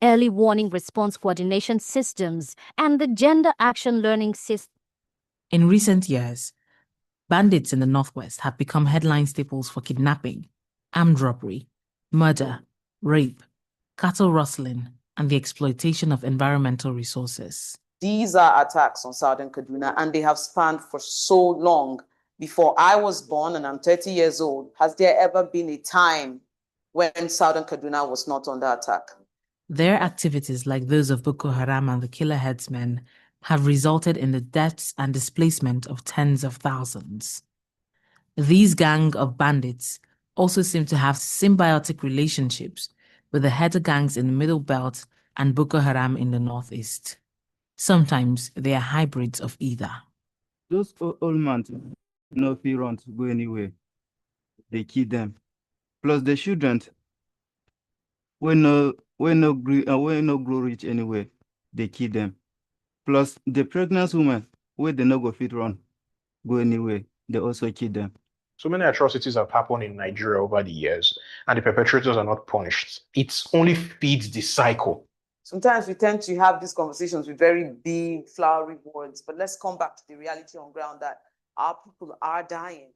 early warning response coordination systems, and the gender action learning system. In recent years, bandits in the Northwest have become headline staples for kidnapping, armed robbery, murder, rape, cattle rustling, and the exploitation of environmental resources. These are attacks on southern Kaduna, and they have spanned for so long. Before I was born, and I'm 30 years old, has there ever been a time when southern Kaduna was not under attack? Their activities, like those of Boko Haram and the killer headsmen, have resulted in the deaths and displacement of tens of thousands. These gang of bandits also seem to have symbiotic relationships with the header gangs in the Middle Belt and Boko Haram in the Northeast. Sometimes they are hybrids of either. Those old men no fear run to go anywhere. They kill them. Plus the children, we no grow rich anyway. They kill them. Plus the pregnant women, where they no go fit run, go anywhere. They also kill them. So many atrocities have happened in Nigeria over the years, and the perpetrators are not punished. It only feeds the cycle. Sometimes we tend to have these conversations with very big, flowery words, but let's come back to the reality on ground that our people are dying.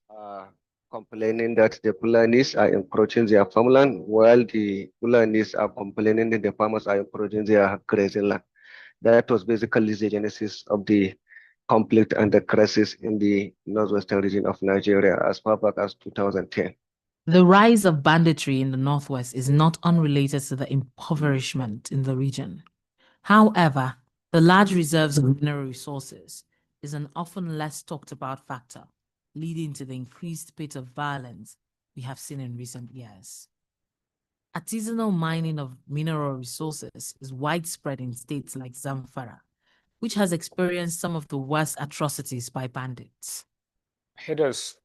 Are complaining that the Fulanis are encroaching their farmland, while the Fulanis are complaining that the farmers are encroaching their grazing land. That was basically the genesis of the conflict and the crisis in the northwestern region of Nigeria as far back as 2010. The rise of banditry in the Northwest is not unrelated to the impoverishment in the region. However, the large reserves of mineral resources is an often less talked about factor, leading to the increased spate of violence we have seen in recent years. Artisanal mining of mineral resources is widespread in states like Zamfara, which has experienced some of the worst atrocities by bandits. Headers.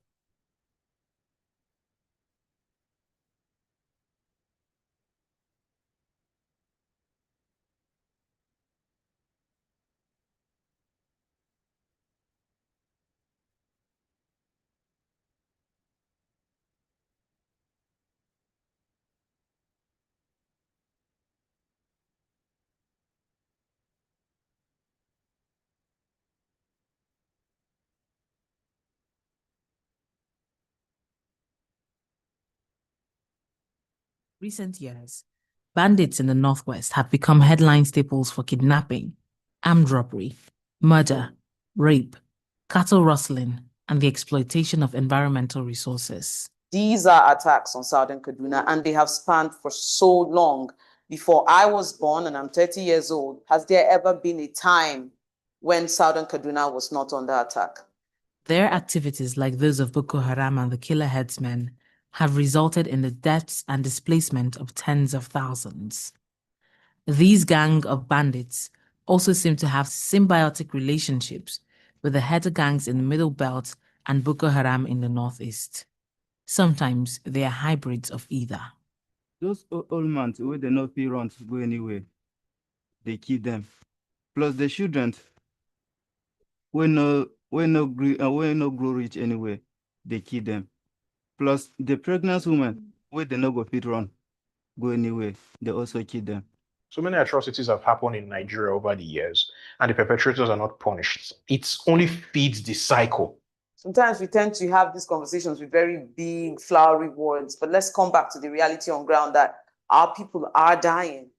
Recent years, bandits in the Northwest have become headline staples for kidnapping, armed robbery, murder, rape, cattle rustling, and the exploitation of environmental resources. These are attacks on southern Kaduna, and they have spanned for so long. Before I was born, and I'm 30 years old, has there ever been a time when southern Kaduna was not under attack? Their activities, like those of Boko Haram and the killer headsmen, have resulted in the deaths and displacement of tens of thousands. These gang of bandits also seem to have symbiotic relationships with the header gangs in the Middle Belt and Boko Haram in the Northeast. Sometimes they are hybrids of either. Those old men, where they no fear run to go anywhere. They kill them. Plus the children, we no grow rich anyway. They kill them. Plus the pregnant women, where they no go fit run, go anywhere. They also kill them. So many atrocities have happened in Nigeria over the years, and the perpetrators are not punished. It only feeds the cycle. Sometimes we tend to have these conversations with very big, flowery words, but let's come back to the reality on ground that our people are dying.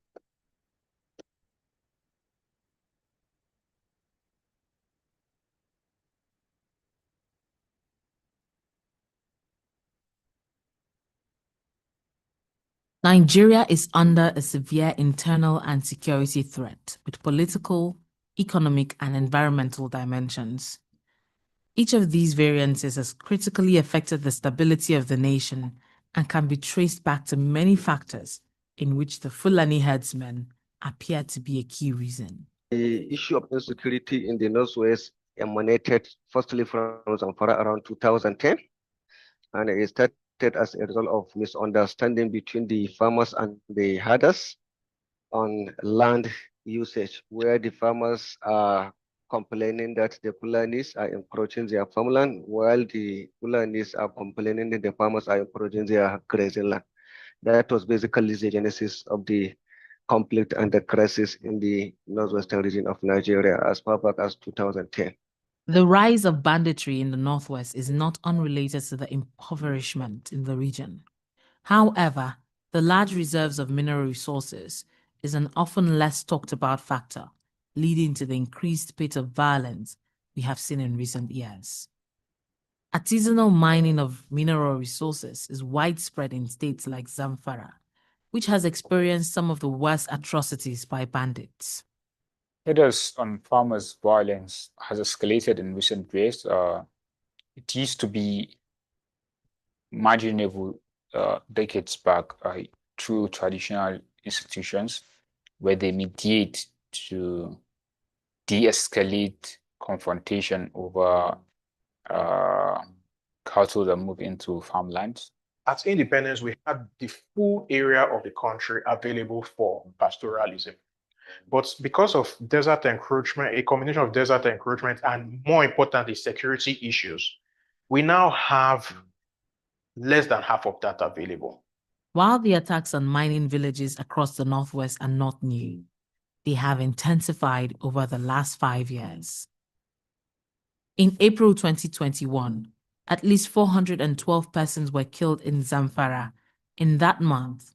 Nigeria is under a severe internal and security threat with political, economic, and environmental dimensions. Each of these variances has critically affected the stability of the nation and can be traced back to many factors, in which the Fulani herdsmen appear to be a key reason. The issue of insecurity in the Northwest emanated firstly from Zamfara around 2010, and it started as a result of misunderstanding between the farmers and the herders on land usage, where the farmers are complaining that the Fulanis are encroaching their farmland, while the Fulanis are complaining that the farmers are encroaching their grazing land. That was basically the genesis of the conflict and the crisis in the northwestern region of Nigeria as far back as 2010. The rise of banditry in the Northwest is not unrelated to the impoverishment in the region. However, the large reserves of mineral resources is an often less talked about factor, leading to the increased rate of violence we have seen in recent years. Artisanal mining of mineral resources is widespread in states like Zamfara, which has experienced some of the worst atrocities by bandits. Herders on farmers' violence has escalated in recent years. It used to be imaginable decades back through traditional institutions where they mediate to de-escalate confrontation over cattle that move into farmlands. At independence, we had the full area of the country available for pastoralism. But because of desert encroachment, a combination of desert encroachment and more importantly, security issues, we now have less than half of that available. While the attacks on mining villages across the Northwest are not new, they have intensified over the last 5 years. In April 2021, at least 412 persons were killed in Zamfara. In that month,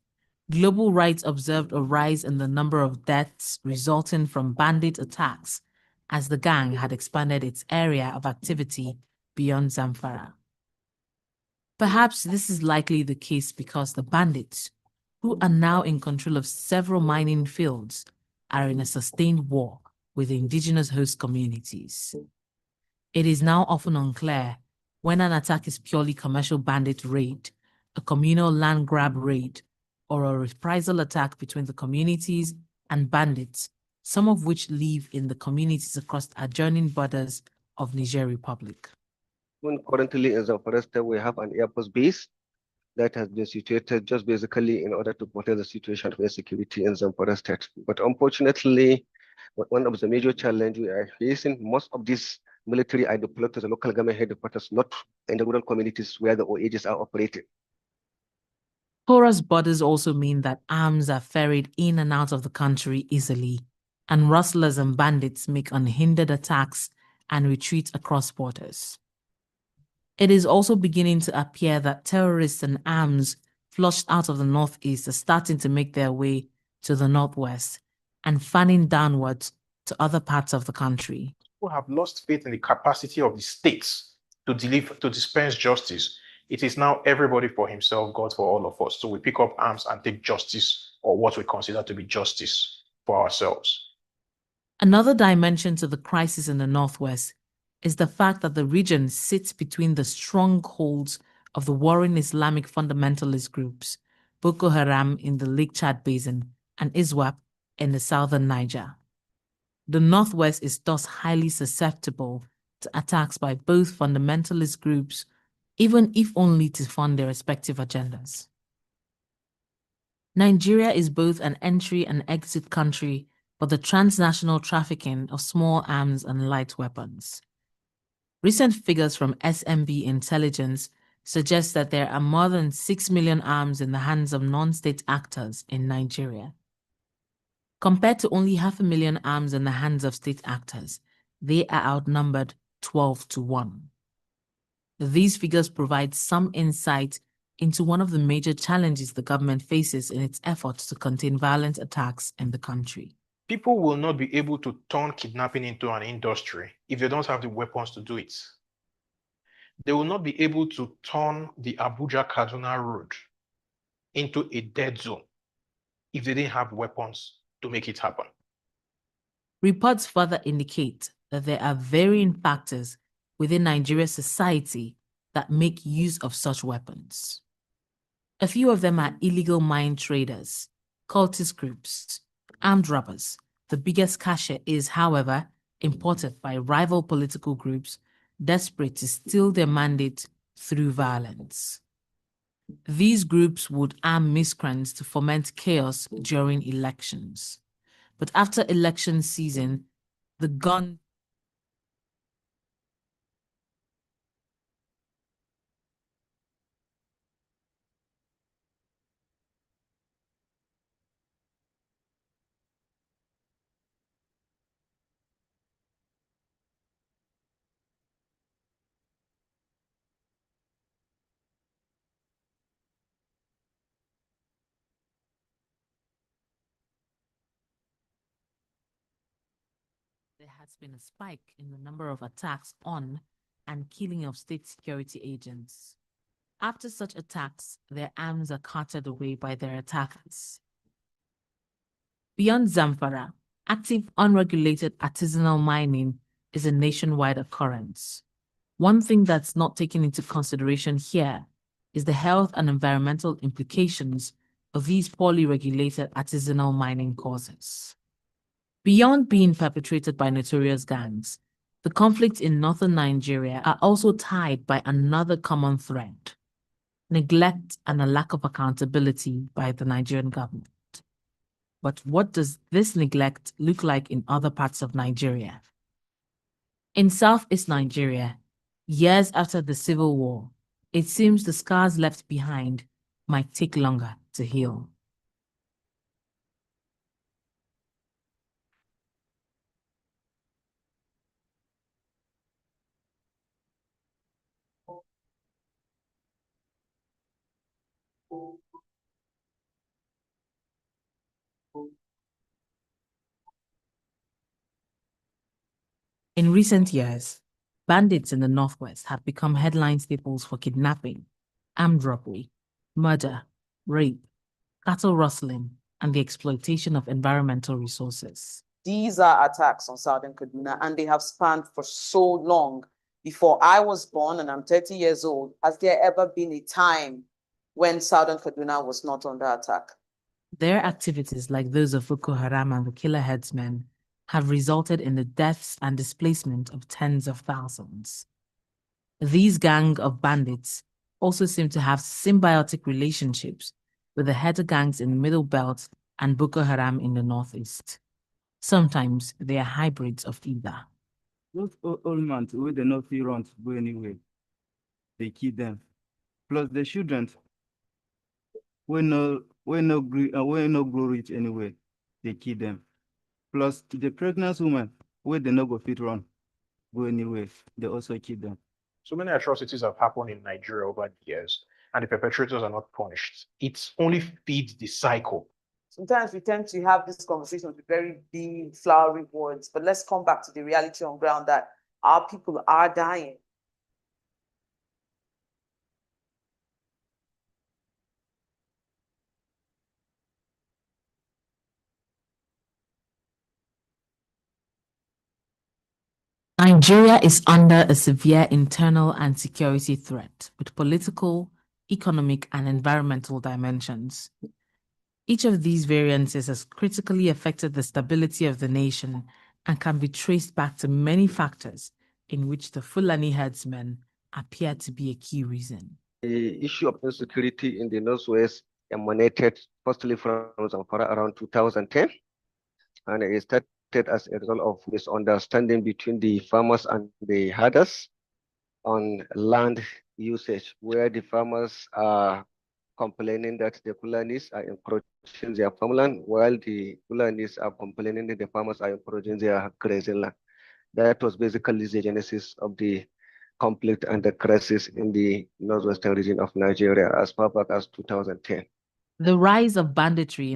Global Rights observed a rise in the number of deaths resulting from bandit attacks as the gang had expanded its area of activity beyond Zamfara. Perhaps this is likely the case because the bandits, who are now in control of several mining fields, are in a sustained war with the indigenous host communities. It is now often unclear when an attack is purely commercial bandit raid, a communal land grab raid, or a reprisal attack between the communities and bandits, some of which live in the communities across adjoining borders of Niger Republic. Currently in Zamfara State, we have an Air Force base that has been situated just basically in order to protect the situation of insecurity in Zamfara State. But unfortunately, one of the major challenges we are facing, most of these military are deployed to the local government headquarters, not in the rural communities where the OAGs are operating. Porous borders also mean that arms are ferried in and out of the country easily, and rustlers and bandits make unhindered attacks and retreat across borders. It is also beginning to appear that terrorists and arms flushed out of the Northeast are starting to make their way to the Northwest and fanning downwards to other parts of the country. People have lost faith in the capacity of the states to dispense justice. It is now everybody for himself, God for all of us. So we pick up arms and take justice, or what we consider to be justice, for ourselves. Another dimension to the crisis in the Northwest is the fact that the region sits between the strongholds of the warring Islamic fundamentalist groups, Boko Haram in the Lake Chad Basin and ISWAP in the southern Niger. The Northwest is thus highly susceptible to attacks by both fundamentalist groups, even if only to fund their respective agendas. Nigeria is both an entry and exit country for the transnational trafficking of small arms and light weapons. Recent figures from SMB Intelligence suggest that there are more than 6 million arms in the hands of non-state actors in Nigeria. Compared to only 500,000 arms in the hands of state actors, they are outnumbered 12-1. These figures provide some insight into one of the major challenges the government faces in its efforts to contain violent attacks in the country. People will not be able to turn kidnapping into an industry if they don't have the weapons to do it. They will not be able to turn the Abuja-Kaduna road into a dead zone if they didn't have weapons to make it happen. Reports further indicate that there are varying factors within Nigeria's society that make use of such weapons. A few of them are illegal mine traders, cultist groups, armed robbers. The biggest cache is, however, imported by rival political groups desperate to steal their mandate through violence. These groups would arm miscreants to foment chaos during elections. But after election season, the gun there has been a spike in the number of attacks on and killing of state security agents. After such attacks, their arms are carted away by their attackers. Beyond Zamfara, active unregulated artisanal mining is a nationwide occurrence. One thing that's not taken into consideration here is the health and environmental implications of these poorly regulated artisanal mining causes. Beyond being perpetrated by notorious gangs, the conflicts in northern Nigeria are also tied by another common thread: neglect and a lack of accountability by the Nigerian government. But what does this neglect look like in other parts of Nigeria? In Southeast Nigeria, years after the Civil War, it seems the scars left behind might take longer to heal. In recent years, bandits in the Northwest have become headline staples for kidnapping, armed robbery, murder, rape, cattle rustling, and the exploitation of environmental resources. These are attacks on Southern Kaduna, and they have spanned for so long. Before I was born, and I'm 30 years old, has there ever been a time when Southern Kaduna was not under attack? Their activities, like those of Boko Haram and the killer headsmen, have resulted in the deaths and displacement of tens of thousands. These gang of bandits also seem to have symbiotic relationships with the header gangs in the Middle Belt and Boko Haram in the Northeast. Sometimes they are hybrids of either. Those old man wey dey no fit run go anywhere, they kill them. Plus the children wey no grow reach anywhere, they kill them. Plus the pregnant woman wey dey no go fit run go anywhere, they also kill them. So many atrocities have happened in Nigeria over the years, and the perpetrators are not punished. It only feeds the cycle. Sometimes we tend to have this conversation with very big, flowery words, but let's come back to the reality on ground that our people are dying. Nigeria is under a severe internal and security threat with political, economic, and environmental dimensions. Each of these variances has critically affected the stability of the nation and can be traced back to many factors, in which the Fulani herdsmen appear to be a key reason. The issue of insecurity in the Northwest emanated firstly from Zamfara around 2010, and it started as a result of misunderstanding between the farmers and the herders on land usage, where the farmers are complaining that the Fulanis are encroaching their farmland, while the Fulanis are complaining that the farmers are encroaching their grazing land. That was basically the genesis of the conflict and the crisis in the northwestern region of Nigeria as far back as 2010. The rise of banditry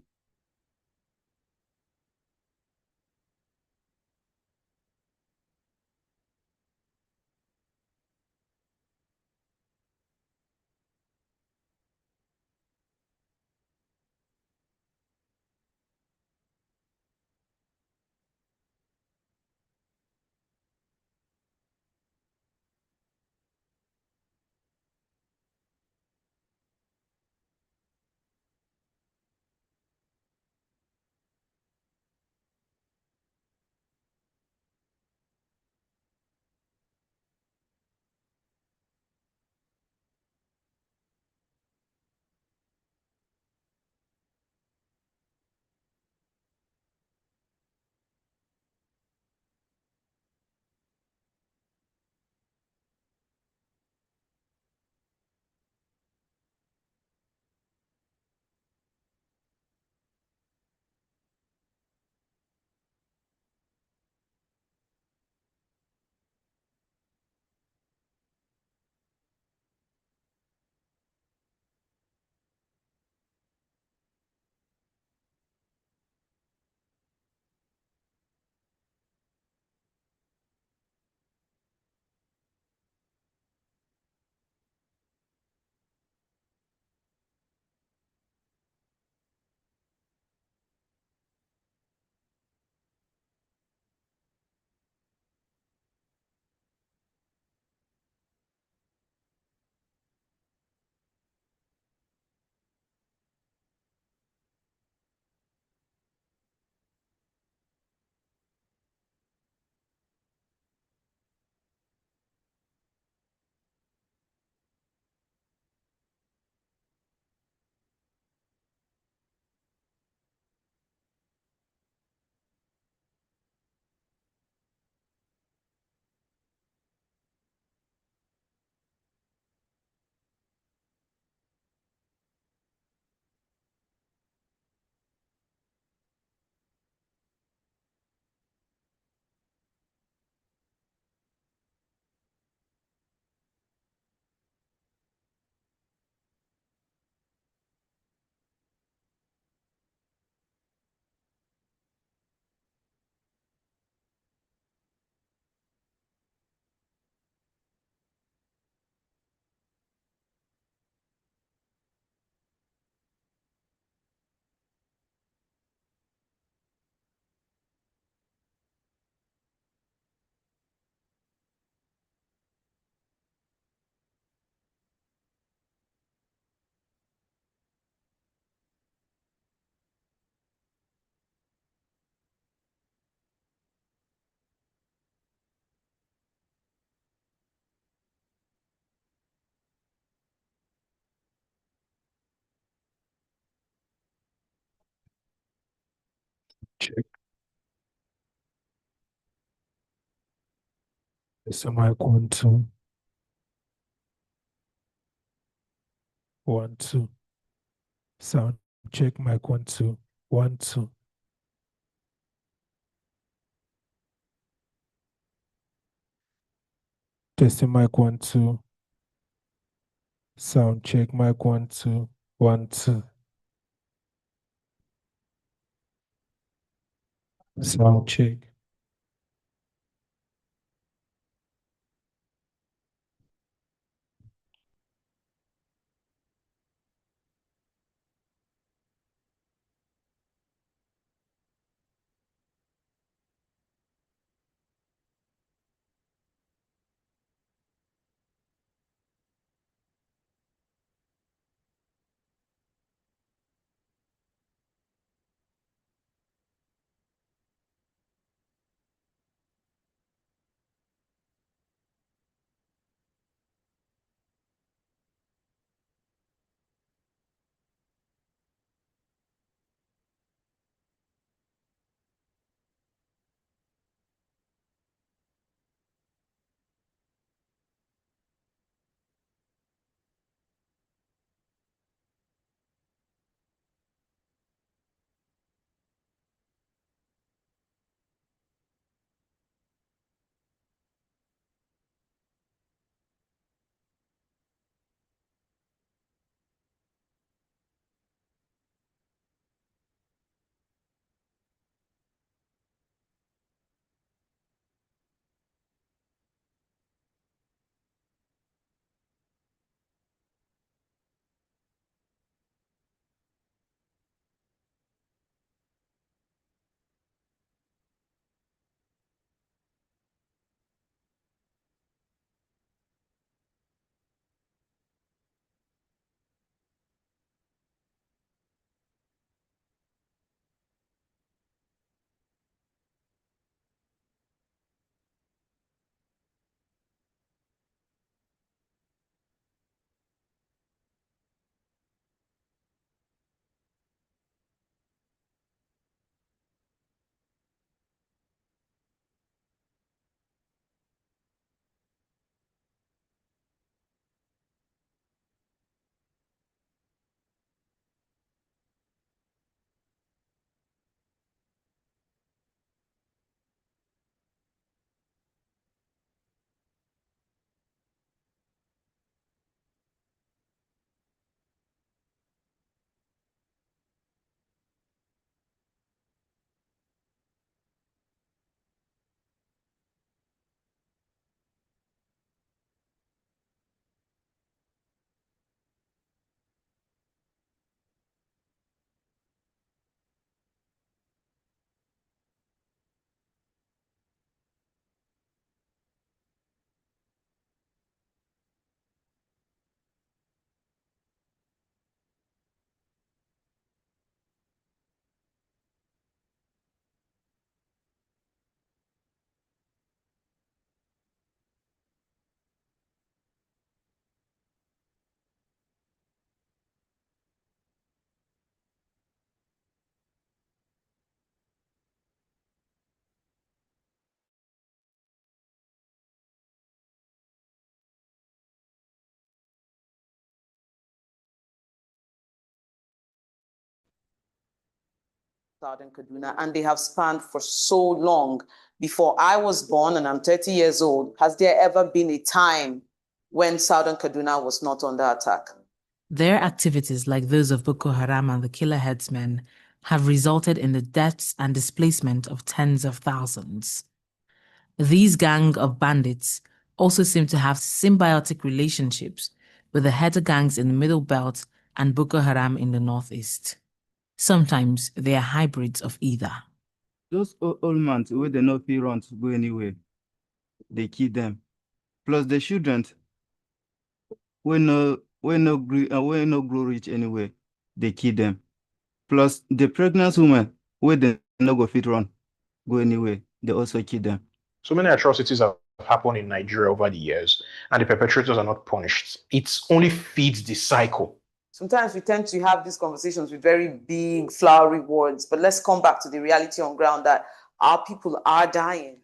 Check. It's a mic 1 2. 1 2. Sound check mic 1 2. 1 2. Testing mic 1 2. Sound check mic 1 2. 1 2. Sound check. Southern Kaduna, and they have spanned for so long. Before I was born, and I'm 30 years old, has there ever been a time when Southern Kaduna was not under attack? Their activities, like those of Boko Haram and the killer headsmen, have resulted in the deaths and displacement of tens of thousands. These gang of bandits also seem to have symbiotic relationships with the header gangs in the Middle Belt and Boko Haram in the Northeast. Sometimes they are hybrids of either. Those old man wey dey no fit run to go anywhere, they kill them. Plus the children wey no grow rich anywhere, they kill them. Plus the pregnant women wey they no go fit run go anywhere, they also kill them. So many atrocities have happened in Nigeria over the years, and the perpetrators are not punished. It only feeds the cycle. Sometimes we tend to have these conversations with very big, flowery words, but let's come back to the reality on ground that our people are dying.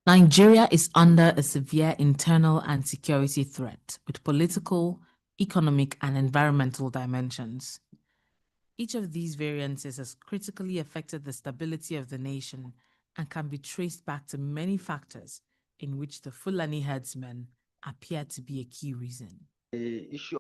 Nigeria is under a severe internal and security threat with political, economic, and environmental dimensions. Each of these variances has critically affected the stability of the nation and can be traced back to many factors, in which the Fulani herdsmen appear to be a key reason. The issue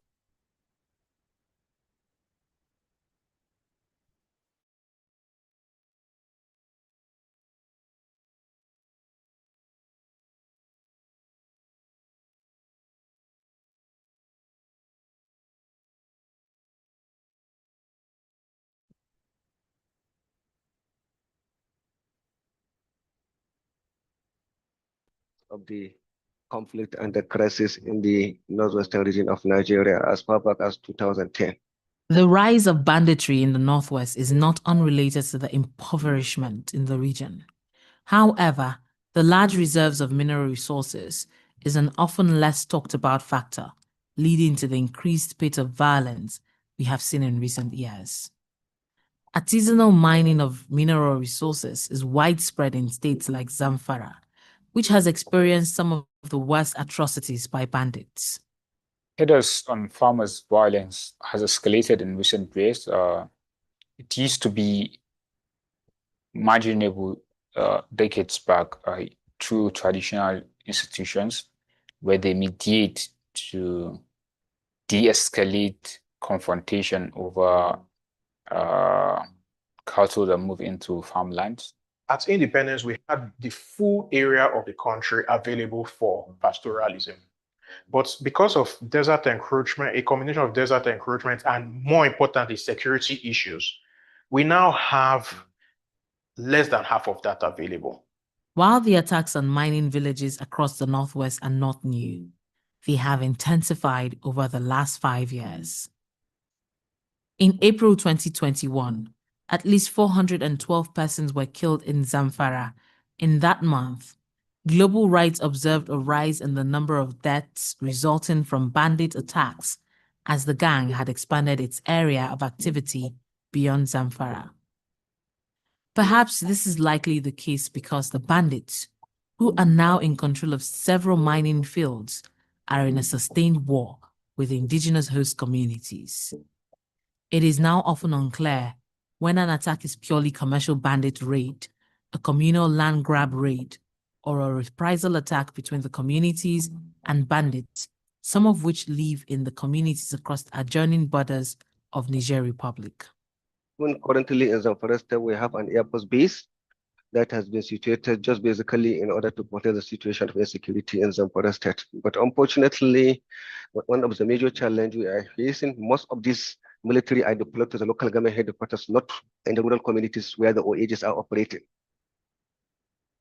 of the conflict and the crisis in the northwestern region of Nigeria as far back as 2010. The rise of banditry in the northwest is not unrelated to the impoverishment in the region. However, the large reserves of mineral resources is an often less talked about factor, leading to the increased spate of violence we have seen in recent years. Artisanal mining of mineral resources is widespread in states like Zamfara, which has experienced some of the worst atrocities by bandits. Headers on farmers' violence has escalated in recent years. It used to be imaginable decades back through traditional institutions where they mediate to de-escalate confrontation over cattle that move into farmlands. At independence, we had the full area of the country available for pastoralism. But because of desert encroachment, a combination of desert encroachment and, more importantly, security issues, we now have less than half of that available. While the attacks on mining villages across the northwest are not new, they have intensified over the last 5 years. In April 2021, at least 412 persons were killed in Zamfara. In that month, Global Rights observed a rise in the number of deaths resulting from bandit attacks as the gang had expanded its area of activity beyond Zamfara. Perhaps this is likely the case because the bandits, who are now in control of several mining fields, are in a sustained war with indigenous host communities. It is now often unclear when an attack is purely commercial bandit raid, a communal land grab raid, or a reprisal attack between the communities and bandits, some of which live in the communities across adjoining borders of Niger Republic. Currently in Zamfara State, we have an Air Force base that has been situated just basically in order to protect the situation of insecurity in Zamfara State. But unfortunately, one of the major challenges we are facing, most of these military are deployed to the local government headquarters, not in the rural communities where the OAGs are operating.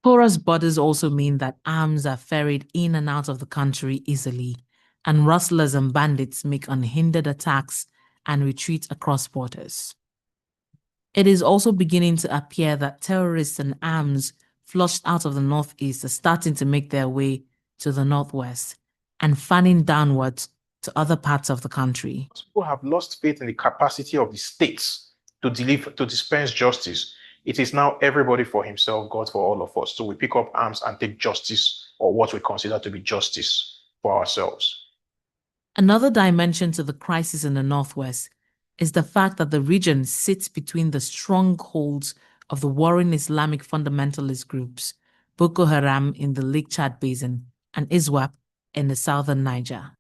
Porous borders also mean that arms are ferried in and out of the country easily, and rustlers and bandits make unhindered attacks and retreat across borders. It is also beginning to appear that terrorists and arms flushed out of the northeast are starting to make their way to the northwest and fanning downwards to other parts of the country. People have lost faith in the capacity of the states to dispense justice. It is now everybody for himself, God for all of us. So we pick up arms and take justice, or what we consider to be justice, for ourselves. Another dimension to the crisis in the northwest is the fact that the region sits between the strongholds of the warring Islamic fundamentalist groups, Boko Haram in the Lake Chad Basin and ISWAP in the southern Niger.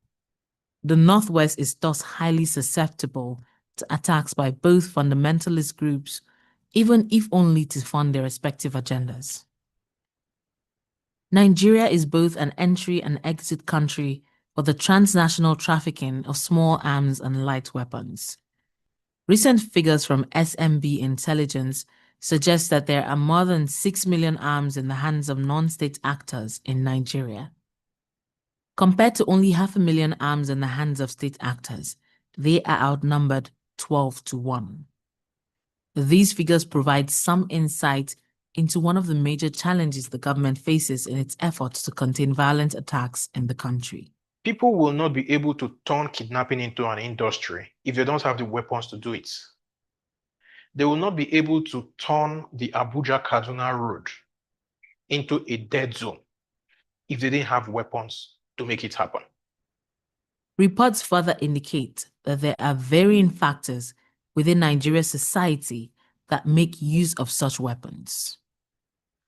The northwest is thus highly susceptible to attacks by both fundamentalist groups, even if only to fund their respective agendas. Nigeria is both an entry and exit country for the transnational trafficking of small arms and light weapons. Recent figures from SMB Intelligence suggest that there are more than 6 million arms in the hands of non-state actors in Nigeria. Compared to only 500,000 arms in the hands of state actors, they are outnumbered 12 to 1. These figures provide some insight into one of the major challenges the government faces in its efforts to contain violent attacks in the country. People will not be able to turn kidnapping into an industry if they don't have the weapons to do it. They will not be able to turn the Abuja-Kaduna road into a dead zone if they didn't have weapons to make it happen. Reports further indicate that there are varying factors within Nigeria's society that make use of such weapons.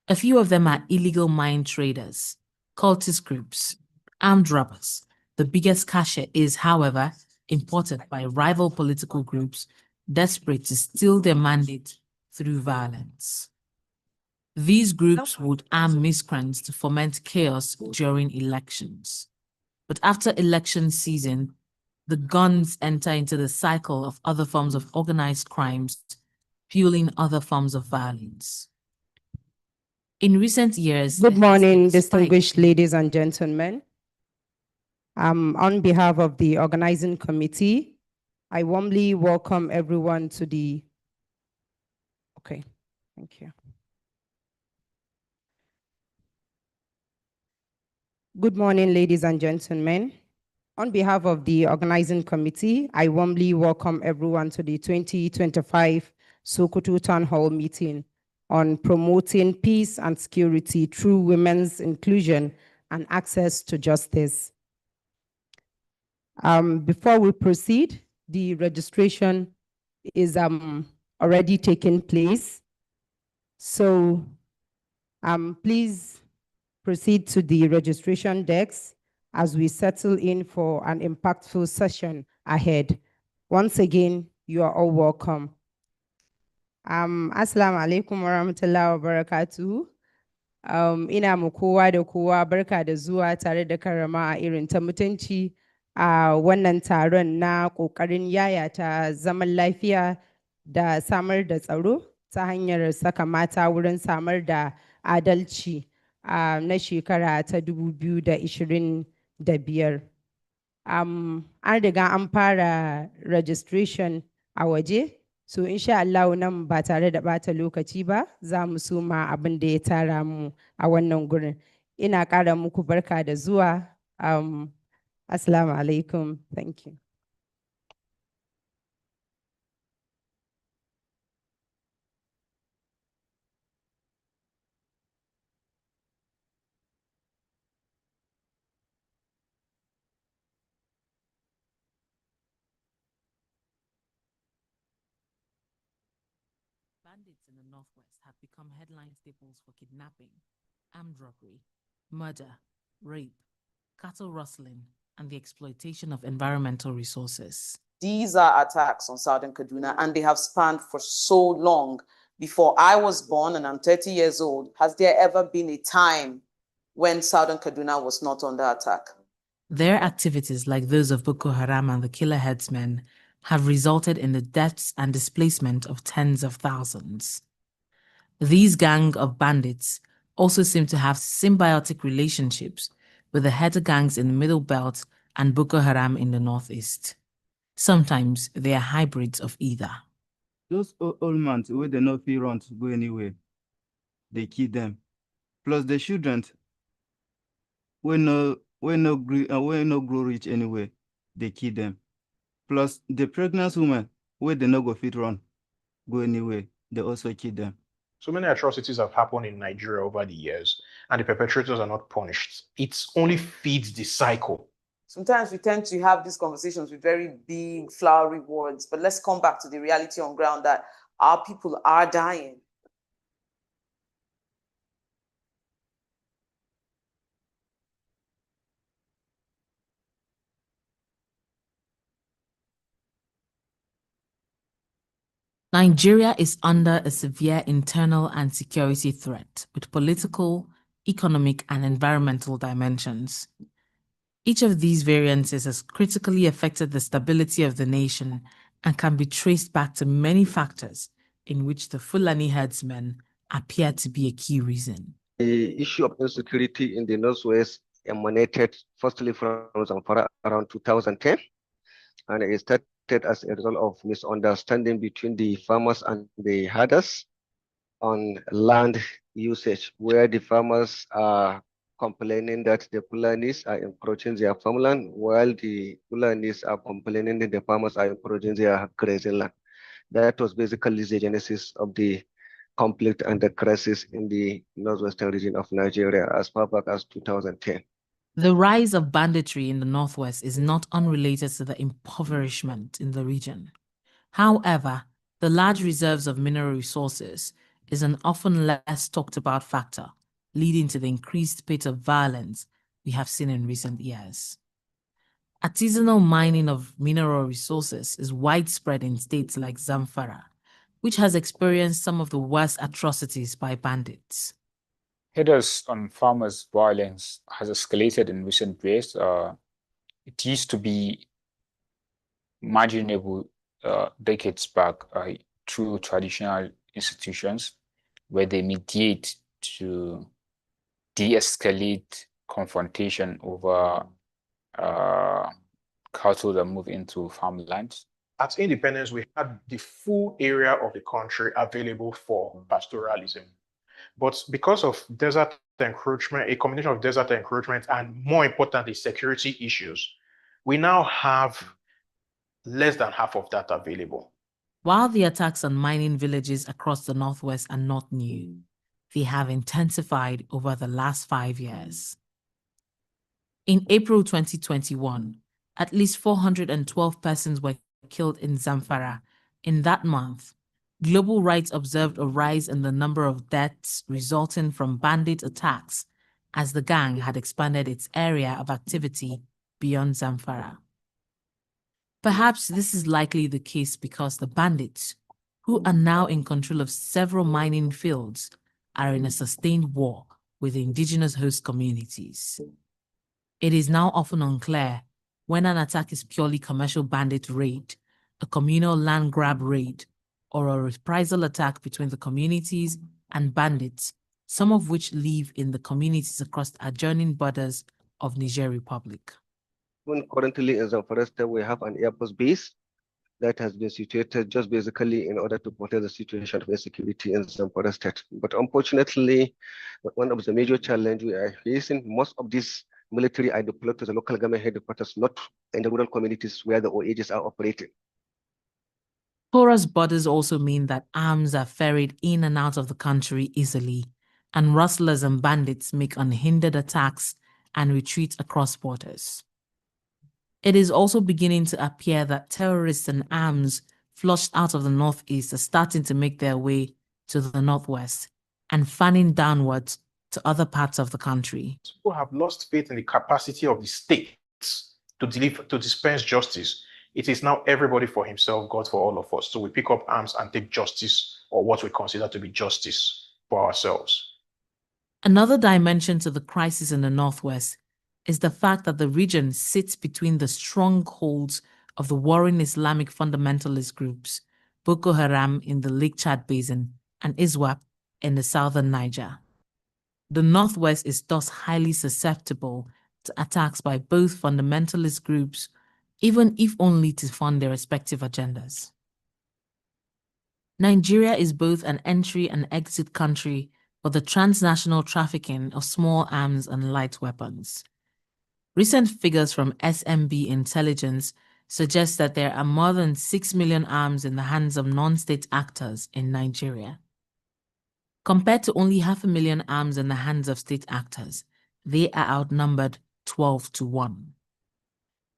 A few of them are illegal mine traders, cultist groups, armed robbers. The biggest cache is, however, imported by rival political groups desperate to steal their mandate through violence. These groups would arm miscreants to foment chaos during elections. But after election season, the guns enter into the cycle of other forms of organized crimes, fueling other forms of violence. In recent years, Good there has been morning, a spike distinguished in- ladies and gentlemen. On behalf of the organizing committee, I warmly welcome everyone to the, okay, thank you. Good morning, ladies and gentlemen. On behalf of the organizing committee, I warmly welcome everyone to the 2025 Sokoto Townhall meeting on promoting peace and security through women's inclusion and access to justice. Before we proceed, the registration is already taking place. So please proceed to the registration desks as we settle in for an impactful session ahead. Once again, you are all welcome. Assalamu alaikum warahmatullahi wabarakatuh. Ina mu kowa da kowa barka da zuwa tare da karama irin ta mutunci a wannan taron na ƙoƙarin yayata zaman lafiya da samar da tsaro ta hanyar saka mata wurin samar da adalci na shekara ta 2025. An riga an fara registration a waje, so insha Allah nan ba tare da bata lokaci ba za mu suma abin da ya tara mu a wannan gurin. Ina ƙara muku barka da zuwa. Assalamu alaikum. Thank you. Bandits in the Northwest have become headline staples for kidnapping, armed robbery, murder, rape, cattle rustling, and the exploitation of environmental resources. These are attacks on Southern Kaduna, and they have spanned for so long. Before I was born, and I'm 30 years old, has there ever been a time when Southern Kaduna was not under attack? Their activities, like those of Boko Haram and the killer headsmen, have resulted in the deaths and displacement of tens of thousands. These gang of bandits also seem to have symbiotic relationships with the header gangs in the Middle Belt and Boko Haram in the Northeast. Sometimes they are hybrids of either. Those old man where they no fit run to go anywhere, they kill them. Plus the children, we no grow rich anywhere, they kill them. Plus the pregnant women where they no go fit run, go anywhere, they also kill them. So many atrocities have happened in Nigeria over the years, and the perpetrators are not punished. It only feeds the cycle. Sometimes we tend to have these conversations with very big, flowery words, but let's come back to the reality on ground that our people are dying. Nigeria is under a severe internal and security threat with political, economic, and environmental dimensions. Each of these variances has critically affected the stability of the nation and can be traced back to many factors in which the Fulani herdsmen appear to be a key reason. The issue of insecurity in the Northwest emanated firstly from Zamfara around 2010, and it started as a result of misunderstanding between the farmers and the herders on land usage, where the farmers are complaining that the Fulanis are encroaching their farmland, while the Fulanis are complaining that the farmers are encroaching their grazing land. That was basically the genesis of the conflict and the crisis in the northwestern region of Nigeria as far back as 2010. The rise of banditry in the northwest is not unrelated to the impoverishment in the region. However, the large reserves of mineral resources is an often less talked about factor, leading to the increased spate of violence we have seen in recent years. Artisanal mining of mineral resources is widespread in states like Zamfara, which has experienced some of the worst atrocities by bandits. Herders on farmers' violence has escalated in recent years. It used to be imaginable decades back through traditional institutions where they mediate to de-escalate confrontation over cattle that move into farmlands. At independence, we had the full area of the country available for pastoralism. But because of desert encroachment, a combination of desert encroachment and, more importantly, security issues, we now have less than half of that available. While the attacks on mining villages across the northwest are not new, they have intensified over the last 5 years. In April 2021, at least 412 persons were killed in Zamfara. In that month, Global Rights observed a rise in the number of deaths resulting from bandit attacks as the gang had expanded its area of activity beyond Zamfara. Perhaps this is likely the case because the bandits, who are now in control of several mining fields, are in a sustained war with the indigenous host communities. It is now often unclear when an attack is purely commercial bandit raid, a communal land grab raid, or a reprisal attack between the communities and bandits, some of which live in the communities across the adjoining borders of Niger Republic. Currently in Zamfara State, we have an Air Force base that has been situated just basically in order to protect the situation of insecurity in Zamfara State. But unfortunately, one of the major challenges we are facing, most of these military are deployed to the local government headquarters, not in the rural communities where the OAGs are operating. Porous borders also mean that arms are ferried in and out of the country easily, and rustlers and bandits make unhindered attacks and retreat across borders. It is also beginning to appear that terrorists and arms flushed out of the northeast are starting to make their way to the northwest and fanning downwards to other parts of the country. People have lost faith in the capacity of the states to dispense justice. It is now everybody for himself, God for all of us. So we pick up arms and take justice, or what we consider to be justice, for ourselves. Another dimension to the crisis in the northwest is the fact that the region sits between the strongholds of the warring Islamic fundamentalist groups, Boko Haram in the Lake Chad Basin and ISWAP in the southern Niger. The northwest is thus highly susceptible to attacks by both fundamentalist groups, even if only to fund their respective agendas. Nigeria is both an entry and exit country for the transnational trafficking of small arms and light weapons. Recent figures from SMB Intelligence suggest that there are more than 6 million arms in the hands of non-state actors in Nigeria. Compared to only 500,000 arms in the hands of state actors, they are outnumbered 12 to 1.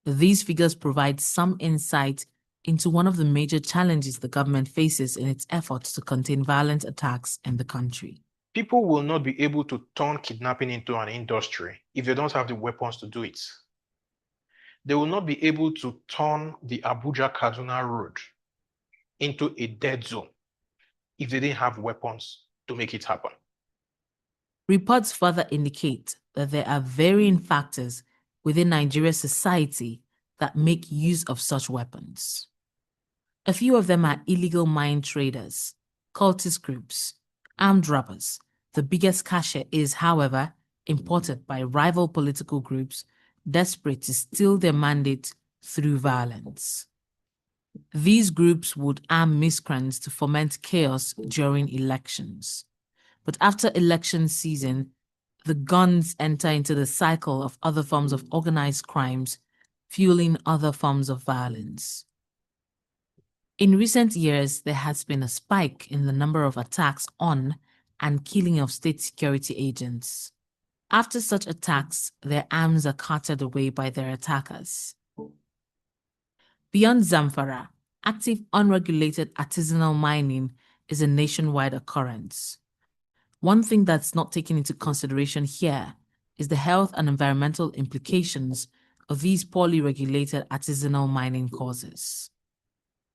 These figures provide some insight into one of the major challenges the government faces in its efforts to contain violent attacks in the country. People will not be able to turn kidnapping into an industry if they don't have the weapons to do it. They will not be able to turn the Abuja-Kaduna road into a dead zone if they didn't have weapons to make it happen. Reports further indicate that there are varying factors within Nigeria's society that make use of such weapons. A few of them are illegal mine traders, cultist groups, armed robbers. The biggest cache is, however, imported by rival political groups desperate to steal their mandate through violence. These groups would arm miscreants to foment chaos during elections. But after election season, the guns enter into the cycle of other forms of organized crimes, fueling other forms of violence. In recent years, there has been a spike in the number of attacks on and killing of state security agents. After such attacks, their arms are carted away by their attackers. Beyond Zamfara, active unregulated artisanal mining is a nationwide occurrence. One thing that's not taken into consideration here is the health and environmental implications of these poorly regulated artisanal mining causes.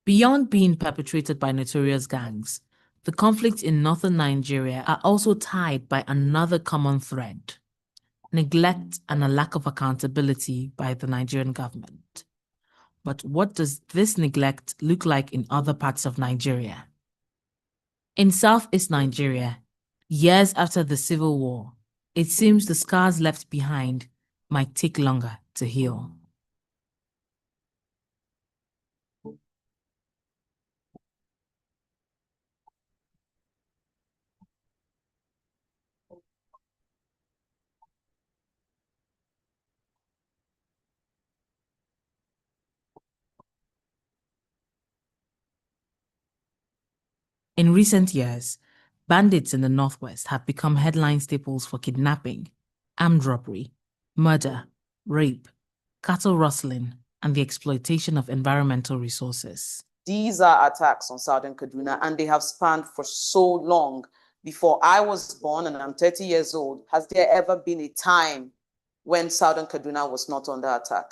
Beyond being perpetrated by notorious gangs, the conflicts in northern Nigeria are also tied by another common thread: neglect and a lack of accountability by the Nigerian government. But what does this neglect look like in other parts of Nigeria? In southeast Nigeria, years after the Civil War, it seems the scars left behind might take longer to heal. In recent years, bandits in the Northwest have become headline staples for kidnapping, armed robbery, murder, rape, cattle rustling, and the exploitation of environmental resources. These are attacks on Southern Kaduna, and they have spanned for so long. Before I was born, and I'm 30 years old, has there ever been a time when Southern Kaduna was not under attack?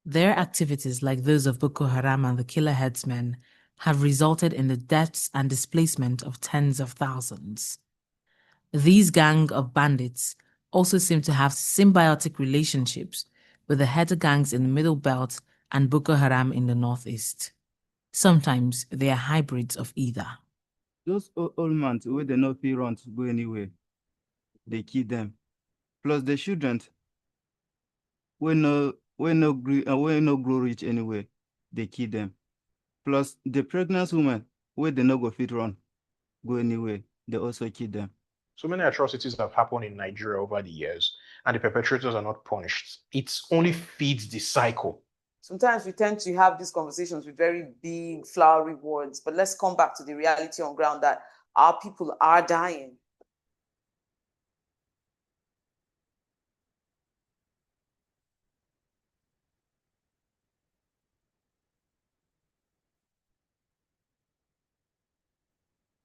Their activities, like those of Boko Haram and the killer headsmen, have resulted in the deaths and displacement of tens of thousands. These gang of bandits also seem to have symbiotic relationships with the header gangs in the Middle Belt and Boko Haram in the Northeast. Sometimes they are hybrids of either. Those old men wey dey no fit run to go anywhere, they kill them. Plus the children wey no grow rich anywhere, they kill them. Plus the pregnant women wey dey no go fit run go anywhere, they also kill them. So many atrocities have happened in Nigeria over the years, and the perpetrators are not punished. It only feeds the cycle. Sometimes we tend to have these conversations with very big, flowery words, but let's come back to the reality on ground that our people are dying.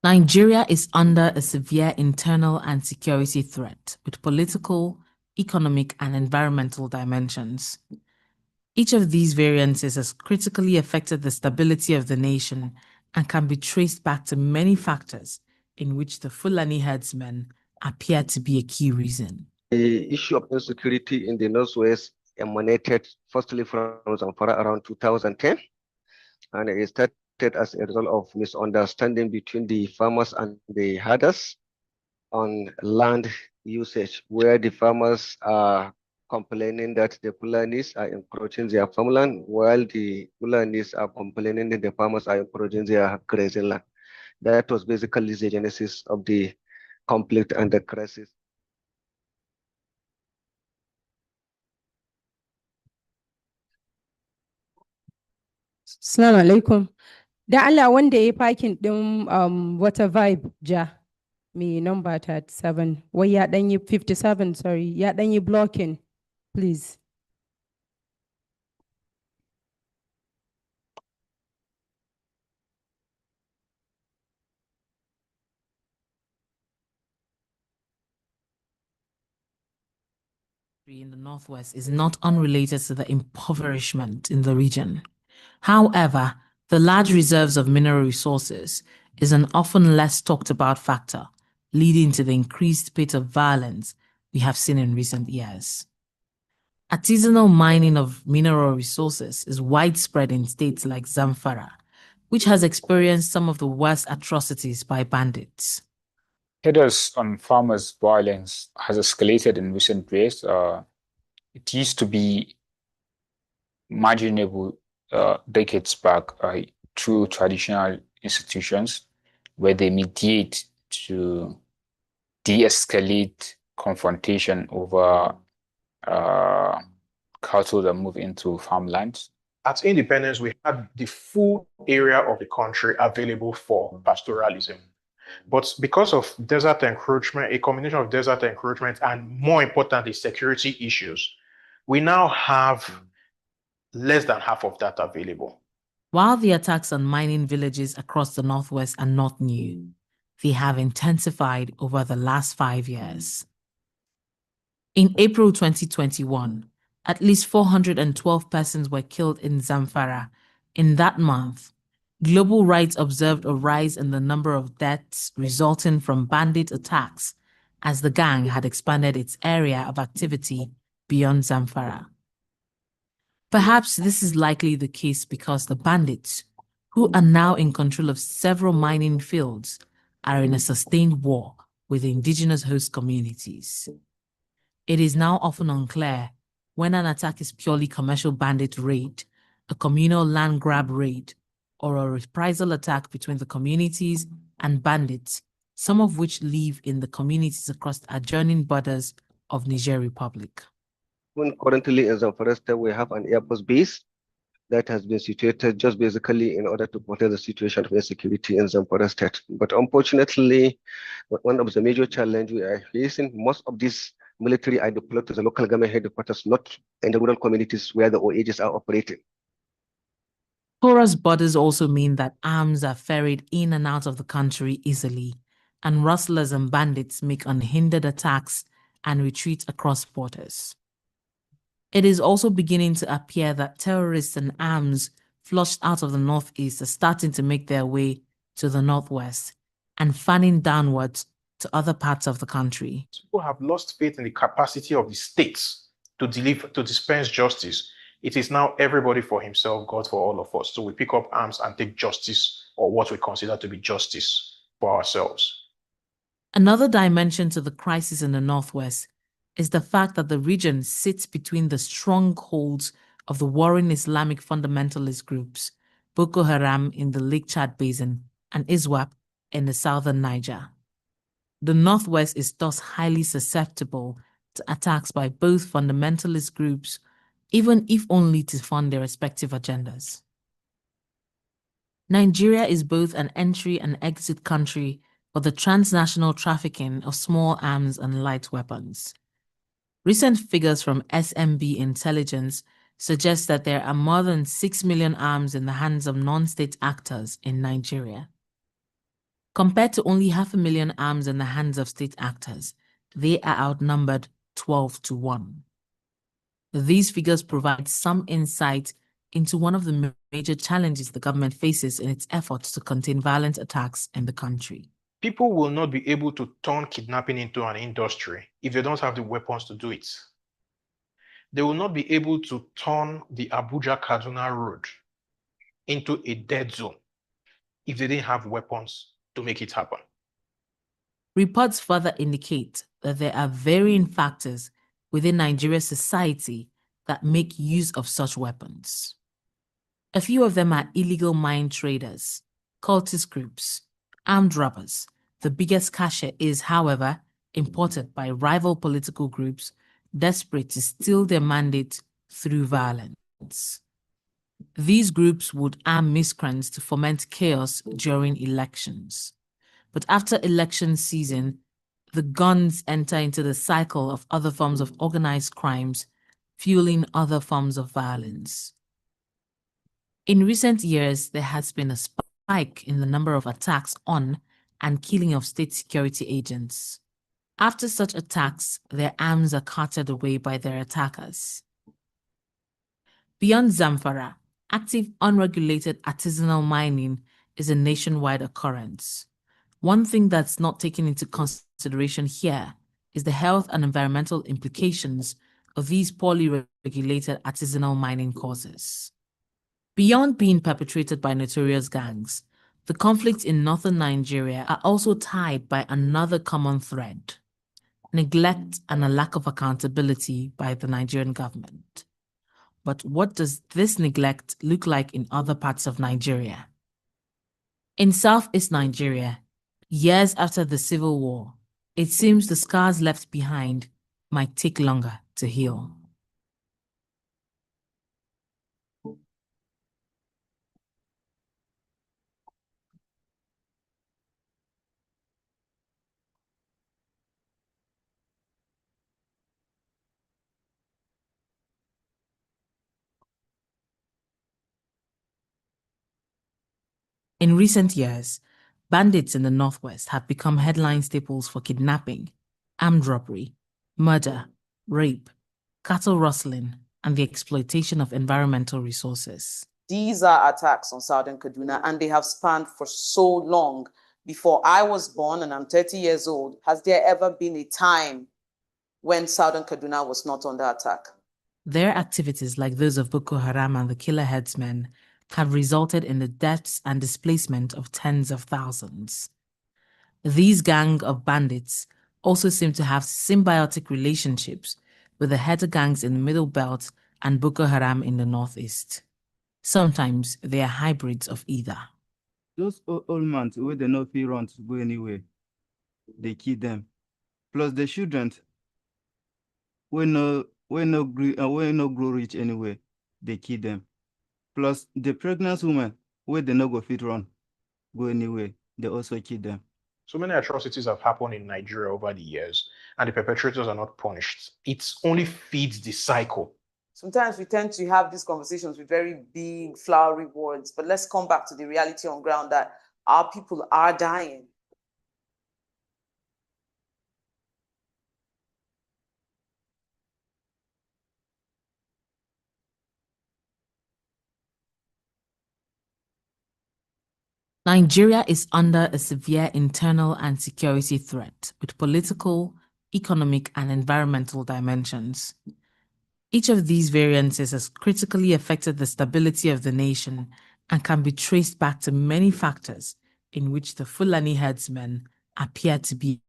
Nigeria is under a severe internal and security threat with political, economic, and environmental dimensions. Each of these variances has critically affected the stability of the nation and can be traced back to many factors, in which the Fulani herdsmen appear to be a key reason. The issue of insecurity in the Northwest emanated firstly from Zamfara around 2010, and it started as a result of misunderstanding between the farmers and the herders on land usage, where the farmers are complaining that the Fulanis are encroaching their farmland, while the Fulanis are complaining that the farmers are encroaching their grazing land. That was basically the genesis of the conflict and the crisis. Assalamu alaikum. Da Allah wanda ya parking din wata vibe ja me number 37 wai ya dan yi 57 sorry ya dan yi blocking please. In the Northwest is not unrelated to the impoverishment in the region. However, the large reserves of mineral resources is an often less talked about factor, leading to the increased spate of violence we have seen in recent years. Artisanal mining of mineral resources is widespread in states like Zamfara, which has experienced some of the worst atrocities by bandits. Headers on farmers' violence has escalated in recent years. It used to be imaginable decades back. through traditional institutions where they mediate to de-escalate confrontation over cattle that move into farmlands. At independence, we had the full area of the country available for pastoralism. But because of desert encroachment, a combination of desert encroachment and, more importantly, security issues, we now have less than half of that available. While the attacks on mining villages across the Northwest are not new, they have intensified over the last 5 years. In April 2021, at least 412 persons were killed in Zamfara. In that month, Global Rights observed a rise in the number of deaths resulting from bandit attacks as the gang had expanded its area of activity beyond Zamfara. Perhaps this is likely the case because the bandits, who are now in control of several mining fields, are in a sustained war with the indigenous host communities. It is now often unclear when an attack is purely commercial bandit raid, a communal land grab raid, or a reprisal attack between the communities and bandits, some of which live in the communities across the adjoining borders of Niger Republic. Currently in Zamfara State, we have an Air Force base that has been situated just basically in order to protect the situation of insecurity in Zamfara State. But unfortunately, one of the major challenges we are facing, most of these military are deployed to the local government headquarters, not in the rural communities where the OAGs are operating. Porous borders also mean that arms are ferried in and out of the country easily, and rustlers and bandits make unhindered attacks and retreat across borders. It is also beginning to appear that terrorists and arms flushed out of the Northeast are starting to make their way to the Northwest and fanning downwards to other parts of the country. People have lost faith in the capacity of the states to dispense justice. It is now everybody for himself, God for all of us. So we pick up arms and take justice, or what we consider to be justice, for ourselves. Another dimension to the crisis in the Northwest is the fact that the region sits between the strongholds of the warring Islamic fundamentalist groups, Boko Haram in the Lake Chad Basin and ISWAP in the southern Niger. The Northwest is thus highly susceptible to attacks by both fundamentalist groups, even if only to fund their respective agendas. Nigeria is both an entry and exit country for the transnational trafficking of small arms and light weapons. Recent figures from SMB Intelligence suggest that there are more than 6 million arms in the hands of non-state actors in Nigeria. Compared to only 500,000 arms in the hands of state actors, they are outnumbered 12-1. These figures provide some insight into one of the major challenges the government faces in its efforts to contain violent attacks in the country. People will not be able to turn kidnapping into an industry if they don't have the weapons to do it. They will not be able to turn the Abuja-Kaduna road into a dead zone if they didn't have weapons to make it happen. Reports further indicate that there are varying factors within Nigeria's society that make use of such weapons. A few of them are illegal mine traders, cultist groups, armed robbers. The biggest cache is, however, imported by rival political groups desperate to steal their mandate through violence. These groups would arm miscreants to foment chaos during elections. But after election season, the guns enter into the cycle of other forms of organized crimes, fueling other forms of violence. In recent years, there has been a spike in the number of attacks on and killing of state security agents. After such attacks, their arms are carted away by their attackers. Beyond Zamfara, active unregulated artisanal mining is a nationwide occurrence. One thing that's not taken into consideration here is the health and environmental implications of these poorly regulated artisanal mining causes. Beyond being perpetrated by notorious gangs, the conflicts in northern Nigeria are also tied by another common thread: neglect and a lack of accountability by the Nigerian government. But what does this neglect look like in other parts of Nigeria? In southeast Nigeria, years after the Civil War, it seems the scars left behind might take longer to heal. In recent years, bandits in the Northwest have become headline staples for kidnapping, armed robbery, murder, rape, cattle rustling, and the exploitation of environmental resources. These are attacks on Southern Kaduna, and they have spanned for so long. Before I was born, and I'm 30 years old, has there ever been a time when Southern Kaduna was not under attack? Their activities, like those of Boko Haram and the killer headsmen, have resulted in the deaths and displacement of tens of thousands. These gang of bandits also seem to have symbiotic relationships with the header gangs in the Middle Belt and Boko Haram in the Northeast. Sometimes they are hybrids of either. Those old man wey dey no fit run to go anywhere, they kill them. Plus the children wey no grow reach anywhere, they kill them. Plus the pregnant women wey dey no go fit run go anywhere, they also kill them. So many atrocities have happened in Nigeria over the years, and the perpetrators are not punished. It only feeds the cycle. Sometimes we tend to have these conversations with very big, flowery words, but let's come back to the reality on ground that our people are dying. Nigeria is under a severe internal and security threat with political, economic, and environmental dimensions. Each of these variances has critically affected the stability of the nation and can be traced back to many factors in which the Fulani herdsmen appear to be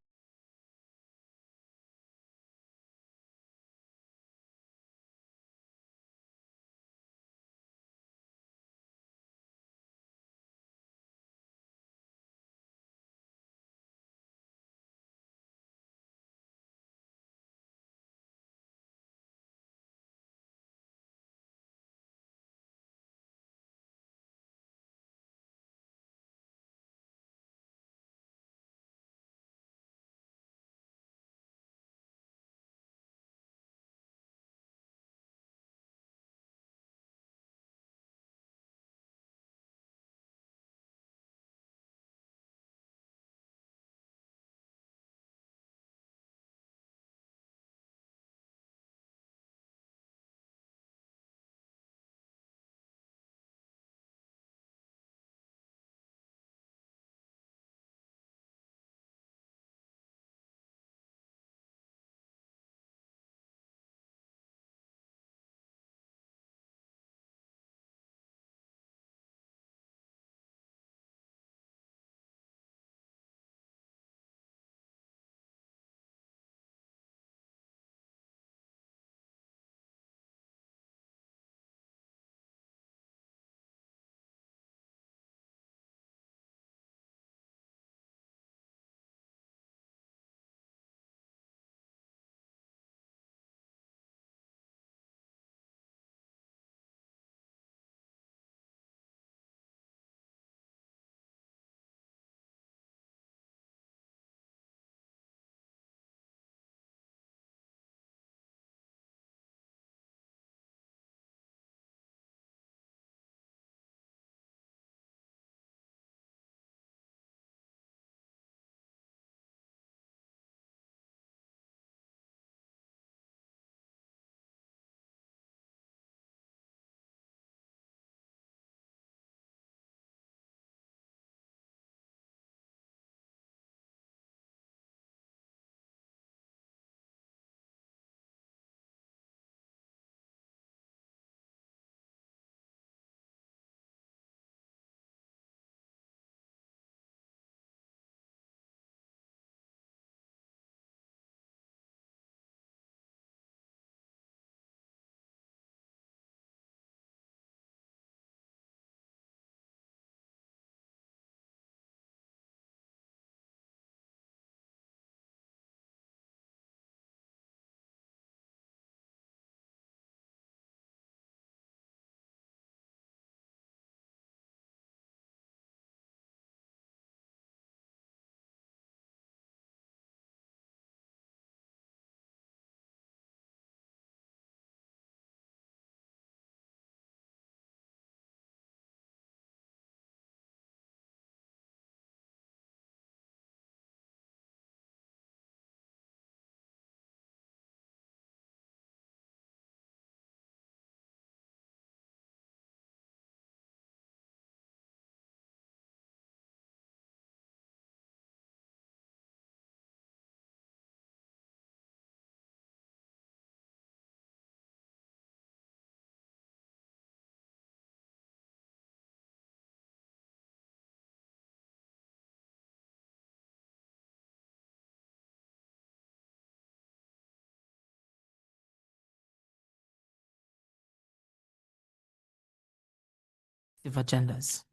agendas.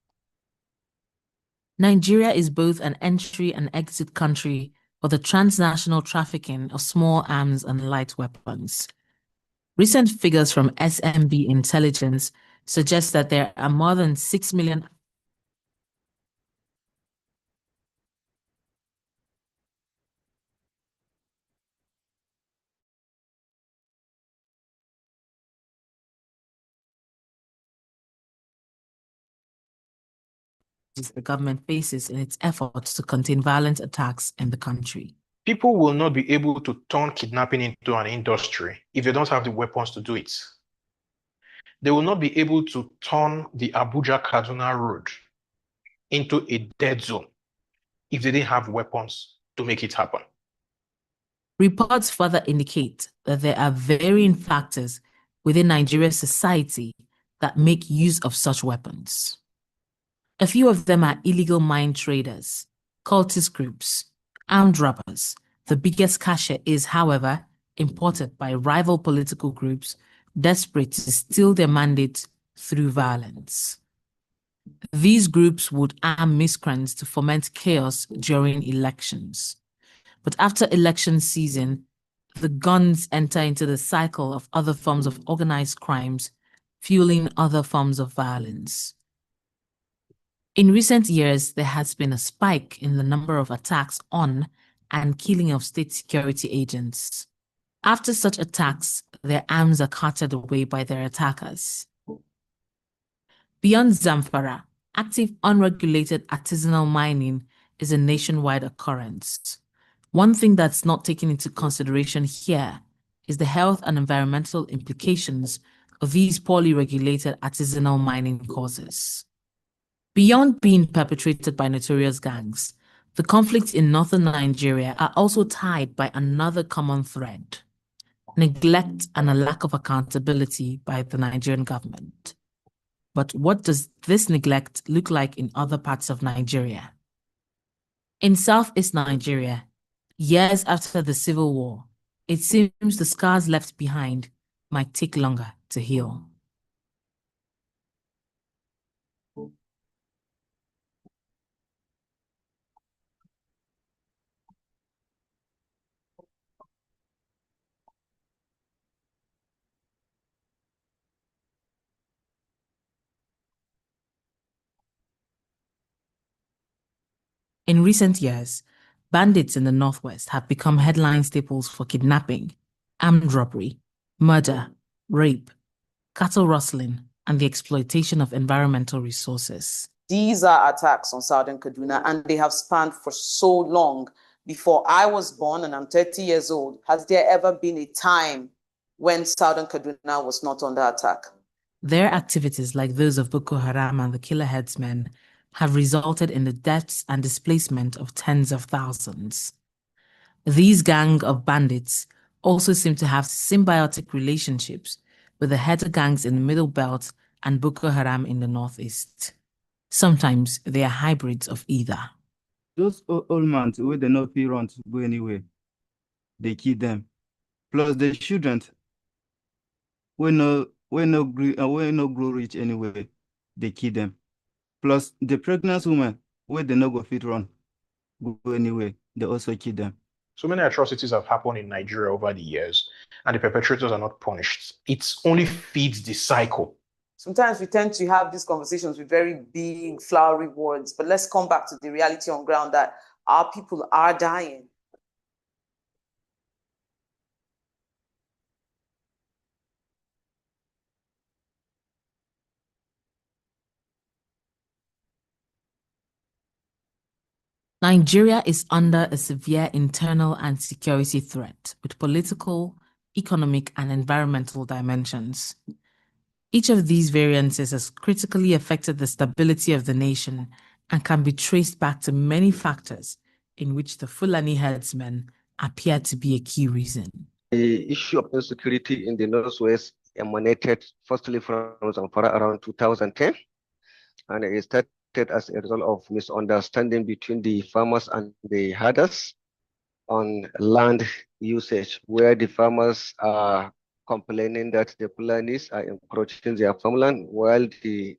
Nigeria is both an entry and exit country for the transnational trafficking of small arms and light weapons. Recent figures from SMB intelligence suggest that there are more than 6 million the government faces in its efforts to contain violent attacks in the country. People will not be able to turn kidnapping into an industry if they don't have the weapons to do it. They will not be able to turn the Abuja-Kaduna road into a dead zone if they didn't have weapons to make it happen. Reports further indicate that there are varying factors within Nigeria's society that make use of such weapons. A few of them are illegal mine traders, cultist groups, armed robbers. The biggest cache is, however, imported by rival political groups desperate to steal their mandate through violence. These groups would arm miscreants to foment chaos during elections. But after election season, the guns enter into the cycle of other forms of organized crimes, fueling other forms of violence. In recent years, there has been a spike in the number of attacks on and killing of state security agents. After such attacks, their arms are carted away by their attackers. Beyond Zamfara, active unregulated artisanal mining is a nationwide occurrence. One thing that's not taken into consideration here is the health and environmental implications of these poorly regulated artisanal mining causes. Beyond being perpetrated by notorious gangs, the conflicts in northern Nigeria are also tied by another common thread: neglect and a lack of accountability by the Nigerian government. But what does this neglect look like in other parts of Nigeria? In southeast Nigeria, years after the Civil War, it seems the scars left behind might take longer to heal. In recent years, bandits in the Northwest have become headline staples for kidnapping, armed robbery, murder, rape, cattle rustling, and the exploitation of environmental resources. These are attacks on Southern Kaduna, and they have spanned for so long. Before I was born, and I'm 30 years old, has there ever been a time when Southern Kaduna was not under attack? Their activities, like those of Boko Haram and the killer headsmen, have resulted in the deaths and displacement of tens of thousands. These gang of bandits also seem to have symbiotic relationships with the header gangs in the Middle Belt and Boko Haram in the Northeast. Sometimes they are hybrids of either. Those old man wey dem no fit run to go anywhere, they kill them. Plus the children wey no grow rich anyway, they kill them. Plus the pregnant women wey dem no go fit run go anywhere, they also kill them. So many atrocities have happened in Nigeria over the years, and the perpetrators are not punished. It only feeds the cycle. Sometimes we tend to have these conversations with very big, flowery words, but let's come back to the reality on ground that our people are dying. Nigeria is under a severe internal and security threat with political, economic, and environmental dimensions. Each of these variances has critically affected the stability of the nation and can be traced back to many factors, in which the Fulani herdsmen appear to be a key reason. The issue of insecurity in the Northwest emanated firstly from Zamfara around 2010, and it started as a result of misunderstanding between the farmers and the herders on land usage, where the farmers are complaining that the Fulanis are encroaching their farmland, while the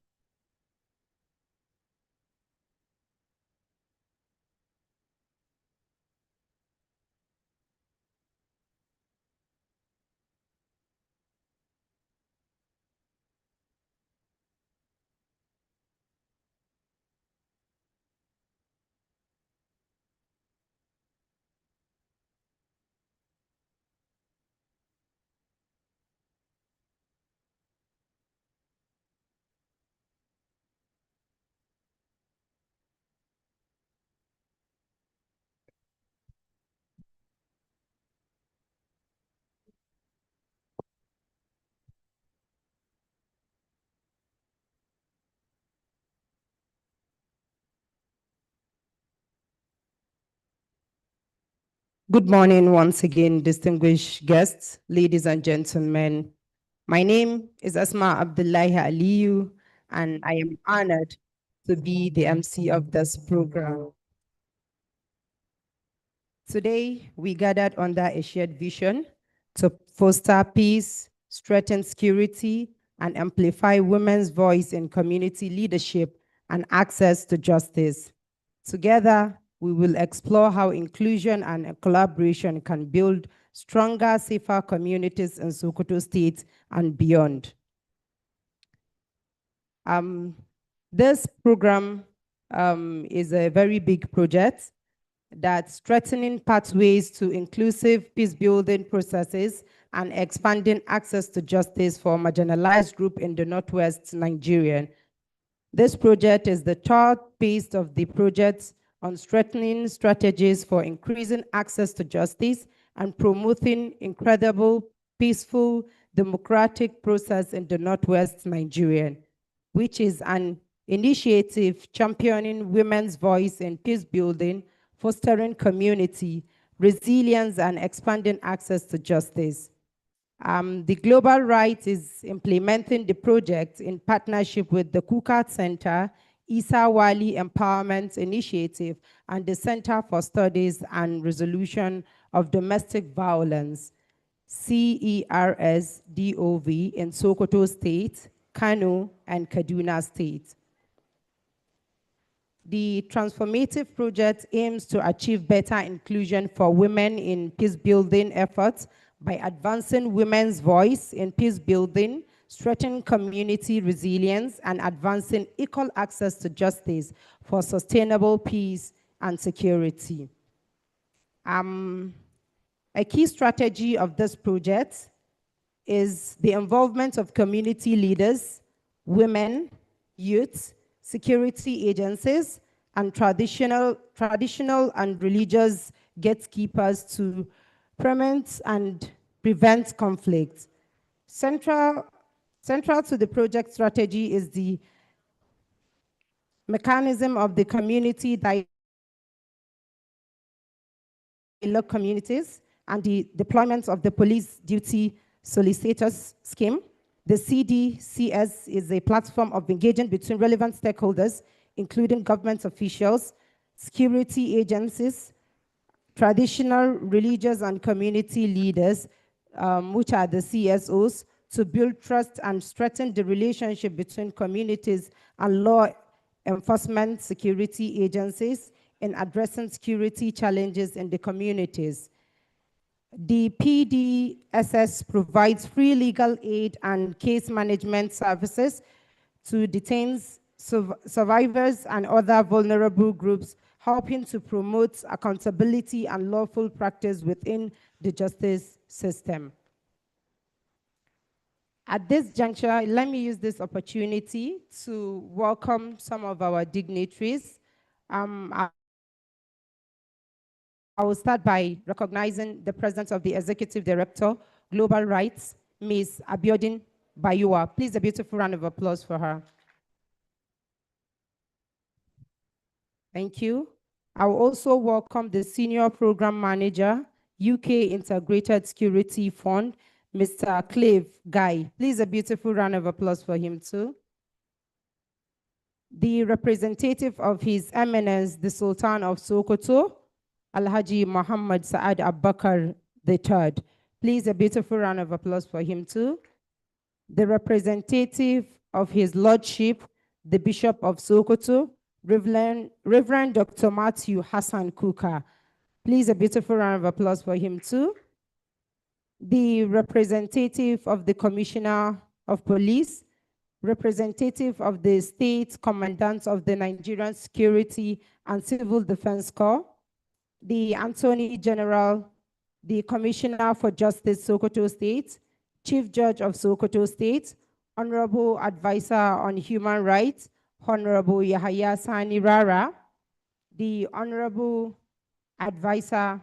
Good morning once again, distinguished guests, ladies and gentlemen. My name is Asma Abdullahi Aliyu, and I am honored to be the MC of this program. Today, we gathered under a shared vision to foster peace, strengthen security, and amplify women's voice in community leadership and access to justice. Together, we will explore how inclusion and collaboration can build stronger, safer communities in Sokoto State and beyond. This program is a very big project that's strengthening pathways to inclusive peace-building processes and expanding access to justice for marginalized groups in the Northwest Nigeria. This project is the third phase of the project on strengthening strategies for increasing access to justice and promoting incredible, peaceful, democratic process in the Northwest Nigeria, which is an initiative championing women's voice in peace building, fostering community, resilience, and expanding access to justice. The Global Rights is implementing the project in partnership with the Kukart Center, Isa Wali Empowerment Initiative, and the Center for Studies and Resolution of Domestic Violence, CERSDOV, in Sokoto State, Kano, and Kaduna State. The transformative project aims to achieve better inclusion for women in peace-building efforts by advancing women's voice in peace building, strengthening community resilience, and advancing equal access to justice for sustainable peace and security. A key strategy of this project is the involvement of community leaders, women, youth, security agencies, and traditional and religious gatekeepers to prevent and prevent conflict. Central to the project strategy is the mechanism of the community dialogue communities and the deployment of the police duty solicitors scheme. The CDCS is a platform of engagement between relevant stakeholders, including government officials, security agencies, traditional, religious, and community leaders, which are the CSOs, to build trust and strengthen the relationship between communities and law enforcement security agencies in addressing security challenges in the communities. The PDSS provides free legal aid and case management services to detainees, survivors, and other vulnerable groups, helping to promote accountability and lawful practice within the justice system. At this juncture, let me use this opportunity to welcome some of our dignitaries. I will start by recognizing the presence of the Executive Director, Global Rights, Ms. Abiodun Bayua. Please, a beautiful round of applause for her. Thank you. I will also welcome the Senior Program Manager, UK Integrated Security Fund, Mr. Clive Guy. Please, a beautiful round of applause for him too. The representative of His Eminence, the Sultan of Sokoto, Alhaji Muhammad Saad Abakar III. Please, a beautiful round of applause for him too. The representative of His Lordship, the Bishop of Sokoto, Reverend Dr. Matthew Hassan Kuka. Please, a beautiful round of applause for him too. The representative of the Commissioner of Police, representative of the State Commandant of the Nigerian Security and Civil Defense Corps, the Attorney General, the Commissioner for Justice, Sokoto State, Chief Judge of Sokoto State, Honorable Advisor on Human Rights, Honorable Yahaya Sani Rara, the Honorable Advisor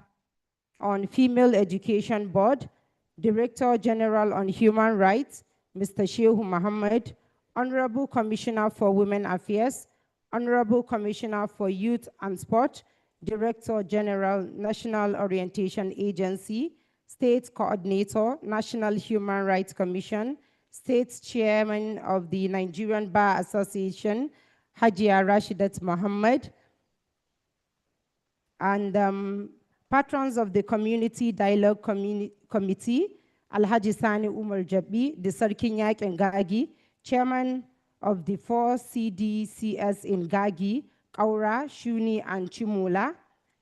on Female Education Board, Director General on Human Rights, Mr. Shehu Muhammad, Honorable Commissioner for Women Affairs, Honorable Commissioner for Youth and Sport, Director General, National Orientation Agency, State Coordinator, National Human Rights Commission, State Chairman of the Nigerian Bar Association, Hajia Rashidat Mohammed, and patrons of the Community Dialogue Committee, Alhaji Sani Umar Jabi, the Sarkinyak and Gagi, Chairman of the 4 CDCS in Gagi, Kaura, Shuni, and Chimula,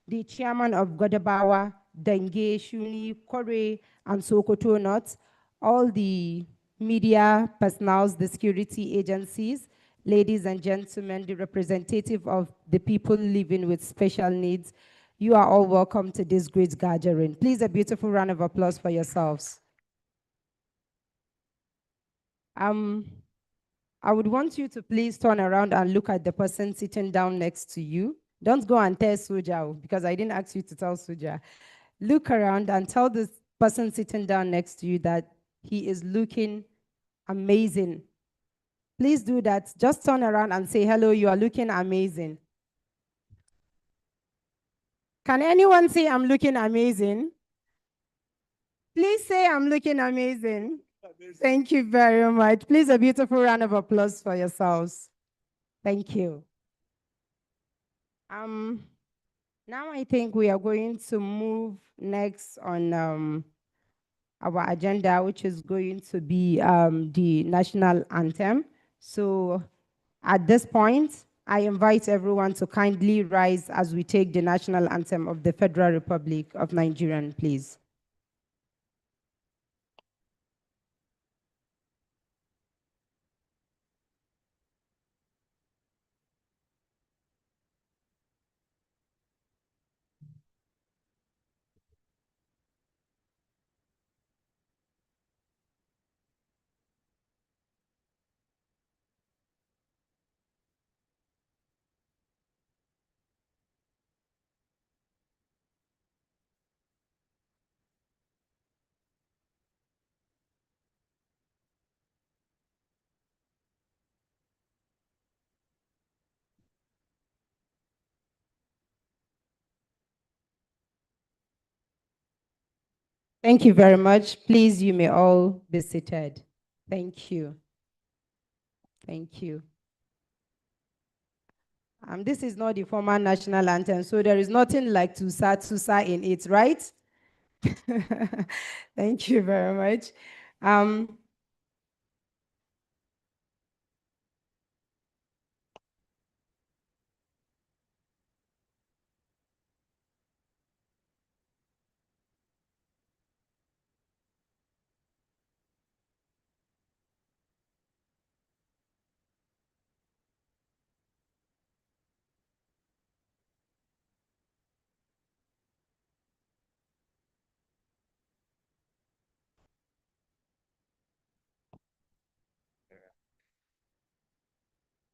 the Chairman of Godabawa, Denge, Shuni, Kore, and Sokoto North, all the media personnel, the security agencies, ladies and gentlemen, the representative of the people living with special needs, you are all welcome to this great gathering. Please, a beautiful round of applause for yourselves. I would want you to please turn around and look at the person sitting down next to you. Don't go and tell Suja, because I didn't ask you to tell Suja. Look around and tell this person sitting down next to you that he is looking amazing. Please do that. Just turn around and say, hello, you are looking amazing. Can anyone say I'm looking amazing? Please say I'm looking amazing. Thank you very much. Please, a beautiful round of applause for yourselves. Thank you. Now I think we are going to move next on our agenda, which is going to be the national anthem. So at this point, I invite everyone to kindly rise as we take the national anthem of the Federal Republic of Nigeria, please. Thank you very much. Please, you may all be seated. Thank you. Thank you. This is not the former national anthem, so there is nothing like Tusa in it, right? Thank you very much.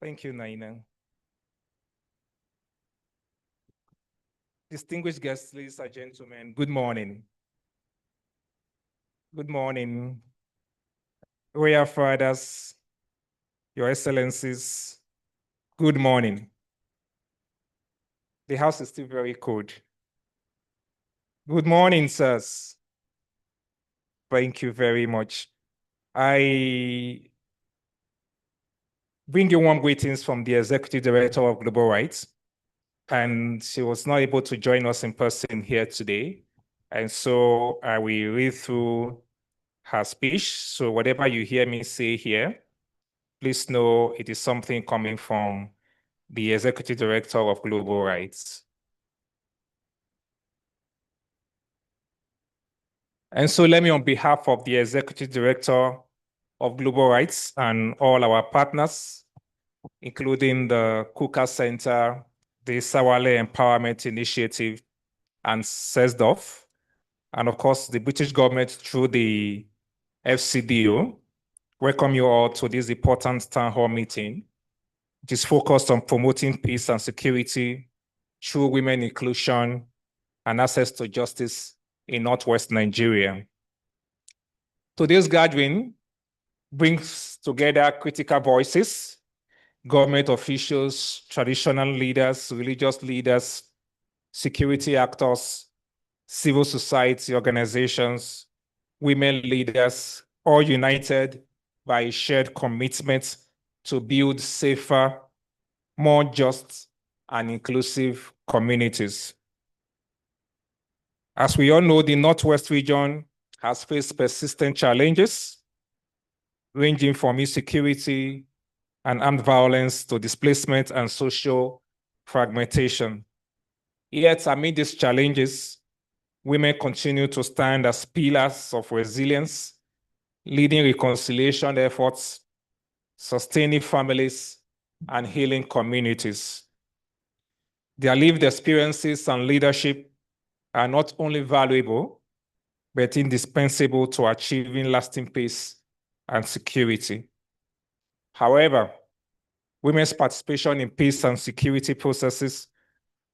Thank you, Naina. Distinguished guests, ladies and gentlemen, good morning. Good morning. Royal Fathers, Your Excellencies, good morning. The house is still very cold. Good morning, sirs. Thank you very much. I bring you warm greetings from the Executive Director of Global Rights, and she was not able to join us in person here today. And so I will read through her speech. So whatever you hear me say here, please know it is something coming from the Executive Director of Global Rights. And so let me, on behalf of the Executive Director of Global Rights and all our partners, including the Kuka Center, the Sawale Empowerment Initiative, and CESDOF, and of course, the British government through the FCDO, welcome you all to this important town hall meeting, which is focused on promoting peace and security through women inclusion and access to justice in Northwest Nigeria. Today's gathering brings together critical voices, government officials, traditional leaders, religious leaders, security actors, civil society organizations, women leaders, all united by a shared commitment to build safer, more just, and inclusive communities. As we all know, the Northwest region has faced persistent challenges, ranging from insecurity and armed violence to displacement and social fragmentation. Yet, amid these challenges, women continue to stand as pillars of resilience, leading reconciliation efforts, sustaining families, and healing communities. Their lived experiences and leadership are not only valuable, but indispensable to achieving lasting peace and security. However, women's participation in peace and security processes,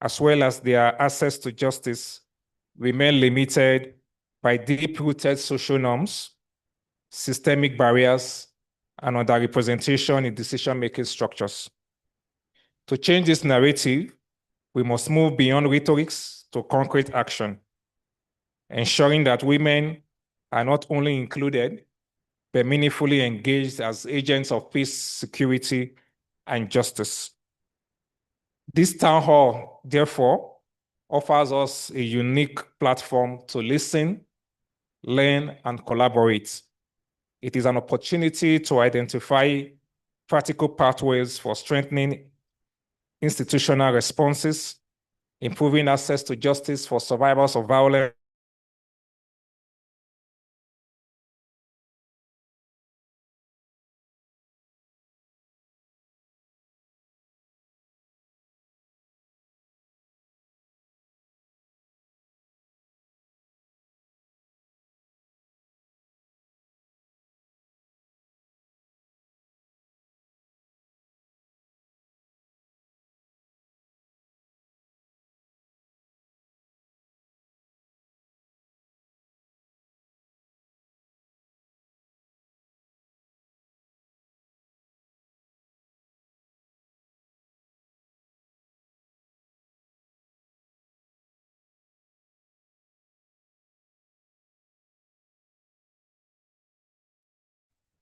as well as their access to justice, remain limited by deep-rooted social norms, systemic barriers, and underrepresentation in decision-making structures. To change this narrative, we must move beyond rhetorics to concrete action, ensuring that women are not only included, but meaningfully engaged as agents of peace, security, and justice. This town hall, therefore, offers us a unique platform to listen, learn, and collaborate. It is an opportunity to identify practical pathways for strengthening institutional responses, improving access to justice for survivors of violence,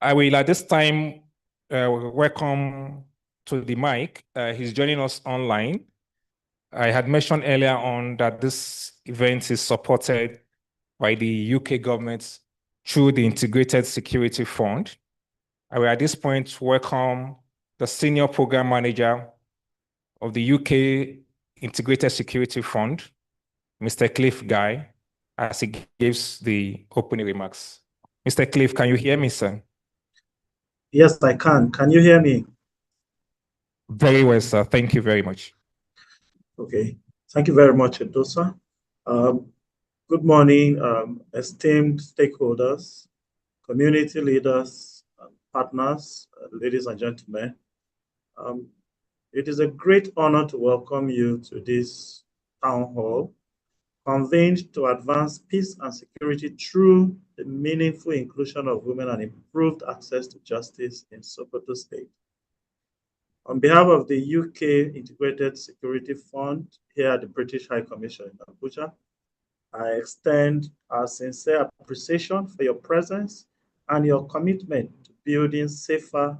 I will at this time welcome to the mic. He's joining us online. I had mentioned earlier on that this event is supported by the UK government through the Integrated Security Fund. I will at this point welcome the Senior Program Manager of the UK Integrated Security Fund, Mr. Cliff Guy, as he gives the opening remarks. Mr. Cliff, can you hear me, sir? Yes, I can. Can you hear me? Very well, sir. Thank you very much. Okay. Thank you very much, Edosa. Good morning, esteemed stakeholders, community leaders, partners, ladies and gentlemen. It is a great honor to welcome you to this town hall, convened to advance peace and security through the meaningful inclusion of women and improved access to justice in Sokoto State. On behalf of the UK Integrated Security Fund here at the British High Commission in Abuja, I extend our sincere appreciation for your presence and your commitment to building safer,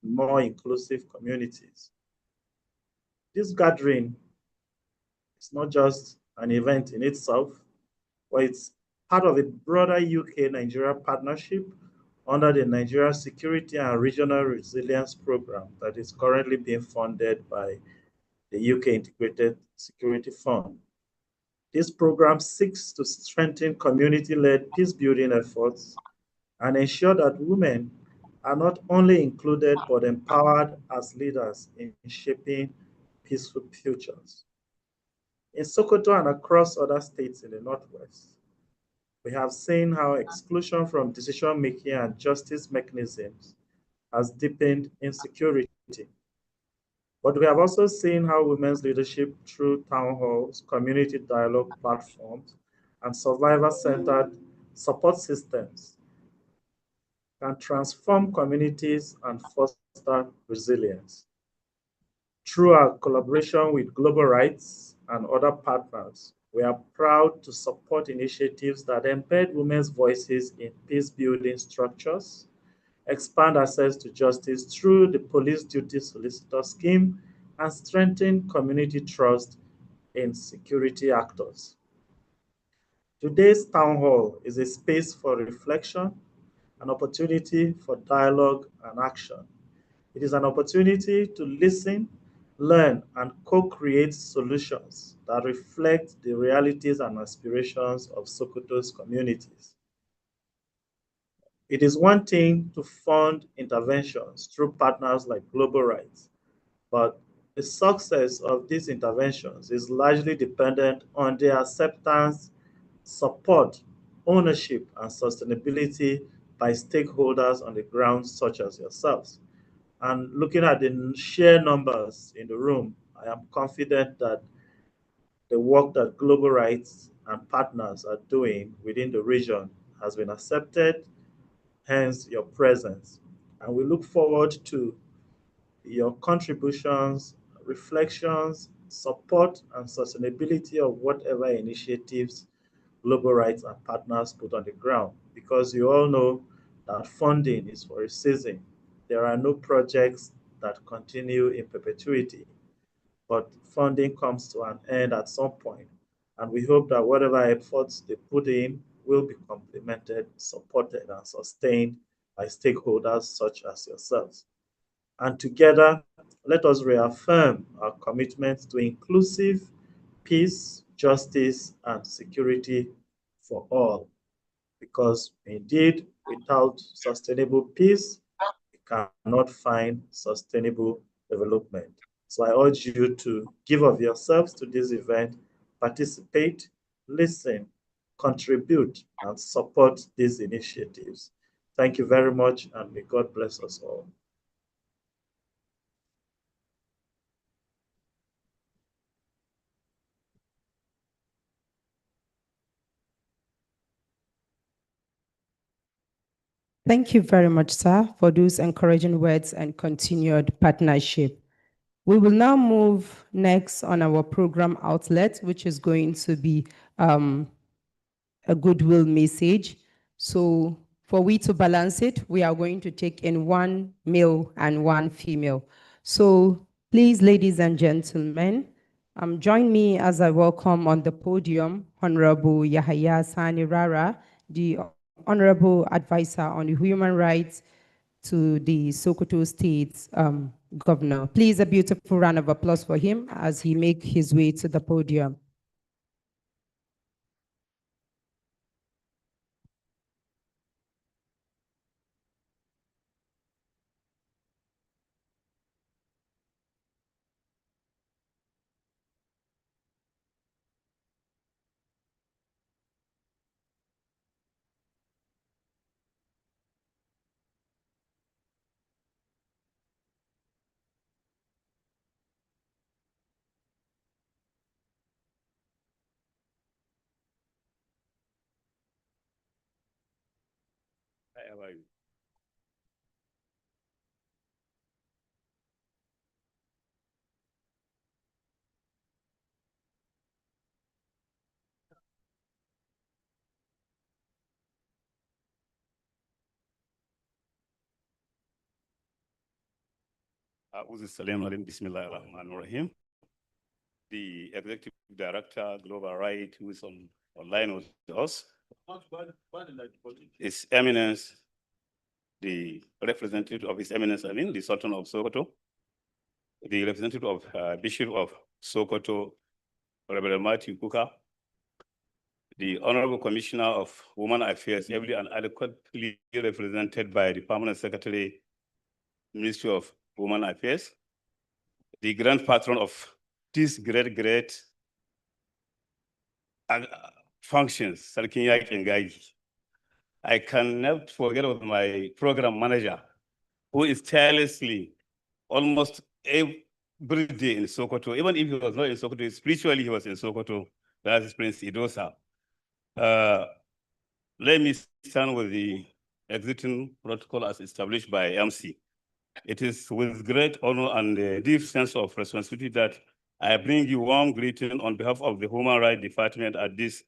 more inclusive communities. This gathering is not just an event in itself, but it's part of a broader UK-Nigeria partnership under the Nigeria Security and Regional Resilience Program that is currently being funded by the UK Integrated Security Fund. This program seeks to strengthen community-led peace-building efforts and ensure that women are not only included but empowered as leaders in shaping peaceful futures. In Sokoto and across other states in the Northwest, we have seen how exclusion from decision-making and justice mechanisms has deepened insecurity. But we have also seen how women's leadership through town halls, community dialogue platforms, and survivor-centered support systems can transform communities and foster resilience. Through our collaboration with Global Rights, and other partners, we are proud to support initiatives that embed women's voices in peace-building structures, expand access to justice through the Police Duty Solicitor Scheme, and strengthen community trust in security actors. Today's town hall is a space for reflection, an opportunity for dialogue and action. It is an opportunity to listen, learn, and co-create solutions that reflect the realities and aspirations of Sokoto's communities. It is one thing to fund interventions through partners like Global Rights, but the success of these interventions is largely dependent on the acceptance, support, ownership, and sustainability by stakeholders on the ground, such as yourselves. And looking at the sheer numbers in the room, I am confident that the work that Global Rights and partners are doing within the region has been accepted, hence your presence. And we look forward to your contributions, reflections, support, and sustainability of whatever initiatives Global Rights and partners put on the ground, because you all know that funding is for a season. There are no projects that continue in perpetuity, but funding comes to an end at some point. And we hope that whatever efforts they put in will be complemented, supported, and sustained by stakeholders such as yourselves. And together, let us reaffirm our commitment to inclusive peace, justice, and security for all. Because indeed, without sustainable peace, we cannot find sustainable development. So I urge you to give of yourselves to this event, participate, listen, contribute, and support these initiatives. Thank you very much, and may God bless us all. Thank you very much, sir, for those encouraging words and continued partnership. We will now move next on our program outlet, which is going to be a goodwill message. So for we to balance it, we are going to take in one male and one female. So please, ladies and gentlemen, join me as I welcome on the podium Honorable Yahaya Sani Rara, the Honorable Advisor on Human Rights to the Sokoto State's Governor. Please, a beautiful round of applause for him as he makes his way to the podium. How are you? Bismillahirrahmanirrahim. The Executive Director, Global Right, who is online with us, His Eminence, the representative of His Eminence, the Sultan of Sokoto, the representative of Bishop of Sokoto, Reverend Martin Kuka, the Honorable Commissioner of Women Affairs, ably and adequately represented by the Permanent Secretary, Ministry of Women Affairs, the grand patron of these great functions, Sarkinyak Ngaji. I can never forget about my program manager, who is tirelessly almost every day in Sokoto. Even if he was not in Sokoto, spiritually he was in Sokoto. That is Prince Idosa. Let me start with the exiting protocol as established by MC. It is with great honor and a deep sense of responsibility that I bring you warm greeting on behalf of the Human Rights Department at this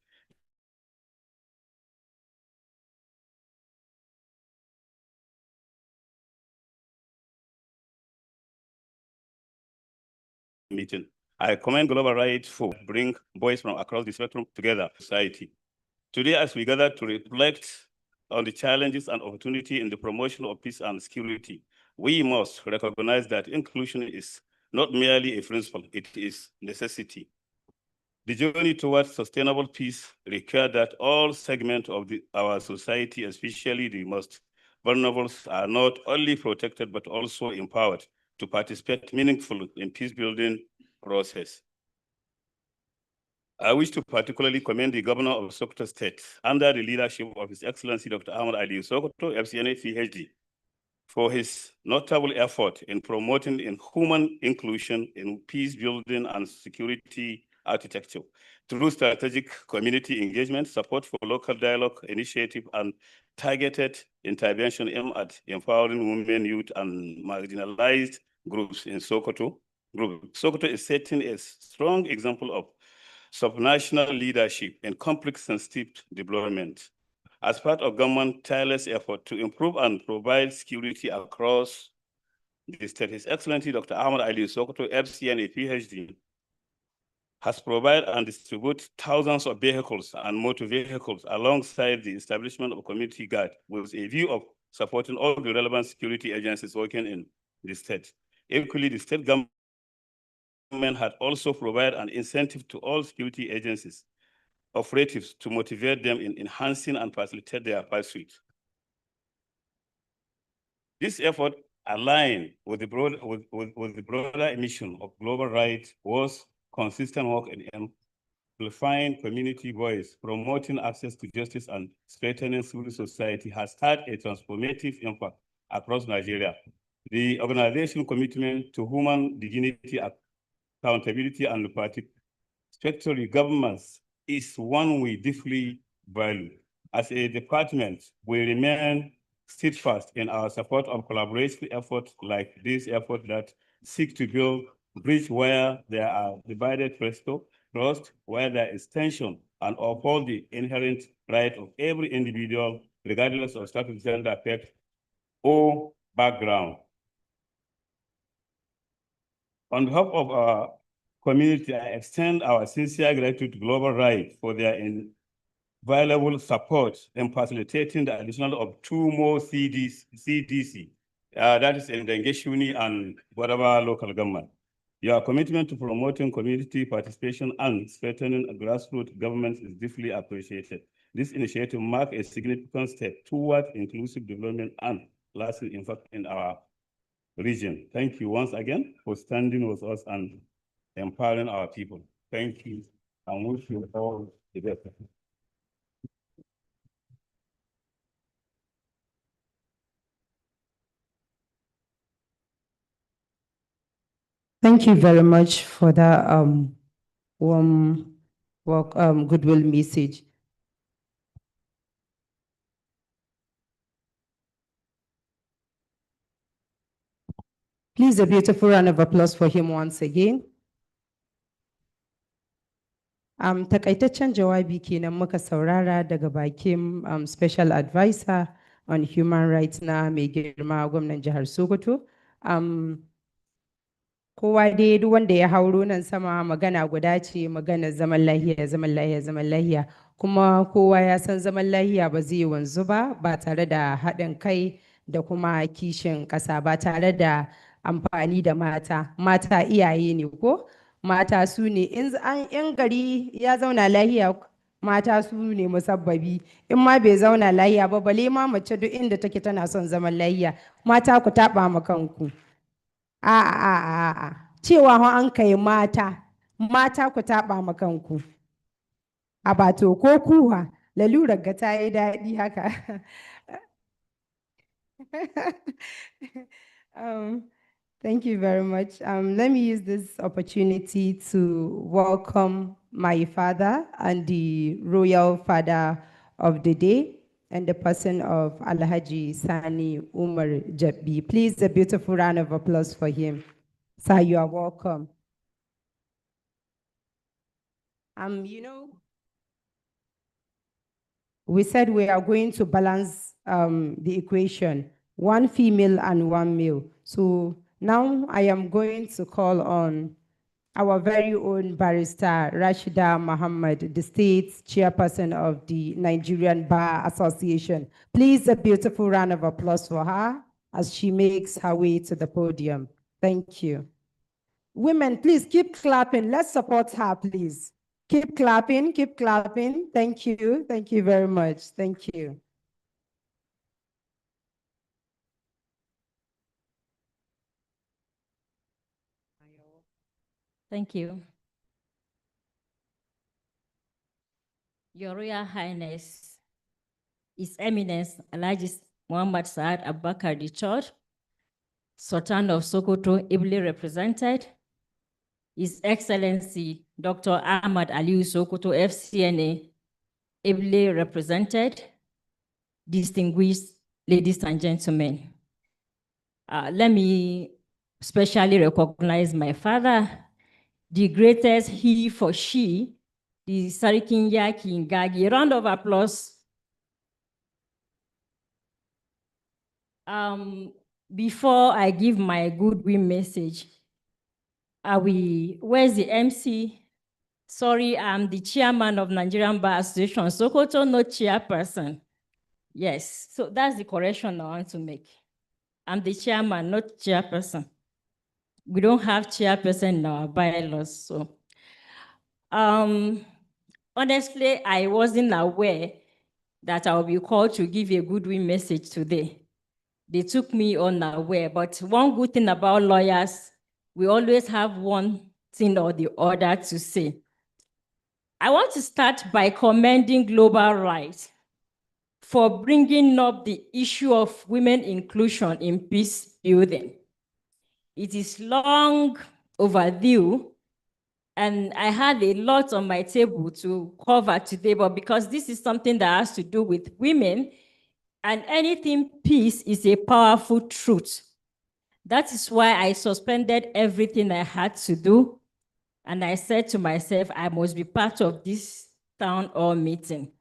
meeting. I commend Global Rights for bring boys from across the spectrum together in society. Today, as we gather to reflect on the challenges and opportunity in the promotion of peace and security, we must recognize that inclusion is not merely a principle, it is necessity. The journey towards sustainable peace requires that all segments of our society, especially the most vulnerable, are not only protected, but also empowered to participate meaningfully in peace-building process. I wish to particularly commend the governor of Sokoto State under the leadership of His Excellency Dr. Ahmed Ali Sokoto, FCNA, PhD, for his notable effort in promoting human inclusion in peace building and security architecture through strategic community engagement, support for local dialogue initiative, and targeted intervention aimed at empowering women, youth, and marginalized groups in Sokoto. Sokoto is setting a strong example of subnational leadership in complex sensitive development. As part of government tireless effort to improve and provide security across the state, His Excellency Dr. Ahmed Ali Sokoto, FCNA, PhD, has provided and distributed thousands of vehicles and motor vehicles alongside the establishment of community guard with a view of supporting all the relevant security agencies working in the state. Equally, the state government had also provided an incentive to all security agencies operatives to motivate them in enhancing and facilitate their pursuit. This effort aligned with the broader mission of global rights was consistent work in amplifying community voice, promoting access to justice, and strengthening civil society has had a transformative impact across Nigeria. The organization's commitment to human dignity, accountability, and participatory governance is one we deeply value. As a department, we remain steadfast in our support of collaborative efforts like this effort that seek to build bridge where there are divided trust, where there is tension, and uphold the inherent right of every individual, regardless of status, gender, faith, or background. On behalf of our community, I extend our sincere gratitude to Global Rights for their invaluable support in facilitating the addition of 2 more CDC, that is in Dengeshuni and whatever local government. Your commitment to promoting community participation and strengthening grassroots governments is deeply appreciated. This initiative marks a significant step toward inclusive development and lasting impact in our region. Thank you once again for standing with us and empowering our people. Thank you, and wish you all the best. Thank you very much for that warm goodwill message. Please, a beautiful round of applause for him once again. Takaitaccen jawabi kenan muka saurara daga bakin Special Advisor on Human Rights na mai girma gwamnan jihar Sokoto. Kowa dai duk wanda ya hauro nan sama magana guda ce, magana zaman lahiya, zaman lahiya, zaman lahiya. Kuma kowa ya san zaman lahiya ba zai wanzu ba tare da haɗin kai da kuma kishin ƙasa, ba tare da amfani da mata. Mata iyaye ne ko? Mata su ne, in gari ya zauna lahiya, mata su ne musabbabi. In ma bai zauna lahiya ba, bale ma mace duk inda take tana son zaman lahiya. Mata ku taɓa ma kanku. A'a, cewa an kai mata ku taɓa ma kanku. A bato ko kuwa lalurar ga ta yi daɗi haka. Thank you very much. Let me use this opportunity to welcome my father and the royal father of the day, and the person of Alhaji Sani Umar Jabbi. Please, a beautiful round of applause for him. Sir, you are welcome. You know, we said we are going to balance the equation, one female and one male. So now I am going to call on our very own barrister, Rashida Muhammad, the state chairperson of the Nigerian Bar Association. Please, a beautiful round of applause for her as she makes her way to the podium. Thank you. Women, please keep clapping. Let's support her, please. Keep clapping, keep clapping. Thank you. Thank you very much. Thank you. Thank you. Your Royal Highness, His Eminence Alhaji Muhammad Saad Abubakar III, Sultan of Sokoto, ably represented, His Excellency Dr. Ahmad Aliyu Sokoto, FCNA, ably represented, distinguished ladies and gentlemen. Let me specially recognize my father, the greatest he for she, the Sarikin Yaki Ngagi. Round of applause. Before I give my goodwill message, where's the MC? Sorry, I'm the chairman of Nigerian Bar Association, Sokoto, no chairperson. Yes, so that's the correction I want to make. I'm the chairman, not chairperson. We don't have chairperson in our bylaws, so. Honestly, I wasn't aware that I will be called to give a goodwill message today. They took me unaware, but one good thing about lawyers, we always have one thing or the other to say. I want to start by commending Global Rights for bringing up the issue of women inclusion in peace building. It is long overdue, and I had a lot on my table to cover today, but because this is something that has to do with women, and anything peace is a powerful truth. That is why I suspended everything I had to do, and I said to myself, I must be part of this town hall meeting.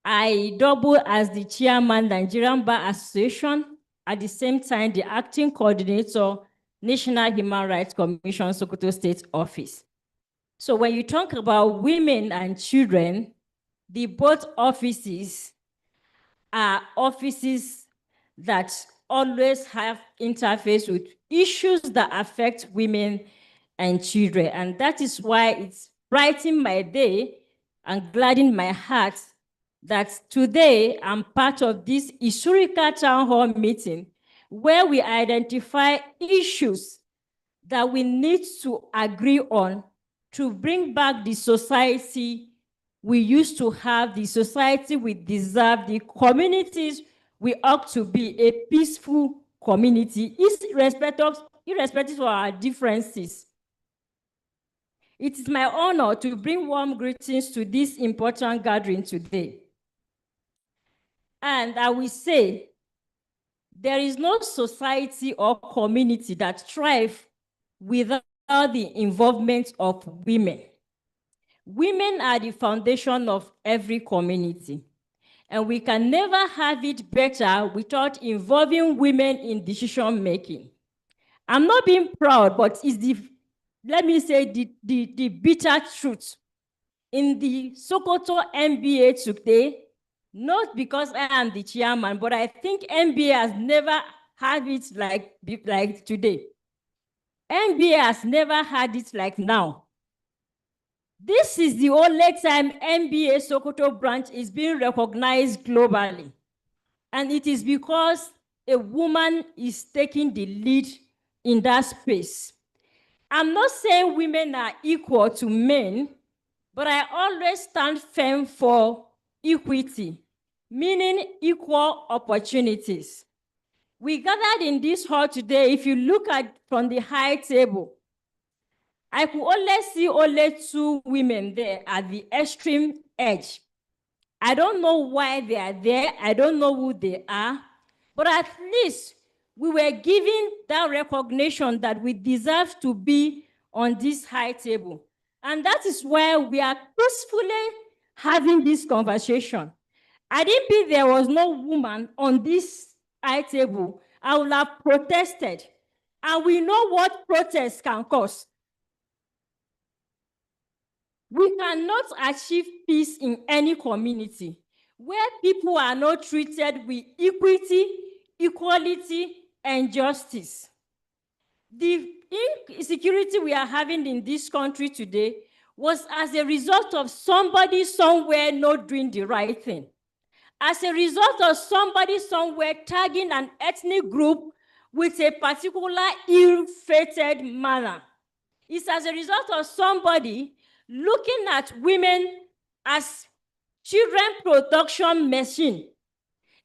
I double as the chairman, Nigerian Bar Association, at the same time, the acting coordinator, National Human Rights Commission, Sokoto State Office. So when you talk about women and children, the both offices are offices that always have interface with issues that affect women and children. And that is why it's brightening my day and gladdening my heart that today I'm part of this historical town hall meeting where we identify issues that we need to agree on to bring back the society we used to have, the society we deserve, the communities we ought to be, a peaceful community, irrespective of our differences. It is my honor to bring warm greetings to this important gathering today. And I will say, there is no society or community that thrives without the involvement of women. Women are the foundation of every community, and we can never have it better without involving women in decision-making. I'm not being proud, but it's the, let me say, the bitter truth. In the Sokoto MBA today, not because I am the chairman, but I think MBA has never had it like today. MBA has never had it like now. This is the only time MBA Sokoto branch is being recognized globally. And it is because a woman is taking the lead in that space. I'm not saying women are equal to men, but I always stand firm for equity, meaning equal opportunities. We gathered in this hall today, if you look at from the high table, I could only see only 2 women there at the extreme edge. I don't know why they are there. I don't know who they are. But at least we were given that recognition that we deserve to be on this high table. And that is why we are peacefully having this conversation. I didn't think there was no woman on this high table. I would have protested. And we know what protest can cause. We cannot achieve peace in any community where people are not treated with equity, equality, and justice. The insecurity we are having in this country today was as a result of somebody somewhere not doing the right thing. As a result of somebody somewhere tagging an ethnic group with a particular ill-fated manner. It's as a result of somebody looking at women as children production machine.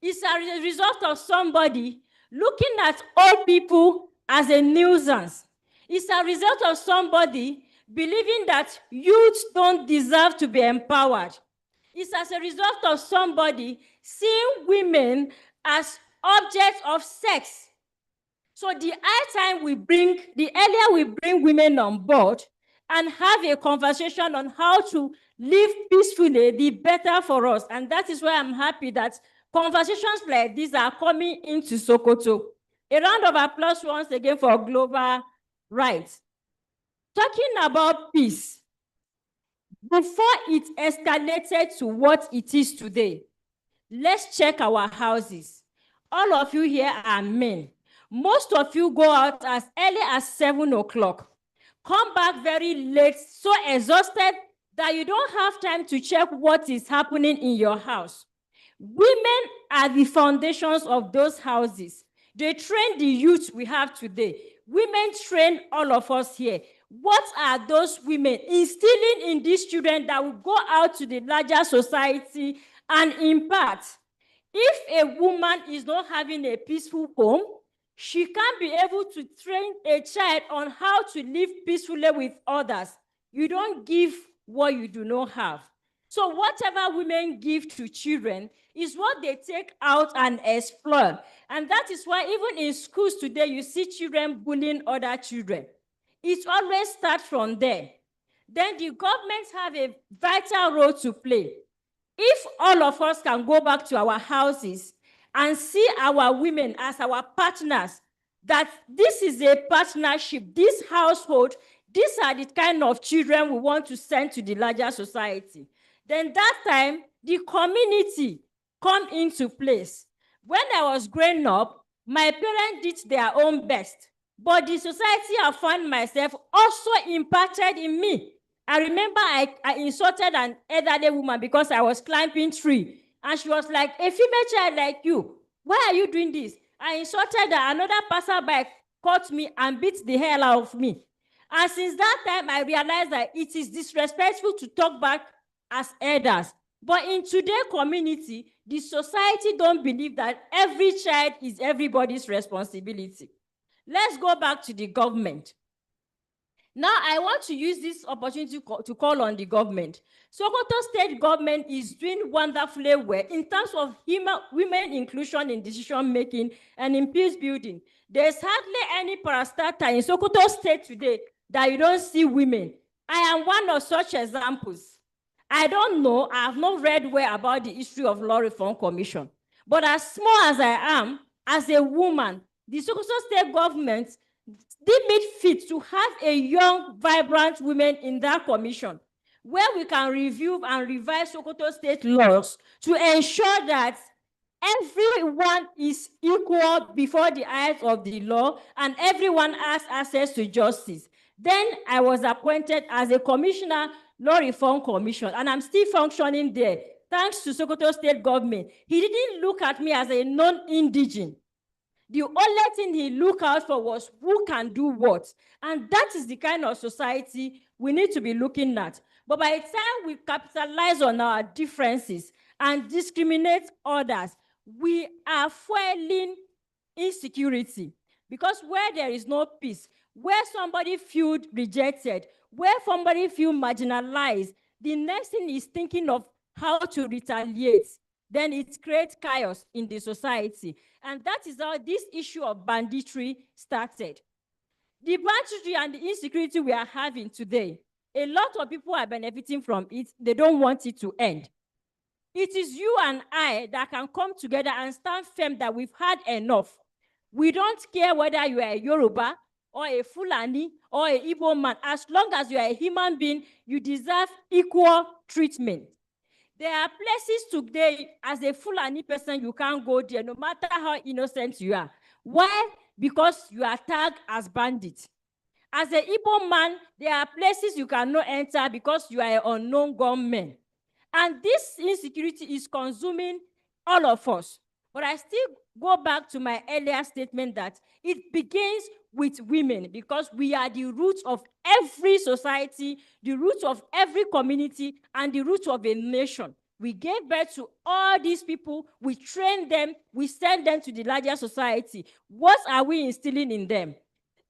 It's a result of somebody looking at all people as a nuisance. It's a result of somebody believing that youth don't deserve to be empowered. It's as a result of somebody seeing women as objects of sex. So the earlier we bring women on board and have a conversation on how to live peacefully, the better for us. And that is why I'm happy that conversations like these are coming into Sokoto. A round of applause once again for global rights. Talking about peace, before it escalated to what it is today, let's check our houses. All of you here are men. Most of you go out as early as 7 o'clock. Come back very late, so exhausted that you don't have time to check what is happening in your house. Women are the foundations of those houses. They train the youth we have today. Women train all of us here. What are those women instilling in these children that will go out to the larger society and impact? If a woman is not having a peaceful home, she can't be able to train a child on how to live peacefully with others. You don't give what you do not have. So whatever women give to children is what they take out and exploit. And that is why even in schools today, you see children bullying other children. It always starts from there. Then the governments have a vital role to play. If all of us can go back to our houses and see our women as our partners, that this is a partnership, this household, these are the kind of children we want to send to the larger society, then that time, the community come into place. When I was growing up, my parents did their own best, but the society I found myself also impacted in me. I remember I insulted an elderly woman because I was climbing tree. And she was like, a female child like you, why are you doing this? I insulted her. Another passerby caught me and beat the hell out of me. And since that time, I realized that it is disrespectful to talk back as elders. But in today's community, the society don't believe that every child is everybody's responsibility. Let's go back to the government. Now, I want to use this opportunity to call on the government. Sokoto State government is doing wonderfully well in terms of women inclusion in decision-making and in peace building. There's hardly any parastatal in Sokoto State today that you don't see women. I am one of such examples. I don't know, I have not read well about the history of Law Reform Commission. But as small as I am, as a woman, the Sokoto State government deem it fit to have a young, vibrant women in that commission where we can review and revise Sokoto State laws to ensure that everyone is equal before the eyes of the law and everyone has access to justice. Then I was appointed as a commissioner, Law Reform Commission, and I'm still functioning there. Thanks to Sokoto State government. He didn't look at me as a non-indigent. The only thing he looked out for was who can do what. And that is the kind of society we need to be looking at. But by the time we capitalize on our differences and discriminate others, we are fueling insecurity. Because where there is no peace, where somebody feels rejected, where somebody feels marginalized, the next thing is thinking of how to retaliate. Then it creates chaos in the society. And that is how this issue of banditry started. The banditry and the insecurity we are having today, A lot of people are benefiting from it. They don't want it to end. It is you and I that can come together and stand firm that we've had enough. We don't care whether you are a Yoruba or a Fulani or a Igbo man. As long as you are a human being, you deserve equal treatment. There are places today, as a Fulani person, you can't go there, no matter how innocent you are. Why? Because you are tagged as bandit. As an Igbo man, there are places you cannot enter because you are an unknown gunman. And this insecurity is consuming all of us. But I still go back to my earlier statement that it begins with women, because we are the root of every society, the root of every community, and the root of a nation. We gave birth to all these people, we train them, we send them to the larger society. What are we instilling in them?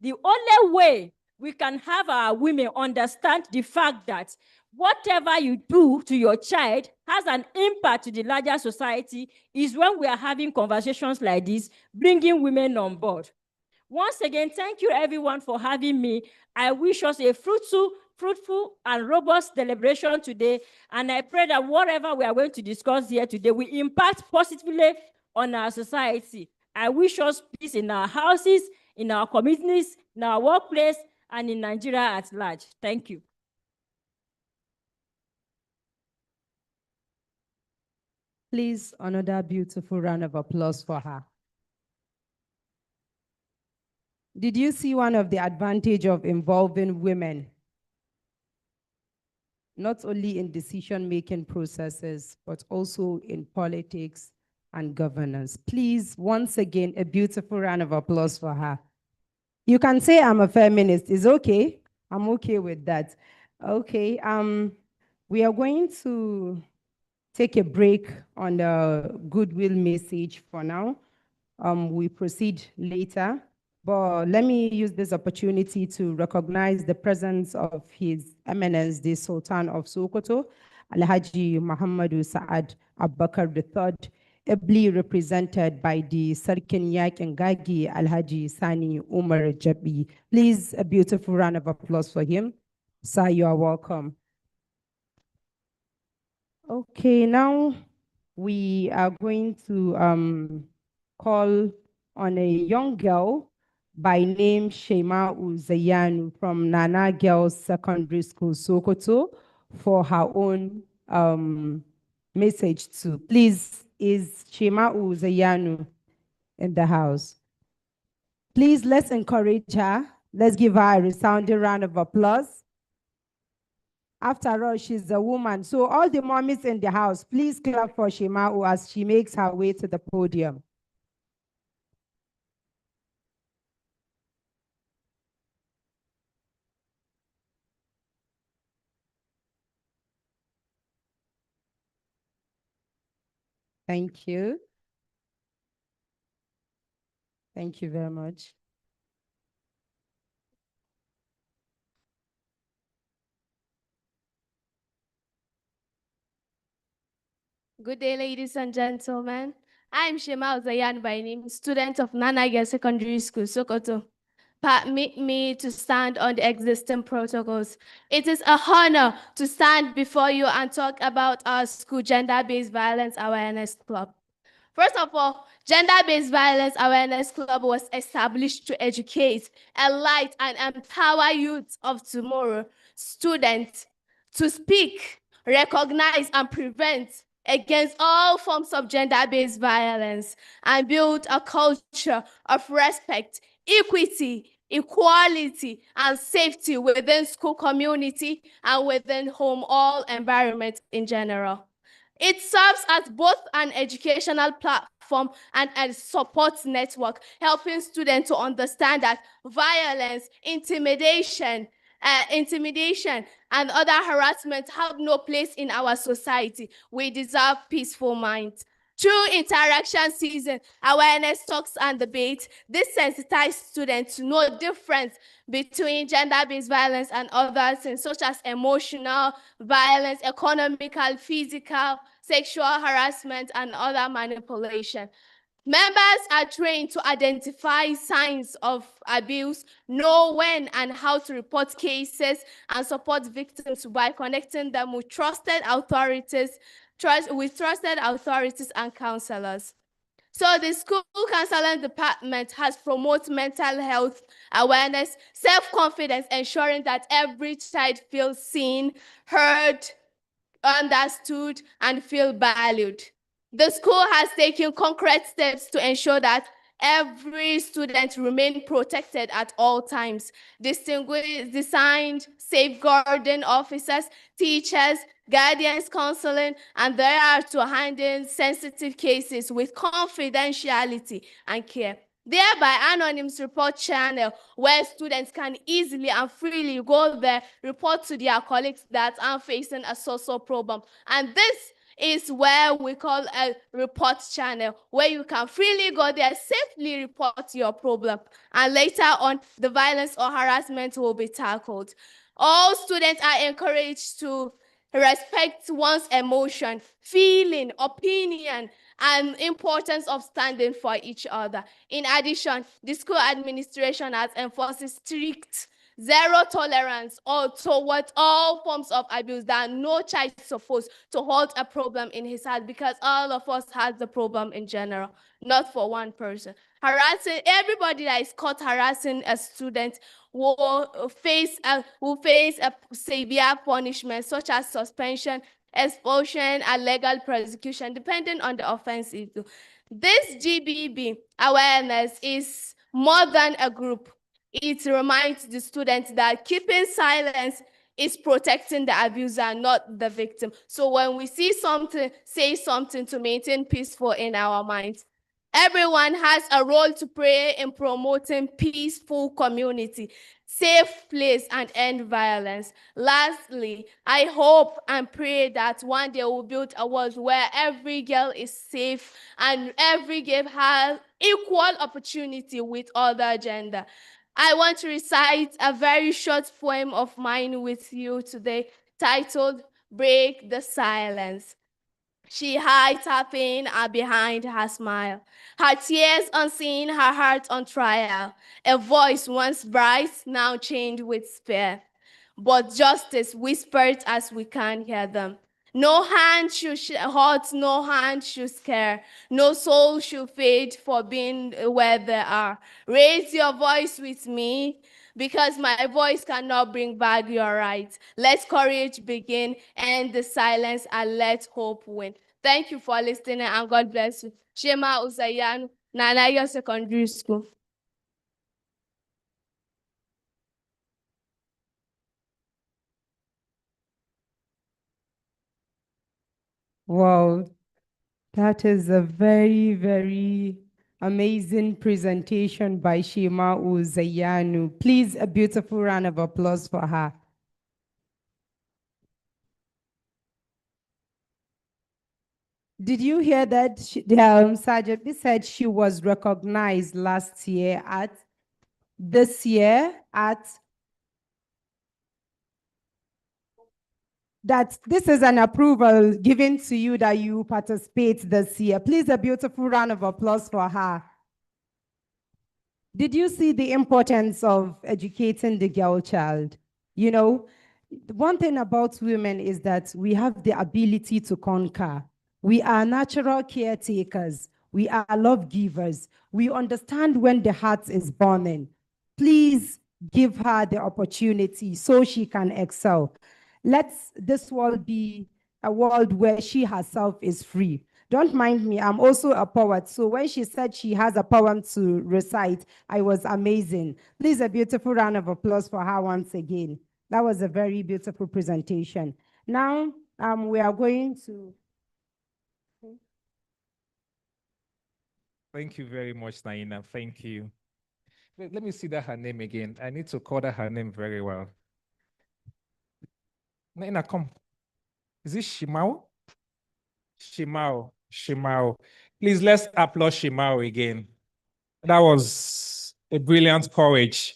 The only way we can have our women understand the fact that whatever you do to your child has an impact to the larger society is when we are having conversations like this, bringing women on board. Once again, thank you everyone for having me. I wish us a fruitful and robust deliberation today. And I pray that whatever we are going to discuss here today will impact positively on our society. I wish us peace in our houses, in our communities, in our workplace, and in Nigeria at large. Thank you. Please, another beautiful round of applause for her. Did you see one of the advantages of involving women? Not only in decision-making processes, but also in politics and governance. Please, once again, a beautiful round of applause for her. You can say I'm a feminist. It's okay. I'm okay with that. Okay, we are going to take a break on the goodwill message for now. We proceed later, but let me use this opportunity to recognize the presence of His Eminence, the Sultan of Sokoto, Alhaji Muhammadu Saad Abubakar III, ably represented by the Sarkin Yakin Gagi, Alhaji Sani Umar Jabi. Please, a beautiful round of applause for him. Sir, you are welcome. Okay, now we are going to call on a young girl by name Shema Uzayanu from Nana Girls Secondary School, Sokoto, for her own message too. Please, is Shema Uzayanu in the house? Please, let's encourage her. Let's give her a resounding round of applause. After all, she's a woman. So all the mommies in the house, please clap for Shema'u as she makes her way to the podium. Thank you. Thank you very much. Good day, ladies and gentlemen. I'm Shema Zayan by name, student of Nana Girls Secondary School, Sokoto. Permit me to stand on the existing protocols. It is a honor to stand before you and talk about our school Gender-Based Violence Awareness Club. First of all, Gender-Based Violence Awareness Club was established to educate, enlighten, and empower youth of tomorrow, students, to speak, recognize, and prevent against all forms of gender-based violence and build a culture of respect, equity, equality, and safety within school community and within home, all environment in general. It serves as both an educational platform and a support network, helping students to understand that violence, intimidation, and other harassment have no place in our society. We deserve peaceful minds. Through interaction season, awareness talks and debate, this sensitizes students to know the difference between gender-based violence and other things such as emotional violence, economical, physical, sexual harassment, and other manipulation. Members are trained to identify signs of abuse, know when and how to report cases, and support victims by connecting them with trusted authorities and counselors. So the school counseling department has promoted mental health awareness, self-confidence, ensuring that every child feels seen, heard, understood, and feel valued. The school has taken concrete steps to ensure that every student remain protected at all times. Designed safeguarding officers, teachers, guardians counseling, and there are to handle sensitive cases with confidentiality and care. Thereby, Anonymous Report Channel, where students can easily and freely go there, report to their colleagues that are facing a social problem. And this is where we call a report channel, where you can freely go there, safely report your problem. And later on, the violence or harassment will be tackled. All students are encouraged to respect one's emotion, feeling, opinion, and importance of standing for each other. In addition, the school administration has enforced strict zero tolerance toward all forms of abuse, that no child is supposed to hold a problem in his heart, because all of us has the problem in general, not for one person. Harassing everybody that is caught harassing a student will face a severe punishment, such as suspension, expulsion, and legal prosecution, depending on the offense. This GBB awareness is more than a group. It reminds the students that keeping silence is protecting the abuser, not the victim. So when we see something, say something to maintain peaceful in our minds. Everyone has a role to play in promoting peaceful community, safe place, and end violence. Lastly, I hope and pray that one day we'll build a world where every girl is safe and every girl has equal opportunity with other gender. I want to recite a very short poem of mine with you today, titled Break the Silence. She hides her pain behind her smile, her tears unseen, her heart on trial. A voice once bright, now chained with spear, but justice whispered as we can't hear them. No hand should hurt, no hand should scare, no soul should fade for being where they are. Raise your voice with me, because my voice cannot bring back your right. Let courage begin, end the silence, and let hope win. Thank you for listening, and God bless you. Shema Uzayan, Nanaya Secondary School. Wow, that is a very, very amazing presentation by Shema Uzayanu. Please, a beautiful round of applause for her. Did you hear that Sergeant said she was recognized last year this year that this is an approval given to you that you participate this year. Please, a beautiful round of applause for her. Did you see the importance of educating the girl child? You know, one thing about women is that we have the ability to conquer. We are natural caretakers. We are love givers. We understand when the heart is burning. Please give her the opportunity so she can excel. Let this world be a world where she herself is free. Don't mind me, I'm also a poet. So when she said she has a poem to recite, I was amazing. Please, a beautiful round of applause for her once again. That was a very beautiful presentation. Now, we are going to... Thank you very much, Naina. Thank you. Let me see that her name again. I need to call her name very well. Naina, come. Is it Shimao? Shimao. Please, let's applaud Shimao again. That was a brilliant courage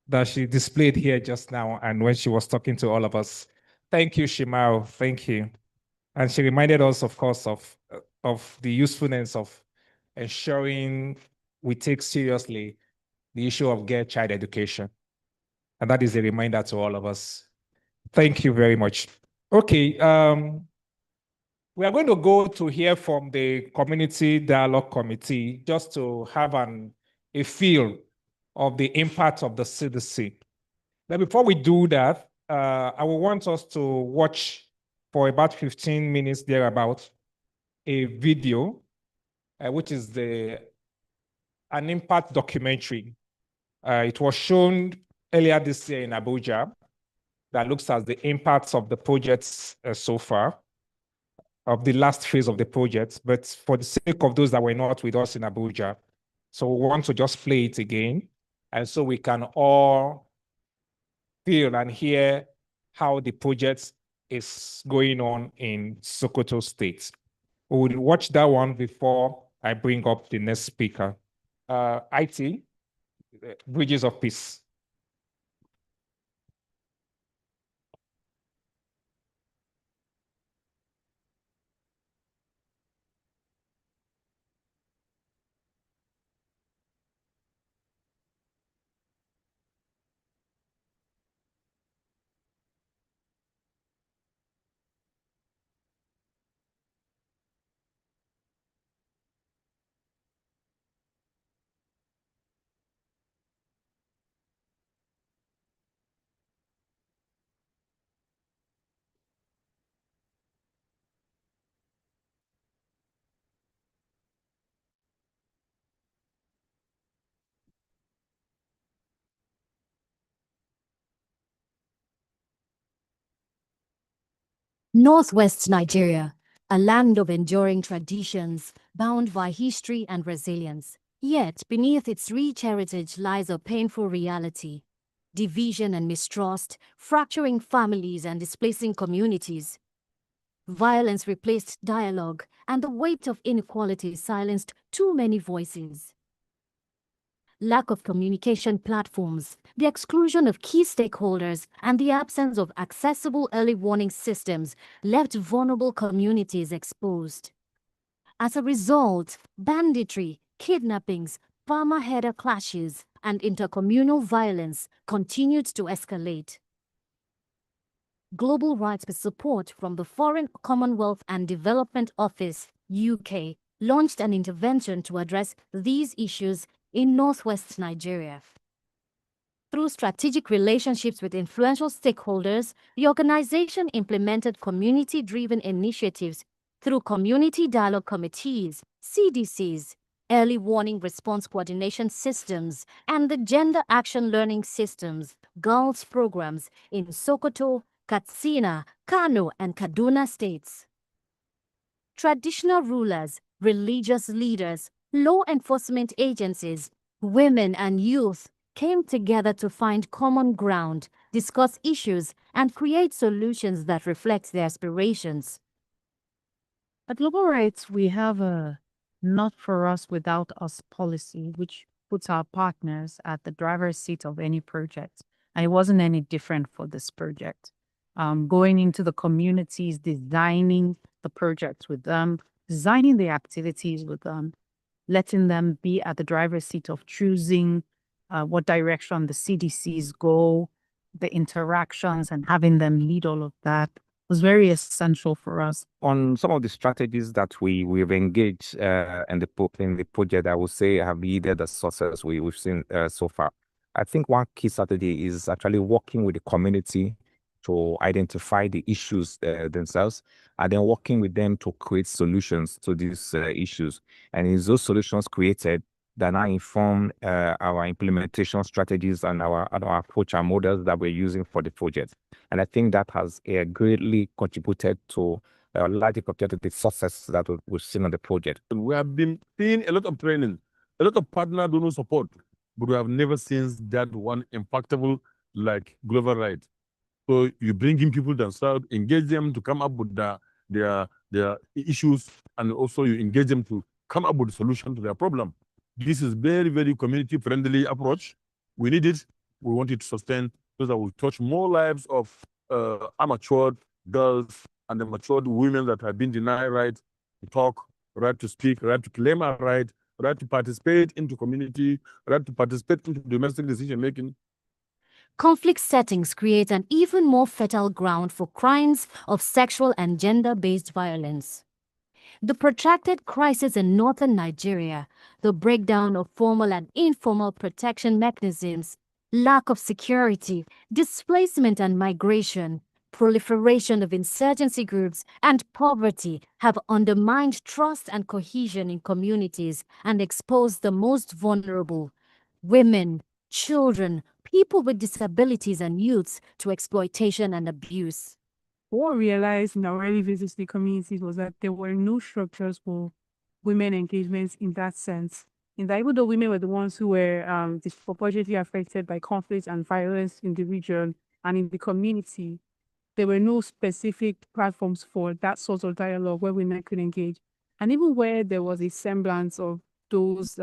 that she displayed here just now and when she was talking to all of us. Thank you, Shimao. Thank you. And she reminded us, of course, of the usefulness of ensuring we take seriously the issue of girl child education. And that is a reminder to all of us. Thank you very much. Okay, we are going to go to hear from the Community Dialogue Committee just to have a feel of the impact of the CDC. But before we do that, I will want us to watch for about 15 minutes thereabout a video, which is an impact documentary. It was shown earlier this year in Abuja that looks at the impacts of the projects so far, of the last phase of the project, but for the sake of those that were not with us in Abuja. So we want to just play it again, and so we can all feel and hear how the project is going on in Sokoto State. We will watch that one before I bring up the next speaker. IT, Bridges of Peace. Northwest Nigeria, a land of enduring traditions, bound by history and resilience. Yet, beneath its rich heritage lies a painful reality. Division and mistrust, fracturing families and displacing communities. Violence replaced dialogue, and the weight of inequality silenced too many voices. Lack of communication platforms, the exclusion of key stakeholders, and the absence of accessible early warning systems left vulnerable communities exposed. As a result, banditry, kidnappings, farmer-herder clashes, and intercommunal violence continued to escalate. Global Rights with support from the Foreign Commonwealth and Development Office, UK, launched an intervention to address these issues in northwest Nigeria. Through strategic relationships with influential stakeholders, the organization implemented community-driven initiatives through community dialogue committees, CDCs, early warning response coordination systems, and the gender action learning systems, girls programs in Sokoto, Katsina, Kano, and Kaduna states. Traditional rulers, religious leaders, law enforcement agencies, women and youth came together to find common ground, discuss issues, and create solutions that reflect their aspirations. At Global Rights, we have a not for us without us policy, which puts our partners at the driver's seat of any project. And it wasn't any different for this project. Going into the communities, designing the projects with them, designing the activities with them, letting them be at the driver's seat of choosing what direction the CDCs go, the interactions, and having them lead all of that was very essential for us. On some of the strategies that we've engaged in the project, I would say have yielded the success we've seen so far. I think one key strategy is actually working with the community to identify the issues themselves, and then working with them to create solutions to these issues. And it's those solutions created that now inform our implementation strategies and our approach and models that we're using for the project. And I think that has greatly contributed to a large contributed to the success that we've seen on the project. We have been seeing a lot of training, a lot of partner donor support, but we have never seen that one impactful like Global Rights. So you bring in people themselves, engage them to come up with their issues, and also you engage them to come up with a solution to their problem. This is very, very community-friendly approach. We need it. We want it to sustain so that we touch more lives of matured girls and the matured women that have been denied right to talk, right to speak, right to claim a right, right to participate into community, right to participate into domestic decision making. Conflict settings create an even more fertile ground for crimes of sexual and gender-based violence. The protracted crisis in northern Nigeria, the breakdown of formal and informal protection mechanisms, lack of security, displacement and migration, proliferation of insurgency groups, and poverty have undermined trust and cohesion in communities and exposed the most vulnerable, women, children, people with disabilities and youths to exploitation and abuse. What we realized in our early visits to the communities was that there were no structures for women engagements in that sense. In that even though women were the ones who were disproportionately affected by conflict and violence in the region and in the community, there were no specific platforms for that sort of dialogue where women could engage. And even where there was a semblance of those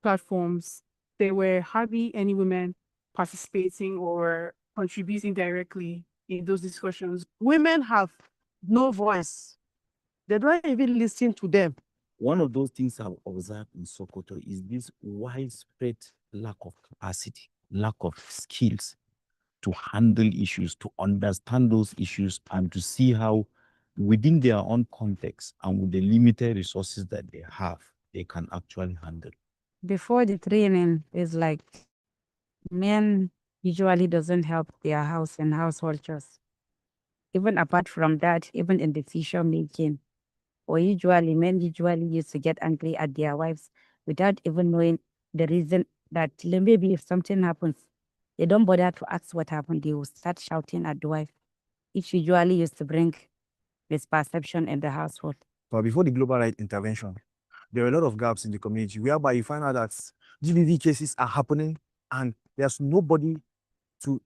platforms, there were hardly any women participating or contributing directly in those discussions. Women have no voice. They don't even listen to them. One of those things I've observed in Sokoto is this widespread lack of capacity, lack of skills to handle issues, to understand those issues, and to see how within their own context and with the limited resources that they have, they can actually handle. Before the training, is like men usually doesn't help their house and household chores. Even apart from that, even in decision making, or usually men usually used to get angry at their wives without even knowing the reason that maybe if something happens, they don't bother to ask what happened. They will start shouting at the wife. It usually used to bring misperception in the household. But before the global rights intervention, there were a lot of gaps in the community whereby you find out that GBV cases are happening and there's nobody to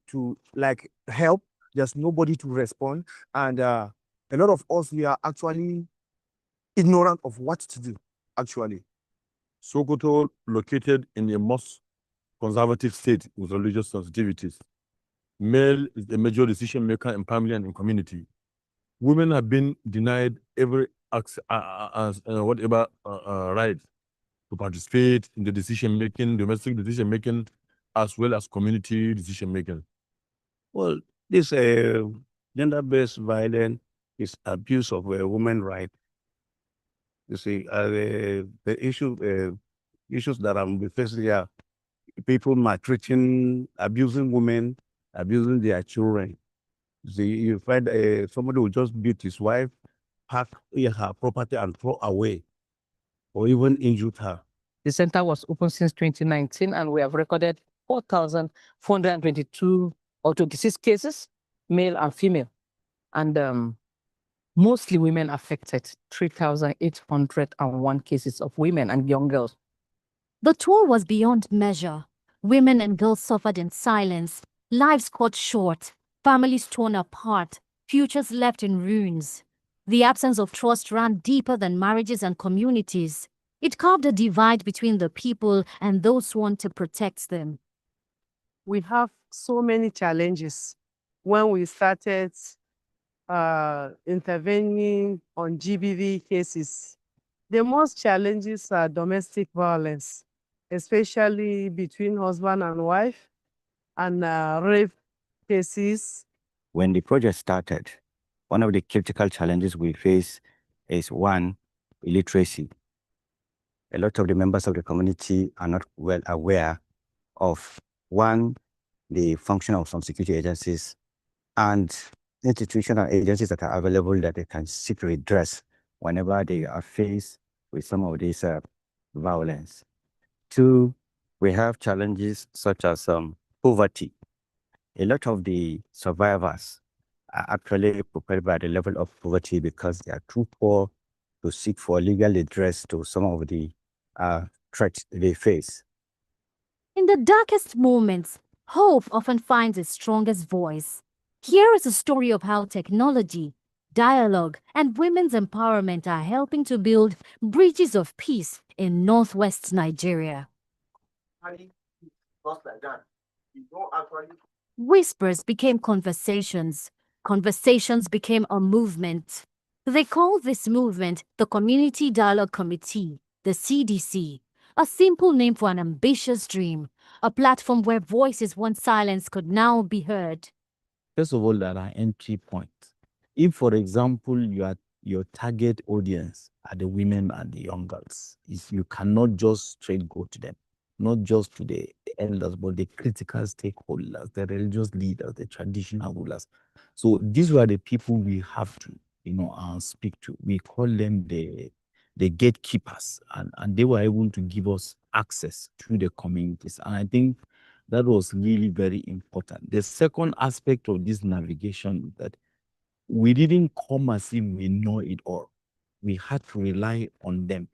like help. There's nobody to respond. And a lot of us, we are actually ignorant of what to do, actually. Sokoto, located in a most conservative state with religious sensitivities. Male is a major decision maker in family and in community. Women have been denied every right to participate in the decision making, domestic decision making, as well as community decision making. Well, this gender-based violence is abuse of women's rights. You see, the issues that I'm facing here, people maltreating, abusing women, abusing their children. You see, you find somebody who just beat his wife, pack her property and throw away, or even injured her. The center was open since 2019, and we have recorded 4,422 or 26 cases, male and female, and mostly women affected, 3,801 cases of women and young girls. The toll was beyond measure. Women and girls suffered in silence, lives cut short, families torn apart, futures left in ruins. The absence of trust ran deeper than marriages and communities. It carved a divide between the people and those who want to protect them. We have so many challenges. When we started intervening on GBV cases, the most challenges are domestic violence, especially between husband and wife, and rape cases. When the project started, one of the critical challenges we face is one, illiteracy. A lot of the members of the community are not well aware of one, the function of some security agencies and institutional agencies that are available that they can seek redress whenever they are faced with some of this violence. Two, we have challenges such as poverty. A lot of the survivors are actually prepared by the level of poverty because they are too poor to seek for legal redress to some of the threats they face. In the darkest moments, hope often finds its strongest voice. Here is a story of how technology, dialogue, and women's empowerment are helping to build bridges of peace in northwest Nigeria. Whispers became conversations. Conversations became a movement. They call this movement the Community Dialogue Committee. the CDC, a simple name for an ambitious dream, a platform where voices once silenced could now be heard. First of all, there are entry points. If, for example, your target audience are the women and the young girls, if you cannot just straight go to them, not just to the elders, but the critical stakeholders, the religious leaders, the traditional rulers. So these were the people we have to, speak to. We call them the gatekeepers, and they were able to give us access to the communities. And I think that was really very important. The second aspect of this navigation is that we didn't come as if we know it all. We had to rely on them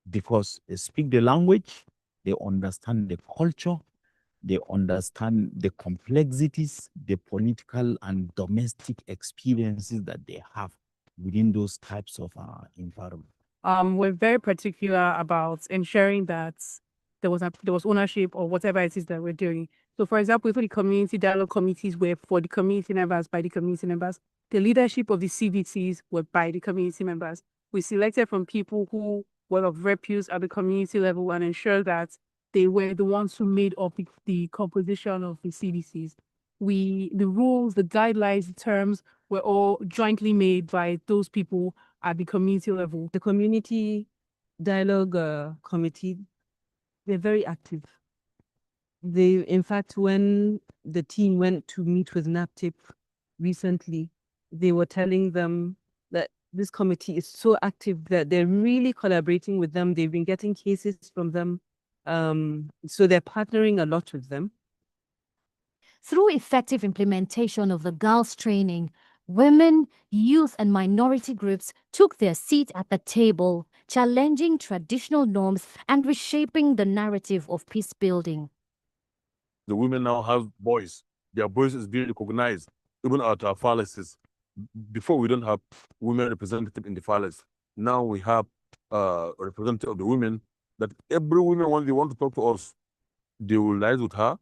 because they speak the language, they understand the culture, they understand the complexities, the political and domestic experiences that they have within those types of environments. We're very particular about ensuring that there was ownership of whatever it is that we're doing. So, for example, if the community dialogue committees were for the community members, by the community members, the leadership of the CVTs were by the community members. We selected from people who were of repute at the community level and ensured that they were the ones who made up the composition of the CDCs. The rules, the guidelines, the terms were all jointly made by those people at the community level. The community dialogue committee, they're very active. In fact, when the team went to meet with NAPTIP recently, they were telling them that this committee is so active that they're really collaborating with them. They've been getting cases from them. So they're partnering a lot with them. Through effective implementation of the girls' training, women, youth, and minority groups took their seat at the table, challenging traditional norms and reshaping the narrative of peace building. The women now have voice. Their voice is being recognized, even at our palaces. Before, we don't have women representative in the palace. Now we have a representative of the women, that every woman, when they want to talk to us, they will liaise with her.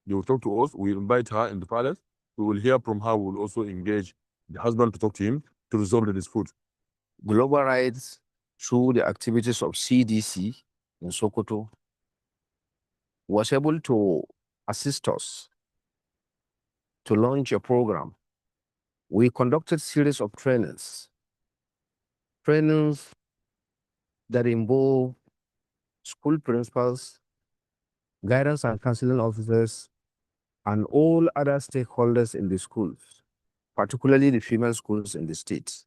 They will talk to us. We invite her in the palace. We will hear from her. We will also engage the husband to talk to him to resolve the dispute. Global Rights, through the activities of CDC in Sokoto, was able to assist us to launch a program. We conducted series of trainings that involve school principals, guidance and counseling officers, and all other stakeholders in the schools, particularly the female schools in the state,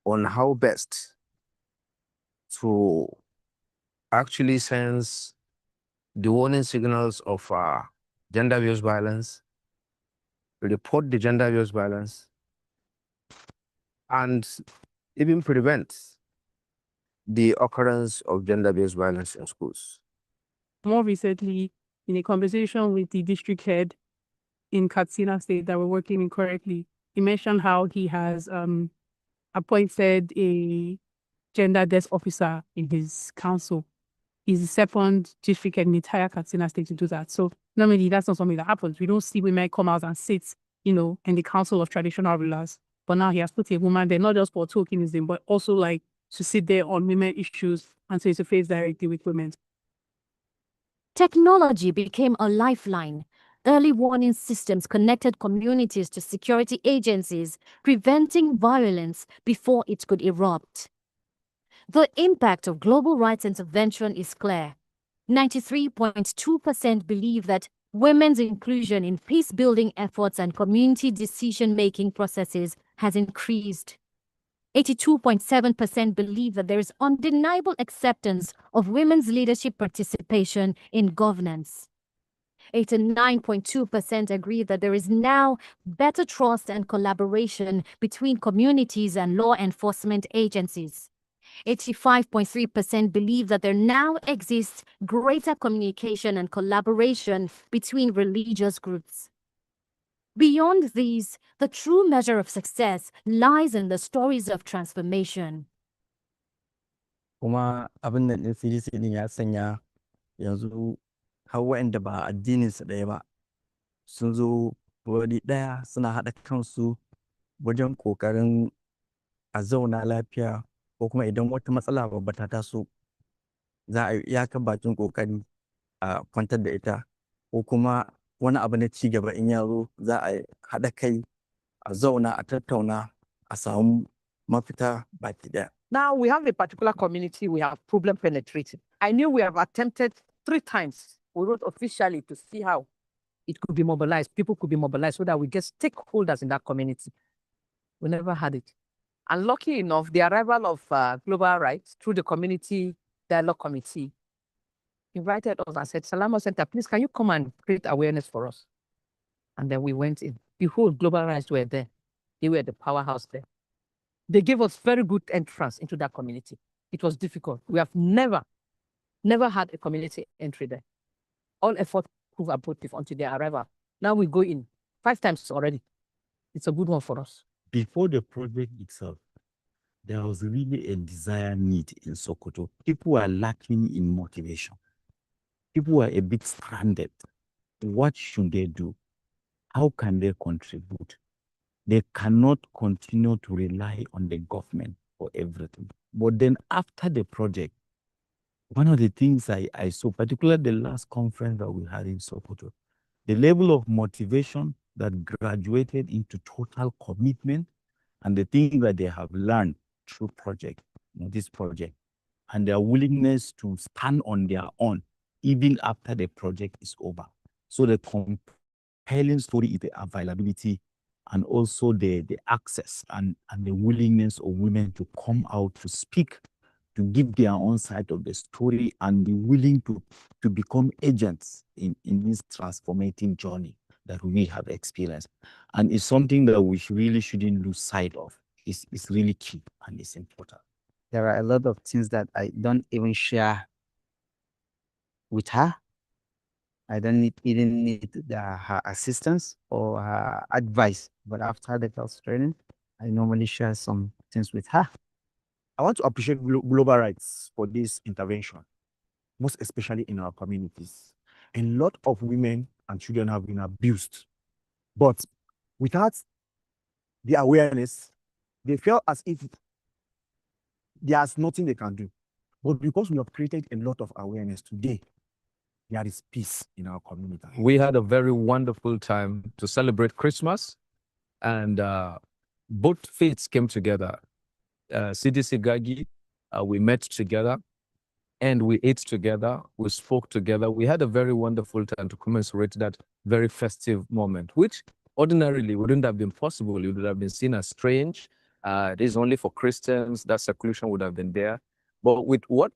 on how best to actually sense the warning signals of gender-based violence, report the gender-based violence, and even prevent the occurrence of gender-based violence in schools. More recently, in a conversation with the district head in Katsina State that we're working in correctly, he mentioned how he has appointed a gender desk officer in his council. He's the second district head in the entire Katsina State to do that. So normally that's not something that happens. We don't see women come out and sit, in the council of traditional rulers. But now he has put a woman there, not just for tokenism, but also like to sit there on women issues and to face directly with women. Technology became a lifeline. Early warning systems connected communities to security agencies, preventing violence before it could erupt. The impact of global rights intervention is clear. 93.2% believe that women's inclusion in peace-building efforts and community decision-making processes has increased. 82.7% believe that there is undeniable acceptance of women's leadership participation in governance. 89.2% agree that there is now better trust and collaboration between communities and law enforcement agencies. 85.3% believe that there now exists greater communication and collaboration between religious groups. Beyond these, the true measure of success lies in the stories of transformation. Kuma abin da ɗin CDC ɗin ya sanya yanzu har waɗanda ba addininsu ɗaya ba sun zo wuri ɗaya suna haɗa kansu wajen ƙoƙarin a zauna lafiya, ko kuma idan wata matsala babba ta taso za a yi iyakan bakin kokari a kwantar da ita, ko kuma wani abu na ci gaba in ya zo za a haɗa kai a zauna a tattauna a samu mafita baki ɗaya. Now we have a particular community we have problem penetrating. I knew we have attempted 3 times. We wrote officially to see how it could be mobilized, people could be mobilized so that we get stakeholders in that community. We never had it. And lucky enough, the arrival of Global Rights through the Community Dialogue Committee invited us and said, Salama Center, please, can you come and create awareness for us? And then we went in. The whole Global Rights were there. They were the powerhouse there. They gave us very good entrance into that community. It was difficult. We have never had a community entry there. All effort proved abortive until their arrival. Now we go in 5 times already. It's a good one for us. Before the project itself, there was really a desire need in Sokoto. People were lacking in motivation. People were a bit stranded. What should they do? How can they contribute? They cannot continue to rely on the government for everything. But then after the project, one of the things I saw, particularly the last conference that we had in Sokoto, the level of motivation that graduated into total commitment and the things that they have learned through this project, and their willingness to stand on their own even after the project is over. So the compelling story is the availability and also the access and the willingness of women to come out to speak, to give their own side of the story and be willing to become agents in this transformating journey that we have experienced. And it's something that we really shouldn't lose sight of. It's really key and it's important. There are a lot of things that I don't even share with her. I don't even need her assistance or her advice. But after the first training, I normally share some things with her. I want to appreciate Global Rights for this intervention, most especially in our communities. A lot of women and children have been abused, but without the awareness, they feel as if there's nothing they can do. But because we have created a lot of awareness today, there is peace in our community. We had a very wonderful time to celebrate Christmas, and both faiths came together. CDC Gagi, we met together, and we ate together, we spoke together. We had a very wonderful time to commemorate that very festive moment, which ordinarily wouldn't have been possible. It would have been seen as strange. It is only for Christians, that seclusion would have been there. But with what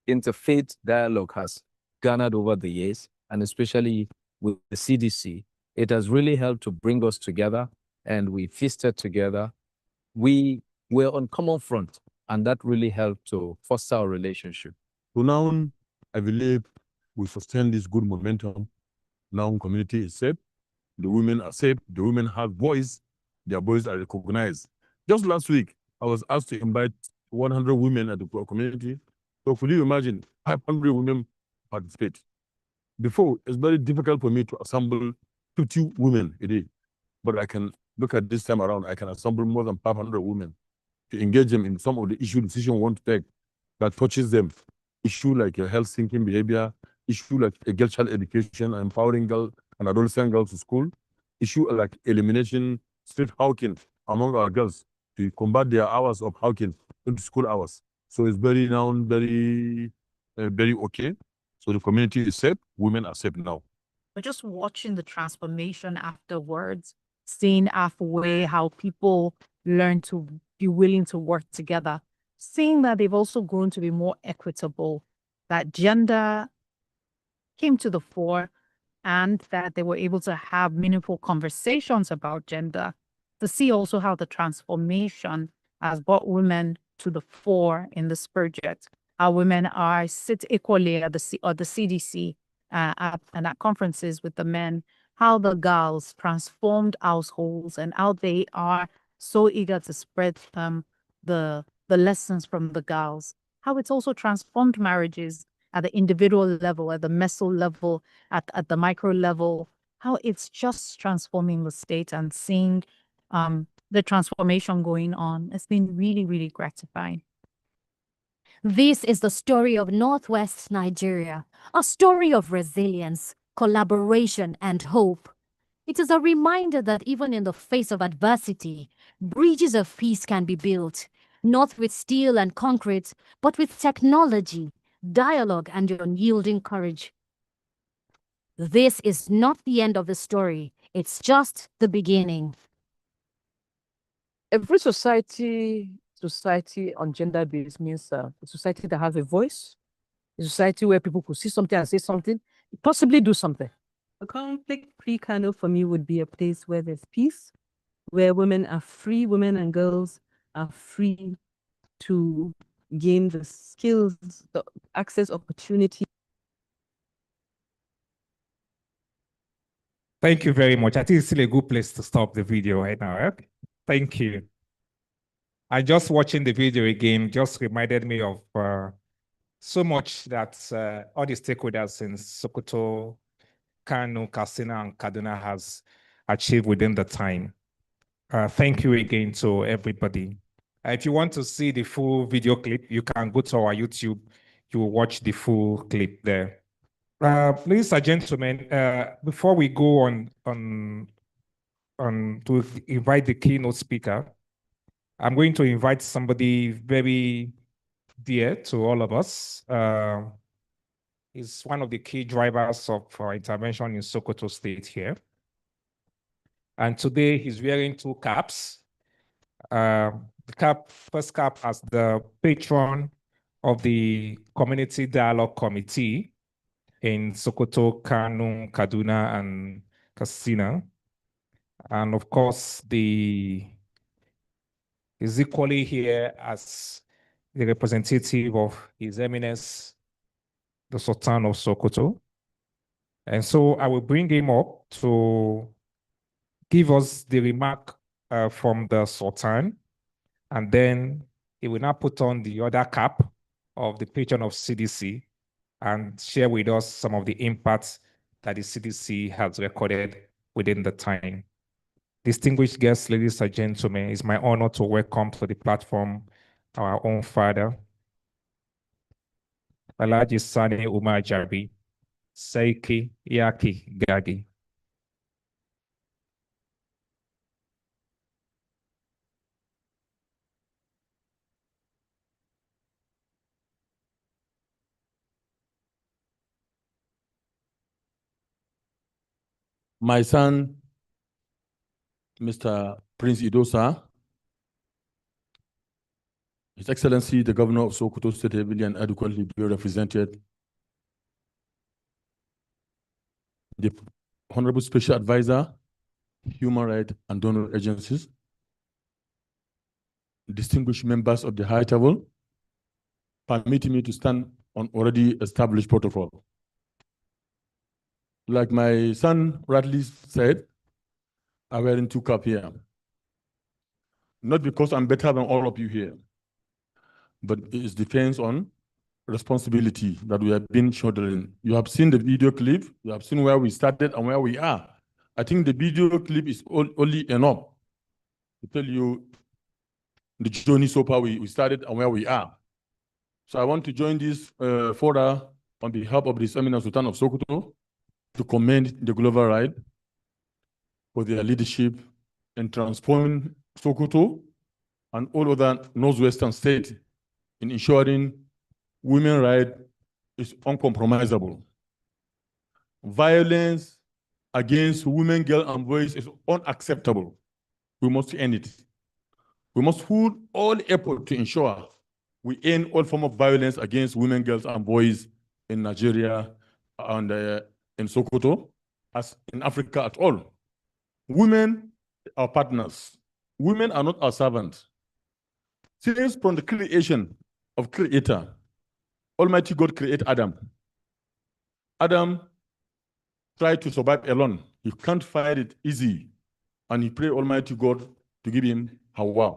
interfaith dialogue has garnered over the years, and especially with the CDC, it has really helped to bring us together, and we feasted together. We were on common front, and that really helped to foster our relationship. So now, I believe we sustain this good momentum. Now, community is safe, the women are safe, the women have voice, their voices are recognized. Just last week, I was asked to invite 100 women at the community. So could you imagine 500 women participate? Before, it's very difficult for me to assemble 50 women a day, but I can look at this time around, I can assemble more than 500 women to engage them in some of the issue decision we want to take that touches them. Issue like health thinking behavior, issue like girl child education, empowering girl and adolescent girls to school, issue like elimination street hawking among our girls to combat their hours of hawking into school hours. So it's very now very okay. So the community is safe, women are safe now. But just watching the transformation afterwards, seeing halfway how people learn to be willing to work together, seeing that they've also grown to be more equitable, that gender came to the fore, and that they were able to have meaningful conversations about gender, to see also how the transformation has brought women to the fore in this project. How women sit equally at the CDC and at conferences with the men, how the girls transformed households and how they are so eager to spread the lessons from the girls, how it's also transformed marriages at the individual level, at the meso level, at the micro level, how it's just transforming the state and seeing the transformation going on. It's been really, really gratifying. This is the story of Northwest Nigeria, a story of resilience, collaboration, and hope. It is a reminder that even in the face of adversity, bridges of peace can be built, not with steel and concrete, but with technology, dialogue, and unyielding courage. This is not the end of the story. It's just the beginning. Every society on gender base means a society that has a voice, a society where people could see something and say something, possibly do something. A conflict-free Kano for me would be a place where there's peace, where women are free, women and girls are free to gain the skills, the access, opportunity. Thank you very much. I think it's still a good place to stop the video right now. Okay? Thank you. And just watching the video again just reminded me of so much that all the stakeholders in Sokoto, Kano, Katsina, and Kaduna has achieved within the time. Thank you again to everybody. If you want to see the full video clip, you can go to our YouTube. You will watch the full clip there. Ladies and gentlemen, before we go on to invite the keynote speaker, I'm going to invite somebody very dear to all of us. He's one of the key drivers of our intervention in Sokoto State here. And today he's wearing two caps. The first cap as the patron of the Community Dialogue Committee in Sokoto, Kano, Kaduna, and Katsina. And of course, is equally here as the representative of His Eminence, the Sultan of Sokoto. And so I will bring him up to give us the remark from the Sultan, and then he will now put on the other cap of the patron of CDC and share with us some of the impacts that the CDC has recorded within the time. Distinguished guests, ladies and gentlemen, it's my honor to welcome to the platform our own father, Alhaji Sani Umar Jabi, Seiki Yaki Gagi. My son, Mr. Prince Idosa, His Excellency, the Governor of Sokoto State, ably and adequately be represented, the Honorable Special Advisor, Human Rights and Donor Agencies, distinguished members of the high table, permit me to stand on already established protocol. Like my son rightly said, I'm wearing two caps here. Not because I'm better than all of you here, but it depends on responsibility that we have been shouldering. You have seen the video clip, you have seen where we started and where we are. I think the video clip is only enough to tell you the journey so far we started and where we are. So I want to join this fora on behalf of the His Eminence Sultan of Sokoto to commend the Global Right for their leadership in transforming Sokoto and all other northwestern states in ensuring women's rights is uncompromisable. Violence against women, girls, and boys is unacceptable. We must end it. We must put all effort to ensure we end all form of violence against women, girls, and boys in Nigeria and in Sokoto, as in Africa at all. Women are partners. Women are not our servants. Since from the creation of Creator, Almighty God created Adam. Adam tried to survive alone. He can't find it easy. And he prayed Almighty God to give him Hawa.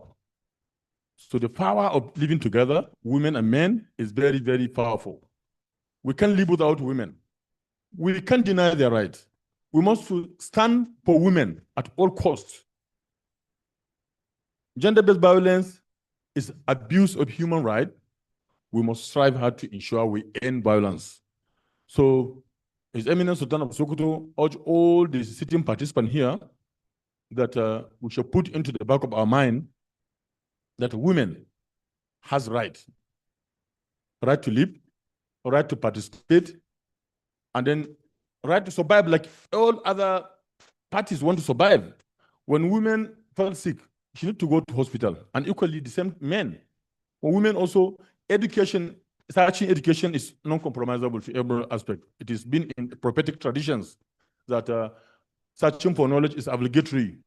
So the power of living together, women and men, is very, very powerful. We can't live without women. We can't deny their rights. We must stand for women at all costs. Gender-based violence is abuse of human rights, we must strive hard to ensure we end violence. So His Eminence Sultan of Sokoto urge all the sitting participants here that we should put into the back of our mind that women has right to live, right to participate, and then right to survive like all other parties want to survive. When women fall sick, she need to go to hospital, and equally the same men. For women also, education, searching education is non-compromisable to every aspect. It has been in prophetic traditions that searching for knowledge is obligatory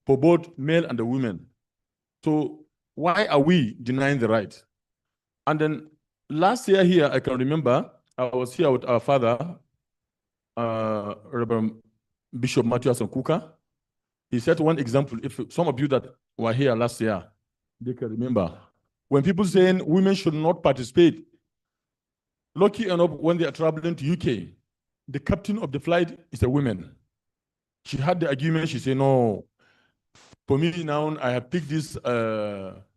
for both male and the women. So why are we denying the right? And then last year here, I can remember, I was here with our father, Reverend Bishop Matthias Kuka. He set one example. If some of you that were here last year, they can remember. When people saying women should not participate, lucky enough, when they are traveling to UK, the captain of the flight is a woman. She had the argument. She said, no, for me now, I have picked this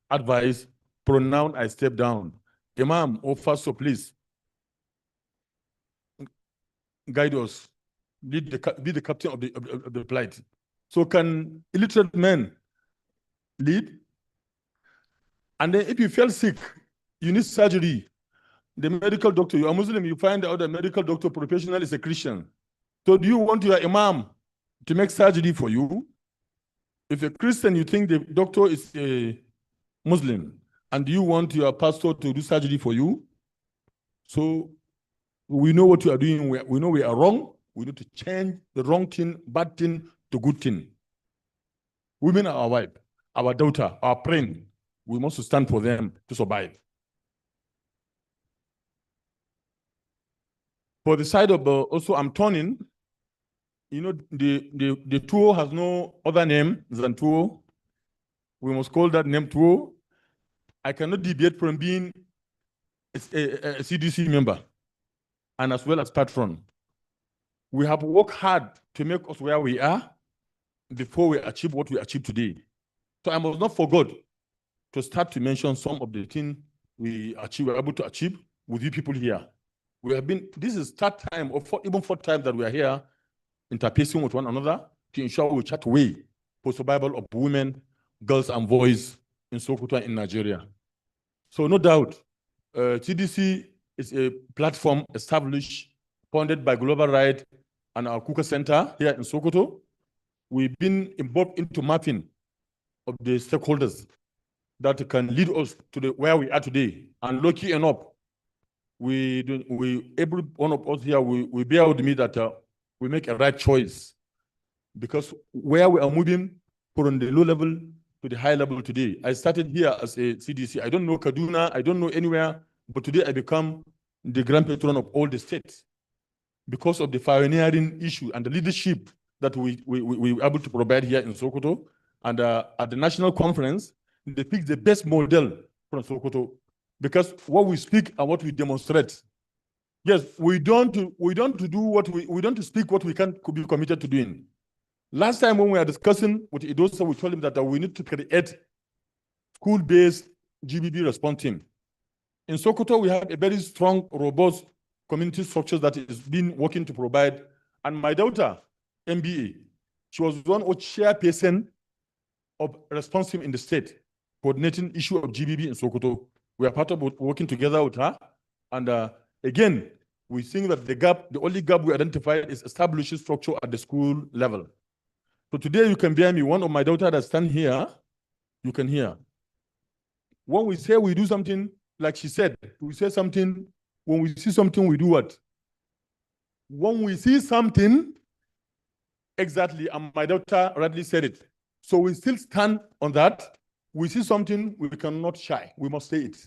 advice. Pronoun, I step down. Imam, or Faso, please guide us. Be the captain of the flight. So can illiterate men lead? And then if you feel sick, you need surgery. The medical doctor, you are Muslim, you find out the medical doctor professional is a Christian. So do you want your imam to make surgery for you? If a Christian, you think the doctor is a Muslim, and do you want your pastor to do surgery for you? So we know what you are doing. We know we are wrong. We need to change the wrong thing, bad thing, to good thing. Women are our wife, our daughter, our friend. We must stand for them to survive. For the side of also I'm turning, you know, the tour has no other name than tour. We must call that name tour. I cannot deviate from being a CDC member and as well as patron. We have worked hard to make us where we are before we achieve what we achieve today. So I must not forget to start to mention some of the things we were able to achieve with you people here. We have been, this is third time or even fourth time that we are here interfacing with one another to ensure we chat way for survival of women, girls, and boys in Sokoto and in Nigeria. So no doubt, TDC is a platform established, funded by Global Right and our Kuka Center here in Sokoto. We've been involved into mapping of the stakeholders that can lead us to where we are today. And lucky enough, every one of us here, we bear with me that we make a right choice, because where we are moving from the low level to the high level today. I started here as a CDC. I don't know Kaduna, I don't know anywhere, but today I become the grand patron of all the states because of the pioneering issue and the leadership that we were able to provide here in Sokoto. And at the national conference, they picked the best model from Sokoto, because what we speak and what we demonstrate. Yes, we don't speak what we could be committed to doing. Last time when we were discussing with Idosa, we told him that we need to create school-based GBB response team. In Sokoto, we have a very strong, robust community structure that is been working to provide. And my daughter, MBA, she was one of chairperson of response team in the state, coordinating issue of GBB in Sokoto. We are part of working together with her. And again, we think that the only gap we identified is establishing structure at the school level. So today you can bear me, one of my daughter that stand here, you can hear. When we say we do something, like she said, we say something, when we see something, we do what? When we see something, exactly, and my daughter rightly said it. So we still stand on that. We see something, we cannot shy. We must say it,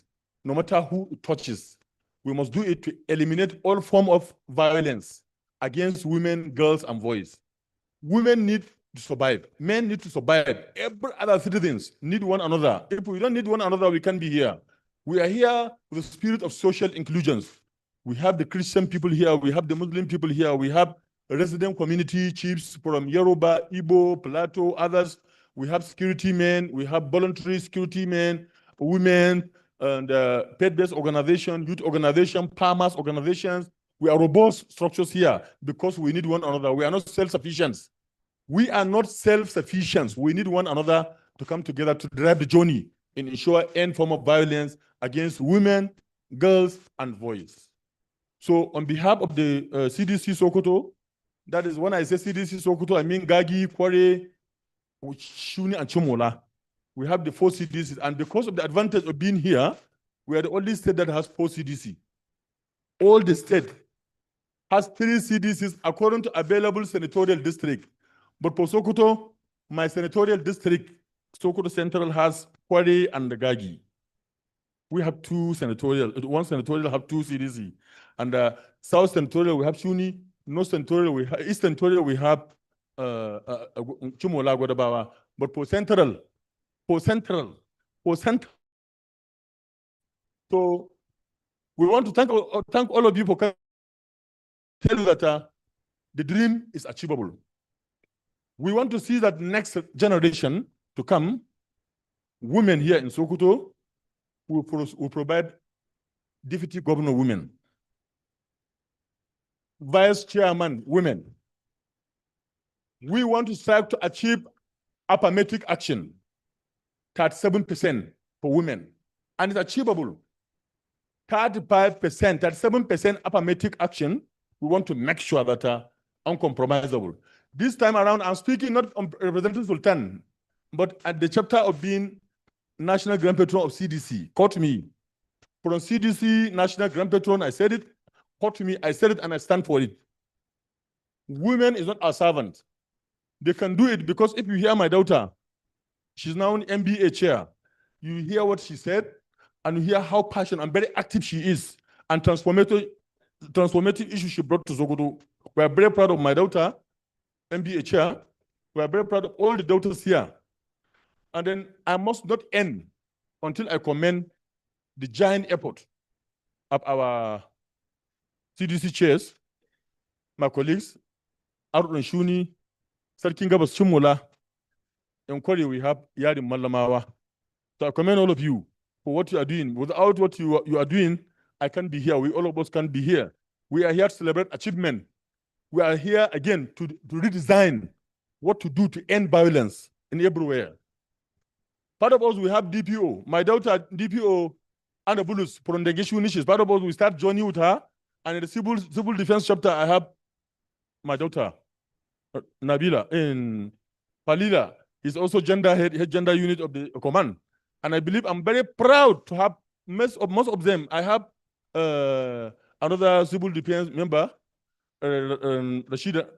no matter who it touches. We must do it to eliminate all form of violence against women, girls, and boys. Women need to survive. Men need to survive. Every other citizens need one another. If we don't need one another, we can't be here. We are here with the spirit of social inclusions. We have the Christian people here. We have the Muslim people here. We have resident community chiefs from Yoruba, Igbo, Plateau, others. We have security men. We have voluntary security men, women, and faith-based organization, youth organization, farmers organizations. We are robust structures here because we need one another. We are not self-sufficient. We are not self-sufficient. We need one another to come together to drive the journey and ensure any form of violence against women, girls, and boys. So on behalf of the CDC Sokoto, that is when I say CDC Sokoto, I mean Gagi, Kware, Shuni, and Chimola. We have the 4 CDCs, and because of the advantage of being here, we are the only state that has 4 CDC. All the state has 3 CDCs according to available senatorial district. But for Sokoto, my senatorial district, Sokoto Central, has Kware and the Gagi. We have 2 senatorial, one senatorial have 2 CDC. And South Senatorial, we have Shuni. North Senatorial, we have East Senatorial, we have Chimola, Godabawa. But for Central, so we want to thank all of you for coming. Tell you that the dream is achievable. We want to see that next generation to come, women here in Sokoto will provide deputy governor women, vice chairman women. We want to strive to achieve affirmative action, 37% for women, and it's achievable. 35%, 37% affirmative action. We want to make sure that uncompromisable. This time around, I'm speaking not on Representative Sultan, but at the chapter of being National Grand Patron of CDC. Quote me. From CDC, National Grand Patron, I said it. Quote me, I said it and I stand for it. Women is not our servant. They can do it because if you hear my daughter, she's now an MBA chair. You hear what she said and you hear how passionate and very active she is and transformative issues she brought to Sokoto. We are very proud of my daughter, MBA chair. We are very proud of all the daughters here. And then I must not end until I commend the giant effort of our CDC chairs, my colleagues, Arun Shuni, Sarkin Gabas Chimola, and Kware we have Yadim Malamawa. So I commend all of you for what you are doing. Without what you are doing, I can't be here. All of us can't be here. We are here to celebrate achievement. We are here again to redesign what to do to end violence in everywhere. Part of us, we have DPO. My daughter, DPO, Anna Bulus, from the Geshu Nishes. Part of us, we start journey with her. And in the civil defense chapter, I have my daughter, Nabila, in Palila. He's also head gender unit of the command. And I believe I'm very proud to have most of them. I have another civil defense member, Rashida,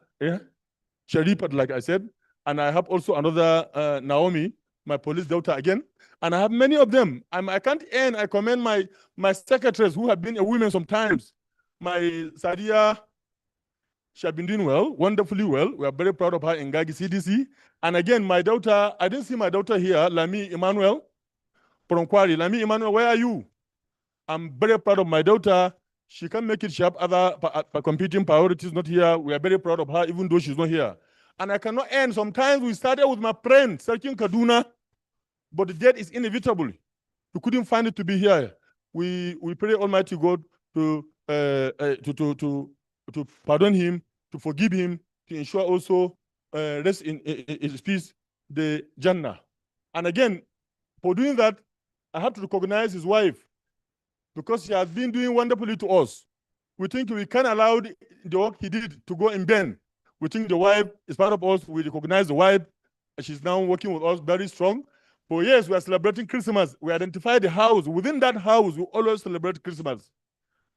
Sharifat, like I said. And I have also another Naomi, my police daughter again. And I have many of them. I can't end. I commend my secretaries who have been a woman sometimes. My Sadia, she has been doing well, wonderfully well. We are very proud of her in Gagi CDC. And again, my daughter, I didn't see my daughter here, Lami Emmanuel from Kware. Lami Emmanuel, where are you? I'm very proud of my daughter. She can make it. She have other competing priorities not here. We are very proud of her, even though she's not here. And I cannot end. Sometimes we started with my friend, Sarkin Kaduna, but the death is inevitable. We couldn't find it to be here. We pray Almighty God to pardon him, to forgive him, to ensure also rest in his peace, the Jannah. And again, for doing that, I have to recognize his wife because she has been doing wonderfully to us. We think we can allow the work he did to go in vain. We think the wife is part of us. We recognize the wife. She's now working with us very strong. For years, we are celebrating Christmas. We identify the house. Within that house, we always celebrate Christmas.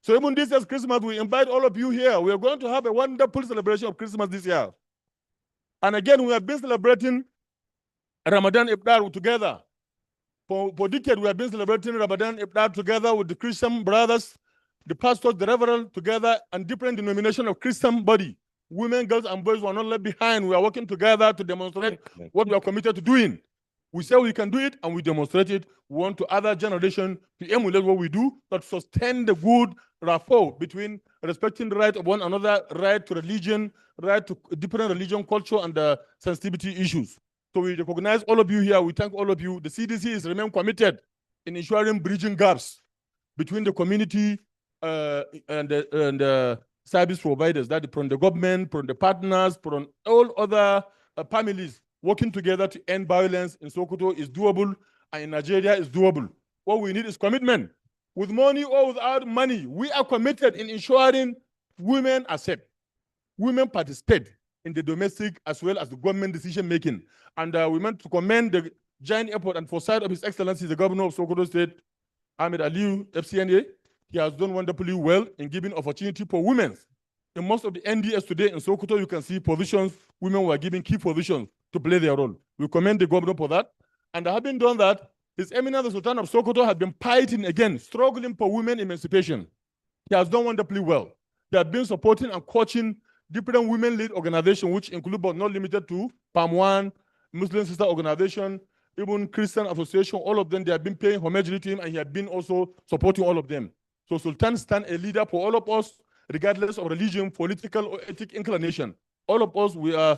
So even this year's Christmas, we invite all of you here. We are going to have a wonderful celebration of Christmas this year. And again, we have been celebrating Ramadan Iftar together. For decades, we have been celebrating Ramadan Iftar together with the Christian brothers, the pastors, the reverend together, and different denominations of Christian body. Women, girls, and boys were not left behind. We are working together to demonstrate what we are committed to doing. We say we can do it, and we demonstrate it. We want to other generation to emulate what we do, but sustain the good rapport between respecting the right of one another, right to religion, right to different religion, culture, and sensitivity issues. So we recognize all of you here. We thank all of you. The CDC is remain committed in ensuring bridging gaps between the community and the service providers, that from the government, from the partners, from all other families working together to end violence in Sokoto is doable, and in Nigeria is doable. What we need is commitment. With money or without money, we are committed in ensuring women are safe. Women participate in the domestic as well as the government decision making. And we meant to commend the giant effort and foresight of His Excellency, the Governor of Sokoto State, Ahmed Aliu, FCNA. He has done wonderfully well in giving opportunity for women. In most of the NDS today in Sokoto, you can see positions, women were given key positions to play their role. We commend the governor for that. And having done that, His Eminence the Sultan of Sokoto has been fighting again, struggling for women emancipation. He has done wonderfully well. He has been supporting and coaching different women-led organizations, which include but not limited to Palm One, Muslim Sister Organization, even Christian Association. All of them, they have been paying homage to him, and he has been also supporting all of them. So Sultan stands a leader for all of us, regardless of religion, political, or ethnic inclination. All of us, we are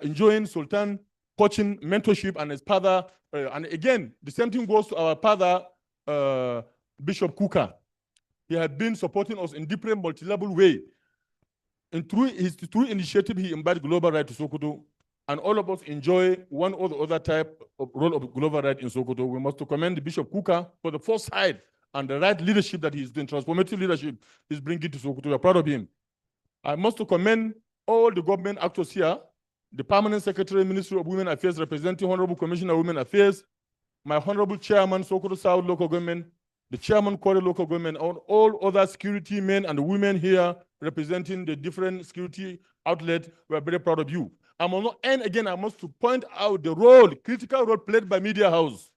enjoying Sultan coaching, mentorship, and his father. And again, the same thing goes to our father, Bishop Kuka. He has been supporting us in different multi-level way. And through his initiative, he embodied global right to Sokoto, and all of us enjoy one or the other type of role of global right in Sokoto. We must commend Bishop Kuka for the foresight and the right leadership that he's doing, transformative leadership he's bringing to Sokoto. We're proud of him. I must commend all the government actors here, the Permanent Secretary, Ministry of Women Affairs, representing Honorable Commissioner of Women Affairs, my Honorable Chairman, Sokoto South Local Government, the Chairman, Kore Local Government, and all other security men and women here representing the different security outlets. We're very proud of you. And again, I must point out the role, critical role played by Media House.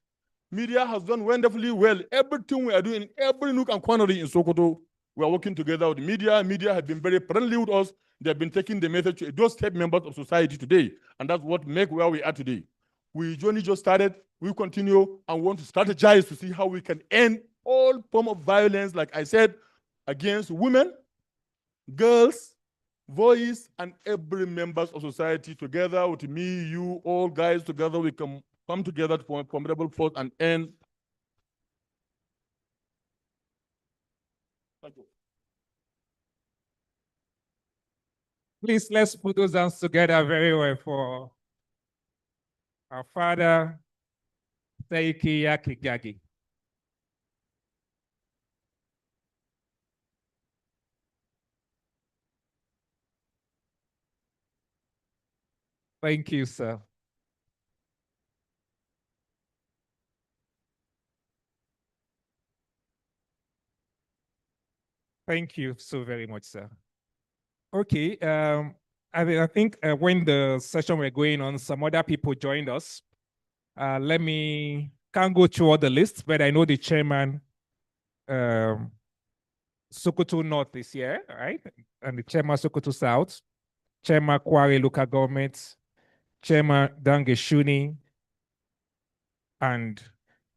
Media has done wonderfully well. Everything we are doing in every nook and corner in Sokoto, we are working together with the media. Media have been very friendly with us. They have been taking the message to those state members of society today. And that's what makes where we are today. We journey just started. We continue and want to strategize to see how we can end all form of violence, like I said, against women, girls, boys, and every members of society. Together with me, you, all guys together, we can come together to form a formidable force and end. Thank you. Please, let's put those hands together very well for our father, Seiki Yakigagi. Thank you, sir. Thank you so very much, sir. Okay, I think when the session were going on, some other people joined us. Can't go through all the lists, but I know the chairman, Sokoto North is here, right? And the chairman Sokoto South, Chairman Kware Local Government, Chairman Dange Shuni, and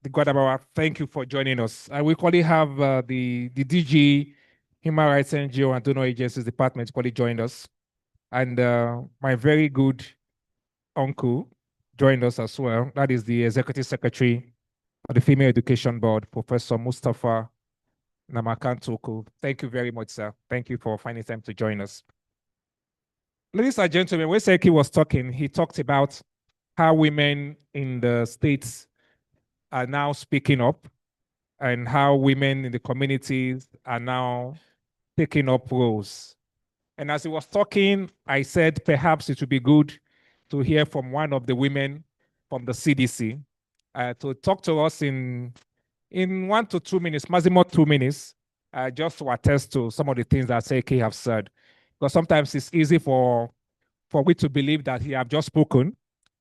the Guadabawa. Thank you for joining us. We equally have the DG, Human Rights NGO and Donor Agencies Department equally joined us. And my very good uncle joined us as well. That is the Executive Secretary of the Female Education Board, Professor Mustafa Namakantoku. Thank you very much, sir. Thank you for finding time to join us. Ladies and gentlemen, when Seki was talking, he talked about how women in the states are now speaking up and how women in the communities are now taking up roles. And as he was talking, I said perhaps it would be good to hear from one of the women from the CDC to talk to us in 1 to 2 minutes, maximum 2 minutes, just to attest to some of the things that Seki have said. Because sometimes it's easy for we to believe that he have just spoken,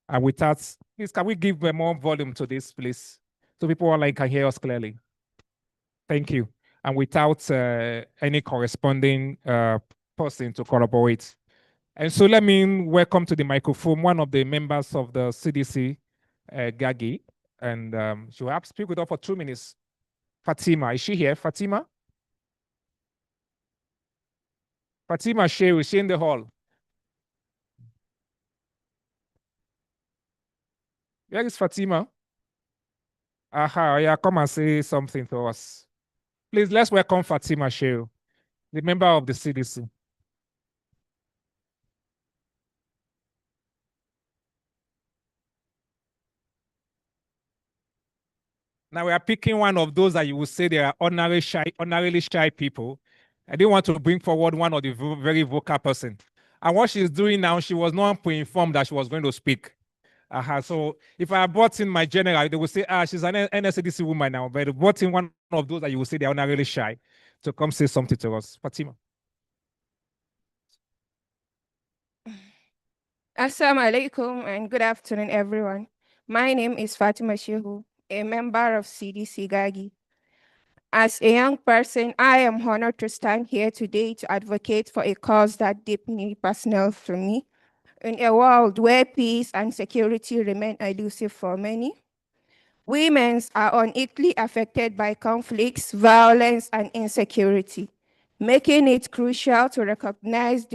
and without, please, can we give more volume to this, please? So people online can hear us clearly. Thank you. And without any corresponding person to corroborate. And so let me welcome to the microphone one of the members of the CDC, Gagi, and she'll have to speak with us for 2 minutes. Fatima, is she here? Fatima? Fatima Shehu, is she in the hall? Where is Fatima? Aha, yeah, come and say something to us. Please, let's welcome Fatima Shehu, the member of the CDC. Now we are picking one of those that you will say they are honorarily shy people. I didn't want to bring forward one of the very vocal person. And what she's doing now, she was not informed that she was going to speak. So if I brought in my general, they will say, she's an NSADC woman now, but I brought in one of those that you will say they are honorarily shy to come say something to us. Fatima. Assalamu alaikum and good afternoon, everyone. My name is Fatima Shehu, a member of CDC Gagi. As a young person, I am honored to stand here today to advocate for a cause that deeply personal to me. In a world where peace and security remain elusive for many, women are unequally affected by conflicts, violence, and insecurity, making it crucial to recognize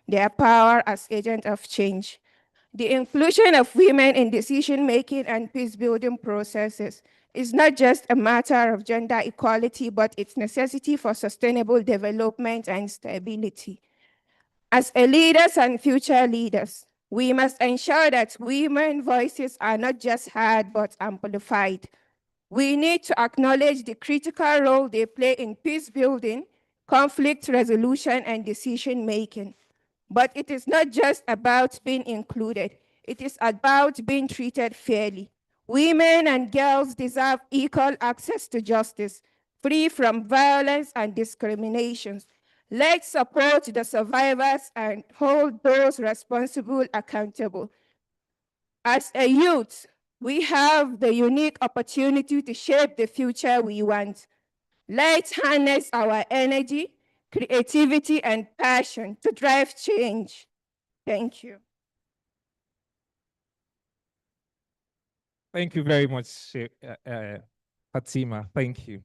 their power as agents of change. The inclusion of women in decision-making and peace-building processes is not just a matter of gender equality, but its necessity for sustainable development and stability. As leaders and future leaders, we must ensure that women's voices are not just heard, but amplified. We need to acknowledge the critical role they play in peace building, conflict resolution, and decision making. But it is not just about being included, it is about being treated fairly. Women and girls deserve equal access to justice, free from violence and discriminations. Let's support the survivors and hold those responsible accountable. As a youth, we have the unique opportunity to shape the future we want. Let's harness our energy, creativity, and passion to drive change. Thank you. Thank you very much, Fatima. Thank you.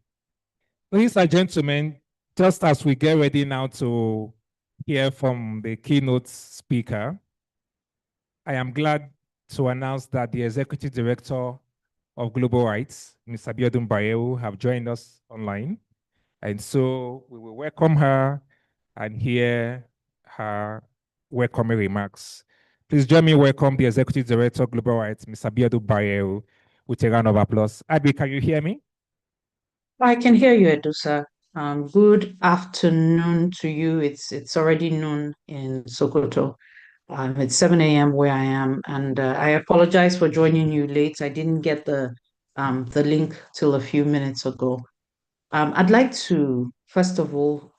Ladies and gentlemen, just as we get ready now to hear from the keynote speaker, I am glad to announce that the Executive Director of Global Rights, Ms. Abiodun Bayeu, have joined us online. And so we will welcome her and hear her welcoming remarks. Please join me in welcome the Executive Director of Global Rights, Ms. Abiodun Bayeu, with a round of applause. Abi, can you hear me? I can hear you, Edusa. Good afternoon to you. It's already noon in Sokoto. It's 7 a.m. where I am, and I apologize for joining you late. I didn't get the link till a few minutes ago. I'd like to, first of all,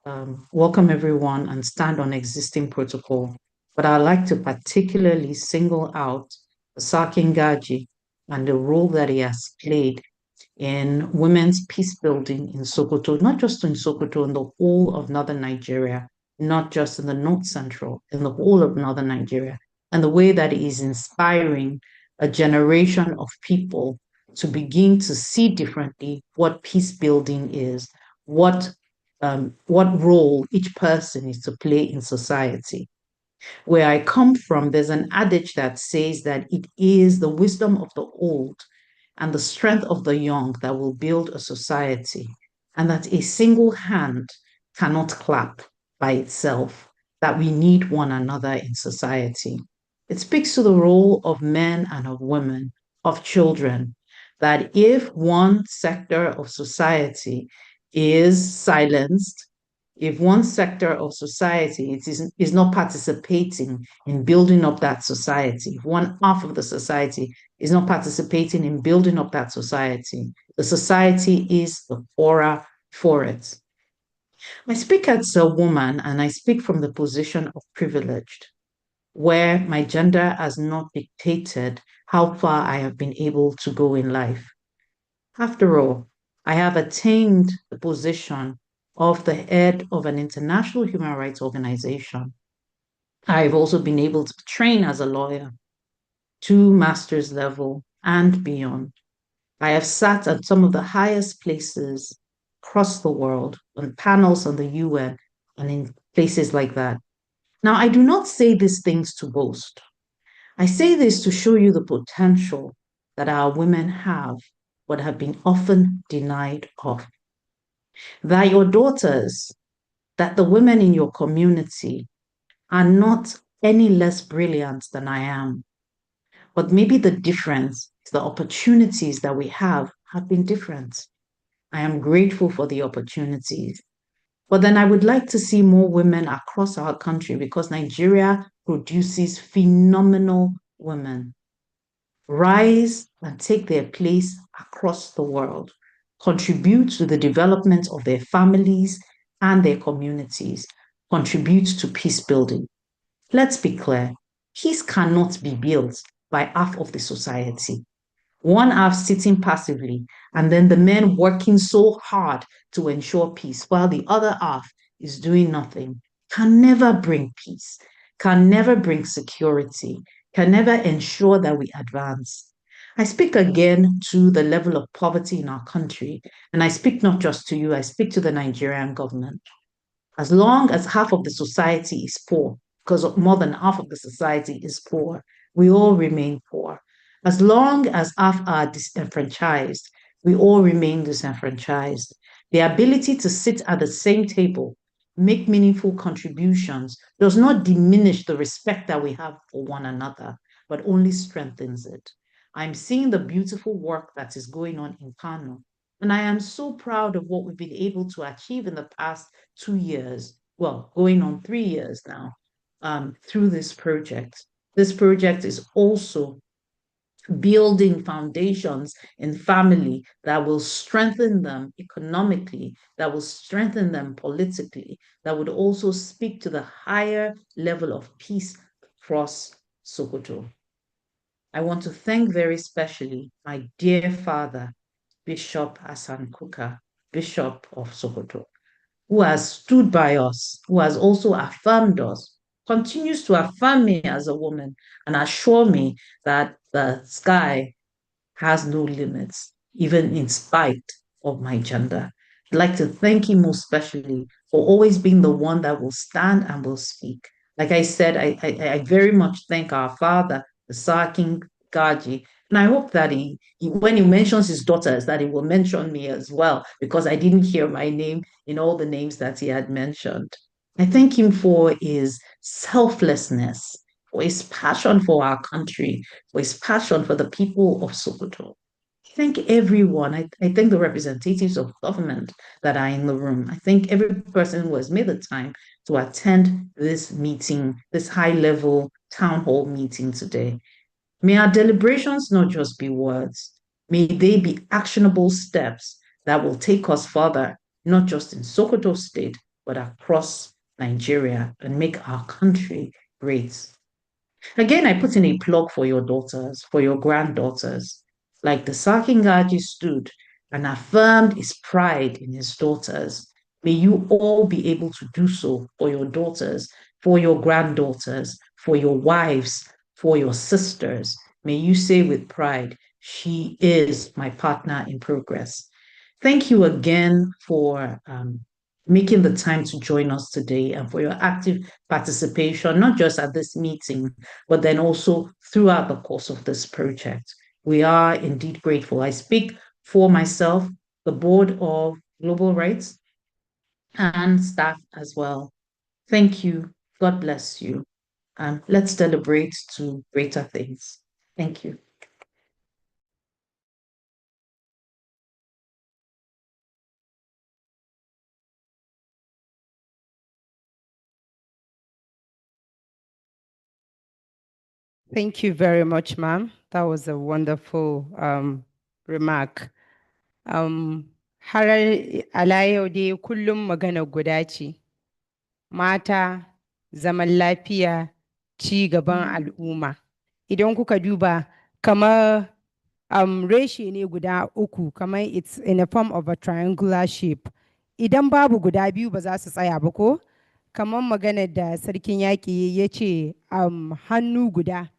welcome everyone and stand on existing protocol, but I'd like to particularly single out Sakin Gaji and the role that he has played in women's peace building in Sokoto, not just in Sokoto, in the whole of northern Nigeria, not just in the north central, in the whole of northern Nigeria, and the way that it is inspiring a generation of people to begin to see differently what peace building is, what role each person is to play in society. Where I come from, there's an adage that says that it is the wisdom of the old and the strength of the young that will build a society, and that a single hand cannot clap by itself, that we need one another in society. It speaks to the role of men and of women, of children, that if one sector of society is silenced, if one sector of society is not participating in building up that society, if one half of the society is not participating in building up that society, the society is the poorer for it. My speaker is a woman, and I speak from the position of privileged, where my gender has not dictated how far I have been able to go in life. After all, I have attained the position of the head of an international human rights organization. I've also been able to train as a lawyer to master's level and beyond. I have sat at some of the highest places across the world, on panels on the UN and in places like that. Now, I do not say these things to boast. I say this to show you the potential that our women have, but have been often denied of. That your daughters, that the women in your community are not any less brilliant than I am. But maybe the difference is the opportunities that we have been different. I am grateful for the opportunities. But then I would like to see more women across our country because Nigeria produces phenomenal women. Rise and take their place across the world, contribute to the development of their families and their communities, contribute to peace building. Let's be clear, peace cannot be built by half of the society. One half sitting passively, and then the men working so hard to ensure peace, while the other half is doing nothing, can never bring peace, can never bring security, can never ensure that we advance. I speak again to the level of poverty in our country, and I speak not just to you, I speak to the Nigerian government. As long as half of the society is poor, because more than half of the society is poor, we all remain poor. As long as half are disenfranchised, we all remain disenfranchised. The ability to sit at the same table, make meaningful contributions, does not diminish the respect that we have for one another, but only strengthens it. I'm seeing the beautiful work that is going on in Kano, and I am so proud of what we've been able to achieve in the past 2 years, well, going on 3 years now, through this project. This project is also building foundations in family that will strengthen them economically, that will strengthen them politically, that would also speak to the higher level of peace across Sokoto. I want to thank very specially my dear father, Bishop Hassan Kuka, Bishop of Sokoto, who has stood by us, who has also affirmed us, continues to affirm me as a woman and assure me that the sky has no limits, even in spite of my gender. I'd like to thank him most especially for always being the one that will stand and will speak. Like I said, I very much thank our father, the Sarking Gaji, and I hope that when he mentions his daughters, that he will mention me as well, because I didn't hear my name in all the names that he had mentioned. I thank him for his selflessness, for his passion for our country, for his passion for the people of Sokoto. I thank everyone. I thank the representatives of government that are in the room. I thank every person who has made the time to attend this meeting, this high-level town hall meeting today. May our deliberations not just be words. May they be actionable steps that will take us further, not just in Sokoto State, but across Nigeria and make our country great. Again, I put in a plug for your daughters, for your granddaughters. Like the Sakingaji stood and affirmed his pride in his daughters. May you all be able to do so for your daughters, for your granddaughters, for your wives, for your sisters. May you say with pride, she is my partner in progress. Thank you again for making the time to join us today and for your active participation, not just at this meeting, but then also throughout the course of this project. We are indeed grateful. I speak for myself, the Board of Global Rights, and staff as well. Thank you. God bless you. Let's celebrate to greater things. Thank you. Thank you very much, ma'am. That was a wonderful remark. Har ala yau dai kullum magana guda ce. Mata, zaman lafiya, ci gaban al'umma. Idan kuka duba kamar reshe ne guda uku, kamar it's in a form of a triangular shape. Idan babu guda biyu ba za su tsaya ba ko? Kamar magana da sarkin yaƙi ya ce hannu guda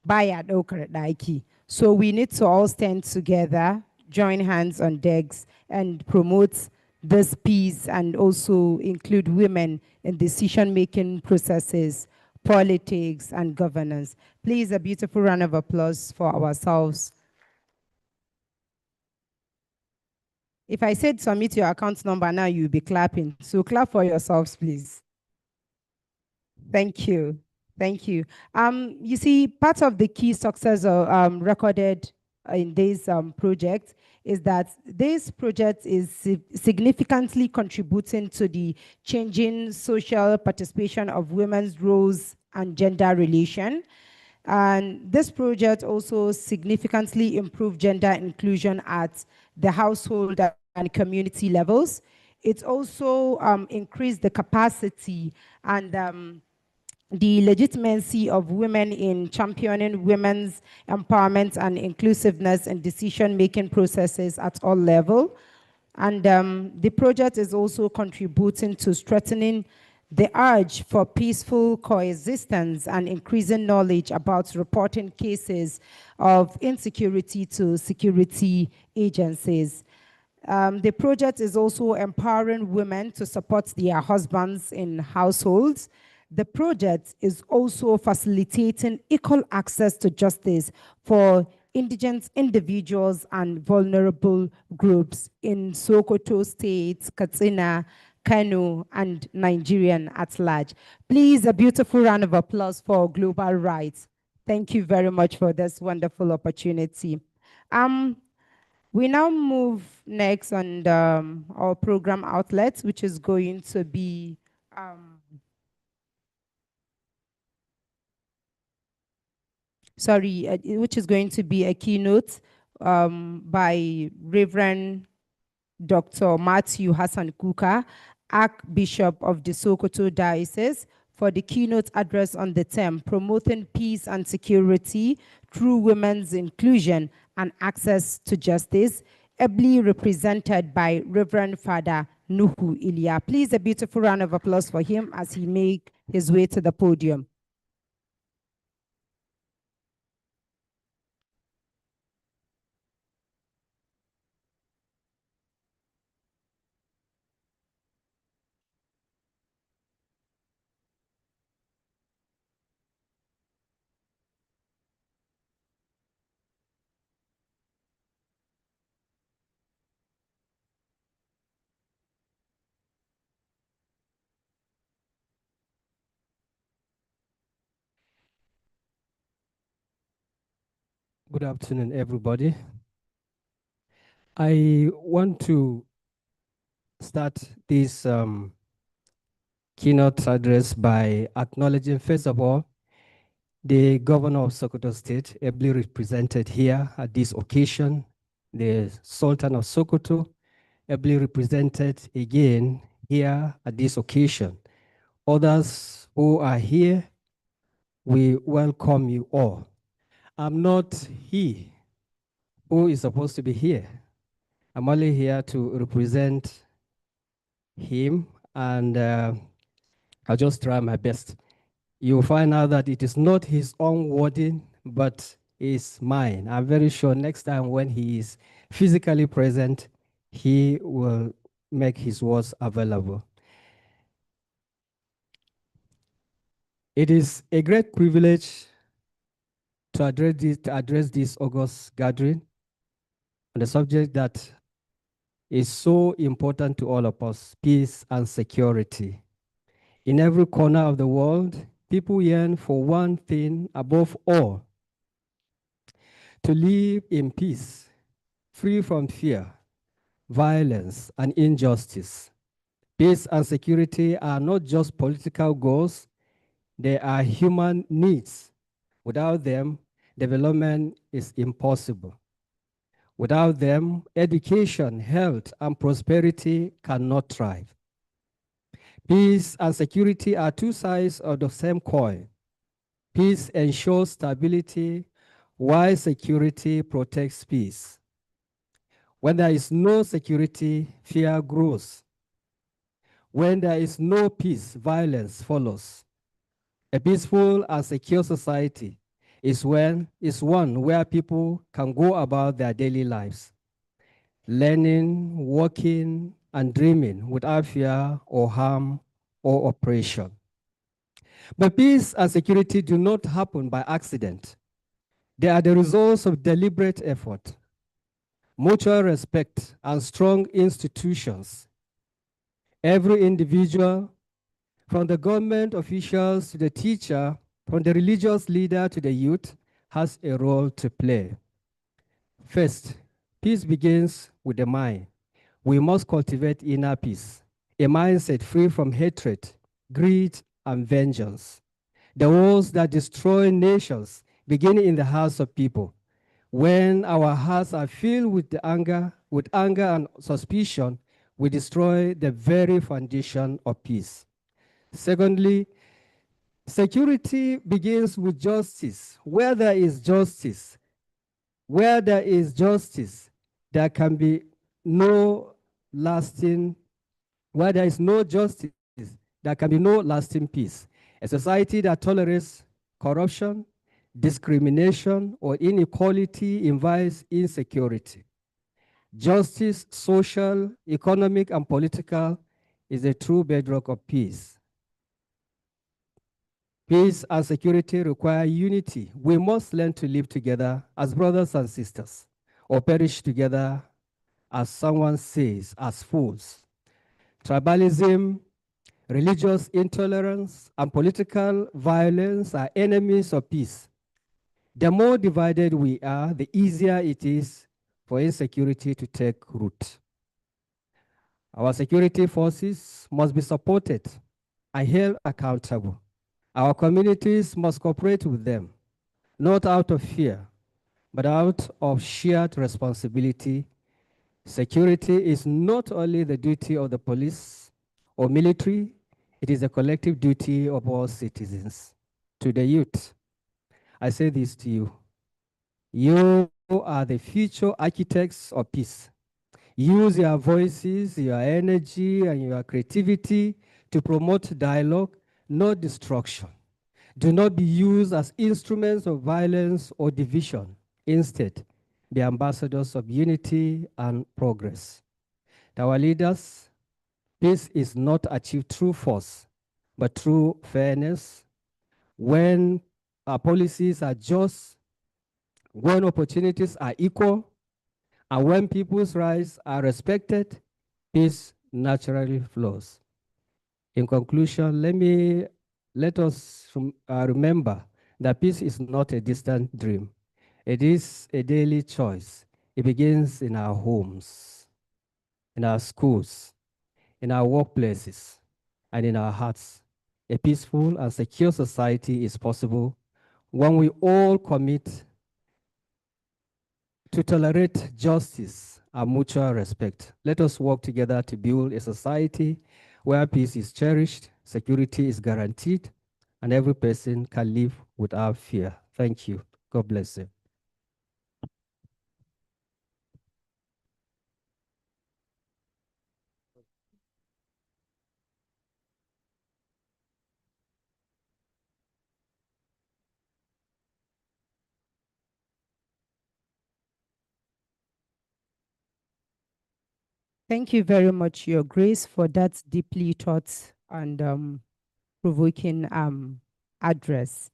baya ɗaukar ɗaki. So we need to all stand together, join hands on decks, and promote this peace and also include women in decision-making processes, politics, and governance. Please, a beautiful round of applause for ourselves. If I said submit your account number now, you'll be clapping. So clap for yourselves, please. Thank you. Thank you. You see, part of the key success recorded in this project is that this project is significantly contributing to the changing social participation of women's roles and gender relation. And this project also significantly improved gender inclusion at the household and community levels. It also increased the capacity and the legitimacy of women in championing women's empowerment and inclusiveness in decision-making processes at all levels. And the project is also contributing to strengthening the urge for peaceful coexistence and increasing knowledge about reporting cases of insecurity to security agencies. The project is also empowering women to support their husbands in households. The project is also facilitating equal access to justice for indigent individuals and vulnerable groups in Sokoto State, Katsina, Kano, and Nigerian at large. Please, a beautiful round of applause for Global Rights. Thank you very much for this wonderful opportunity. We now move next on our program outlets, which is going to be which is going to be a keynote by Reverend Dr. Matthew Hassan Kuka, Archbishop of the Sokoto Diocese, for the keynote address on the theme Promoting Peace and Security Through Women's Inclusion and Access to Justice, ably represented by Reverend Father Nuhu Ilya. Please, a beautiful round of applause for him as he makes his way to the podium. Good afternoon, everybody. I want to start this keynote address by acknowledging, first of all, the governor of Sokoto State, ably represented here at this occasion, the Sultan of Sokoto, ably represented again here at this occasion. Others who are here, we welcome you all. I'm not he who is supposed to be here. I'm only here to represent him, and I'll just try my best. You'll find out that it is not his own wording, but is mine. I'm very sure next time when he is physically present, he will make his words available. It is a great privilege to address this August gathering on the subject that is so important to all of us, peace and security. In every corner of the world, people yearn for one thing above all: to live in peace, free from fear, violence, and injustice. Peace and security are not just political goals, they are human needs. Without them, development is impossible. Without them, education, health, and prosperity cannot thrive. Peace and security are two sides of the same coin. Peace ensures stability, while security protects peace. When there is no security, fear grows. When there is no peace, violence follows. A peaceful and secure society is one where people can go about their daily lives, learning, working, and dreaming without fear or harm or oppression. But peace and security do not happen by accident. They are the results of deliberate effort. mutual respect, and strong institutions. Every individual, from the government officials to the teacher, from the religious leader to the youth, has a role to play. First, peace begins with the mind. We must cultivate inner peace, a mindset free from hatred, greed, and vengeance. The wars that destroy nations begin in the hearts of people. When our hearts are filled with anger and suspicion, we destroy the very foundation of peace. Secondly, security begins with justice. Where there is justice, there can be no lasting, where there is no justice, there can be no lasting peace. A society that tolerates corruption, discrimination, or inequality invites insecurity. Justice, social, economic, and political, is a true bedrock of peace. Peace and security require unity. We must learn to live together as brothers and sisters, or perish together, as someone says, as fools. Tribalism, religious intolerance, and political violence are enemies of peace. The more divided we are, the easier it is for insecurity to take root. Our security forces must be supported and held accountable. Our communities must cooperate with them, not out of fear, but out of shared responsibility. Security is not only the duty of the police or military, it is a collective duty of all citizens. To the youth, I say this to you. You are the future architects of peace. Use your voices, your energy, and your creativity to promote dialogue, not destruction. Do not be used as instruments of violence or division. Instead, be ambassadors of unity and progress. To our leaders, peace is not achieved through force, but through fairness. When our policies are just, when opportunities are equal, and when people's rights are respected, peace naturally flows. In conclusion, let us remember that peace is not a distant dream. It is a daily choice. It begins in our homes, in our schools, in our workplaces, and in our hearts. A peaceful and secure society is possible when we all commit to tolerate justice and mutual respect. Let us work together to build a society where peace is cherished, security is guaranteed, and every person can live without fear. Thank you. God bless you. Thank you very much, Your Grace, for that deeply thought and provoking address.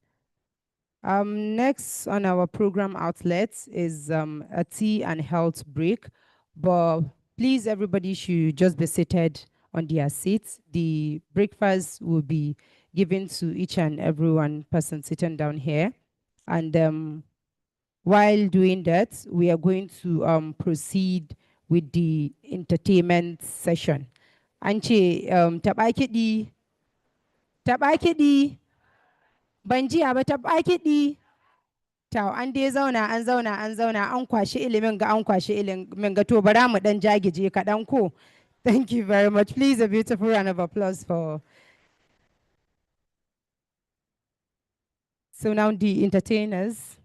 Next on our program outlets is a tea and health break, but please, everybody should just be seated on their seats. The breakfast will be given to each and every one person sitting down here. And while doing that, we are going to proceed with the entertainment session. Anche taɓa kiɗi, ban jiya ba taɓa kiɗi. Tau an dai zauna, an kwashi ilimin ga an kwashi ilimin ga to bara mu ɗan jagije kaɗan ko. Thank you very much. Please, a beautiful round of applause for. So now the entertainers.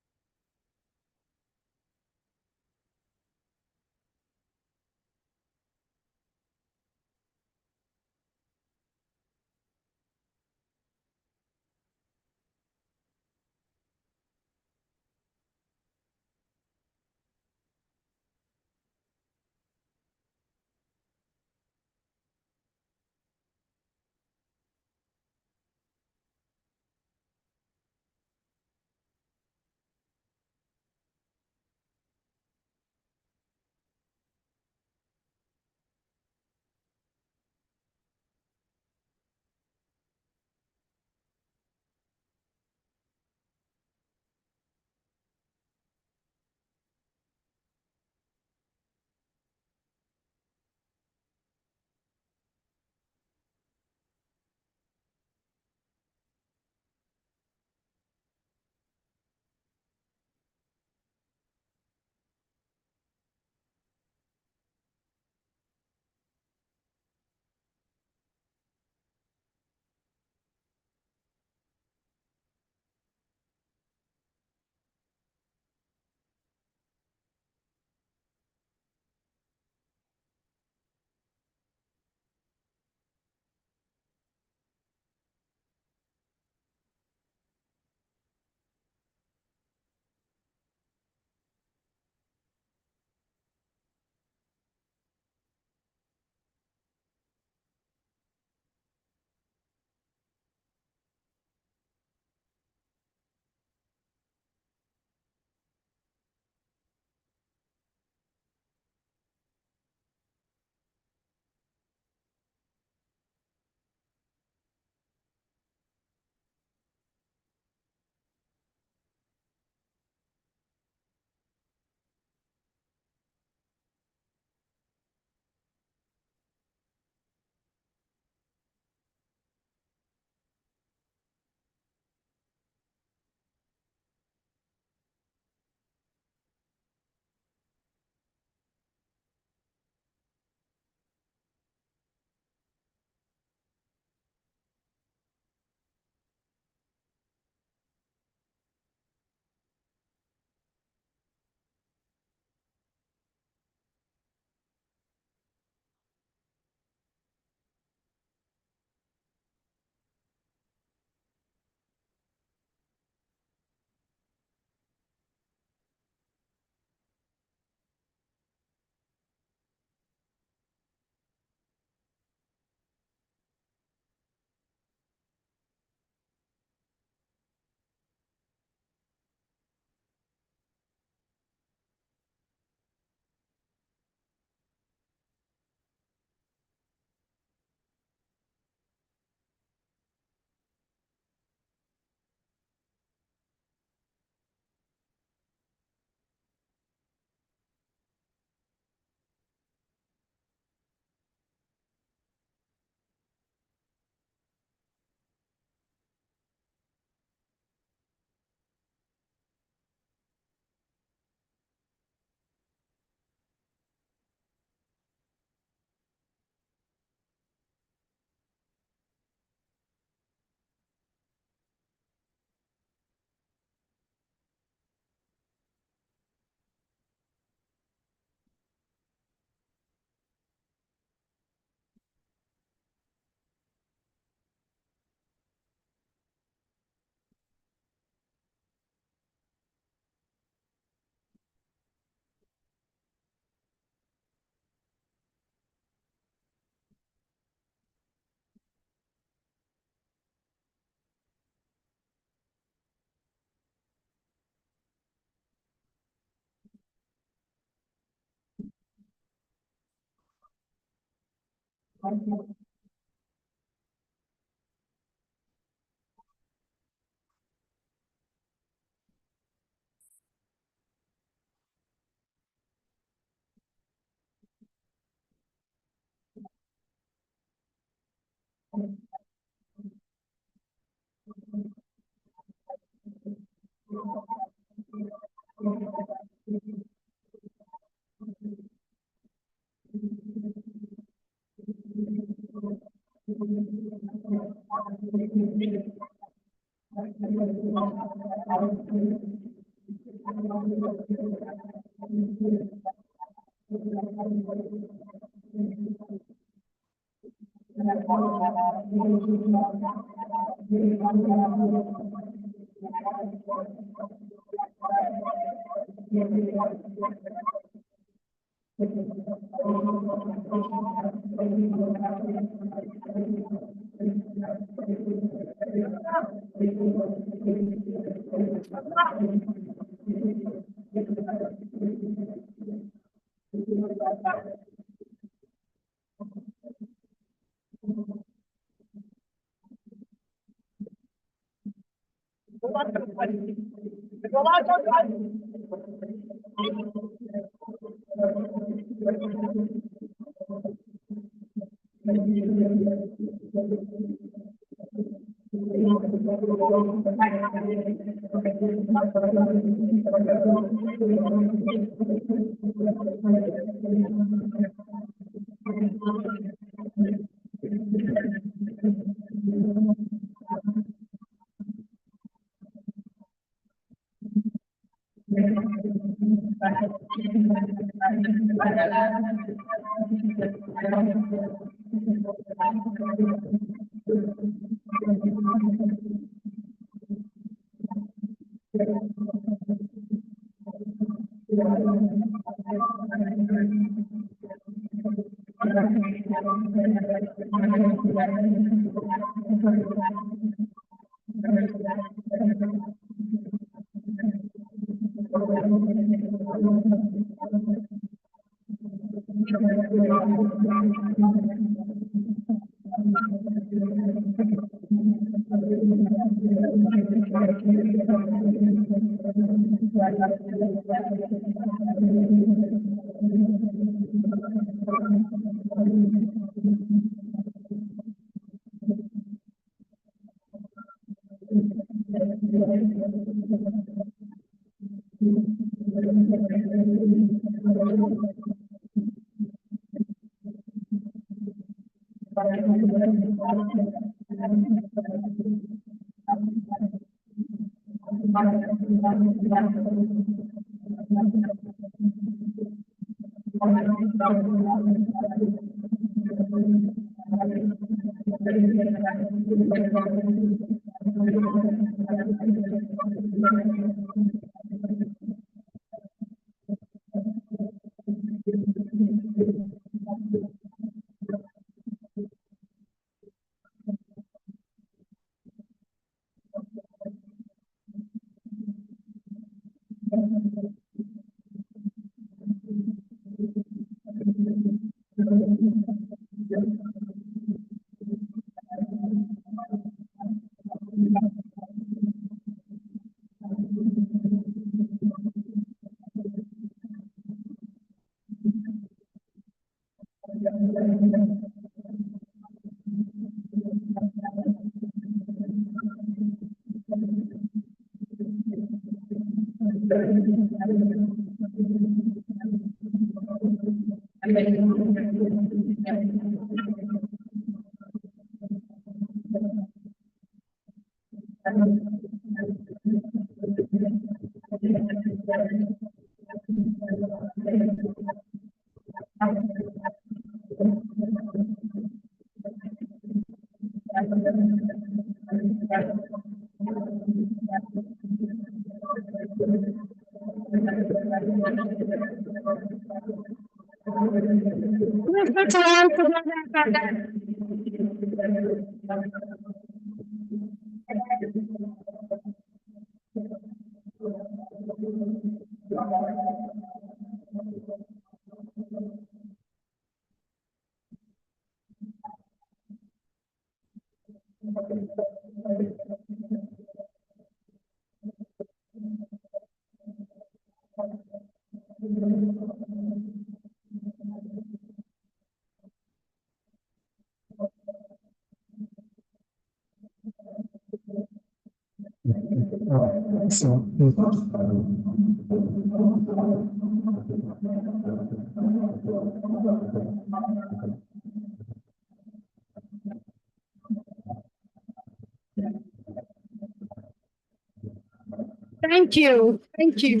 Thank you. Thank you.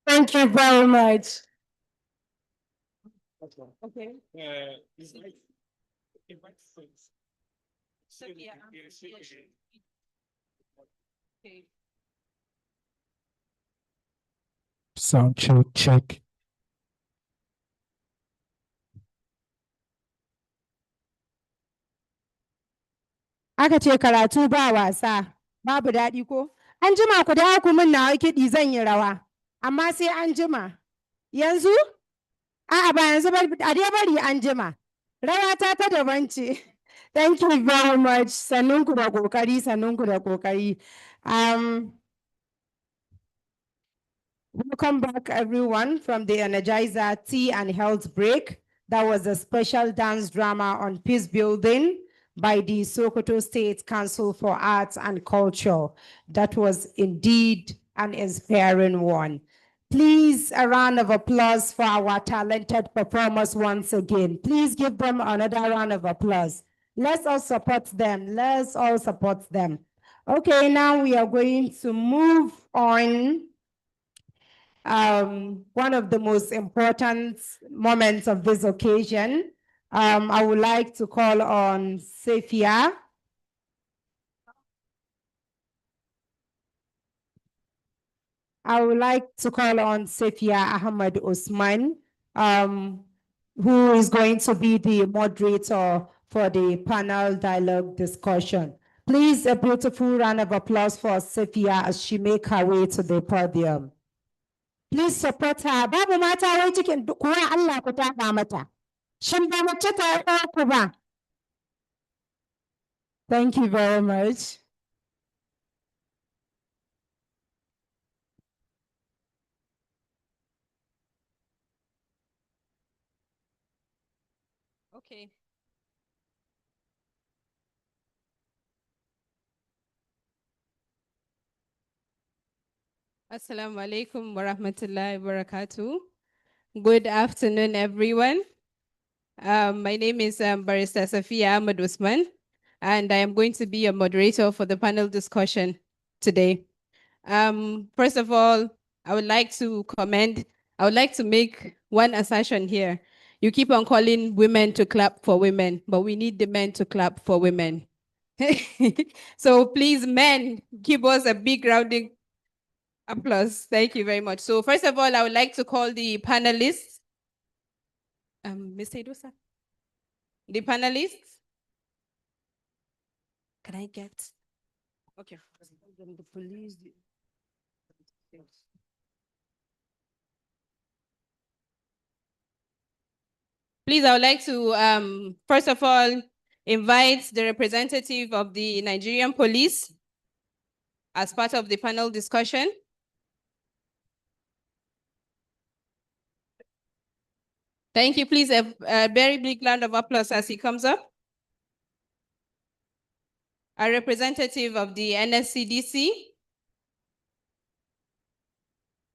Thank you very much. Okay. Sound check, check. Aka ce karatu ba wasa, babu daɗi ko? An jima ku dawo ku min nawa kiɗi zan yi rawa, amma sai an jima. Yanzu? A'a ba yanzu ba, a dai bari an jima. Rawa ta daban ce. Thank you very much. Sannunku da kokari, sannunku da kokari. Welcome back, everyone, from the Energizer Tea and Health Break. That was a special dance drama on peace building by the Sokoto State Council for Arts and Culture. That was indeed an inspiring one. Please, a round of applause for our talented performers once again. Please give them another round of applause. Let's all support them. Let's all support them. Okay, now we are going to move on. One of the most important moments of this occasion. I would like to call on Safia. I would like to call on Safia Ahmed Osman, who is going to be the moderator for the panel dialogue discussion. Please, a beautiful round of applause for Safia as she makes her way to the podium. Please support her. Babu mata wai cikin kuwa Allah ku taɓa mata. Shin ba mace ta ku ba? Thank you very much. Okay. Assalamu alaikum wa rahmatullahi wa barakatuh. Good afternoon, everyone. My name is Barrister Safia Ahmed Usman, and I am going to be a moderator for the panel discussion today. First of all, I would like to make one assertion here. You keep on calling women to clap for women, but we need the men to clap for women. So please, men, give us a big rounding applause. Thank you very much. So first of all, I would like to call the panelists. Mr. Idosa. The panelists. Can I get? Okay. The police. Please, I would like to, first of all, invite the representative of the Nigerian police as part of the panel discussion. Thank you. Please, a very big round of applause as he comes up. A representative of the NSCDC.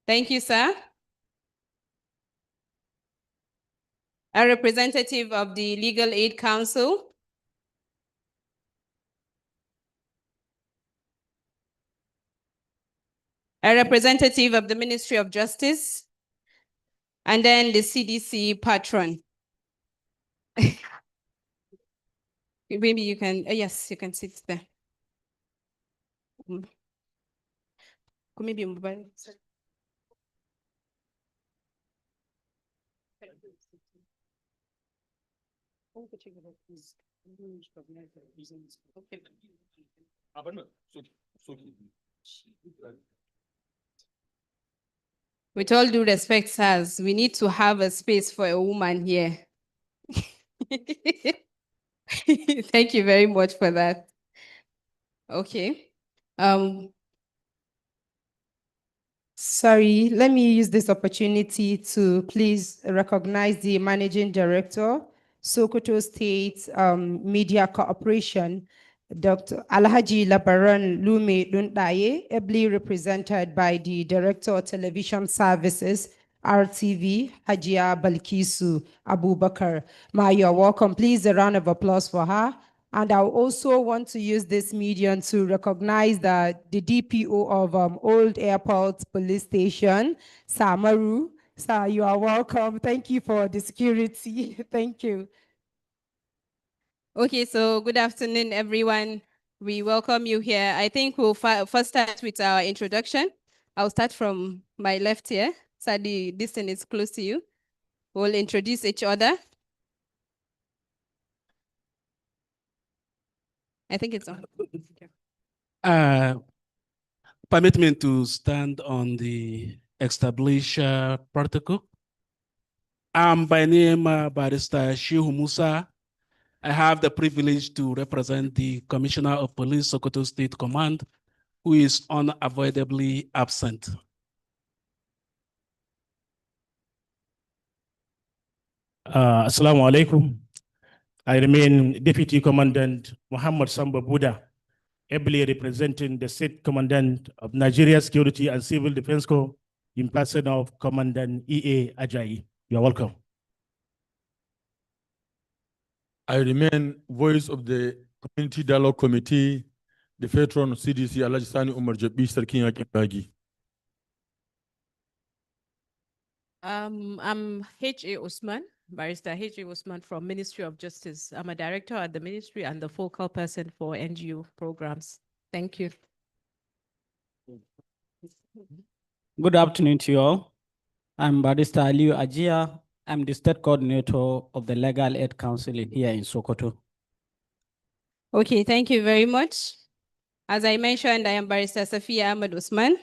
Thank you, sir. A representative of the Legal Aid Council. A representative of the Ministry of Justice. And then the CDC patron. Maybe you can, yes, you can sit there. Maybe mobile. With all due respect, sirs, we need to have a space for a woman here. Thank you very much for that. Okay. Sorry, let me use this opportunity to please recognize the Managing Director, Sokoto State Media Corporation, Dr. Alhaji Labaran Lume Lundaye, ably represented by the Director of Television Services, RTV, Hajia Balkisu Abubakar. Ma, you're welcome. Please, a round of applause for her. And I also want to use this medium to recognize the DPO of Old Airport Police Station, Samaru. Sir, you are welcome. Thank you for the security. Thank you. Okay, so good afternoon, everyone. We welcome you here. I think we'll first start with our introduction. I'll start from my left here. Sadly, this thing is close to you. We'll introduce each other. I think it's on. Permit me to stand on the established protocol. I'm by name Barrister Shehu Musa. I have the privilege to represent the Commissioner of Police, Sokoto State Command, who is unavoidably absent. Assalamu alaikum. I remain Deputy Commandant Muhammad Samba Buddha, ably representing the State Commandant of Nigeria Security and Civil Defense Corps in person of Commandant E.A. Ajayi. You are welcome. I remain voice of the Community Dialogue Committee, the veteran of CDC, Alhaji Sani Umar Jabi Sarkin Yakin Bagi. I'm H.A. Usman, Barrister H.A. Usman from Ministry of Justice. I'm a director at the ministry and the focal person for NGO programs. Thank you. Good afternoon to you all. I'm Barrister Aliu Ajia. I'm the state coordinator of the Legal Aid Council here in Sokoto. Okay, thank you very much. As I mentioned, I am Barrister Safia Ahmed Usman,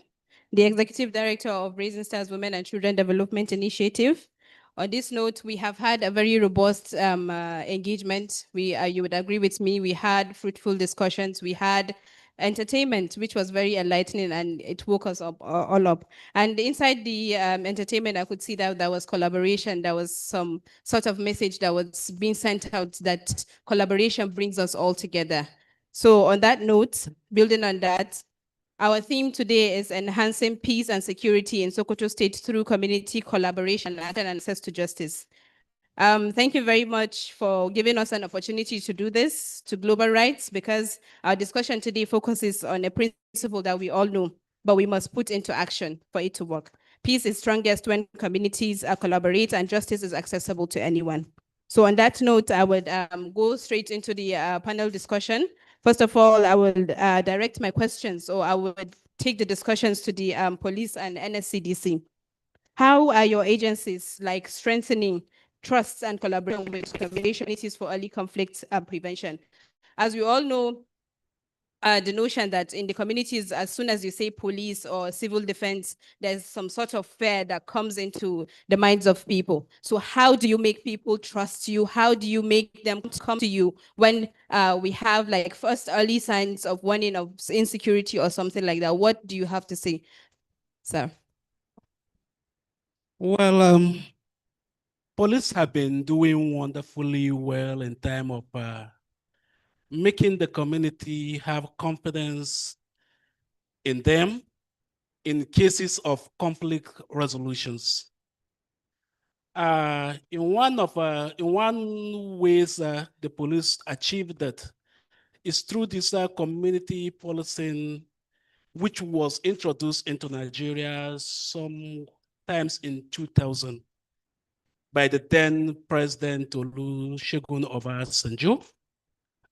the Executive Director of Raising Stars Women and Children Development Initiative. On this note, we have had a very robust engagement. You would agree with me, we had fruitful discussions, we had entertainment, which was very enlightening, and it woke us up all up. And inside the entertainment, I could see that there was collaboration, there was some sort of message that was being sent out that collaboration brings us all together. So on that note, building on that, our theme today is enhancing peace and security in Sokoto State through community collaboration and access to justice. Thank you very much for giving us an opportunity to do this to global rights, because our discussion today focuses on a principle that we all know, but we must put into action for it to work. Peace is strongest when communities collaborate and justice is accessible to anyone. So on that note, I would go straight into the panel discussion. First of all, I will direct my questions, or I would take the discussions to the police and NSCDC. How are your agencies like strengthening trusts and collaboration with communities for early conflict prevention? As we all know, the notion that in the communities, as soon as you say police or civil defense, there's some sort of fear that comes into the minds of people. So how do you make people trust you? How do you make them come to you when we have like first early signs of warning of insecurity or something like that? What do you have to say, sir? Well, police have been doing wonderfully well in terms of making the community have confidence in them in cases of conflict resolutions. In one ways the police achieved that is through this community policing, which was introduced into Nigeria sometimes in 2000 by the then President Olusegun Obasanjo.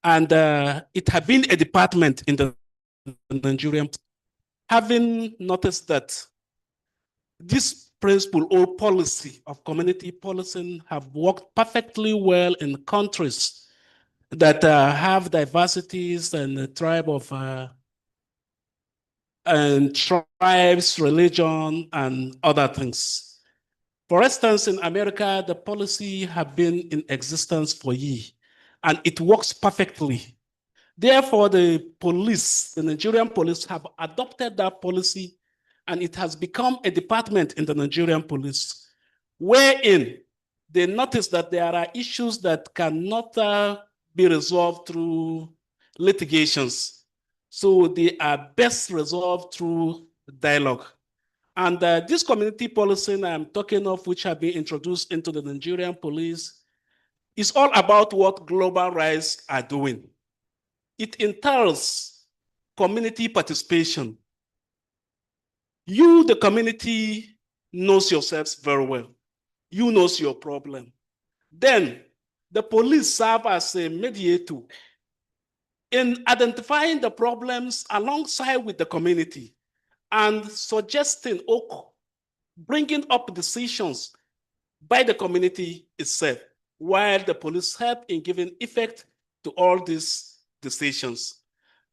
And it had been a department in the Nigerian, having noticed that this principle or policy of community policing have worked perfectly well in countries that have diversities and tribe of and tribes, religion, and other things. For instance, in America, the policy have been in existence for years. and it works perfectly. Therefore, the police, the Nigerian police, have adopted that policy, and it has become a department in the Nigerian police, wherein they notice that there are issues that cannot be resolved through litigations. So they are best resolved through dialogue. And this community policing I'm talking of, which have been introduced into the Nigerian police, is all about what Global Rights are doing. It entails community participation. You, the community, knows yourselves very well. You knows your problem. Then the police serve as a mediator in identifying the problems alongside with the community and suggesting or bringing up decisions by the community itself, while the police help in giving effect to all these decisions.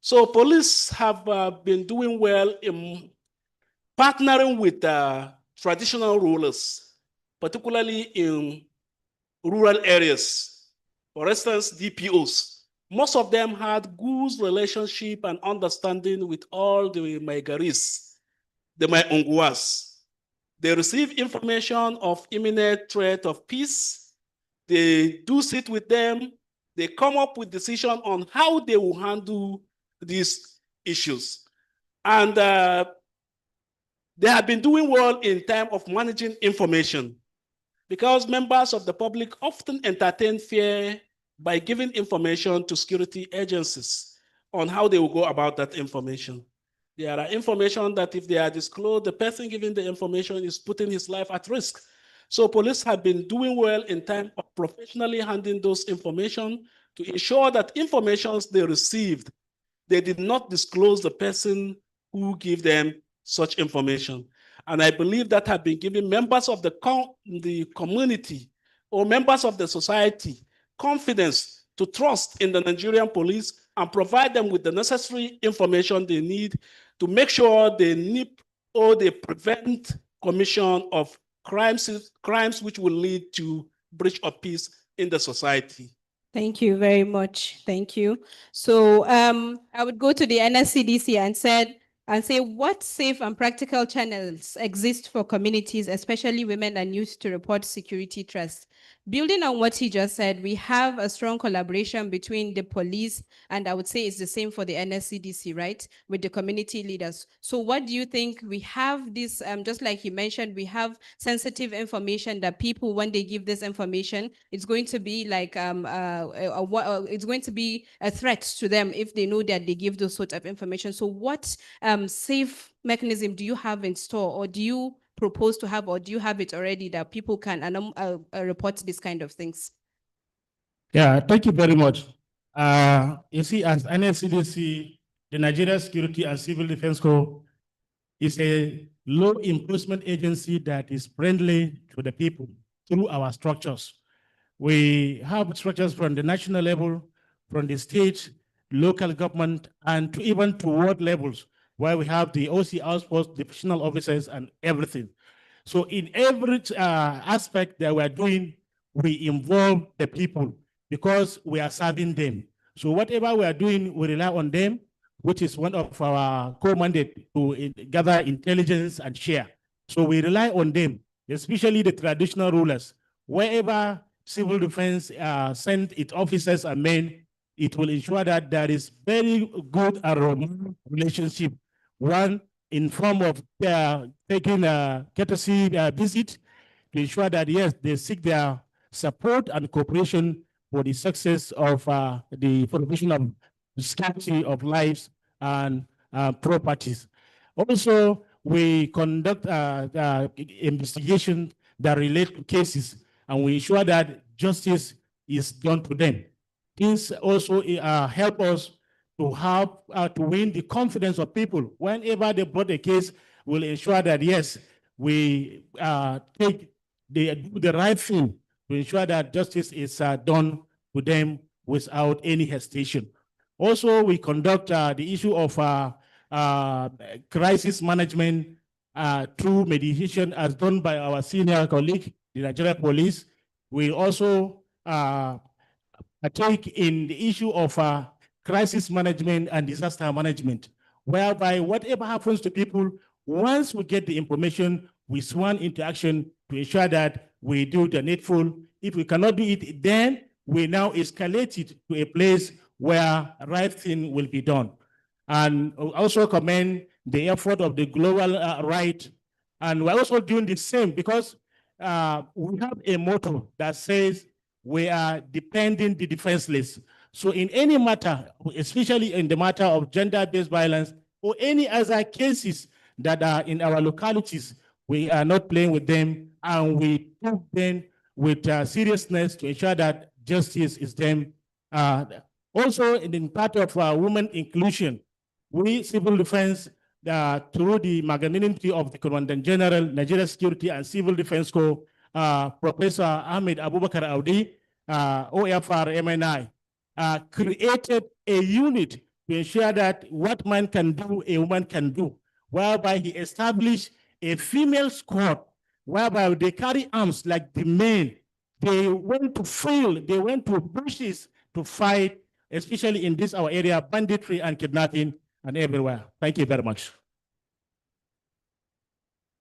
So police have been doing well in partnering with traditional rulers, particularly in rural areas. For instance, DPOs. Most of them had good relationship and understanding with all the Maigaris, the Maunguas. They receive information of imminent threat of peace. They do sit with them. They come up with decision on how they will handle these issues. And they have been doing well in terms of managing information, because members of the public often entertain fear by giving information to security agencies on how they will go about that information. There are information that if they are disclosed, the person giving the information is putting his life at risk. So police have been doing well in terms of professionally handling those information to ensure that information they received, they did not disclose the person who gave them such information. And I believe that have been giving members of the community or members of the society confidence to trust in the Nigerian police and provide them with the necessary information they need to make sure they nip or they prevent commission of crimes which will lead to breach of peace in the society. Thank you very much. Thank you. So I would go to the NSCDC and say what safe and practical channels exist for communities, especially women and youth, to report security threats. Building on what he just said, we have a strong collaboration between the police, and I would say it's the same for the NSCDC, right? With the community leaders. So what do you think? We have this, just like he mentioned, we have sensitive information that people, when they give this information, it's going to be like, it's going to be a threat to them if they know that they give those sort of information. So what safe mechanism do you have in store, or do you propose to have, or do you have it already that people can report these kind of things? Yeah, thank you very much. You see, as NSCDC, the Nigeria Security and Civil Defense Corps is a law enforcement agency that is friendly to the people through our structures. We have structures from the national level, from the state, local government, and even to ward levels, where we have the OC outpost, divisional officers, and everything. So in every aspect that we're doing, we involve the people because we are serving them. So whatever we are doing, we rely on them, which is one of our core mandate to gather intelligence and share. So we rely on them, especially the traditional rulers. Wherever civil defense send its officers and men, it will ensure that there is very good relationship. One, in form of taking a courtesy visit to ensure that, yes, they seek their support and cooperation for the success of the provision of security of lives and properties. Also, we conduct investigations that relate to cases, and we ensure that justice is done to them. This also help us to have to win the confidence of people. Whenever they brought a case, we'll ensure that, yes, we do the right thing to ensure that justice is done to them without any hesitation. Also, we conduct the issue of crisis management through mediation as done by our senior colleague, the Nigeria Police. We also take in the issue of crisis management and disaster management, whereby whatever happens to people, once we get the information, we swan into action to ensure that we do the needful. If we cannot do it, then we now escalate it to a place where right thing will be done. And also commend the effort of the global right. And we're also doing the same because we have a motto that says we are defending the defenseless. So in any matter, especially in the matter of gender-based violence or any other cases that are in our localities, we are not playing with them, and we take them with seriousness to ensure that justice is done. Also, in part of women inclusion, we civil defense, through the magnanimity of the Commandant General, Nigeria Security and Civil Defense Corps, Professor Ahmed Abubakar Audi, OFR MNI, created a unit to ensure that what man can do, a woman can do, whereby he established a female squad, whereby they carry arms like the men. They went to field, they went to bushes to fight, especially in this our area, banditry and kidnapping and everywhere. Thank you very much.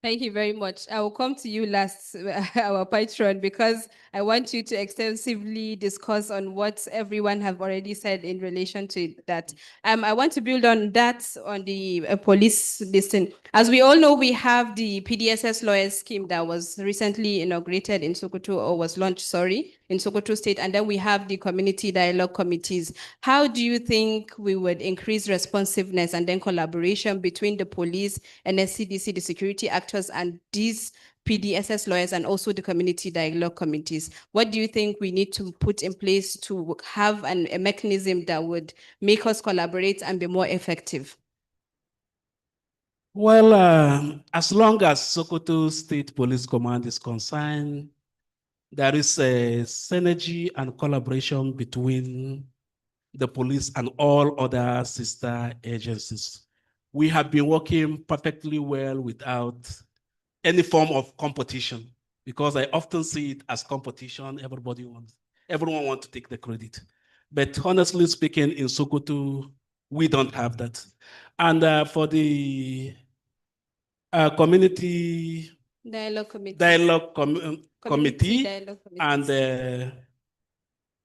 Thank you very much. I will come to you last, our patron, because I want you to extensively discuss on what everyone have already said in relation to that. I want to build on that, on the police listing. As we all know, we have the PDSS lawyers scheme that was recently inaugurated in Sokoto, or was launched, sorry, in Sokoto State, and then we have the community dialogue committees. How do you think we would increase responsiveness and then collaboration between the police and SCDC, the security actors, and these PDSS lawyers, and also the community dialogue committees? What do you think we need to put in place to have a mechanism that would make us collaborate and be more effective? Well, as long as Sokoto State Police Command is concerned, there is a synergy and collaboration between the police and all other sister agencies. We have been working perfectly well without any form of competition, because I often see it as competition. Everyone wants to take the credit. But honestly speaking, in Sokoto, we don't have that. And for the community Dialogue committee. Committee dialogue and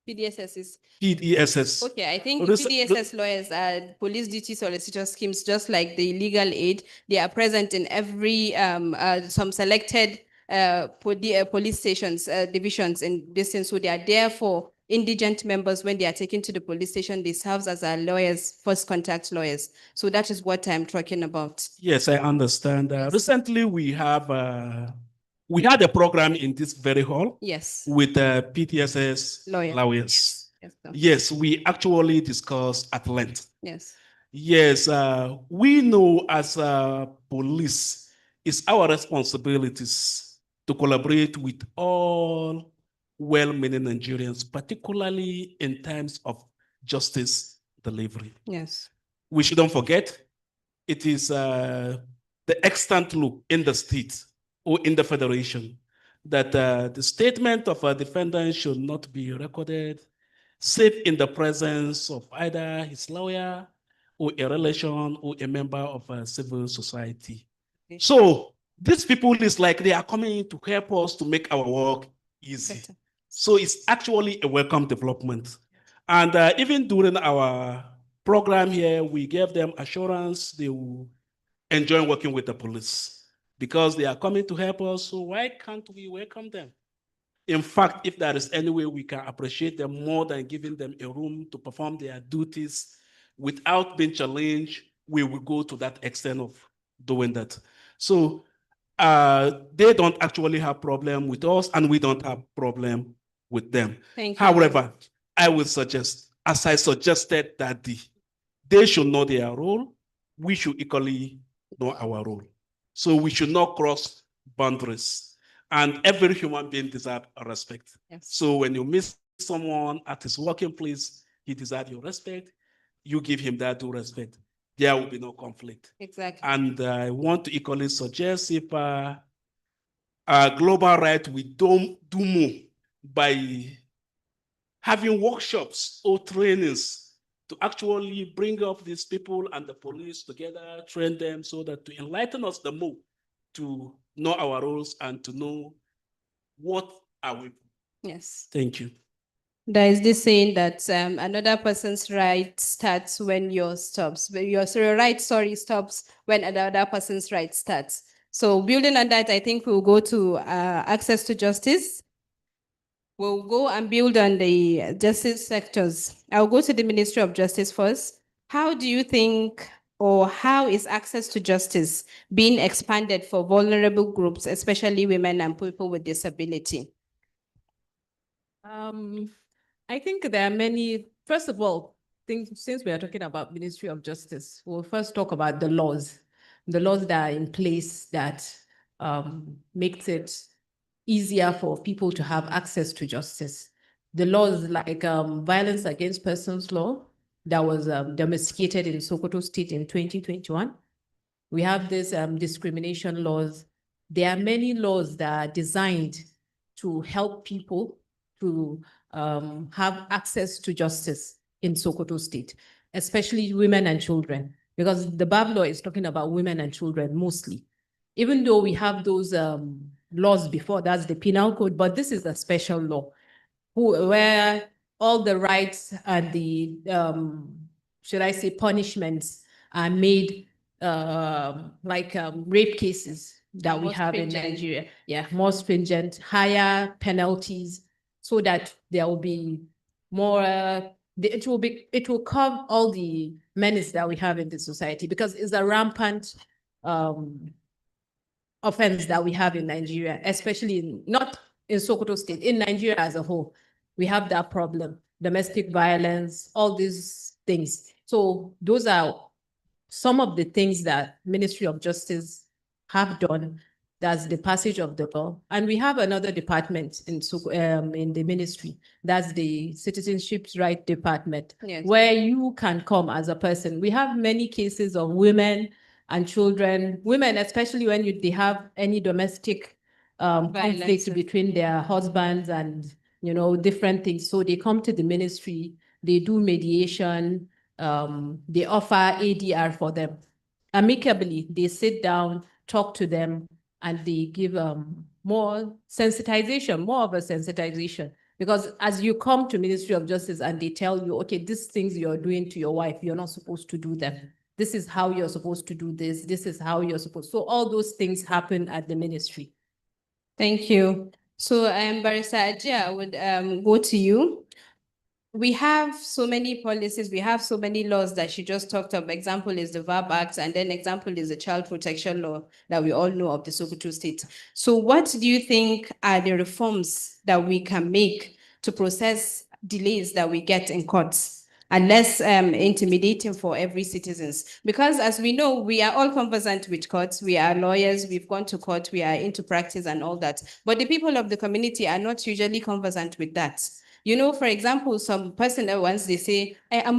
PDSS. PDSS. Okay, I think PDSS lawyers are police duty solicitor schemes, just like the legal aid. They are present in every some selected police stations, divisions in this sense. So they are there for indigent members. When they are taken to the police station, they serve as our lawyers, first contact lawyers. So that is what I'm talking about. Yes, I understand. Recently, we had a program in this very hall. Yes. With PDSS lawyers. Yes, yes, we actually discussed at length. Yes. Yes, we know as police, it's our responsibilities to collaborate with all well-meaning Nigerians, particularly in times of justice delivery. Yes. We shouldn't forget, it is the extant law in the state or in the federation that the statement of a defendant should not be recorded save in the presence of either his lawyer or a relation or a member of a civil society. Okay. So these people is like they are coming to help us to make our work easy. Better. So it's actually a welcome development. And even during our program here, we gave them assurance they will enjoy working with the police because they are coming to help us. So why can't we welcome them? In fact, if there is any way we can appreciate them more than giving them a room to perform their duties without being challenged, we will go to that extent of doing that. So they don't actually have problem with us, and we don't have problem with them. Thank you. However, I would suggest, as I suggested that they should know their role, we should equally know our role. So we should not cross boundaries. And every human being deserves respect. Yes. So when you miss someone at his working place, he deserves your respect. You give him that due respect. There will be no conflict. Exactly. And I want to equally suggest if global right, we don't do more by having workshops or trainings to actually bring up these people and the police together, train them so that to enlighten us the more to know our roles and to know what are we. Yes. Thank you. There is this saying that another person's right starts when yours stops. But your right, stops when another person's right starts. So building on that, I think we'll go to access to justice. We'll go and build on the justice sectors. I'll go to the Ministry of Justice first. How do you think, or how is access to justice being expanded for vulnerable groups, especially women and people with disability? I think there are many. First of all, since we are talking about Ministry of Justice, we'll first talk about the laws that are in place that makes it easier for people to have access to justice. The laws like Violence Against Persons Law that was domesticated in Sokoto State in 2021. We have these discrimination laws. There are many laws that are designed to help people to have access to justice in Sokoto State, especially women and children, because the BAB law is talking about women and children mostly. Even though we have those laws before, that's the penal code, but this is a special law where all the rights and the, should I say, punishments are made like rape cases that we have in Nigeria. Yeah, more stringent, higher penalties, so that there will be more, it will cover all the menace that we have in the society, because it's a rampant offense that we have in Nigeria, especially not in Sokoto State, in Nigeria as a whole. We have that problem, domestic violence, all these things. So those are some of the things that Ministry of Justice have done. That's the passage of the law. And we have another department in the ministry. That's the Citizenship Rights Department, Yes. where you can come as a person. We have many cases of women and children, women, especially when they have any domestic conflict between their husbands and, different things. So they come to the ministry, they do mediation, they offer ADR for them. Amicably, they sit down, talk to them, and they give more of a sensitization. Because as you come to Ministry of Justice and they tell you, okay, these things you're doing to your wife, you're not supposed to do them. This is how you're supposed to do this. This is how you're supposed. So all those things happen at the ministry. Thank you. So Barrister Ajia, I would go to you. We have so many policies, we have so many laws that she just talked of. Example is the VAB Act, and then example is the Child Protection Law that we all know of the Sokoto State. So what do you think are the reforms that we can make to process delays that we get in courts and less intimidating for every citizens? Because as we know, we are all conversant with courts, we are lawyers, we've gone to court, we are into practice and all that. But the people of the community are not usually conversant with that. For example, some person that once they say, I'm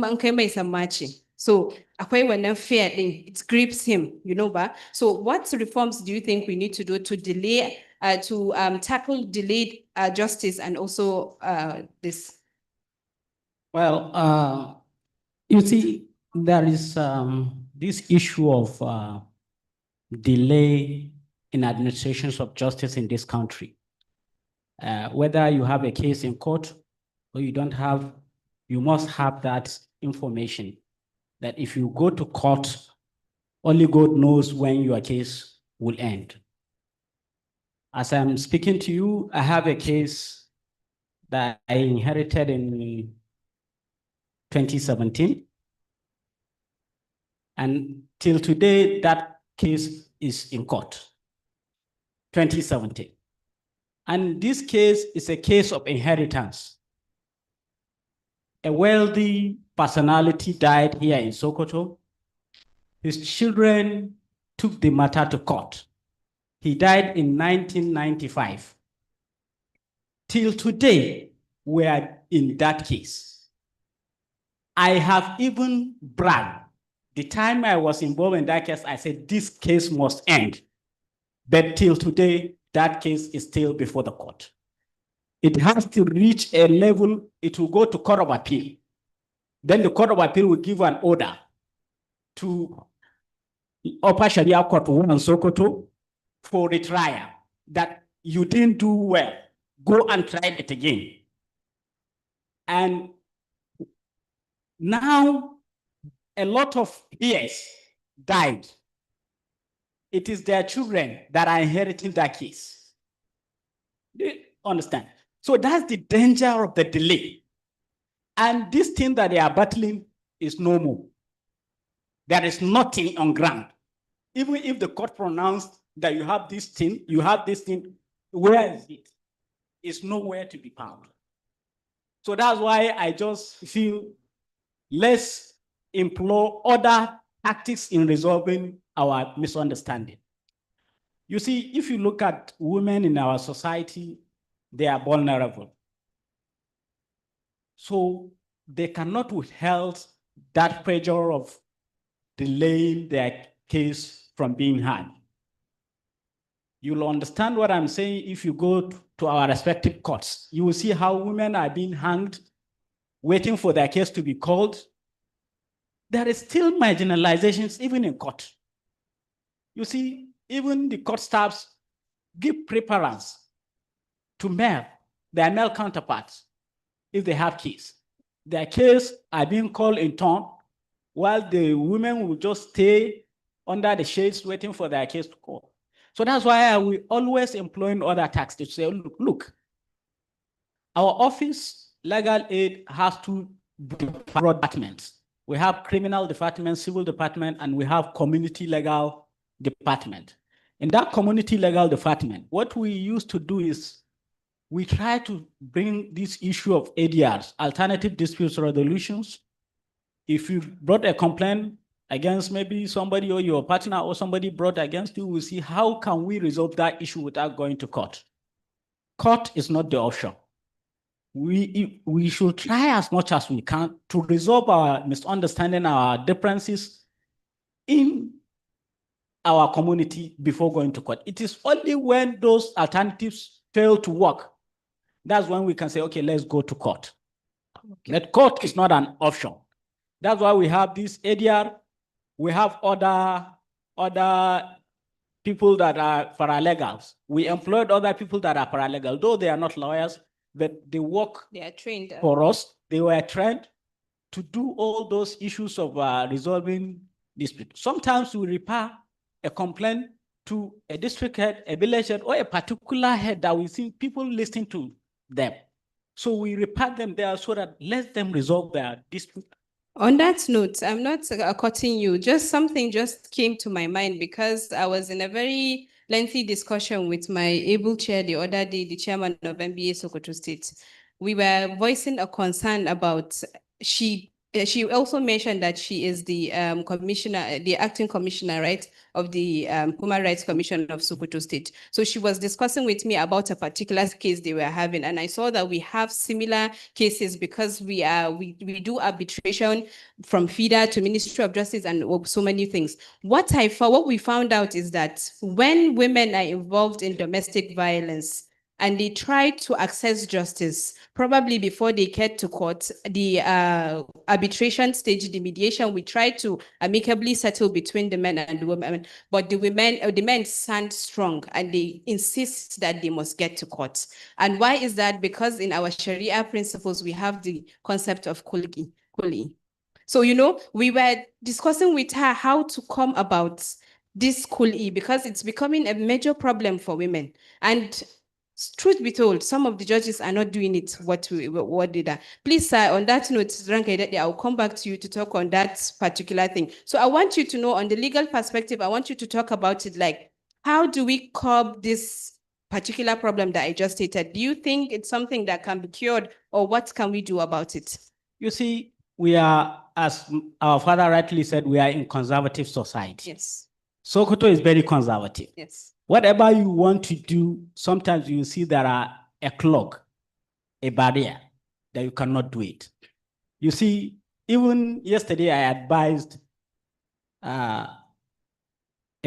matching. So when fear it grips him, but so what reforms do you think we need to do to delay to tackle delayed justice and also this? Well, you see, there is this issue of delay in administrations of justice in this country. Whether you have a case in court or you don't have, you must have that information that if you go to court, only God knows when your case will end. As I'm speaking to you, I have a case that I inherited in 2017. And till today, that case is in court, 2017. And this case is a case of inheritance. A wealthy personality died here in Sokoto. His children took the matter to court. He died in 1995. Till today, we are in that case. I have even bragged. The time I was involved in that case, I said, this case must end. But till today, that case is still before the court. it has to reach a level, it will go to Court of Appeal. Then the Court of Appeal will give an order to Upper Sharia Court 1 in Sokoto for retrial that you didn't do well. Go and try it again. And now a lot of peers died. It is their children that are inheriting that case. Do you understand? So that's the danger of the delay. And this thing that they are battling is normal. There is nothing on ground. Even if the court pronounced that you have this thing, where is it? It's nowhere to be found. So that's why I just feel let's employ other tactics in resolving our misunderstanding. You see, if you look at women in our society, they are vulnerable. So they cannot withhold that pressure of delaying their case from being heard. You'll understand what I'm saying if you go to our respective courts. You will see how women are being hanged, waiting for their case to be called. There is still marginalizations even in court. You see, even the court staffs give preference to their male counterparts, if they have case. Their case are being called in turn, while the women will just stay under the shades waiting for their case to call. So that's why we always employing other tactics to say, look, our office, legal aid, has two broad departments. We have criminal department, civil department, and we have community legal department. In that community legal department, what we used to do is we try to bring this issue of ADRs, alternative dispute resolutions. If you brought a complaint against maybe somebody or your partner or somebody brought against you, we'll see how can we resolve that issue without going to court. Court is not the option. We should try as much as we can to resolve our misunderstanding, our differences in our community before going to court. It is only when those alternatives fail to work, that's when we can say, okay, let's go to court. Okay. That court is not an option. That's why we have this ADR. We have other people that are paralegals. We employed other people that are paralegal, though they are not lawyers, but they work They are trained for us. They were trained to do all those issues of resolving disputes. Sometimes we refer a complaint to a district head, a village head, or a particular head that we see people listening to them. So we refer them there so that let them resolve their dispute. On that note, I'm not cutting you, just something just came to my mind because I was in a very lengthy discussion with my able chair the other day, the chairman of MBA Sokoto State. We were voicing a concern about she also mentioned that she is the commissioner, the acting commissioner, right, of the Human Rights Commission of Sokoto State. So she was discussing with me about a particular case they were having, and I saw that we have similar cases because we do arbitration from FIDA to Ministry of Justice and so many things. What we found out is that when women are involved in domestic violence, and they try to access justice, probably before they get to court, the arbitration stage, the mediation, we try to amicably settle between the men and the women, but the men stand strong and they insist that they must get to court. And why is that? Because in our Sharia principles, we have the concept of khul'i. So, you know, we were discussing with her how to come about this khul'i because it's becoming a major problem for women. And truth be told, some of the judges are not doing it what they are. Please, sir, on that note, I'll come back to you to talk on that particular thing. So I want you to know, on the legal perspective, I want you to talk about it like, how do we curb this particular problem that I just stated? Do you think it's something that can be cured, or what can we do about it? You see, we are, as our father rightly said, we are in conservative society. Yes. Sokoto is very conservative. Yes. Whatever you want to do, sometimes you see there are a clock, a barrier that you cannot do it. You see, even yesterday I advised a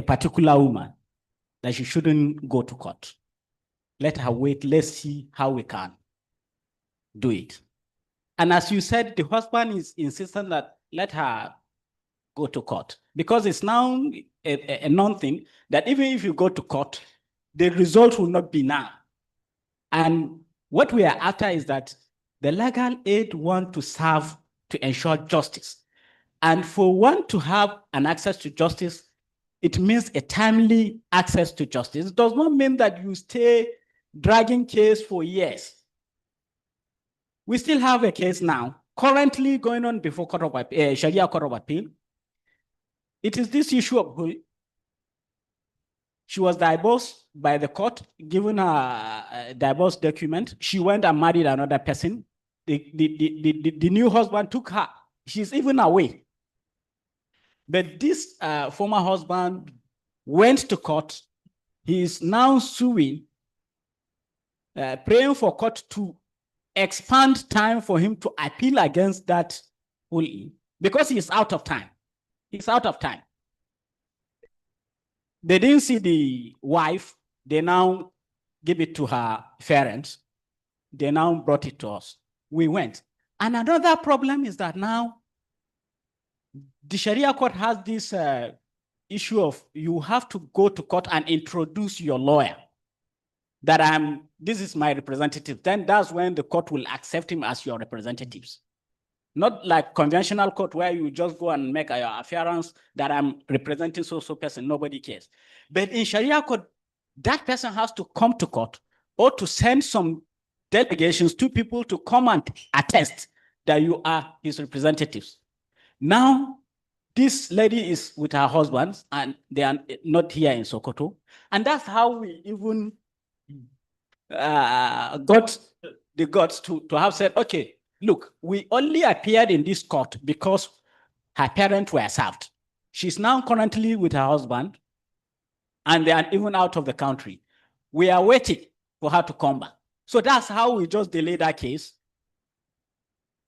particular woman that she shouldn't go to court. Let her wait, let's see how we can do it. And as you said, the husband is insistent that let her go to court, because it's now a known thing that even if you go to court, the result will not be now. And what we are after is that the legal aid want to serve to ensure justice. And for one to have an access to justice, it means a timely access to justice. It does not mean that you stay dragging case for years. We still have a case now, currently going on before Sharia Court of Appeal. It is this issue of who she was divorced by the court, given her divorce document. She went and married another person. The new husband took her. She's even away. But this former husband went to court. He is now suing, praying for court to expand time for him to appeal against that ruling, because he is out of time. He's out of time. They didn't see the wife. They now give it to her parents. They now brought it to us. We went. And another problem is that now the Sharia court has this issue of you have to go to court and introduce your lawyer. That this is my representative. Then that's when the court will accept him as your representatives. Not like conventional court where you just go and make your appearance that I'm representing so person, nobody cares. But in Sharia court, that person has to come to court or to send some delegations, 2 people to come and attest that you are his representatives. Now, this lady is with her husband and they are not here in Sokoto. And that's how we even got the guts to have said, okay, look, we only appeared in this court because her parents were served. She's now currently with her husband and they are even out of the country. We are waiting for her to come back. So that's how we just delayed that case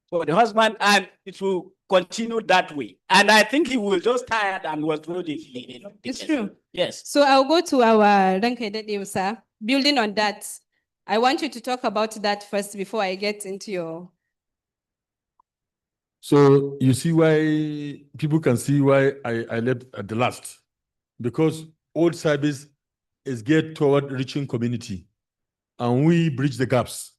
for the husband, and it will continue that way. And I think he will just tired and was really. It's true. Yes. So I'll go to our Rankede, sir. Building on that, I want you to talk about that first before I get into your. So you see why people can see why I left at the last, because old service is geared toward reaching community, and we bridge the gaps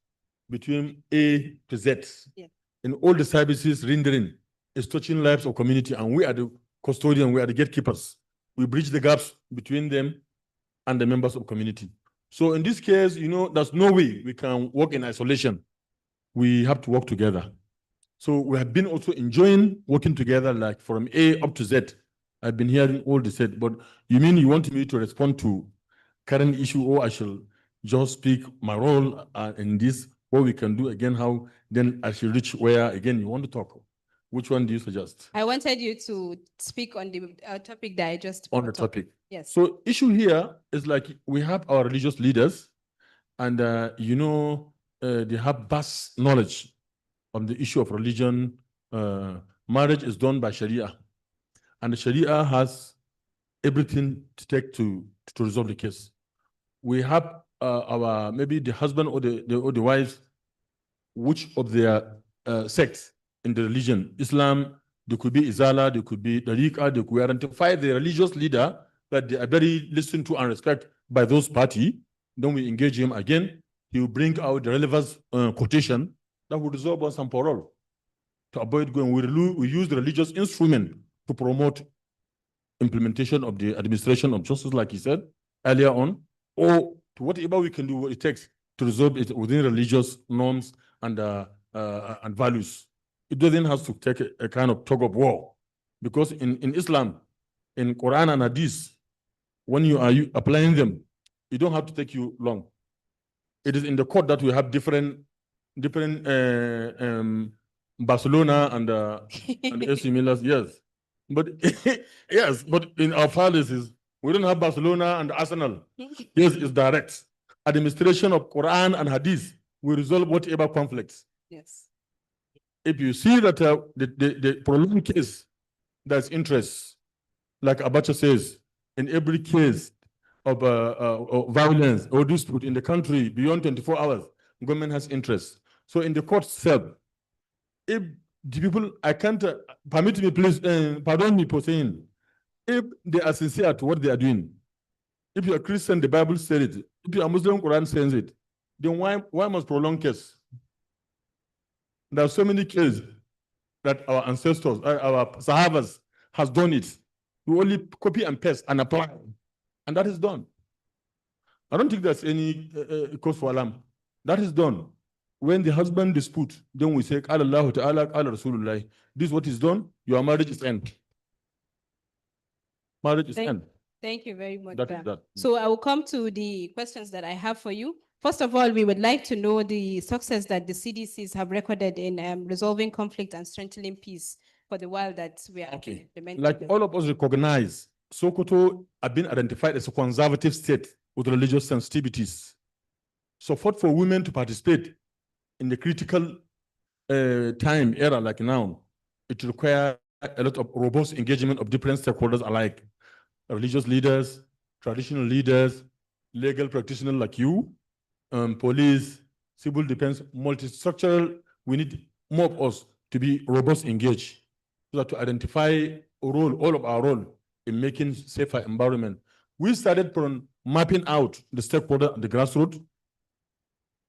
between A to Z. Yeah. In all the services rendering is touching lives of community, and we are the custodian, we are the gatekeepers. We bridge the gaps between them and the members of community. So in this case, there's no way we can work in isolation. We have to work together. So we have been also enjoying working together, like from A up to Z. I've been hearing all the said, but you mean you want me to respond to current issue, or I shall just speak my role in this, what we can do again, how then I shall reach where again you want to talk? Which one do you suggest? I wanted you to speak on the topic that I just on the topic. Yes. So issue here is like we have our religious leaders, and they have vast knowledge on the issue of religion. Marriage is done by Sharia, and the Sharia has everything to take to resolve the case. We have our maybe the husband or the wives, which of their sects in the religion, Islam, there could be Izala, there could be Tariqa, they could identify the religious leader that they are very listened to and respect by those parties. Then we engage him again. He will bring out the relevant quotation that will resolve once and for all. To avoid going, we use the religious instrument to promote implementation of the administration of justice, like he said earlier on, or to whatever we can do what it takes to resolve it within religious norms and values. It doesn't have to take a kind of tug of war, because in Islam, in Quran and Hadith, when you are applying them, it don't have to take you long. It is in the court that we have different Barcelona and AC Milan, yes. But yes, but in our policies, we don't have Barcelona and Arsenal. Yes, it's direct. Administration of Quran and Hadith will resolve whatever conflicts. Yes. If you see that the prolonged case, there's interest, like Abacha says, in every case of violence or dispute in the country beyond 24 hours, government has interest. So in the court itself, if the people, I can't, permit me please, pardon me for saying, if they are sincere to what they are doing, if you are Christian, the Bible said it. If you are Muslim, Quran says it. Then why must prolong case? There are so many cases that our ancestors, our Sahabas has done it. You only copy and paste and apply, and that is done. I don't think there's any cause for alarm. That is done. When the husband dispute, then we say, Qala Allahu Ta'ala, Qala Rasulullah. This is what is done, your marriage is end. Marriage is end. Thank you very much. That is that. So I will come to the questions that I have for you. First of all, we would like to know the success that the CDCs have recorded in resolving conflict and strengthening peace for the while that we are implementing. Like all of us recognize, Sokoto have been identified as a conservative state with religious sensitivities. Support for women to participate in the critical time era like now, it requires a lot of robust engagement of different stakeholders alike. Religious leaders, traditional leaders, legal practitioners like you, police, civil defense, multi-structural. We need more of us to be robust engaged, so that to identify a role, all of our role in making safer environment. We started from mapping out the stakeholder at the grassroots,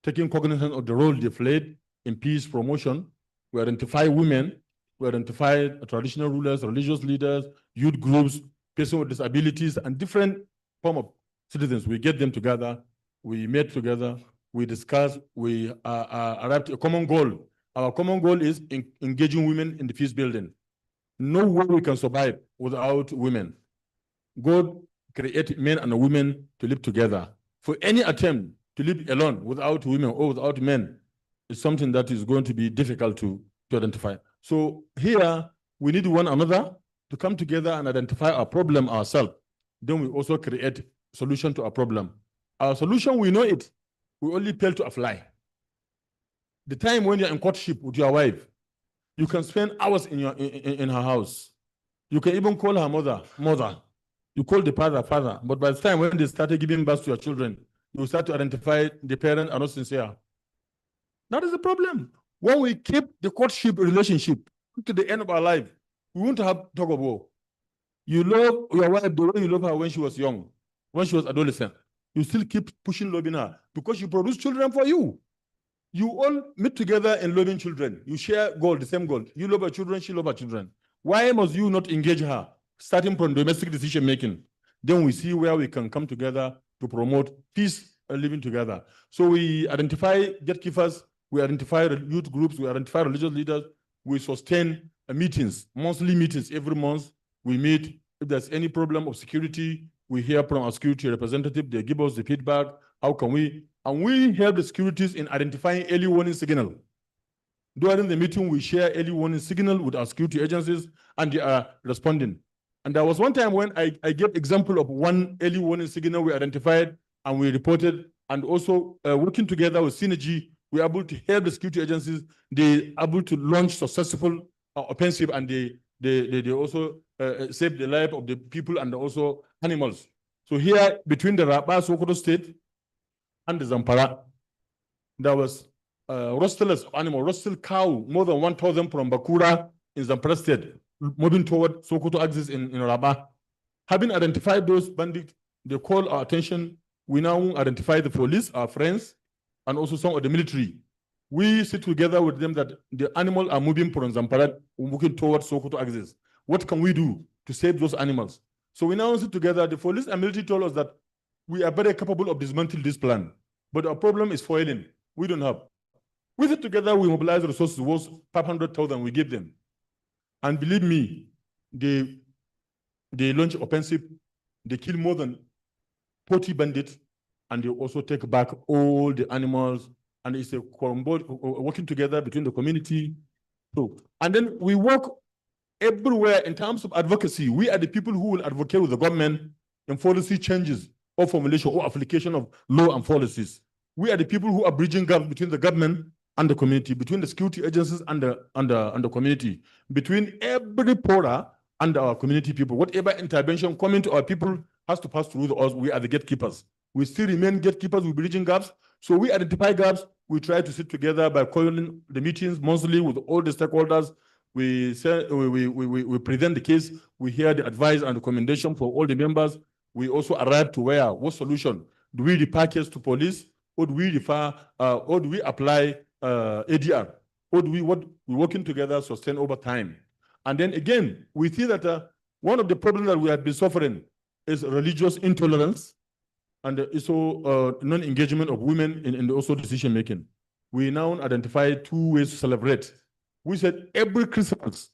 taking cognizance of the role they played in peace promotion. We identify women, we identify traditional rulers, religious leaders, youth groups, persons with disabilities, and different form of citizens. We get them together, we met together, we discuss, we arrived at a common goal. Our common goal is engaging women in the peace building. No way we can survive without women. God created men and women to live together. For any attempt to live alone without women or without men is something that is going to be difficult to identify. So here, we need one another to come together and identify our problem ourselves. Then we also create solution to our problem. Our solution, we know it. We only fail to apply. The time when you're in courtship with your wife, you can spend hours in her house. You can even call her mother. You call the father. But by the time when they started giving birth to your children, you start to identify the parents are not sincere. That is the problem. When we keep the courtship relationship to the end of our life, we won't have tug of war. You love your wife the way you love her when she was young, when she was adolescent. You still keep pushing loving her because she produced children for you. You all meet together in loving children. You share goal, the same goal. You love her children, she loves her children. Why must you not engage her, starting from domestic decision making? Then we see where we can come together to promote peace and living together. So we identify gatekeepers, we identify youth groups, we identify religious leaders, we sustain meetings, monthly meetings every month. We meet. If there's any problem of security, we hear from our security representative, they give us the feedback, how can we, and we help the securities in identifying early warning signal. During the meeting, we share early warning signal with our security agencies and they are responding. And there was one time when I gave example of one early warning signal we identified and we reported, and also working together with Synergy, we are able to help the security agencies. They are able to launch successful offensive, and they also save the life of the people and also animals. So here, between the Raba, Sokoto State and the Zampara, there was rustlers of animal, rustle cow, more than 1,000 from Bakura in Zampara State, moving toward Sokoto axis in Raba. Having identified those bandits, they call our attention. We now identify the police, our friends, and also some of the military. We sit together with them that the animals are moving from Zampara, moving towards Sokoto axis. What can we do to save those animals? So we now sit together. The police and military told us that we are very capable of dismantling this plan, but our problem is foiling. We don't have. We sit together, we mobilize resources worth 500,000, we give them. And believe me, they launch offensive, they kill more than 40 bandits, and they also take back all the animals, and it's a working together between the community. So, and then we work everywhere in terms of advocacy. We are the people who will advocate with the government in policy changes or formulation or application of law and policies. We are the people who are bridging gaps between the government and the community, between the security agencies and the community, between every pora and our community people. Whatever intervention coming to our people has to pass through us. We are the gatekeepers. We still remain gatekeepers with bridging gaps. So we identify gaps, We try to sit together by calling the meetings monthly with all the stakeholders. We present the case. We hear the advice and recommendation for all the members. We also arrive to what solution? Do we refer case to police, or do we refer, or do we apply ADR? Or do we're working together, sustain over time? And then again, we see that one of the problems that we have been suffering is religious intolerance and also non-engagement of women in also decision making. We now identify 2 ways to celebrate. We said every Christmas,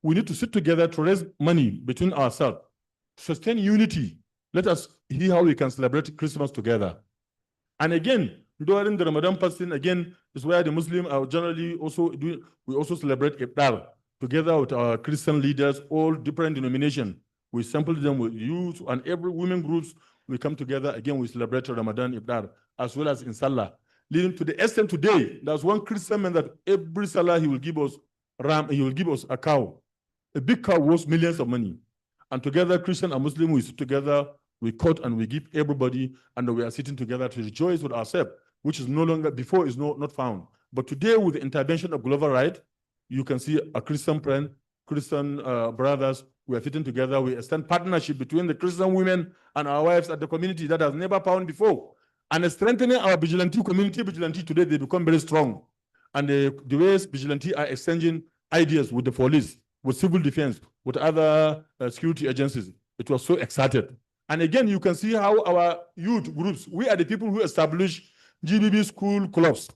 we need to sit together to raise money between ourselves, to sustain unity. Let us hear how we can celebrate Christmas together. And again, during the Ramadan fasting, again, is where the Muslims are generally also doing, we also celebrate Iftar together with our Christian leaders, all different denominations. We sample them with youth and every women groups. We come together, again, we celebrate Ramadan Iftar, as well as in Salah. Leading to the extent today, there's one Christian man that every Salah he will give us a cow. A big cow worth millions of money. And together, Christian and Muslim, we sit together, we cut and we give everybody, and we are sitting together to rejoice with ourselves, which is no longer, before is not found. But today, with the intervention of Global Right, you can see a Christian friend, Christian brothers, we are sitting together, we extend partnership between the Christian women and our wives at the community that has never found before. And strengthening our vigilante community, today, they become very strong. And the ways vigilante are exchanging ideas with the police, with civil defense, with other security agencies. It was so excited. And again, you can see how our youth groups, we are the people who establish GBB school clubs.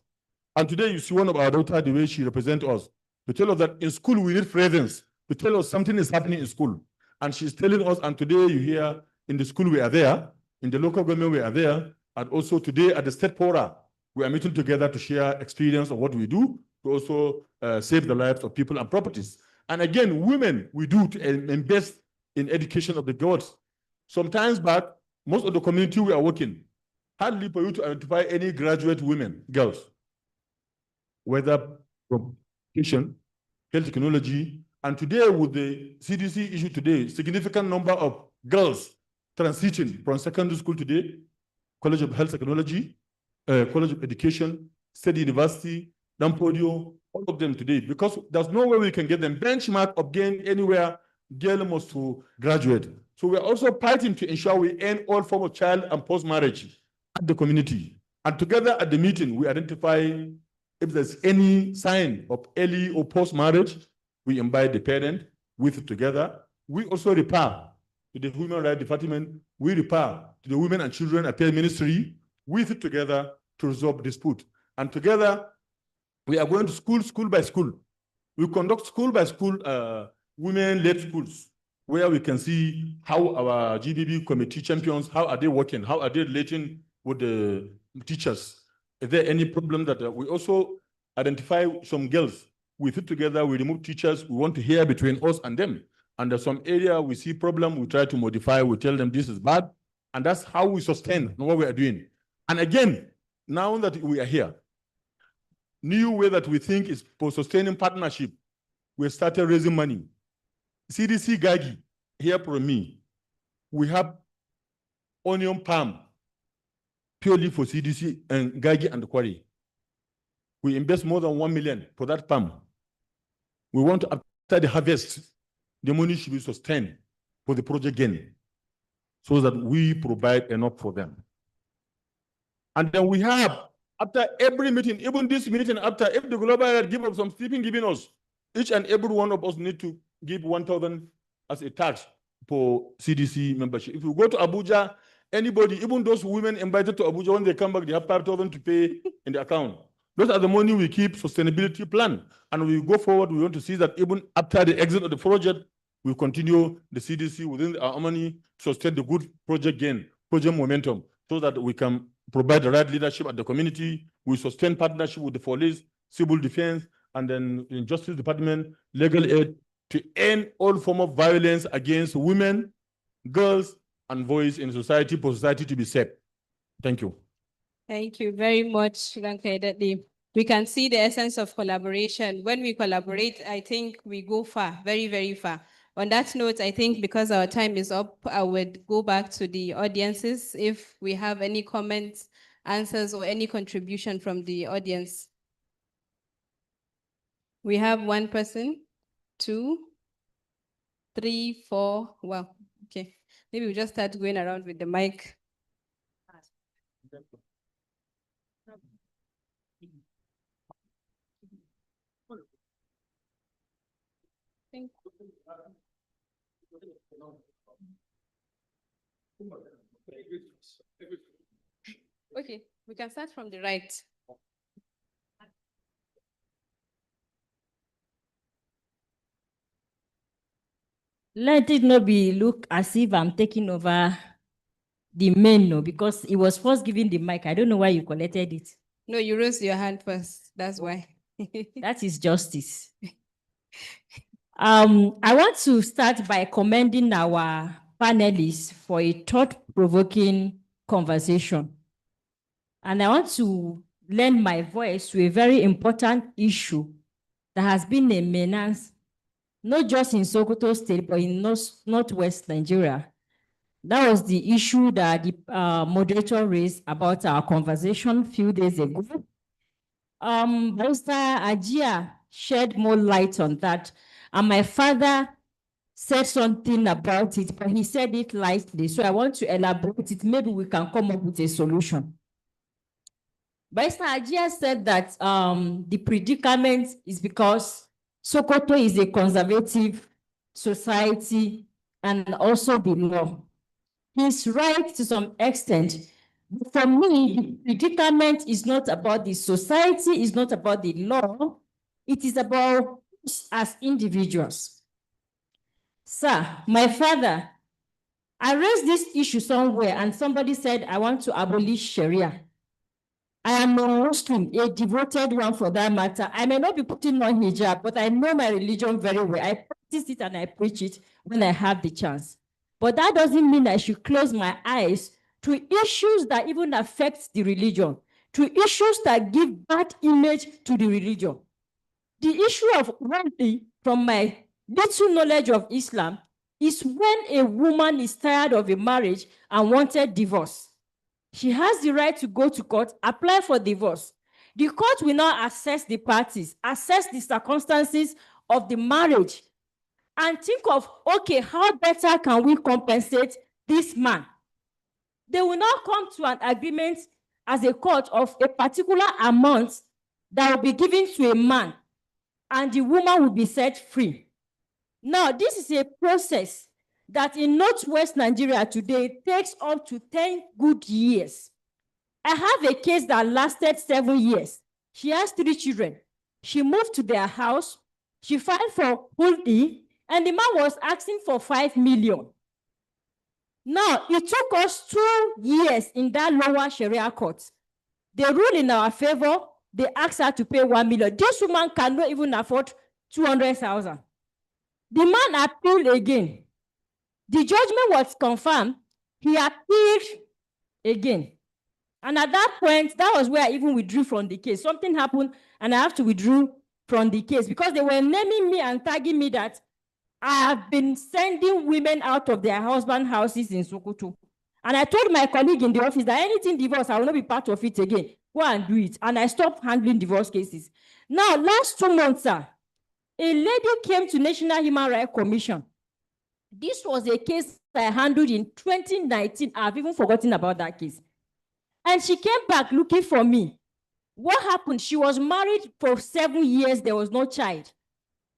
And today you see one of our daughters, the way she represents us, to tell us that in school we need presence, to tell us something is happening in school. And she's telling us, and today you hear in the school we are there, in the local government we are there, and also today at the state fora, we are meeting together to share experience of what we do, to also save the lives of people and properties. And again, women, we do to invest in education of the girls. Sometimes back, most of the community we are working, hardly for you to identify any graduate women, girls, whether from education, health technology, and today with the CDC issue today, significant number of girls transiting from secondary school today, College of Health Technology, College of Education, State University, Dampodio, all of them today, because there's no way we can get them benchmark of gain anywhere, girl must to graduate. So we're also fighting to ensure we end all form of child and post-marriage at the community. And together at the meeting, we identify if there's any sign of early or post-marriage, we invite the parent with it together. We also refer to the Human Rights Department. We refer to the Women and Children Affairs Ministry with it together to resolve dispute. And together, we are going to school by school. We conduct school by school women-led schools, where we can see how our GBB committee champions, how are they working? How are they relating with the teachers? Is there any problem that we also identify some girls? We sit together, we remove teachers, we want to hear between us and them. And there's some area we see problem, we try to modify, we tell them this is bad. And that's how we sustain what we are doing. And again, now that we are here, new way that we think is for sustaining partnership, we started raising money. CDC Gagi, here from me, we have onion palm purely for CDC and Gagi and the quarry. We invest more than 1 million for that palm. We want to, after the harvest, the money should be sustained for the project gain so that we provide enough for them. And then we have, after every meeting, even this meeting, after if the global give us some sleeping giving us, each and every one of us need to give 1,000 as a tax for CDC membership. If you go to Abuja, anybody, even those women invited to Abuja, when they come back, they have 5,000 to pay in the account. Those are the money we keep sustainability plan. And we go forward, we want to see that even after the exit of the project, we continue the CDC within our money to sustain the good project gain, project momentum, so that we can provide the right leadership at the community. We sustain partnership with the police, civil defense, and then in Justice Department, legal aid, to end all form of violence against women, girls, and boys in society, for society to be safe. Thank you. Thank you very much, Lankadadli. We can see the essence of collaboration. When we collaborate, I think we go far, very, very far. On that note, I think because our time is up, I would go back to the audiences if we have any comments answers or any contribution from the audience? We have one person, 2, 3, 4. Wow, okay. Maybe we just start going around with the mic. Okay, we can start from the right. Let it not be look as if I'm taking over the main, no, because it was first given the mic. I don't know why you collected it. No, you raised your hand first. That's why. That is justice. I want to start by commending our panelists for a thought-provoking conversation. And I want to lend my voice to a very important issue that has been a menace, not just in Sokoto State, but in Northwest Nigeria. That was the issue that the moderator raised about our conversation a few days ago. Barrister Ajia shed more light on that. And my father said something about it, but he said it lightly. So I want to elaborate it. Maybe we can come up with a solution. Barrister Ajia said that the predicament is because Sokoto is a conservative society and also the law. He's right to some extent. But for me, the predicament is not about the society, it's not about the law. It is about us as individuals. Sir, my father, I raised this issue somewhere and somebody said, I want to abolish Sharia. I am a Muslim, a devoted one for that matter. I may not be putting on hijab, but I know my religion very well. I practice it and I preach it when I have the chance. But that doesn't mean I should close my eyes to issues that even affect the religion, to issues that give bad image to the religion. The issue of worldly, from my little knowledge of Islam, is when a woman is tired of a marriage and wanted divorce. She has the right to go to court, apply for divorce. The court will now assess the parties, assess the circumstances of the marriage, and think of, okay, how better can we compensate this man? They will now come to an agreement as a court of a particular amount that will be given to a man, and the woman will be set free. Now, this is a process that in Northwest Nigeria today takes up to 10 good years. I have a case that lasted 7 years. She has 3 children. She moved to their house. She filed for hulɗi, and the man was asking for 5 million. Now, it took us 2 years in that lower Sharia court. They ruled in our favor. They asked her to pay 1 million. This woman cannot even afford 200,000. The man appealed again. The judgment was confirmed. He appealed again. And at that point, that was where I even withdrew from the case. Something happened, and I have to withdraw from the case because they were naming me and tagging me that I have been sending women out of their husband houses in Sokoto. And I told my colleague in the office that anything divorce, I will not be part of it again. Go and do it. And I stopped handling divorce cases. Now, last 2 months, sir, a lady came to National Human Rights Commission. This was a case I handled in 2019. I've even forgotten about that case. And she came back looking for me. What happened? She was married for 7 years. There was no child.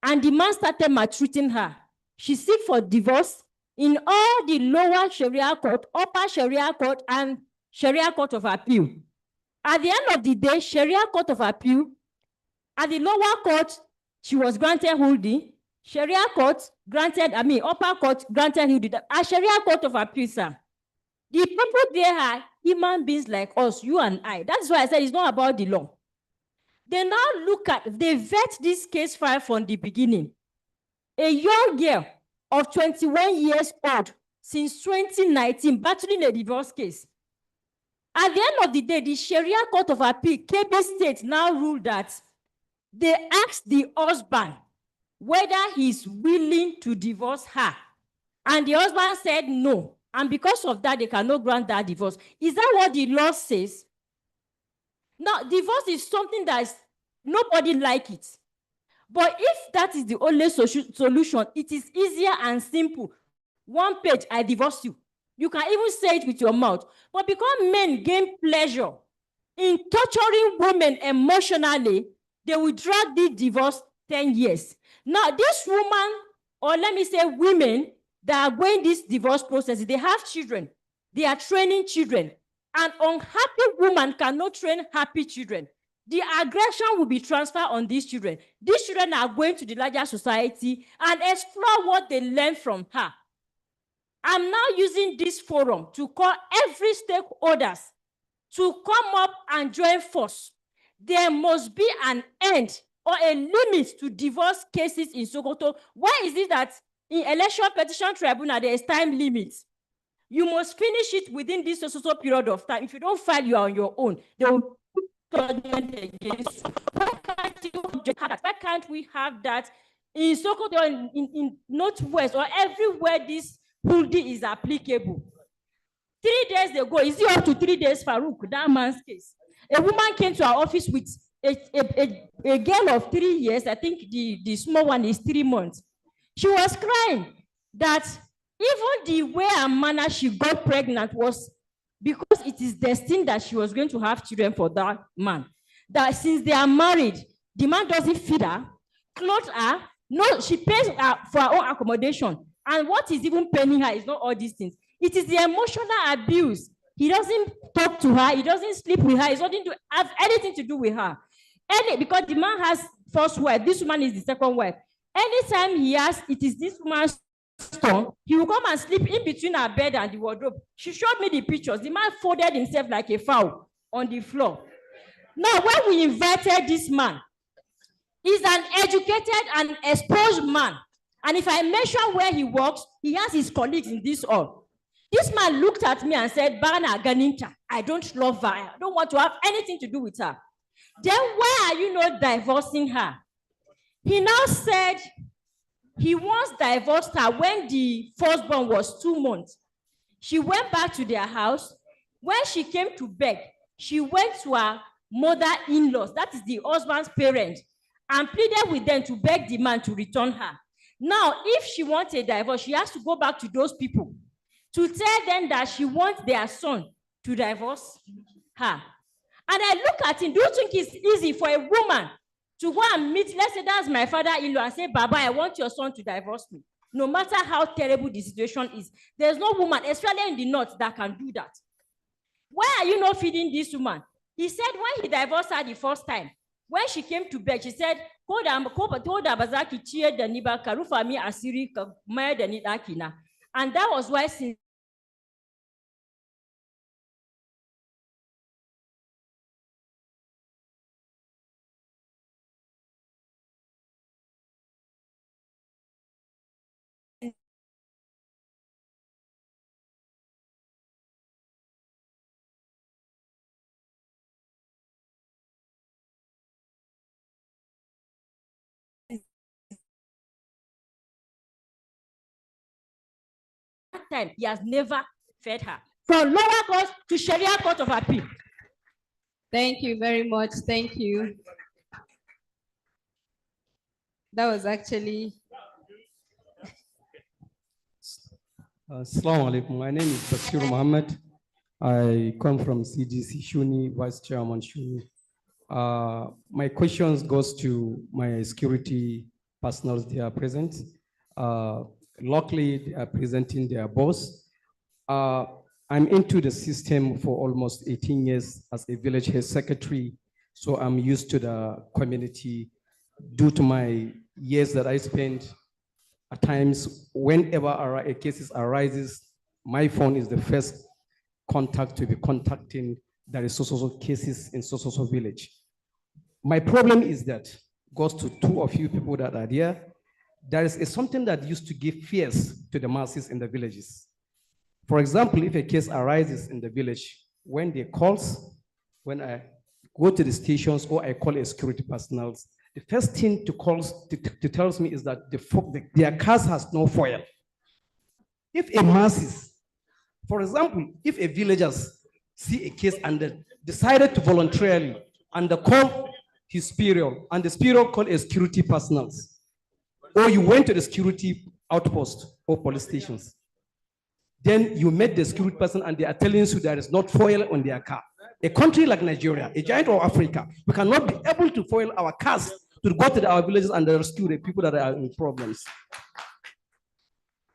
And the man started maltreating her. She sought for divorce in all the lower Sharia court, upper Sharia court, and Sharia Court of Appeal. At the end of the day, Sharia Court of Appeal, at the lower court, she was granted hulɗi. Sharia Court granted, upper court granted hulɗi. At Sharia Court of Appeal, sir, the people there are human beings like us, you and I. That's why I said it's not about the law. They now they vet this case file from the beginning. A young girl of 21 years old since 2019 battling a divorce case. At the end of the day, the Sharia Court of Appeal, Kebbi State, now ruled that they asked the husband whether he's willing to divorce her. And the husband said no. And because of that, they cannot grant that divorce. Is that what the law says? Now, divorce is something that is, nobody like it. But if that is the only solution, it is easier and simple. One page, I divorce you. You can even say it with your mouth. But because men gain pleasure in torturing women emotionally, they will drag this divorce 10 years. Now, this woman, or let me say women that are going this divorce process, they have children. They are training children. An unhappy woman cannot train happy children. The aggression will be transferred on these children. These children are going to the larger society and explore what they learned from her. I'm now using this forum to call every stakeholders to come up and join force. There must be an end or a limit to divorce cases in Sokoto. Why is it that in election petition tribunal there is time limit? You must finish it within this social period of time. If you don't file, you are on your own. They will put judgment against you. Why can't we have that in Sokoto, in Northwest, or everywhere this Huldi is applicable? 3 days ago, is it up to 3 days, Farouk, that man's case? A woman came to our office with a girl of 3 years. I think the small one is 3 months. She was crying that even the way and manner she got pregnant was because it is destined that she was going to have children for that man. That since they are married, the man doesn't feed her, clothe her, no, she pays for her own accommodation. And what is even paying her is not all these things. It is the emotional abuse. He doesn't talk to her, he doesn't sleep with her, he doesn't have anything to do with her. Because the man has first wife, this woman is the second wife. Anytime he has, it is this woman's turn, he will come and sleep in between her bed and the wardrobe. She showed me the pictures. The man folded himself like a fowl on the floor. Now, when we invited this man, he's an educated and exposed man. And if I mention where he works, he has his colleagues in this hall. This man looked at me and said, Bana Ganinta, I don't love her. I don't want to have anything to do with her. Then why are you not divorcing her? He now said he once divorced her when the firstborn was 2 months. She went back to their house. When she came to beg, she went to her mother-in-laws, that is the husband's parents, and pleaded with them to beg the man to return her. Now, if she wants a divorce, she has to go back to those people to tell them that she wants their son to divorce her. And I look at him, do you think it's easy for a woman to go and meet, let's say that's my father-in-law, and say, Baba, I want your son to divorce me? No matter how terrible the situation is, there's no woman, especially in the north, that can do that. Why are you not feeding this woman? He said when he divorced her the first time, when she came to bed, she said, and that was why since time, he has never fed her. From lower court to Sharia Court of Appeal. Thank you very much. Thank you. That was actually... Assalamu alaikum. My name is Bashir Mohammed. I come from CGC Shuni, Vice Chairman Shuni. My questions goes to my security personnel they are present. Luckily, they are presenting their boss. I'm into the system for almost 18 years as a village health secretary, so I'm used to the community due to my years that I spent. At times, whenever a case arises, my phone is the first contact to be contacting. There is social cases in social village. My problem is that goes to two of you people that are there. There is something that used to give fears to the masses in the villages. For example, if a case arises in the village, when they calls, when I go to the stations or I call a security personnel, the first thing to tells me is that their cars has no foil. If a masses, for example, if a villagers see a case and decided to voluntarily undercall his superior, and the superior called a security personnel, or you went to the security outpost or police stations, then you met the security person and they are telling you there is not fuel on their car. A country like Nigeria, a giant of Africa, we cannot be able to fuel our cars to go to our villages and rescue the people that are in problems.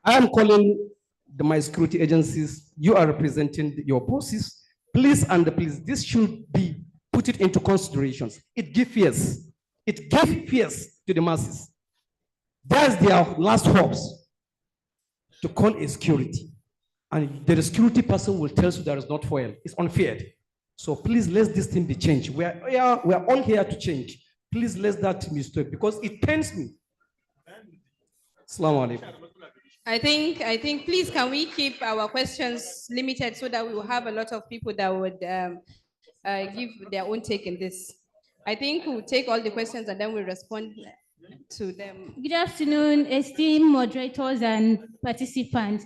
I am calling my security agencies. You are representing your bosses. Please and please, this should be put it into considerations. It gives fears. It gives fears to the masses. That's their last hopes to call a security. And the security person will tell you there is not fuel. It's unfair. So please let this thing be changed. We are all here to change. Please let that be stopped because it pains me. Assalamu alaikum. I think, please, can we keep our questions limited so that we will have a lot of people that would give their own take in this. I think we'll take all the questions and then we'll respond to them. Good afternoon, esteemed moderators and participants.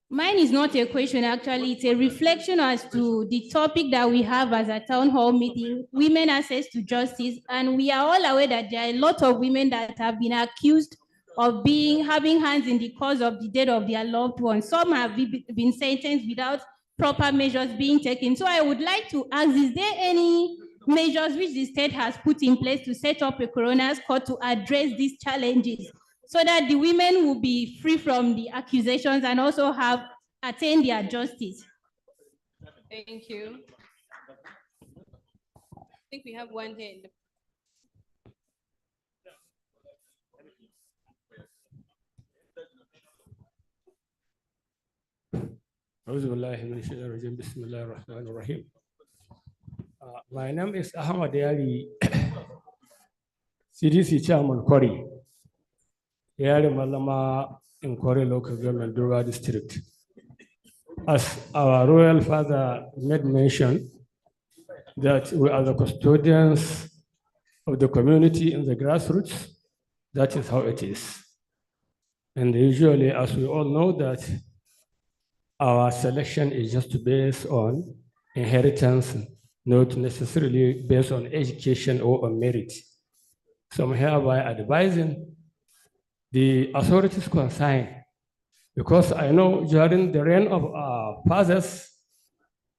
Mine is not a question, actually, it's a reflection as to the topic that we have as a town hall meeting, women access to justice. And we are all aware that there are a lot of women that have been accused of having hands in the cause of the death of their loved ones. Some have been sentenced without proper measures being taken. So I would like to ask, is there any measures which the state has put in place to set up a coroner's court to address these challenges, so that the women will be free from the accusations and also have attained their justice? Thank you. I think we have one here in the My name is Ahmad Yari, CDC Chairman Kori, Yari Malama in Kori Local Government, Durga District. As our royal father made mention, that we are the custodians of the community in the grassroots. That is how it is. And usually, as we all know, that our selection is just based on inheritance, not necessarily based on education or on merit. So I'm hereby advising the authorities concerned, because I know during the reign of our fathers,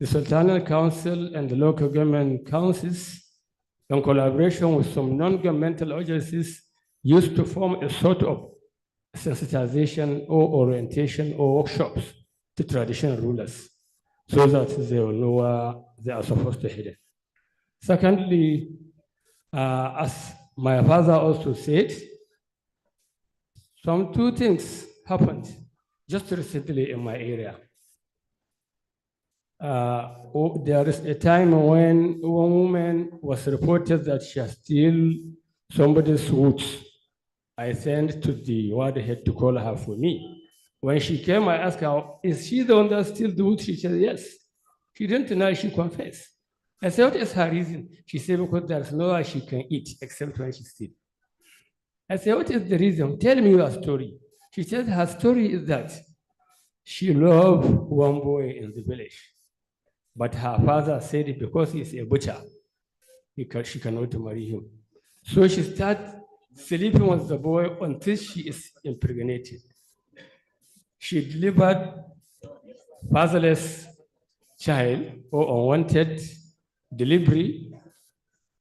the Sultanate Council and the local government councils, in collaboration with some non-governmental agencies, used to form a sort of sensitization or orientation or workshops to traditional rulers, so that they will know where they are supposed to head. Secondly, as my father also said, some two things happened just recently in my area. There is a time when one woman was reported that she has stolen somebody's roots. I sent to the ward head to call her for me. When she came, I asked her, is she the one that stole the wood? She said, yes. She didn't deny, she confessed. I said, what is her reason? She said, because there's no way she can eat except when she steals. I said, what is the reason? Tell me your story. She said her story is that she loved one boy in the village, but her father said because he's a butcher, she cannot marry him. So she started sleeping with the boy until she is impregnated. She delivered fatherless child or unwanted delivery.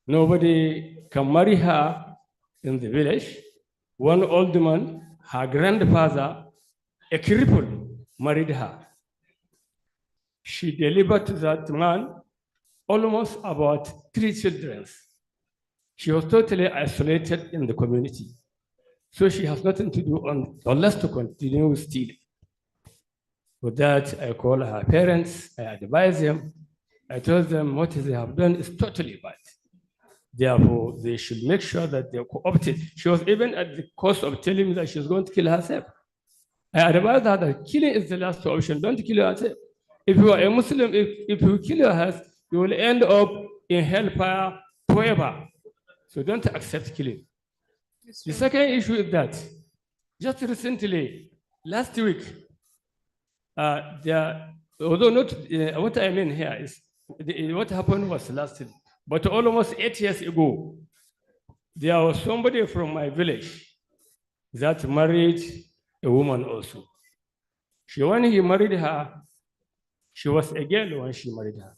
Nobody can marry her in the village. One old man, her grandfather, a cripple, married her. She delivered to that man almost about 3 children. She was totally isolated in the community. So she has nothing to do unless to continue with stealing. With that, I call her parents, I advise them, I told them what they have done is totally bad. Therefore, they should make sure that they co-opted. She was even at the cost of telling me that she was going to kill herself. I advised her that killing is the last option. Don't kill yourself. If you are a Muslim, if you kill yourself, you will end up in hellfire forever. So don't accept killing. The second issue is that just recently, last week, although not what I mean here is what happened was lasted. But almost 8 years ago, there was somebody from my village that married a woman also. When he married her, she was a girl when she married her.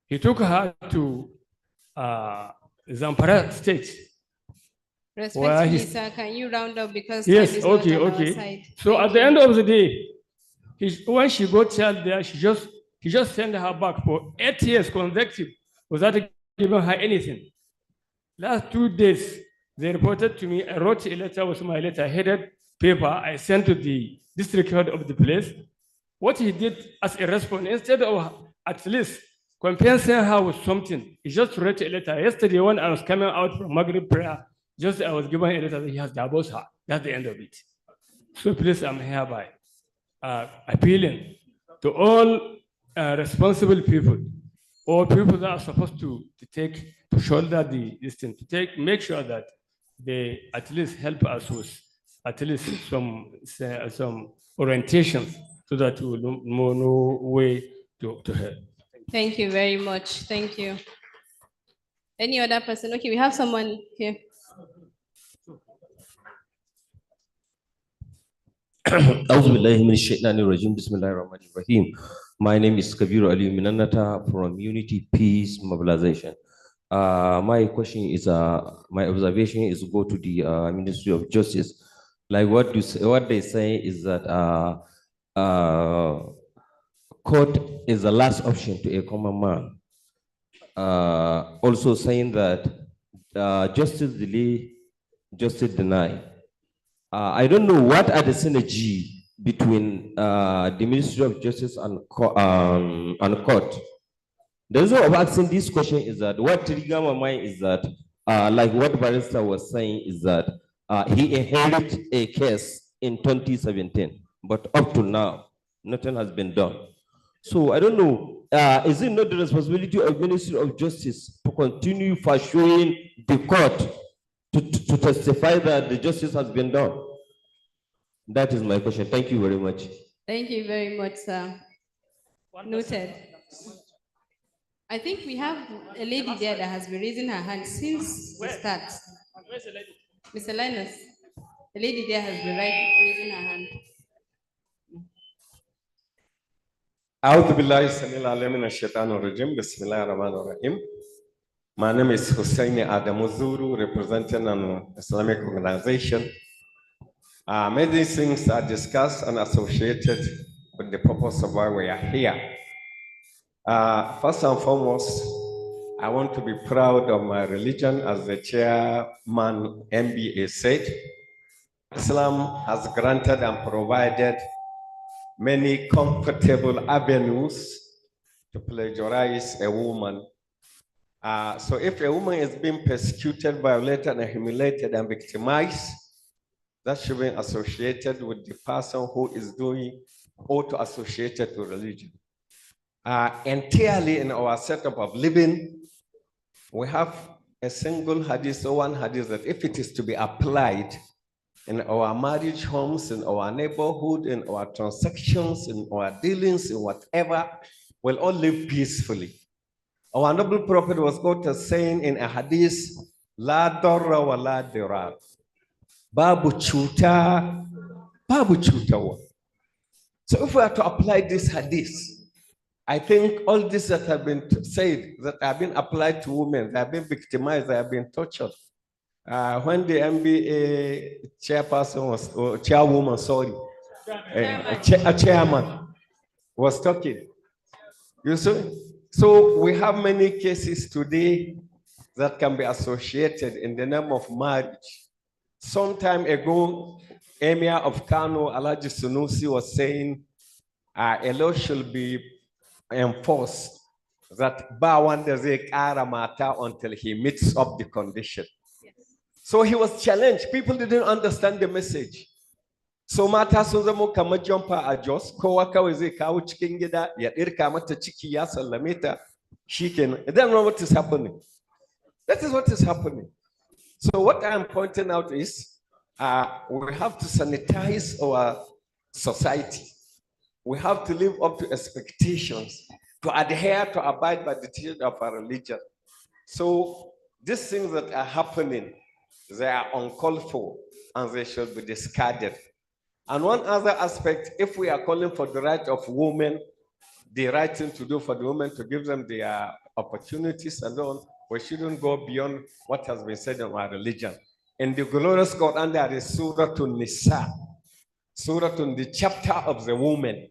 He took her to Zamfara State. Respectfully, sir, can you round up because Yes, time is okay, not on okay. our side. So Thank at the you. end of the day, when she got child there, he just sent her back for 8 years consecutive without giving her anything. Last 2 days, they reported to me. I wrote a letter with my letter-headed paper. I sent to the district head of the place. What he did as a response, instead of at least compensating her with something, he just wrote a letter. Yesterday, when I was coming out from Maghrib prayer, just I was given a letter that he has divorced her. That's the end of it. So please, I'm hereby appealing to all responsible people or people that are supposed to shoulder this thing, make sure that they at least help us with at least some orientations so that we will know way to help. Thank you very much. Thank you. Any other person? Okay, we have someone here. My name is Kabiru Ali Minanata from Unity Peace Mobilization. My question is, my observation is go to the Ministry of Justice. Like what they say is that court is the last option to a common man. Also saying that justice delay, justice deny. I don't know what are the synergy between the Ministry of Justice and court. The reason of asking this question is that what trigger my mind is that, like what Barrister was saying, is that he inherited a case in 2017, but up to now, nothing has been done. So I don't know, is it not the responsibility of Ministry of Justice to continue pursuing the court to testify that the justice has been done? That is my question. Thank you very much. Thank you very much, sir. Noted. I think we have a lady there that has been raising her hand since the start. Where's the lady? Mr. Linus, the lady there has been raising her hand. أعوذ بالله السميع العليم من الشيطان الرجيم بسم الله الرحمن الرحيم. My name is Hussein Adamuzuru, representing an Islamic organization. Many things are discussed and associated with the purpose of why we are here. First and foremost, I want to be proud of my religion, as the chairman MBA said. Islam has granted and provided many comfortable avenues to plagiarize a woman. So if a woman is being persecuted, violated, and humiliated and victimized, that should be associated with the person who is doing or to associate it to religion. Entirely in our setup of living, we have a single hadith or one hadith that if it is to be applied in our marriage homes, in our neighborhood, in our transactions, in our dealings, in whatever, we'll all live peacefully. Our noble prophet was quoted saying in a hadith, La darra wa la dirar. Babu chuta, babu chuta. So if we are to apply this hadith, I think all this that have been said, that have been applied to women, they have been victimized, they have been tortured. When the MBA chairperson was, or chairwoman, sorry, a chairman was talking, you see? So we have many cases today that can be associated in the name of marriage. Some time ago, Emir of Kano, Alhaji Sunusi, was saying a law should be enforced that ba wanda zai kara mata until he meets up the condition. So he was challenged. People didn't understand the message. So mata sun zama kamar jumper a Jos, kowa kawai zai kawo cikin gida ya dirka mata ciki ya sallame ta shikenan. They don't know what is happening. That is what is happening. So what I am pointing out is we have to sanitize our society. We have to live up to expectations. to adhere, to abide by the teaching of our religion. So these things that are happening, they are uncalled for and they should be discarded. And one other aspect, if we are calling for the right of women, the right thing to do for the women to give them their opportunities and all, we shouldn't go beyond what has been said in our religion. In the glorious Quran, there is Surah to Nisa, Surah to the chapter of the woman.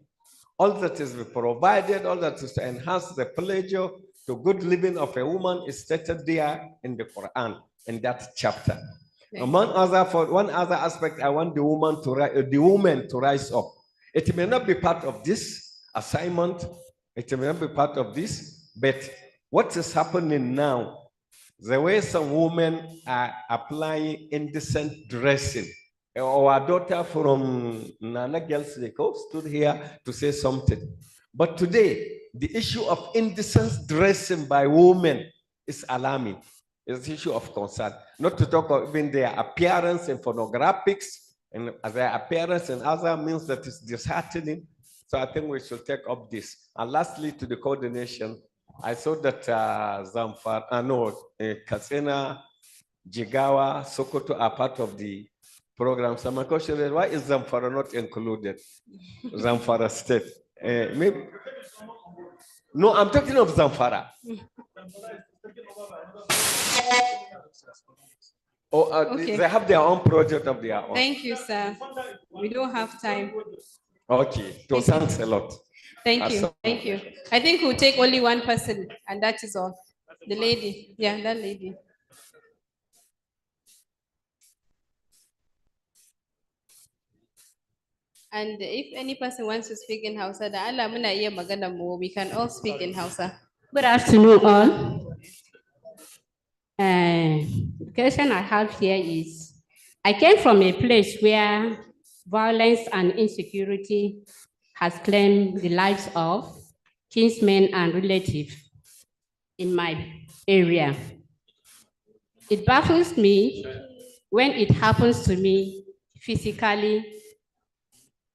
All that is provided, all that is to enhance the pleasure to good living of a woman is stated there in the Quran, in that chapter. One other aspect, I want the woman to rise up. It may not be part of this assignment, it may not be part of this, but what is happening now, the way some women are applying indecent dressing. Our daughter from Nana Girls stood here to say something. But today, the issue of indecent dressing by women is alarming. It's an issue of concern. Not to talk of even their appearance in pornographics and their appearance in other means that is disheartening. So I think we should take up this. And lastly, to the coordination, I saw that Katsina, Jigawa, Sokoto are part of the program. So my question is, why is Zamfara not included? Zamfara state. Maybe. No, I'm talking of Zamfara. Okay. They have their own project of their own. Thank you, sir. We don't have time. Okay, so thanks a lot. Thank you. Thank you. I think we'll take only one person, and that is all. The lady. Yeah, that lady. And if any person wants to speak in Hausa, we can all speak in Hausa. Good afternoon, all. The question I have here is, I came from a place where violence and insecurity has claimed the lives of kinsmen and relatives in my area. It baffles me when it happens to me physically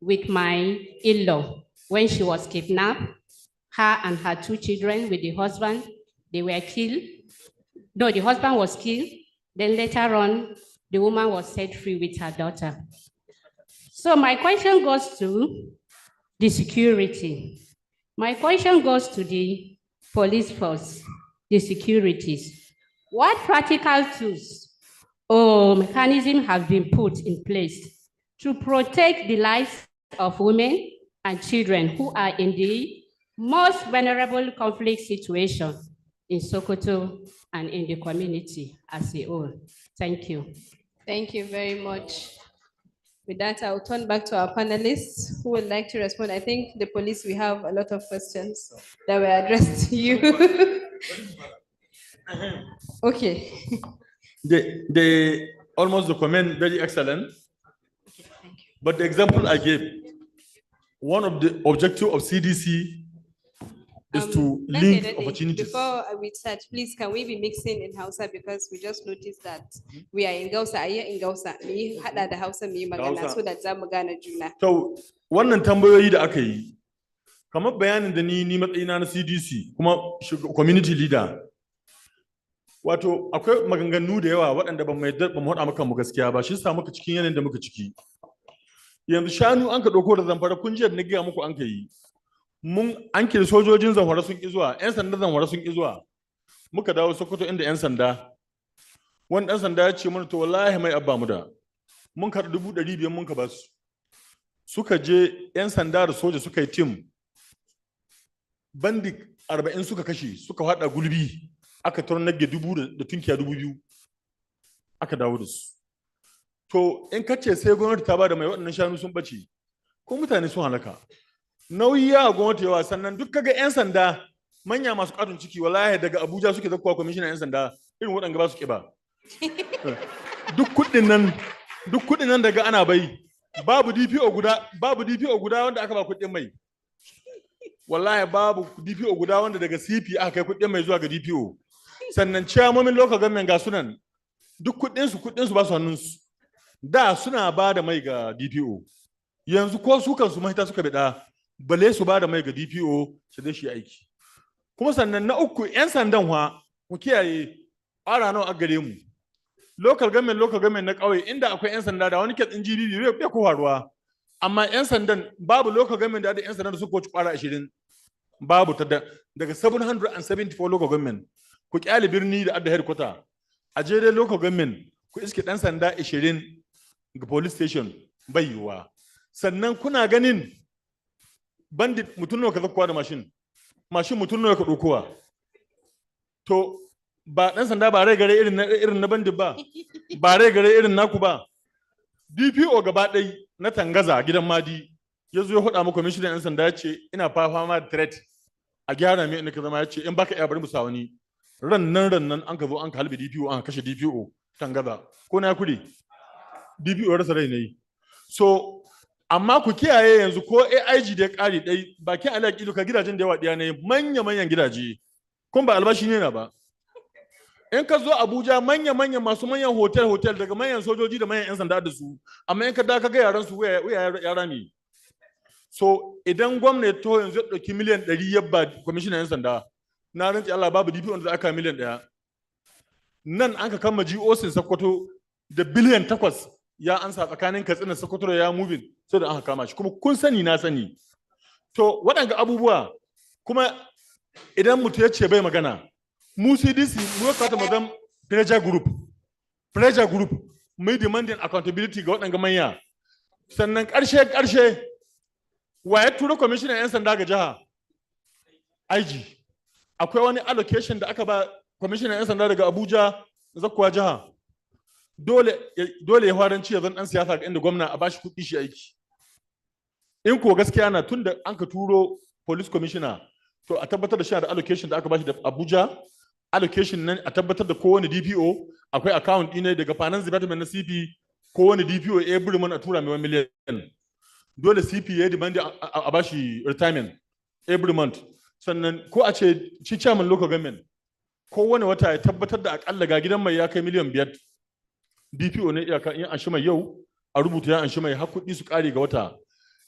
with my in-law. When she was kidnapped, her and her 2 children with the husband, they were killed. No, the husband was killed. Then later on, the woman was set free with her daughter. So my question goes to the security. My question goes to the police force, the securities. What practical tools or mechanisms have been put in place to protect the lives of women and children who are in the most vulnerable conflict situation in Sokoto and in the community as a whole? Thank you. Thank you very much. With that, I'll turn back to our panelists who would like to respond. I think the police, we have a lot of questions that were addressed to you. Okay. They almost document very excellent. Okay, thank you. But the example I gave, one of the objectives of CDC is to link opportunities. Before we start, please, can we be mixing in Hausa, because we just noticed that we are in Gausa, are in Gausa. Me hada da Hausa me magana so that zamu gane juna. So wannan tambayoyi da aka yi, kamar bayanin da ni matsayina na CDC kuma community leader. Wato akwai maganganu da yawa waɗanda ba mu haɗa maka mu gaskiya ba, shi yasa muka cikin yanayin da muka ciki. Yanzu shanu an ka ɗauko da Zamfara, kun jiya na gaya muku an ka yi. An kira sojojin Zamfara sun ƙi zuwa, 'yan sanda Zamfara sun ƙi zuwa. Muka dawo Sokoto inda 'yan sanda. Wani ɗan sanda ya ce mana to wallahi mai abba mu da. Mun karɓi 500,000 mun ka ba su. Suka je 'yan sanda da soja suka yi tim. Bandi 40 suka kashe, suka haɗa gulbi. Aka nage 1000 da tunkiya 2000. Aka dawo da su. To in kace sai gwamnati ta ba da mai waɗannan shanu sun bace, ko mutane sun halaka. Nauyi ya gwamnati yawa, sannan duk kaga 'yan sanda manya masu katon ciki wallahi daga Abuja suke zakkuwa kwamishinan 'yan sanda irin waɗanda ba su ƙiba. Duk kuɗin nan daga ana bai babu DPO guda wanda aka ba kuɗin mai. Wallahi babu DPO guda wanda daga CP aka kai kuɗin mai zuwa ga DPO. Sannan chairman local government ga sunan duk kuɗin su ba su hannunsu. Da suna ba da mai ga DPO. Yanzu ko su kansu mahita suka bida, bale su ba da mai ga DPO su dai shi aiki. kuma sannan na uku 'yan sandan ku kiyaye ƙara nawa a gare mu local government na ƙauye inda akwai 'yan sanda da wani kitsin GDD bai ko faruwa amma 'yan sandan babu local government da 'yan sandan da suka wuce ƙwara 20 babu ta daga 774 local government ku kyale birni da adda headquarter a jere local government ku iske ɗan sanda 20 ga police station bai yiwuwa sannan kuna ganin bandit mutum nawa ka zakkuwa da mashin mutum nawa ka ɗaukowa to ba ɗan sanda ba rai gare irin na bandit ba rai gare irin naku ba DPO gaba ɗai na Tangaza gidan Madi ya zo ya faɗa mu kwamishinan 'yan sanda ya ce ina fama da threat a gyara mai inda ka zama ya ce in baka iya bari mu sa wani ran nan an ka zo an ka halbe DPO an kashe DPO Tangaza ko na kudi DPO rasa rai ne so amma ku kiyaye yanzu ko AIG da ya kare dai bakin alaƙi ka gidajen da yawa ɗaya ne manya-manyan gidaje kun ba albashi ne na ba in ka zo Abuja manya-manyan masu manyan hotel daga manyan sojoji da manyan 'yan sanda da su amma in ka da ka ga yaran su yara ne so idan gwamnati to yanzu ya ɗauki miliyan 100 ya ba kwamishinan 'yan sanda na rantsi Allah babu DPO da aka miliyan 1 nan an ka kama GOC Sokoto da biliyan 8 ya ansa tsakanin Katsina Sokoto ya moving sai da aka kama shi kuma kun sani na sani to waɗanga abubuwa kuma idan mutum ya ce bai magana mu CDC mu kata mu zam pressure group mai demanding accountability ga waɗanga manya sannan ƙarshe wa ya tura kwamishinan 'yan sanda ga jiha IG akwai wani allocation da aka ba kwamishinan 'yan sanda daga Abuja zakkuwa jiha dole ya faranci ya zan ɗan siyasa ga inda gwamna a bashi kuɗi shi aiki in ko gaskiya na tun da an ka turo police commissioner to a tabbatar da shi da allocation da aka bashi da Abuja allocation nan a tabbatar da kowane DPO akwai account ɗine daga finance department na CP kowane DPO every month a tura mai 1 million dole CP ya demand a bashi retirement every month sannan ko a ce shi chairman local government kowane wata ya tabbatar da akalla ga gidan mai ya kai miliyan 5 DPO ne iyaka in an shi mai yau a rubuta ya an shi mai har kuɗi su kare ga wata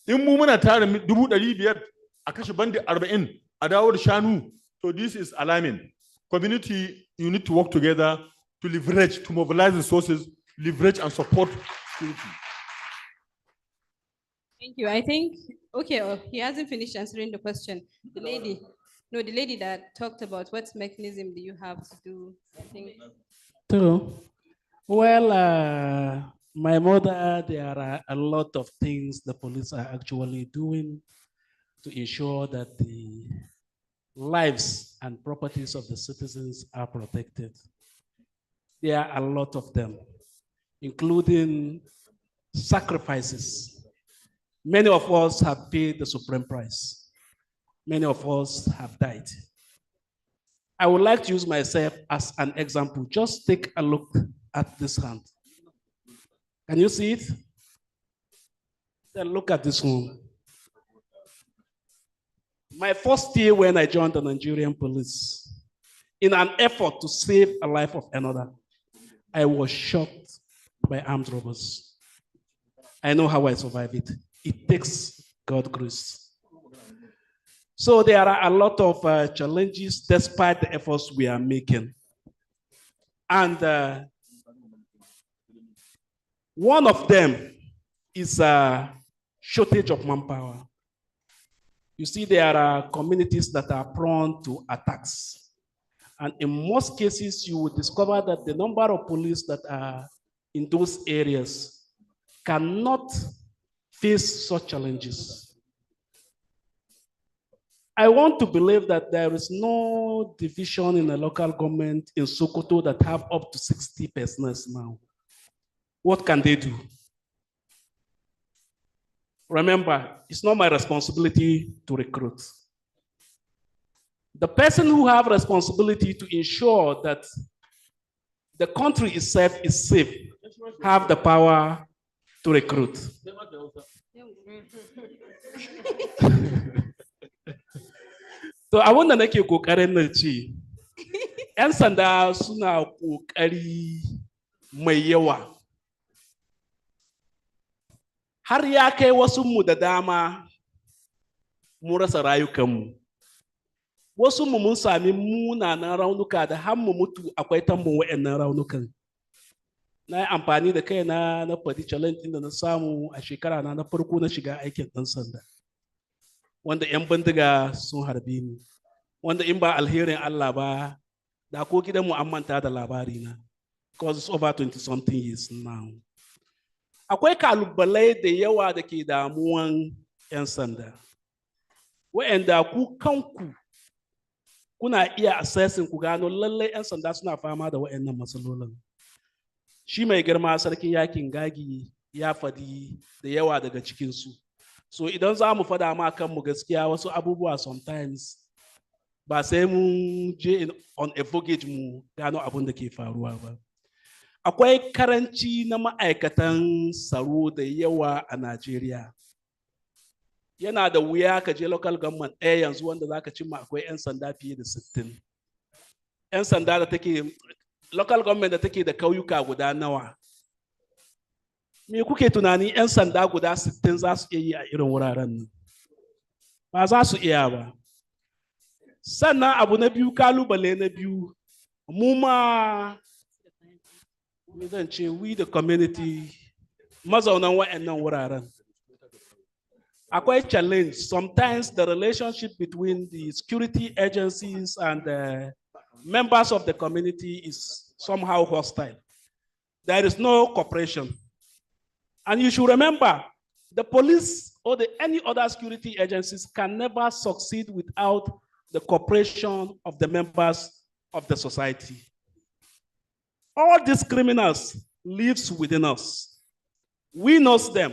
in mu muna tara 500,000 a kashe bandi 40 a dawo da shanu so this is alarming community you need to work together to leverage to mobilize resources leverage and support security. Thank you. I think, okay, he hasn't finished answering the question. The lady that talked about what mechanism do you have to do, I think. True. Well, my mother, there are a lot of things the police are actually doing to ensure that the lives and properties of the citizens are protected. There are a lot of them, including sacrifices. Many of us have paid the supreme price. Many of us have died. I would like to use myself as an example. Just take a look at this hand. Can you see it? Then look at this one. My first year when I joined the Nigerian police, in an effort to save a life of another, I was shot by armed robbers. I know how I survived it. It takes God's grace. So there are a lot of challenges despite the efforts we are making. And one of them is a shortage of manpower. You see, there are communities that are prone to attacks. And in most cases, you will discover that the number of police that are in those areas cannot face such challenges. I want to believe that there is no division in a local government in Sokoto that have up to 60 personnel now. What can they do? Remember, it's not my responsibility to recruit. The person who have responsibility to ensure that the country itself is safe have the power to recruit. To abin da nake kokarin na ce, 'yan sanda suna kokari mai yawa. Har ya kai wasu mu da dama mu rasa rayukanmu. Wasu mu mun sami munanan raunuka da har mu mutu akwai tambun wa'annan raunukan. Na yi amfani da kaina na faɗi challenge ɗin da na samu a shekara na farko na shiga aikin ɗan sanda. Wanda 'yan bindiga sun harbe ni. Wanda in ba alherin Allah ba, da ko gidanmu an manta da labari na. Because it's over 20 something years now. Akwai kalubalai da yawa da ke damuwan 'yan sanda. Wa'anda ku kanku kuna iya assessing ku gano lallai 'yan sanda suna fama da wa'annan matsalolin. Shi mai girma sarkin yakin gagi ya faɗi da yawa daga cikinsu. So idan za mu faɗa ma kanmu gaskiya wasu abubuwa sometimes ba sai mun je on a voyage mu gano abin da ke faruwa ba. Akwai karanci na ma'aikatan tsaro da yawa a Najeriya. Yana da wuya ka je local government ɗaya yanzu wanda za ka cimma akwai 'yan sanda fiye da 60. 'Yan sanda da take local government da take da kauyuka guda nawa. Me kuke tunani 'yan sanda guda 60 za su iya yi a irin wuraren nan? Ba za su iya ba. Sannan abu na biyu, kalubale na biyu, mu ma me zan ce we the community mazaunan wa'annan wuraren. Akwai challenge. Sometimes the relationship between the security agencies and the members of the community is somehow hostile. There is no cooperation. And you should remember, the police or any other security agencies can never succeed without the cooperation of the members of the society. All these criminals live within us. We know them.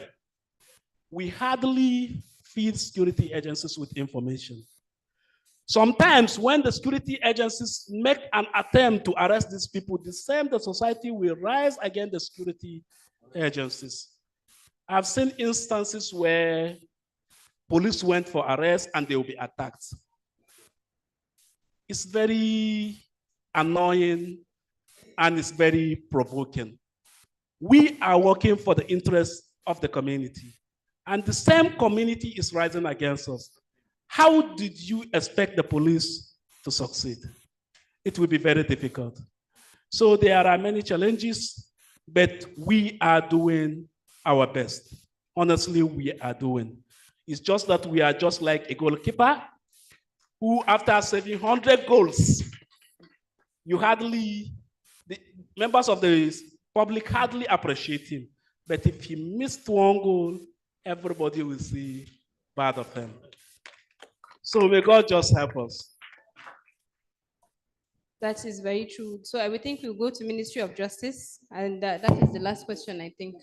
We hardly feed security agencies with information. Sometimes when the security agencies make an attempt to arrest these people, the society will rise against the security agencies. I've seen instances where police went for arrest and they will be attacked. It's very annoying and it's very provoking. We are working for the interests of the community, and the same community is rising against us. How did you expect the police to succeed? It will be very difficult. So there are many challenges, but we are doing our best. Honestly, we are doing. It's just that we are just like a goalkeeper who, after saving 100 goals, the members of the public hardly appreciate him. But if he missed one goal, everybody will see bad of him. So may God just help us. That is very true. So I would think we'll go to Ministry of Justice, and that is the last question, I think.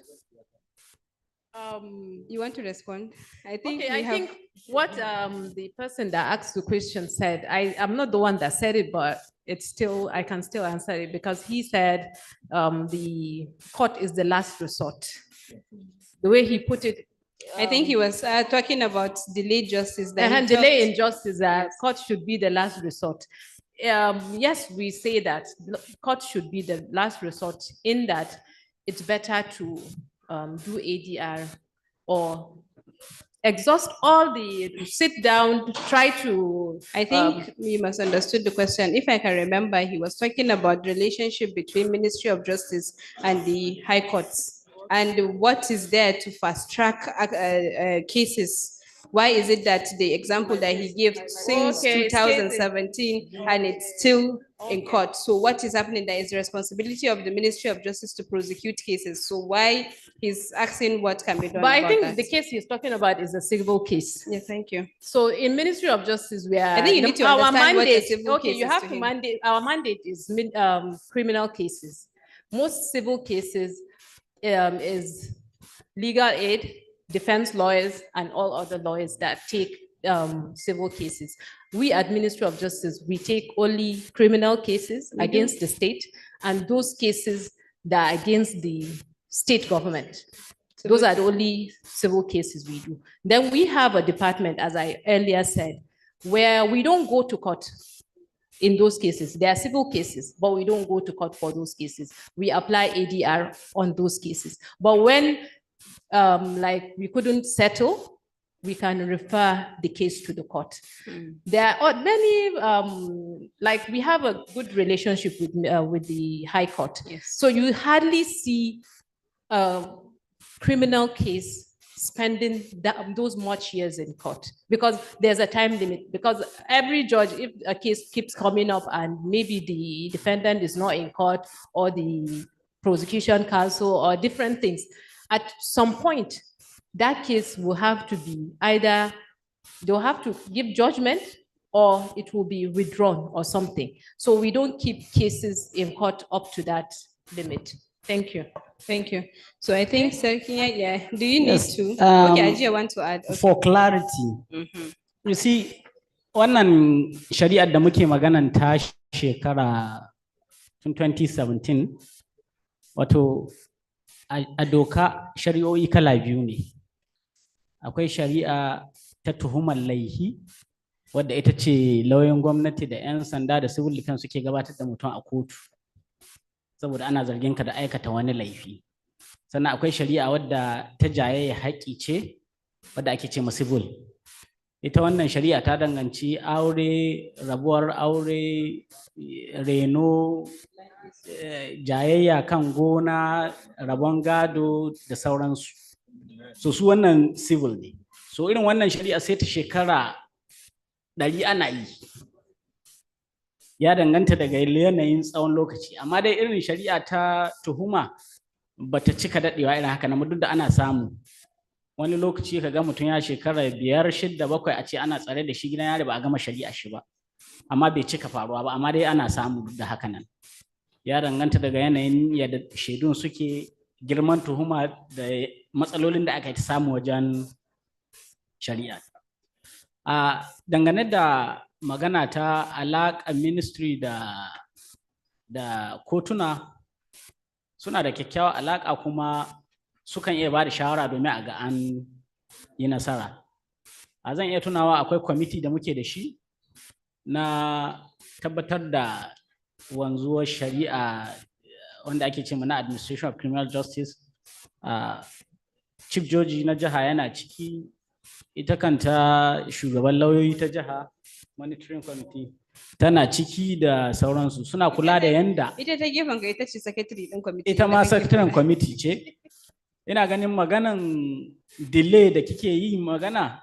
You want to respond? I think I think what the person that asked the question said, I'm not the one that said it, but it's still, I can still answer it because he said the court is the last resort. The way he put it, I think he was talking about delayed justice. And delay in justice, court should be the last resort. Yes, we say that court should be the last resort in that it's better to do ADR or exhaust all the sit down, try to. I think we misunderstood the question. If I can remember, he was talking about the relationship between Ministry of Justice and the High Courts and what is there to fast track cases. Why is it that the example that he gave since 2017 and it's still in court? So what is happening? There is the responsibility of the Ministry of Justice to prosecute cases. So why he's asking what can be done? But I think the case he's talking about is a civil case. Yeah, thank you. So in Ministry of Justice, we are. I think you need to understand what a civil case you have is to him. mandate. Our mandate is criminal cases. Most civil cases is legal aid, defense lawyers, and all other lawyers that take civil cases. We at Ministry of Justice, we take only criminal cases against the state and those cases that are against the state government. Those are the only civil cases we do. Then we have a department, as I earlier said, where we don't go to court in those cases. They are civil cases, but we don't go to court for those cases. We apply ADR on those cases. But when like we couldn't settle we can refer the case to the court. There are many, like we have a good relationship with the High Court. Yes. So you hardly see a criminal case spending those much years in court because there's a time limit. Because every judge, if a case keeps coming up and maybe the defendant is not in court or the prosecution counsel or different things, at some point, that case will have to be either they'll have to give judgment or it will be withdrawn or something. So we don't keep cases in court up to that limit. Thank you. Thank you. So I think, Sarkinya, yeah, do you Yes, need to? Okay, Ajia, want to add? Okay. For clarity, you see, wannan shari'ar da muke maganan ta shekara tun 2017, wato a doka shari'o'i kala biyu ne. Akwai shari'a ta tuhumar laihi, wadda ita ce lauyan gwamnati da 'yan sanda da civil defense suke gabatar da mutum a kotu. Saboda ana zargin ka da aikata wani laifi. Sannan akwai shari'a wadda ta jayayya haƙƙi ce, wadda ake ce ma civil. Ita wannan shari'a ta danganci aure, rabuwar aure, reno, jayayya kan gona, rabon gado da sauransu. So su wannan civil ne. So irin wannan shari'a sai ta shekara 100 ana yi. Ya danganta daga yanayin tsawon lokaci. Amma dai irin shari'a ta tuhuma bata cika daɗewa irin haka na duk da ana samu. Wani lokaci ka ga mutum ya shekara 5, 6, 7 a ce ana tsare da shi gidan yari ba a gama shari'a shi ba. Amma bai cika faruwa ba, amma dai ana samu da haka nan. Ya danganta daga yanayin yadda shaidun suke, girman tuhuma da matsalolin da aka yi samu wajen shari'a. Dangane da magana ta alaƙar ministry da kotuna suna da kyakkyawar alaƙa kuma sukan iya ba da shawara domin a ga an yi nasara. Zan iya tunawa akwai kwamiti da muke da shi na tabbatar da wanzuwar shari'a wanda ake ce na administration of criminal justice. Chief Joji na jiha yana ciki, ita kanta shugaban lauyoyi ta jiha monitoring committee tana ciki da sauransu suna kula da yanda ita ta gefen ka ita ce secretary din committee, ita ma secretary committee ce. Ina ganin maganan delay da kike yi magana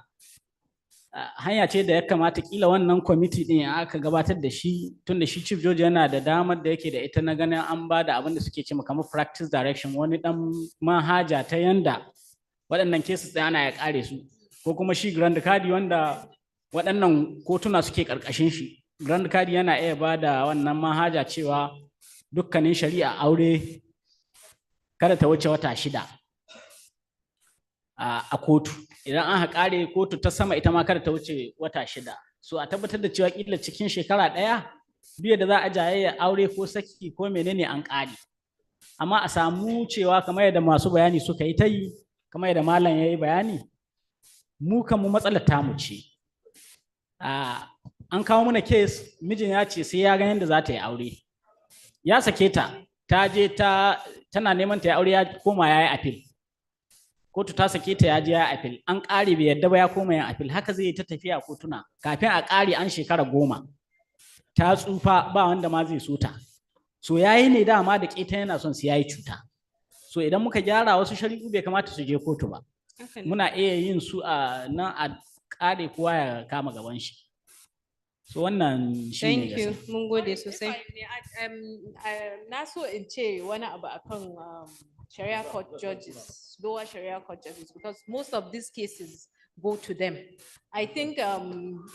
hanya ce da ya kamata kila wannan committee din aka gabatar da shi tun da shi Chief Joji yana da damar da yake da ita na ganin an ba da abin da suke ce kamar practice direction, wani dan manhaja ta yanda waɗannan cases ɗaya ana ya ƙare su, ko kuma shi grand kadi wanda waɗannan kotuna suke ƙarƙashin shi. Grand kadi yana iya ba da wannan manhaja cewa dukkanin shari'a aure kada ta wuce wata 6 a kotu. Idan an ƙare kotu ta sama ita ma kada ta wuce wata 6. So a tabbatar da cewa kila cikin shekara 1 duk da za a jayayya aure ko saki ko menene an ƙare. Amma a samu cewa kamar yadda masu bayani suka yi ta yi, kamar yadda malam ya yi bayani, mu kan mu matsalar tamu ce. An kawo mana case, mijin ya ce sai ya ga yadda za ta yi aure. Ya sake ta, ta je tana neman ta yi aure ya koma ya yi appeal. Kotu ta sake ta ya je ya yi appeal. An ƙare bai yadda ba ya koma yin appeal. Haka zai yi ta tafiya kotuna. Kafin a ƙare an shekara 10. Ta tsufa ba wanda ma zai so ta. So ya yi ne dama da ƙeta yana son su ya yi cuta. So idan muka gyara wasu shari'u bai kamata su je kotu ba. Muna iya yin su a nan a ƙare kowa ya kama gaban shi. So wannan shi ne. Thank you. Mun gode sosai. Na so in ce wani abu akan Sharia court judges, lower Sharia court judges, because most of these cases go to them. I think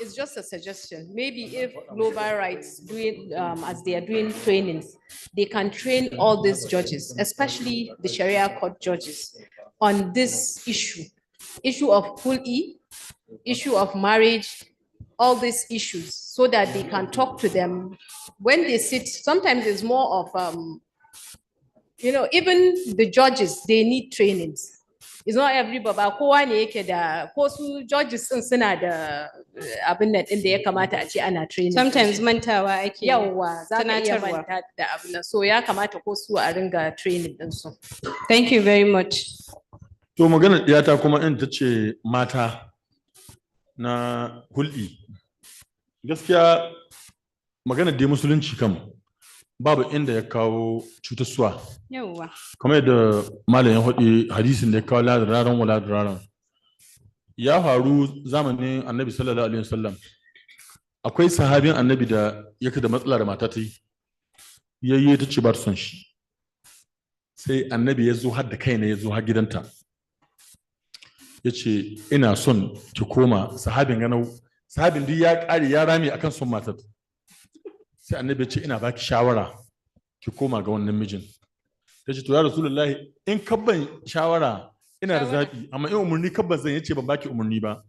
it's just a suggestion. Maybe if Global Rights doing as they are doing trainings, they can train all these judges, especially the Sharia court judges, on this issue of full E, issue of marriage, all these issues, so that they can talk to them when they sit. Sometimes it's more of, even the judges, they need trainings. It's not everybody, but kowa ne yake da ko su judges din suna da abin nan din da ya kamata a ce ana training. Sometimes mantawa ake. Yawwa, za ka iya manta da abin nan. So ya kamata ko su a ringa training din su. Thank you very much. To magana ɗiyata kuma in ta ce mata na hulɗi. Gaskiya magana da musulunci kam babu inda ya kawo cutarsuwa. Yawwa. Kamar yadda malamin haɗi hadisin da ya kawo ladararan wa ladararan. Ya faru zamanin annabi sallallahu alaihi wasallam. Akwai sahabin annabi da yake da matsala da mata ta yi. Yayye ta ce ba ta son shi. Sai annabi ya zo har da kaina ya zo har gidanta. Ya ce ina son ki koma sahabin ganau. Sahabin duk ya ƙare ya rame akan son matar. Sai annabi ya ce ina baki shawara ki koma ga wannan mijin. Ta ce to ya rasulullahi in kabban shawara ina da zaɓi amma in umarni kabban zan yace ban baki umarni ba.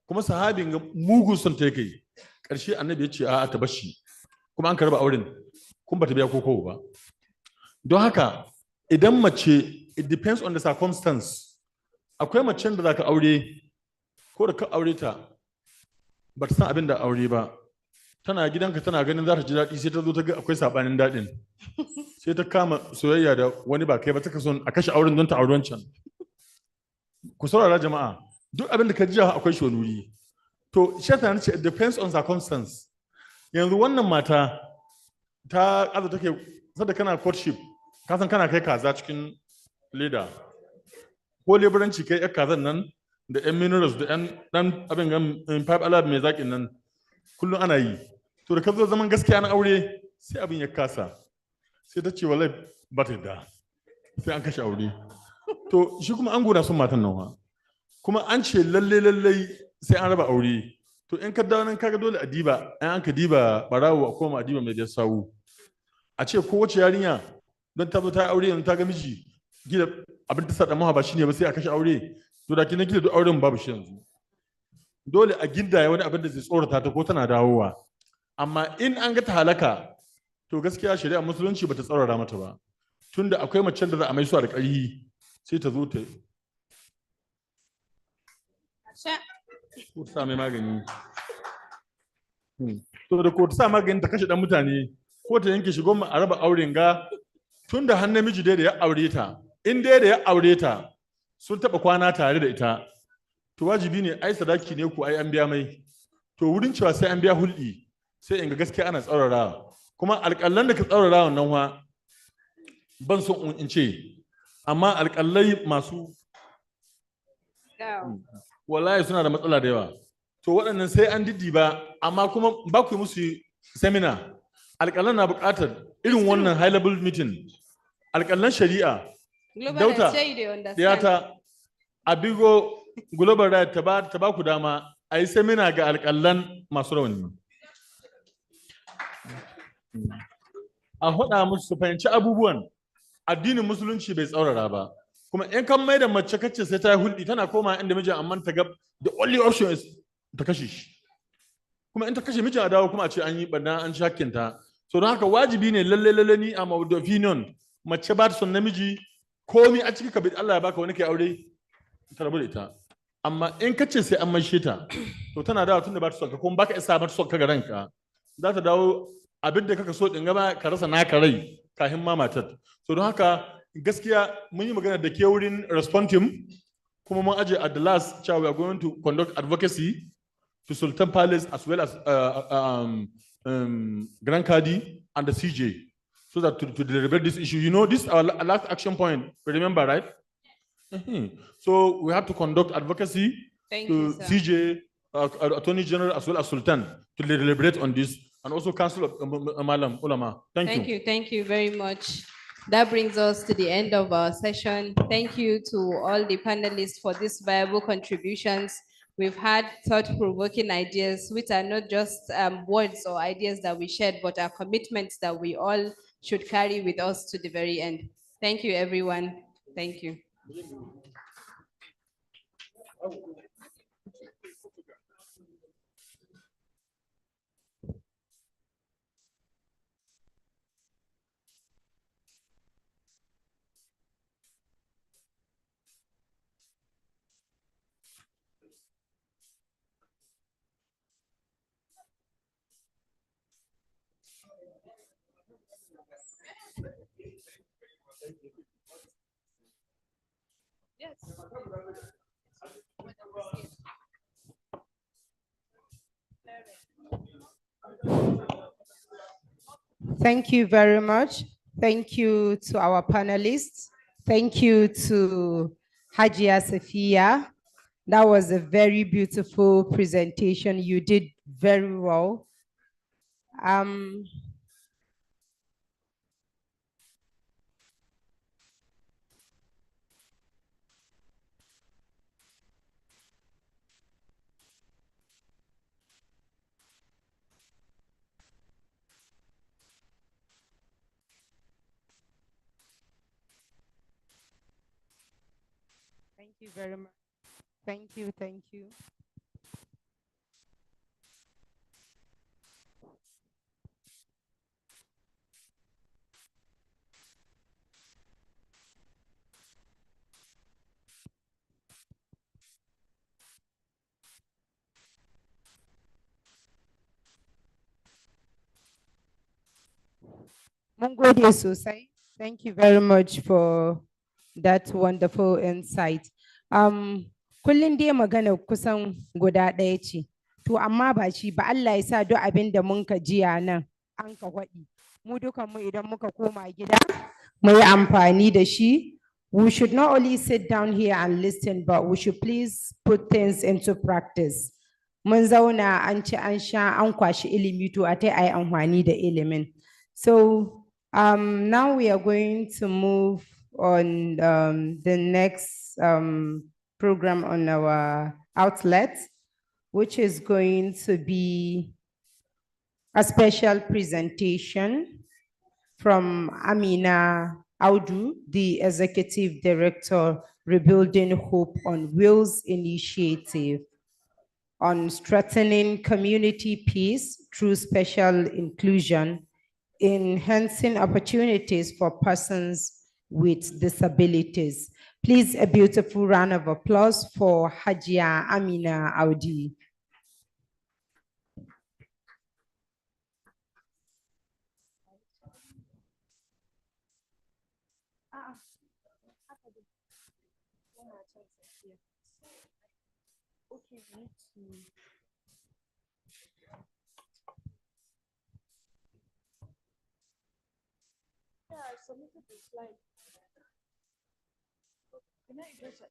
Kuma sahabin ga mugun son ta kai. Ƙarshe annabi ya ce a'a ta bashi. Kuma an karba auren kun bata biya koko ba. Don haka idan mace it depends on the circumstance. Akwai macen da za ka aure ko da ka aure ta ba ta san abin da aure ba. Tana gidanka tana ganin za ta ji daɗi sai ta zo ta ga akwai saɓanin daɗin. Sai ta kama soyayya da wani ba kai ba ta son a kashe auren don ta auri wancan. Ku saurara jama'a duk abin da ka ji akwai shi wani wuri. To shi ta ce it depends on circumstance. Yanzu wannan mata ta ƙaza take sadda kana courtship ka san kana kai kaza cikin leda. Ko leburanci kai yar kazan nan da yan minerals da yan dan abin gan pipe alab mai zaƙin nan kullum ana yi. To da ka zo zaman gaskiya na aure sai abin ya kasa. Sai ta ce wallahi ba ta da. Sai an kashe aure. To shi kuma an gona son matan nan kuma an ce lalle sai an raba aure. To in ka dawo nan kaga dole a diba an ka diba barawo a koma a diba mai da sawu. A ce kowace yarinya don ta zo ta aure yanzu ta ga miji gida abin ta sada maha ba shine ba sai a kashe aure. To da kina gida duk auren babu shi yanzu. Dole a gindaya wani abin da zai tsorata ta ko tana dawowa. Amma in an ga ta halaka to gaskiya shari'a musulunci bata tsaurara mata ba. Tunda akwai macen da za a mai su da ƙarfi sai ta zo ta ko ta sa mai magani. To da ko ta sa magani ta kashe dan mutane ko ta yanke shigon a raba auren ga tunda har namiji dai da ya aure ta in dai da ya aure ta sun taɓa kwana tare da ita to wajibi ne ai sadaki ne ko ai an biya mai. To wurin cewa sai an biya hulɗi sai in ga gaskiya ana tsaurarawa kuma alƙallan da ka tsaurara wannan wa ban son in ce amma alƙallai masu wallahi suna da matsala da yawa. To waɗannan sai an diddiba amma kuma ba ku yi musu semina. Alƙallan na buƙatar irin wannan high level meeting. Alƙallan shari'a dauta diyata abigo global right ta ba ku dama a yi semina ga alƙallan masu rauni. A haɗa musu su fahimci abubuwan addinin musulunci bai tsaurara ba. Kuma in kan mai da mace kacce sai ta yi hulɗi tana koma inda mijin amma ta ga the only option is ta kashe shi. Kuma in ta kashe mijin a dawo kuma a ce an yi ɓanna an shakkinta. So don haka wajibi ne lalle ni a my opinion mace ba ta son namiji komi a cikin kabin Allah ya baka wani kai aure ta rabu da ita. Amma in kace sai an maishe ta to tana dawo tunda ba ta son ka kuma baka isa ba ta son ka ga ranka. Za ta dawo abin da kaka so din gaba ka rasa naka rai kafin ma matar. So don haka gaskiya mun yi magana da ke wurin response team kuma mun aje at the last cewa we are going to conduct advocacy to Sultan Palace as well as Grand Kadi and the CJ so that to deliberate this issue. You know, this is our last action point. Remember, right? So we have to conduct advocacy to CJ, Attorney General as well as Sultan to deliberate on this and also Council of Malam Ulama. Thank you. Thank you very much. That brings us to the end of our session. Thank you to all the panelists for these viable contributions. We've had thought-provoking ideas, which are not just words or ideas that we shared, but are commitments that we all should carry with us to the very end. Thank you, everyone. Thank you. Yes. Thank you very much. Thank you to our panelists. Thank you to Hajia Safia. That was a very beautiful presentation. You did very well. Thank you very much. Thank you, thank you. Mun gode sosai. Thank you very much for that wonderful insight. Kullum dai magana kusan guda ɗaya ce. To amma ba shi ba, Allah ya sa duk abin da mun ka jiya nan an ka faɗi. Mu dukan mu idan muka koma gida mu yi amfani da shi. We should not only sit down here and listen, but we should please put things into practice. Mun zauna an ci an sha an kwashi ilimi to a ta yi amfani da ilimin. So now we are going to move on the next program on our outlet, which is going to be a special presentation from Amina Audu, the Executive Director, Rebuilding Hope on Wheels Initiative on strengthening community peace through special inclusion, enhancing opportunities for persons with disabilities. Please, a beautiful round of applause for Hajia Amina Audi. Yeah, I submitted the slide. Can I address it?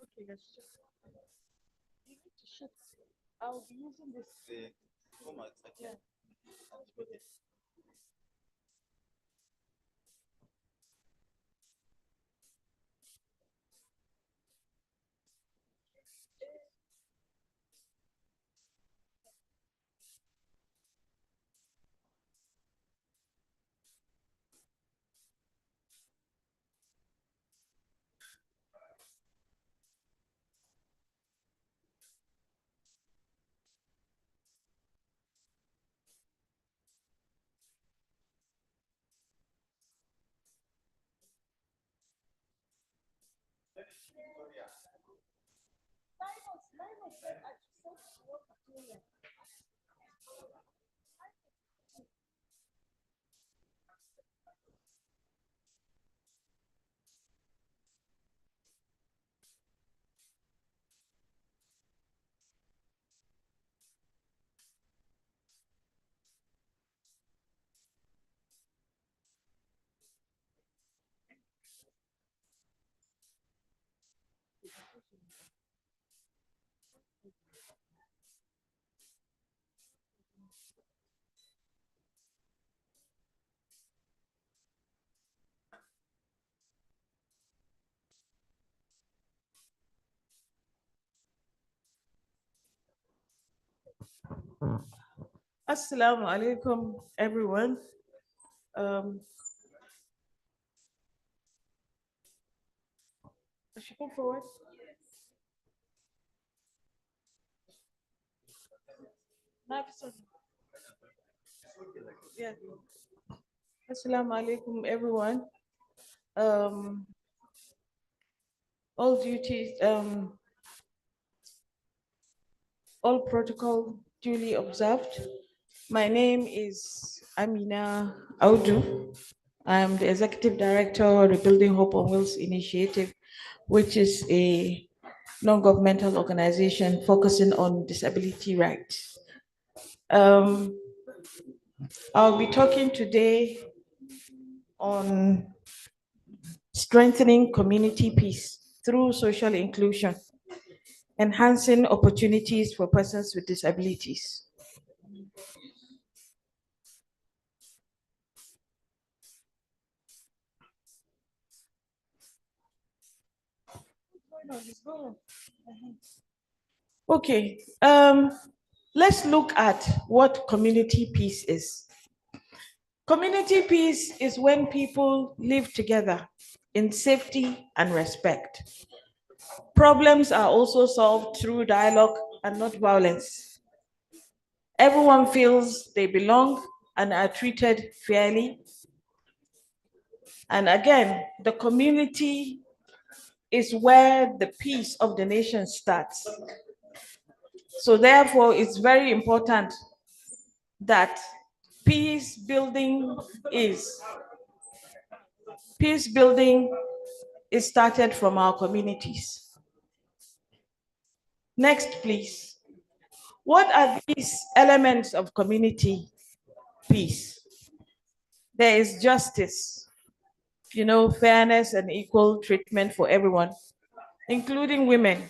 Okay, guys, just you need to shift. I'll be using this. Format. Yeah. Assalamu alaikum, everyone. Should come forward? Yeah. Assalamu alaikum, everyone. all duties, all protocol duly observed. My name is Amina Audu. I'm the Executive Director of the Building Hope on Wheels Initiative, which is a non-governmental organization focusing on disability rights. I'll be talking today on strengthening community peace through social inclusion, enhancing opportunities for persons with disabilities. Okay, let's look at what community peace is. Community peace is when people live together in safety and respect. Problems are also solved through dialogue and not violence. Everyone feels they belong and are treated fairly. And again, the community is where the peace of the nation starts. So therefore, it's very important that peace building is started from our communities. Next, please. What are these elements of community peace? There is justice, fairness and equal treatment for everyone, including women,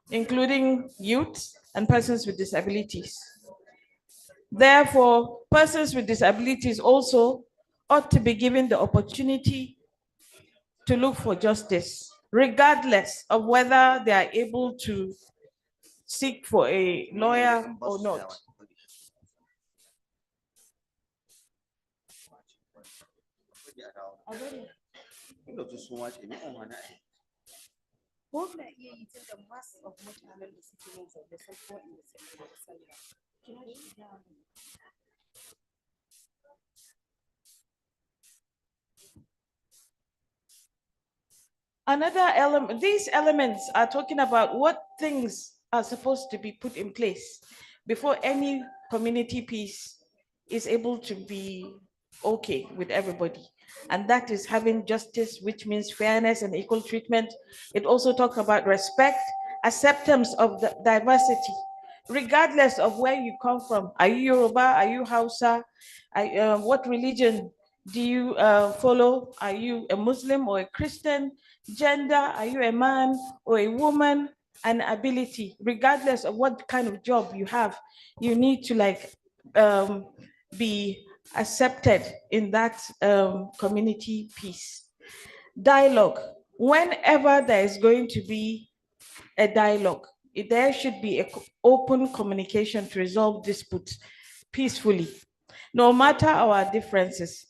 including youth and persons with disabilities. Therefore, persons with disabilities also ought to be given the opportunity to look for justice, regardless of whether they are able to seek for a lawyer or not. Another element, these elements are talking about what things are supposed to be put in place before any community peace is able to be okay with everybody. And that is having justice, which means fairness and equal treatment. It also talks about respect, acceptance of the diversity, regardless of where you come from. Are you Yoruba? Are you Hausa? What religion do you follow? Are you a Muslim or a Christian? Gender, are you a man or a woman? And ability, regardless of what kind of job you have, you need to be accepted in that community piece. Dialogue, whenever there is going to be a dialogue, there should be an open communication to resolve disputes peacefully, no matter our differences.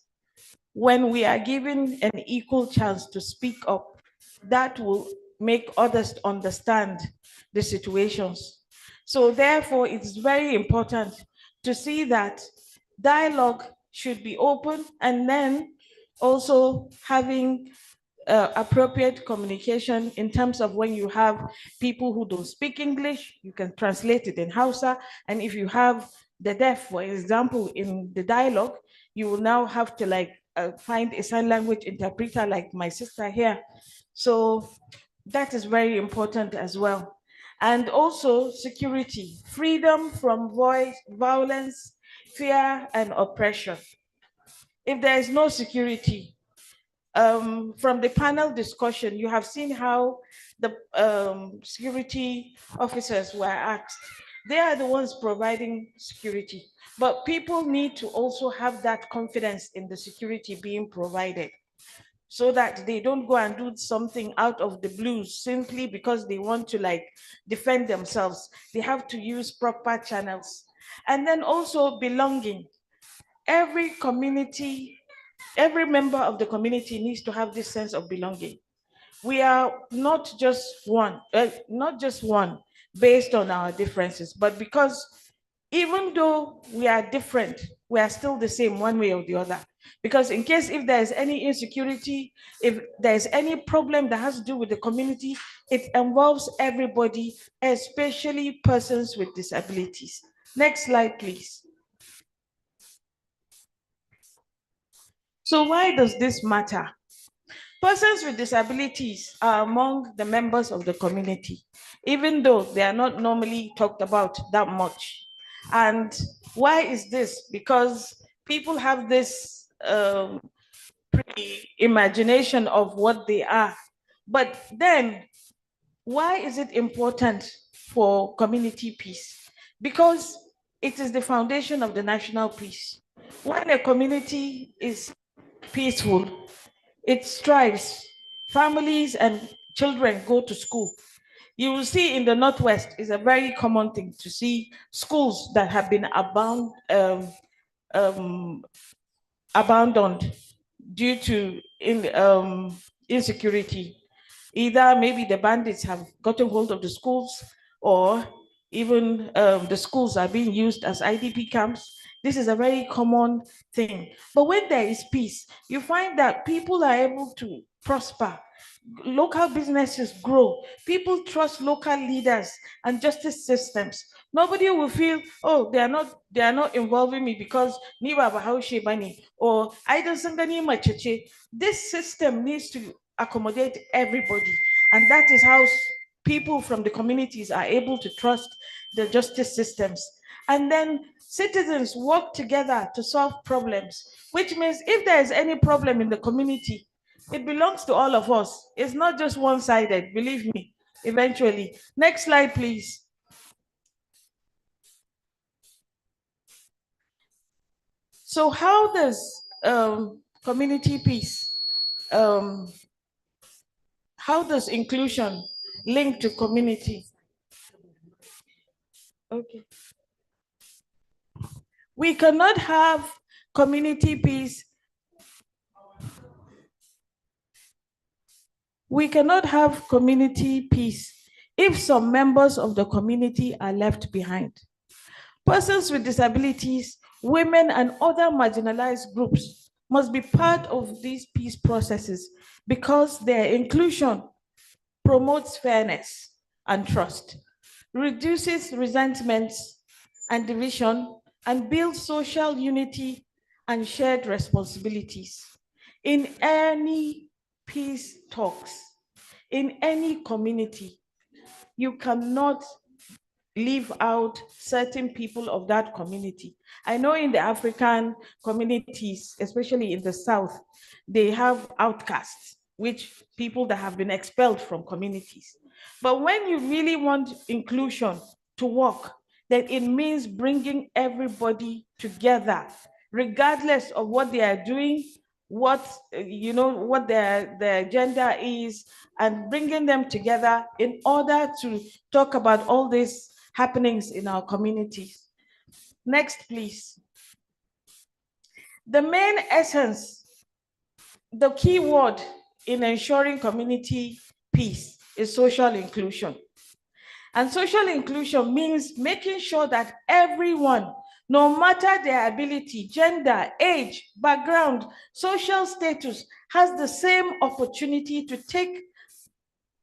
When we are given an equal chance to speak up, that will make others understand the situations. So therefore, it's very important to see that dialogue should be open, and then also having appropriate communication in terms of when you have people who don't speak English, you can translate it in Hausa. And if you have the deaf, for example, in the dialogue, you will now have to find a sign language interpreter like my sister here. So that is very important as well. And also security, freedom from violence, fear, and oppression. If there is no security, from the panel discussion, you have seen how the security officers were asked. They are the ones providing security, but people need to also have that confidence in the security being provided, so that they don't go and do something out of the blues simply because they want to defend themselves. They have to use proper channels. And then also belonging. Every community, every member of the community needs to have this sense of belonging. We are not just one based on our differences, but because even though we are different, we are still the same one way or the other. Because in case if there's any insecurity, if there's any problem that has to do with the community, it involves everybody, especially persons with disabilities. Next slide, please. So why does this matter? Persons with disabilities are among the members of the community, even though they are not normally talked about that much. And why is this? Because people have this imagination of what they are. But then, why is it important for community peace? Because it is the foundation of the national peace. When a community is peaceful, it strives. Families and children go to school. You will see in the Northwest is a very common thing to see schools that have been abandoned due to insecurity. Either maybe the bandits have gotten hold of the schools, or even the schools are being used as IDP camps. This is a very common thing. But when there is peace, you find that people are able to prosper. Local businesses grow. People trust local leaders and justice systems. Nobody will feel, oh, they are not involving me because ni baba haushe bani, or I don't think any macheche. This system needs to accommodate everybody, and that is how people from the communities are able to trust the justice systems. And then citizens work together to solve problems, which means if there is any problem in the community, it belongs to all of us. It's not just one-sided, believe me, eventually. Next slide, please. So how does community peace, how does inclusion link to community? Okay. We cannot have community peace. We cannot have community peace if some members of the community are left behind. Persons with disabilities, women, and other marginalized groups must be part of these peace processes because their inclusion promotes fairness and trust, reduces resentments and division, and builds social unity and shared responsibilities. In any peace talks, in any community, you cannot leave out certain people of that community. I know in the African communities, especially in the South, they have outcasts, which people that have been expelled from communities. But when you really want inclusion to work, then it means bringing everybody together, regardless of what they are doing, what their agenda is, and bringing them together in order to talk about all these happenings in our communities. Next, please. The main essence, the key word in ensuring community peace is social inclusion. And social inclusion means making sure that everyone, no matter their ability, gender, age, background, social status, has the same opportunity to take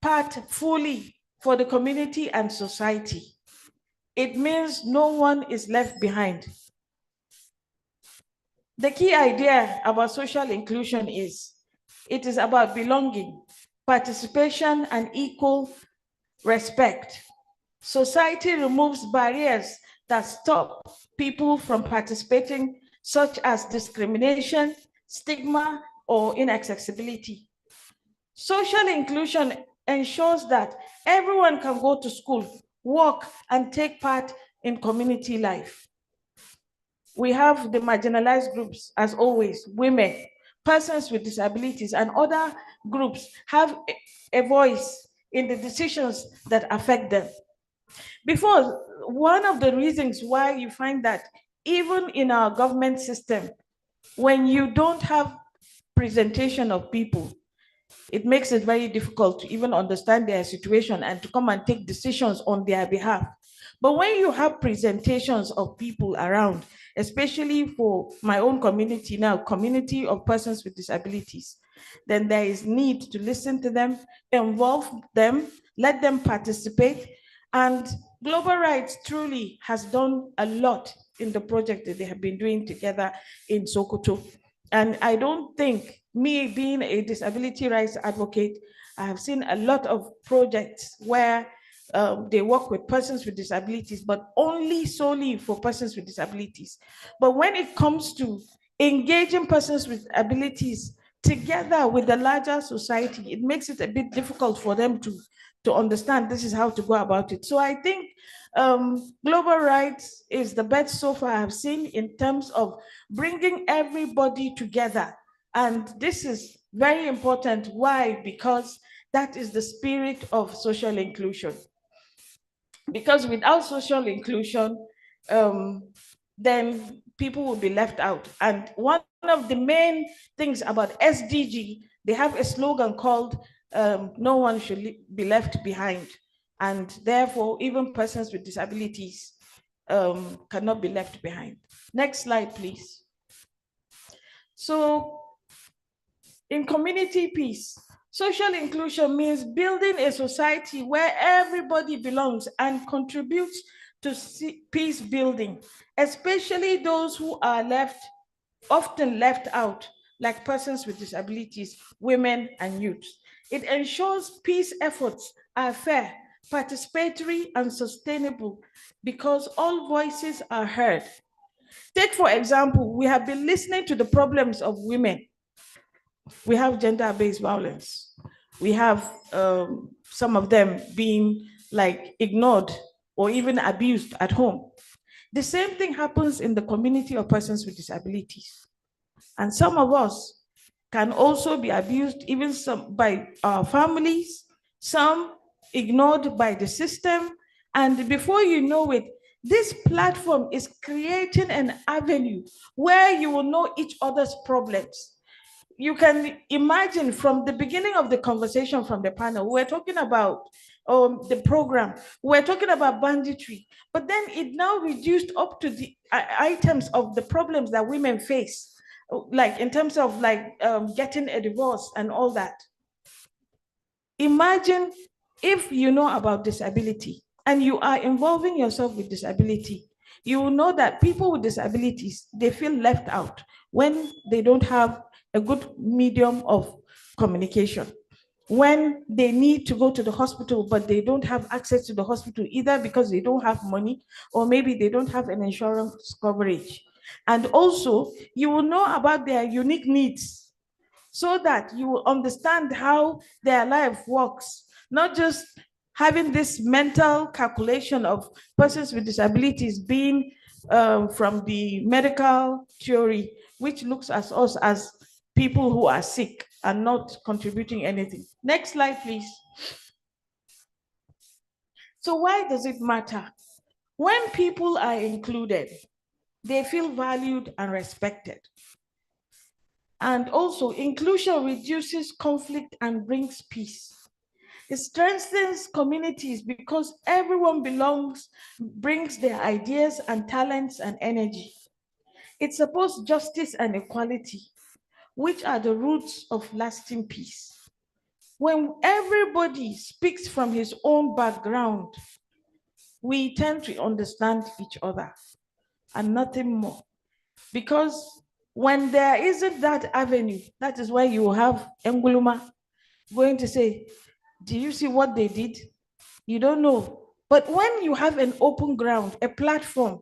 part fully for the community and society. It means no one is left behind. The key idea about social inclusion is it is about belonging, participation, and equal respect. Society removes barriers that stop people from participating, such as discrimination, stigma, or inaccessibility. Social inclusion ensures that everyone can go to school, work, and take part in community life. We have the marginalized groups, as always, women, persons with disabilities, and other groups have a voice in the decisions that affect them. Before, one of the reasons why you find that even in our government system, when you don't have presentation of people, it makes it very difficult to even understand their situation and to come and take decisions on their behalf. But when you have presentations of people around, especially for my own community now, community of persons with disabilities, then there is need to listen to them, involve them, let them participate. And Global Rights truly has done a lot in the project that they have been doing together in Sokoto. And I don't think, me being a disability rights advocate, I have seen a lot of projects where they work with persons with disabilities, but only solely for persons with disabilities. But when it comes to engaging persons with abilities together with the larger society, it makes it a bit difficult for them to understand this is how to go about it. So I think Global Rights is the best so far I've seen in terms of bringing everybody together. And this is very important. Why? Because that is the spirit of social inclusion. Because without social inclusion, then people will be left out. And one of the main things about SDG, they have a slogan called no one should be left behind. And therefore, even persons with disabilities cannot be left behind. Next slide, please. So in community peace, social inclusion means building a society where everybody belongs and contributes to peace building, especially those who are often left out, like persons with disabilities, women, and youth. It ensures peace efforts are fair, participatory, and sustainable because all voices are heard. Take, for example, we have been listening to the problems of women. We have gender-based violence. We have some of them being like ignored or even abused at home. The same thing happens in the community of persons with disabilities. And some of us can also be abused, even some by our families, some ignored by the system. And before you know it, this platform is creating an avenue where you will know each other's problems. You can imagine from the beginning of the conversation from the panel, we're talking about the program, we're talking about banditry, but then it now reduced up to the items of the problems that women face, like in terms of like getting a divorce and all that. Imagine if you know about disability and you are involving yourself with disability, you will know that people with disabilities, they feel left out when they don't have a good medium of communication. When they need to go to the hospital, but they don't have access to the hospital either because they don't have money, or maybe they don't have an insurance coverage. And also, you will know about their unique needs so that you will understand how their life works, not just having this mental calculation of persons with disabilities being from the medical theory, which looks at us as people who are sick and not contributing anything. Next slide, please. So why does it matter? When people are included, they feel valued and respected. And also, inclusion reduces conflict and brings peace. It strengthens communities because everyone belongs, brings their ideas and talents and energy. It supports justice and equality, which are the roots of lasting peace. When everybody speaks from his own background, we tend to understand each other and nothing more. Because when there isn't that avenue, that is why you have Nguluma going to say, do you see what they did? You don't know. But when you have an open ground, a platform,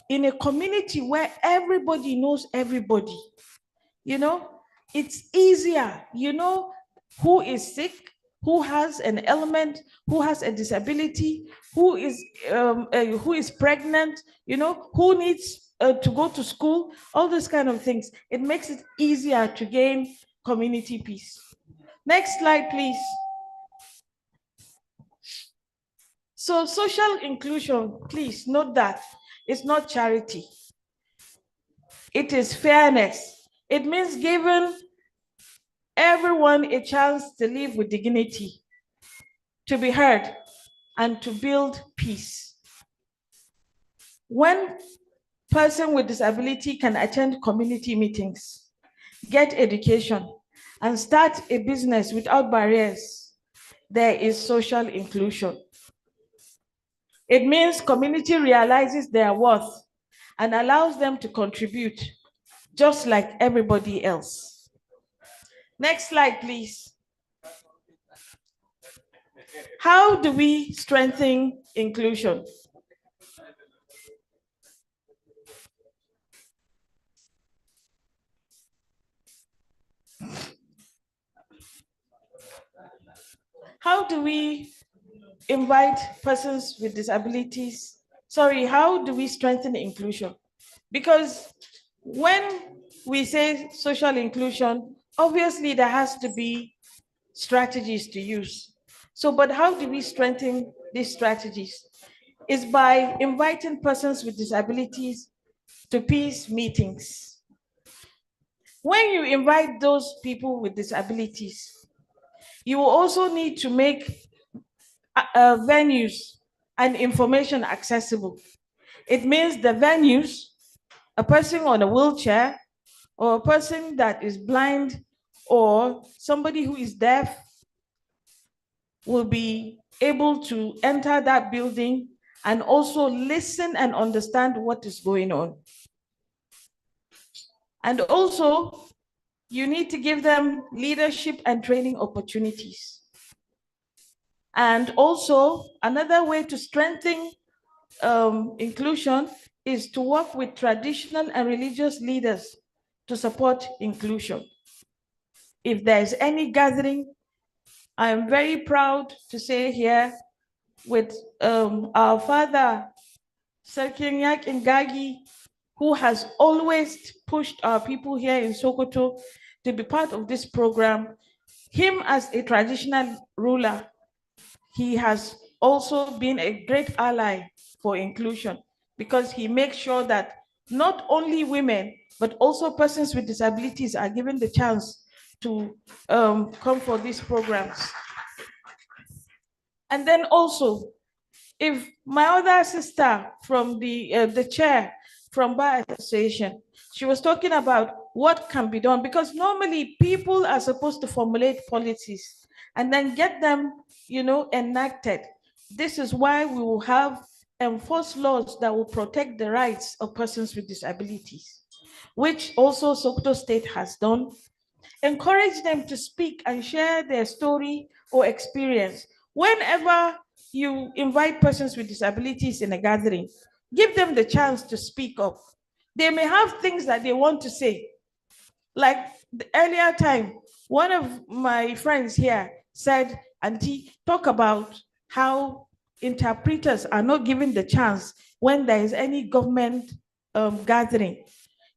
in a community where everybody knows everybody, you know, it's easier. You know who is sick, who has an ailment, who has a disability, who is pregnant, you know, who needs to go to school, all those kind of things. It makes it easier to gain community peace. Next slide, please. So social inclusion, please note that it's not charity. It is fairness. It means giving everyone a chance to live with dignity, to be heard, and to build peace. when person with disability can attend community meetings, get education, and start a business without barriers, there is social inclusion. It means community realizes their worth and allows them to contribute just like everybody else. Next slide, please. How do we strengthen inclusion? How do we invite persons with disabilities? Sorry, how do we strengthen inclusion? Because when we say social inclusion, obviously there has to be strategies to use. So, but how do we strengthen these strategies? Is by inviting persons with disabilities to peace meetings. When you invite those people with disabilities, you will also need to make venues and information accessible. It means the venues, a person on a wheelchair, or a person that is blind, or somebody who is deaf will be able to enter that building and also listen and understand what is going on. And also, you need to give them leadership and training opportunities. And also, another way to strengthen inclusion is to work with traditional and religious leaders to support inclusion. If there's any gathering, I am very proud to say here with our father, Serkinyak Ngagi, who has always pushed our people here in Sokoto to be part of this program. Him as a traditional ruler, he has also been a great ally for inclusion because he makes sure that not only women, but also persons with disabilities are given the chance to come for these programs. And then also, if my other sister from the chair from Bar Association, she was talking about what can be done, because normally people are supposed to formulate policies and then get them, enacted. This is why we will have enforced laws that will protect the rights of persons with disabilities, which also Sokoto State has done. Encourage them to speak and share their story or experience. Whenever you invite persons with disabilities in a gathering, give them the chance to speak up. They may have things that they want to say. Like the earlier time, one of my friends here said, Auntie, talk about how interpreters are not given the chance when there is any government gathering.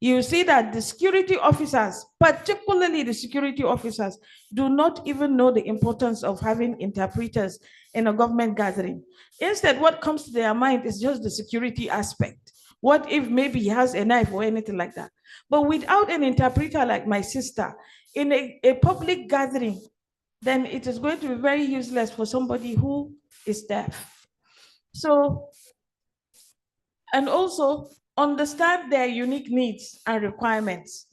You see that the security officers, particularly the security officers, do not even know the importance of having interpreters in a government gathering. Instead, what comes to their mind is just the security aspect. What if maybe he has a knife or anything like that? But without an interpreter like my sister, in a public gathering, then it is going to be very useless for somebody who is deaf. So, and also, understand their unique needs and requirements.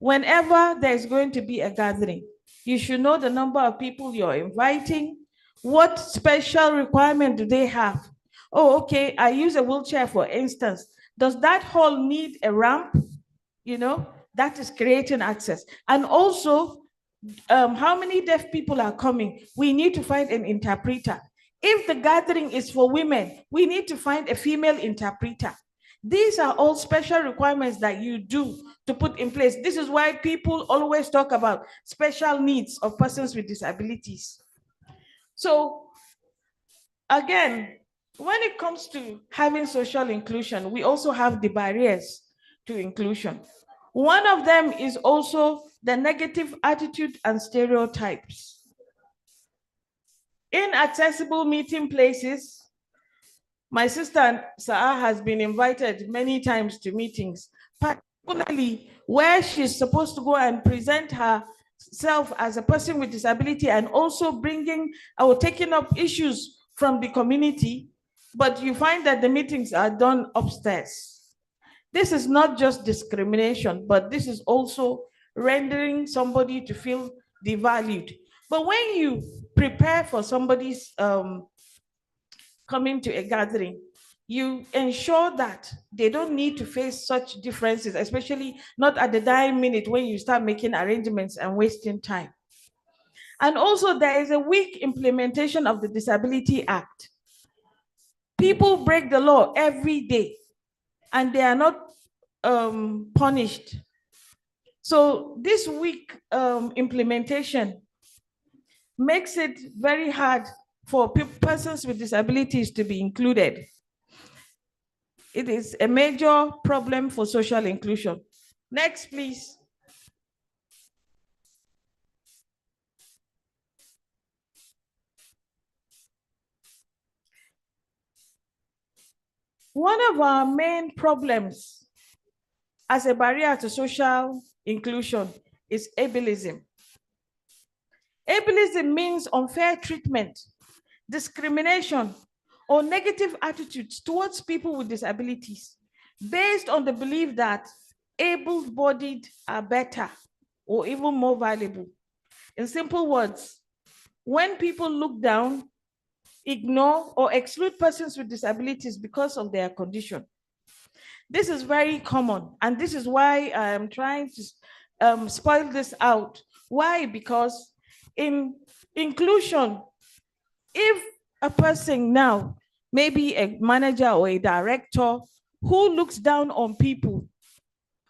Whenever there's going to be a gathering, you should know the number of people you're inviting. What special requirement do they have? Oh, okay, I use a wheelchair, for instance. Does that hall need a ramp? That is creating access. And also, how many deaf people are coming? We need to find an interpreter. If the gathering is for women, we need to find a female interpreter. These are all special requirements that you do to put in place. This is why people always talk about special needs of persons with disabilities. So again, when it comes to having social inclusion, we also have the barriers to inclusion. One of them is also the negative attitude and stereotypes. Inaccessible meeting places. My sister Sa'a has been invited many times to meetings, particularly where she's supposed to go and present herself as a person with disability and also bringing or taking up issues from the community. but you find that the meetings are done upstairs. This is not just discrimination, but this is also rendering somebody to feel devalued. But when you prepare for somebody's coming to a gathering, you ensure that they don't need to face such differences, especially not at the dying minute when you start making arrangements and wasting time. And also, there is a weak implementation of the Disability Act. People break the law every day, and they are not punished. So this weak implementation makes it very hard for persons with disabilities to be included. It is a major problem for social inclusion. Next, please. One of our main problems as a barrier to social inclusion is ableism. Ableism means unfair treatment, discrimination, or negative attitudes towards people with disabilities based on the belief that able-bodied are better or even more valuable. In simple words, when people look down, ignore, or exclude persons with disabilities because of their condition. This is very common, and this is why I am trying to spoil this out. Why? Because in inclusion, if a person now, maybe a manager or a director who looks down on people,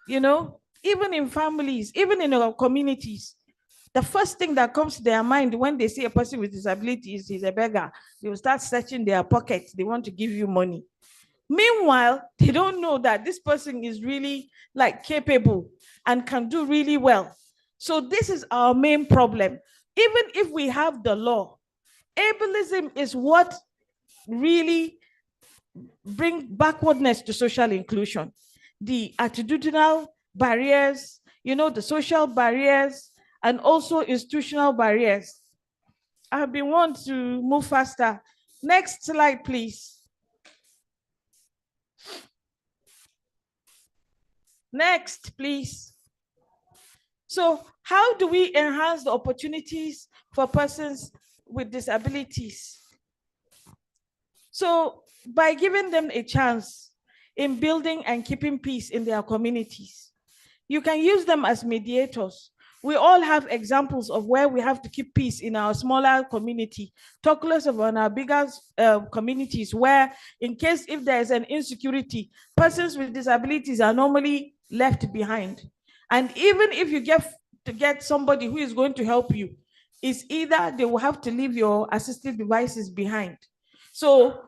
you know, even in families, even in our communities, the first thing that comes to their mind when they see a person with disability is he's a beggar. They will start searching their pockets. They want to give you money. Meanwhile, they don't know that this person is really like capable and can do really well. So this is our main problem. Even if we have the law, ableism is what really brings backwardness to social inclusion. The attitudinal barriers, you know, the social barriers, and also institutional barriers. I've been wanting to move faster. Next slide, please. Next, please. So how do we enhance the opportunities for persons with disabilities? So by giving them a chance in building and keeping peace in their communities, you can use them as mediators. We all have examples of where we have to keep peace in our smaller community. Talk less about our bigger communities where, in case if there is an insecurity, persons with disabilities are normally left behind. And even if you get somebody who is going to help you, it's either they will have to leave your assistive devices behind. So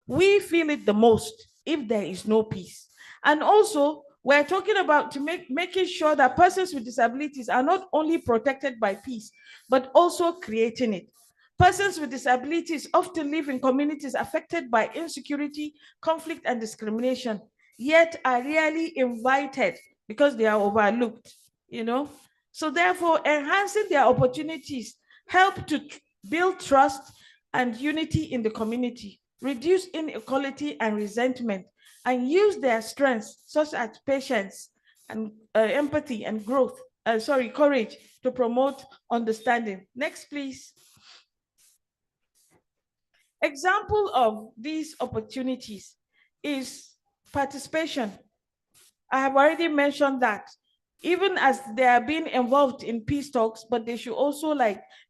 we feel it the most if there is no peace. And also, we're talking about making sure that persons with disabilities are not only protected by peace, but also creating it. Persons with disabilities often live in communities affected by insecurity, conflict, and discrimination, yet are rarely invited because they are overlooked, you know? So therefore, enhancing their opportunities help to build trust and unity in the community, reduce inequality and resentment, and use their strengths such as patience and empathy and courage to promote understanding. Next, please. Example of these opportunities is participation. I have already mentioned that even as they are being involved in peace talks, but they should also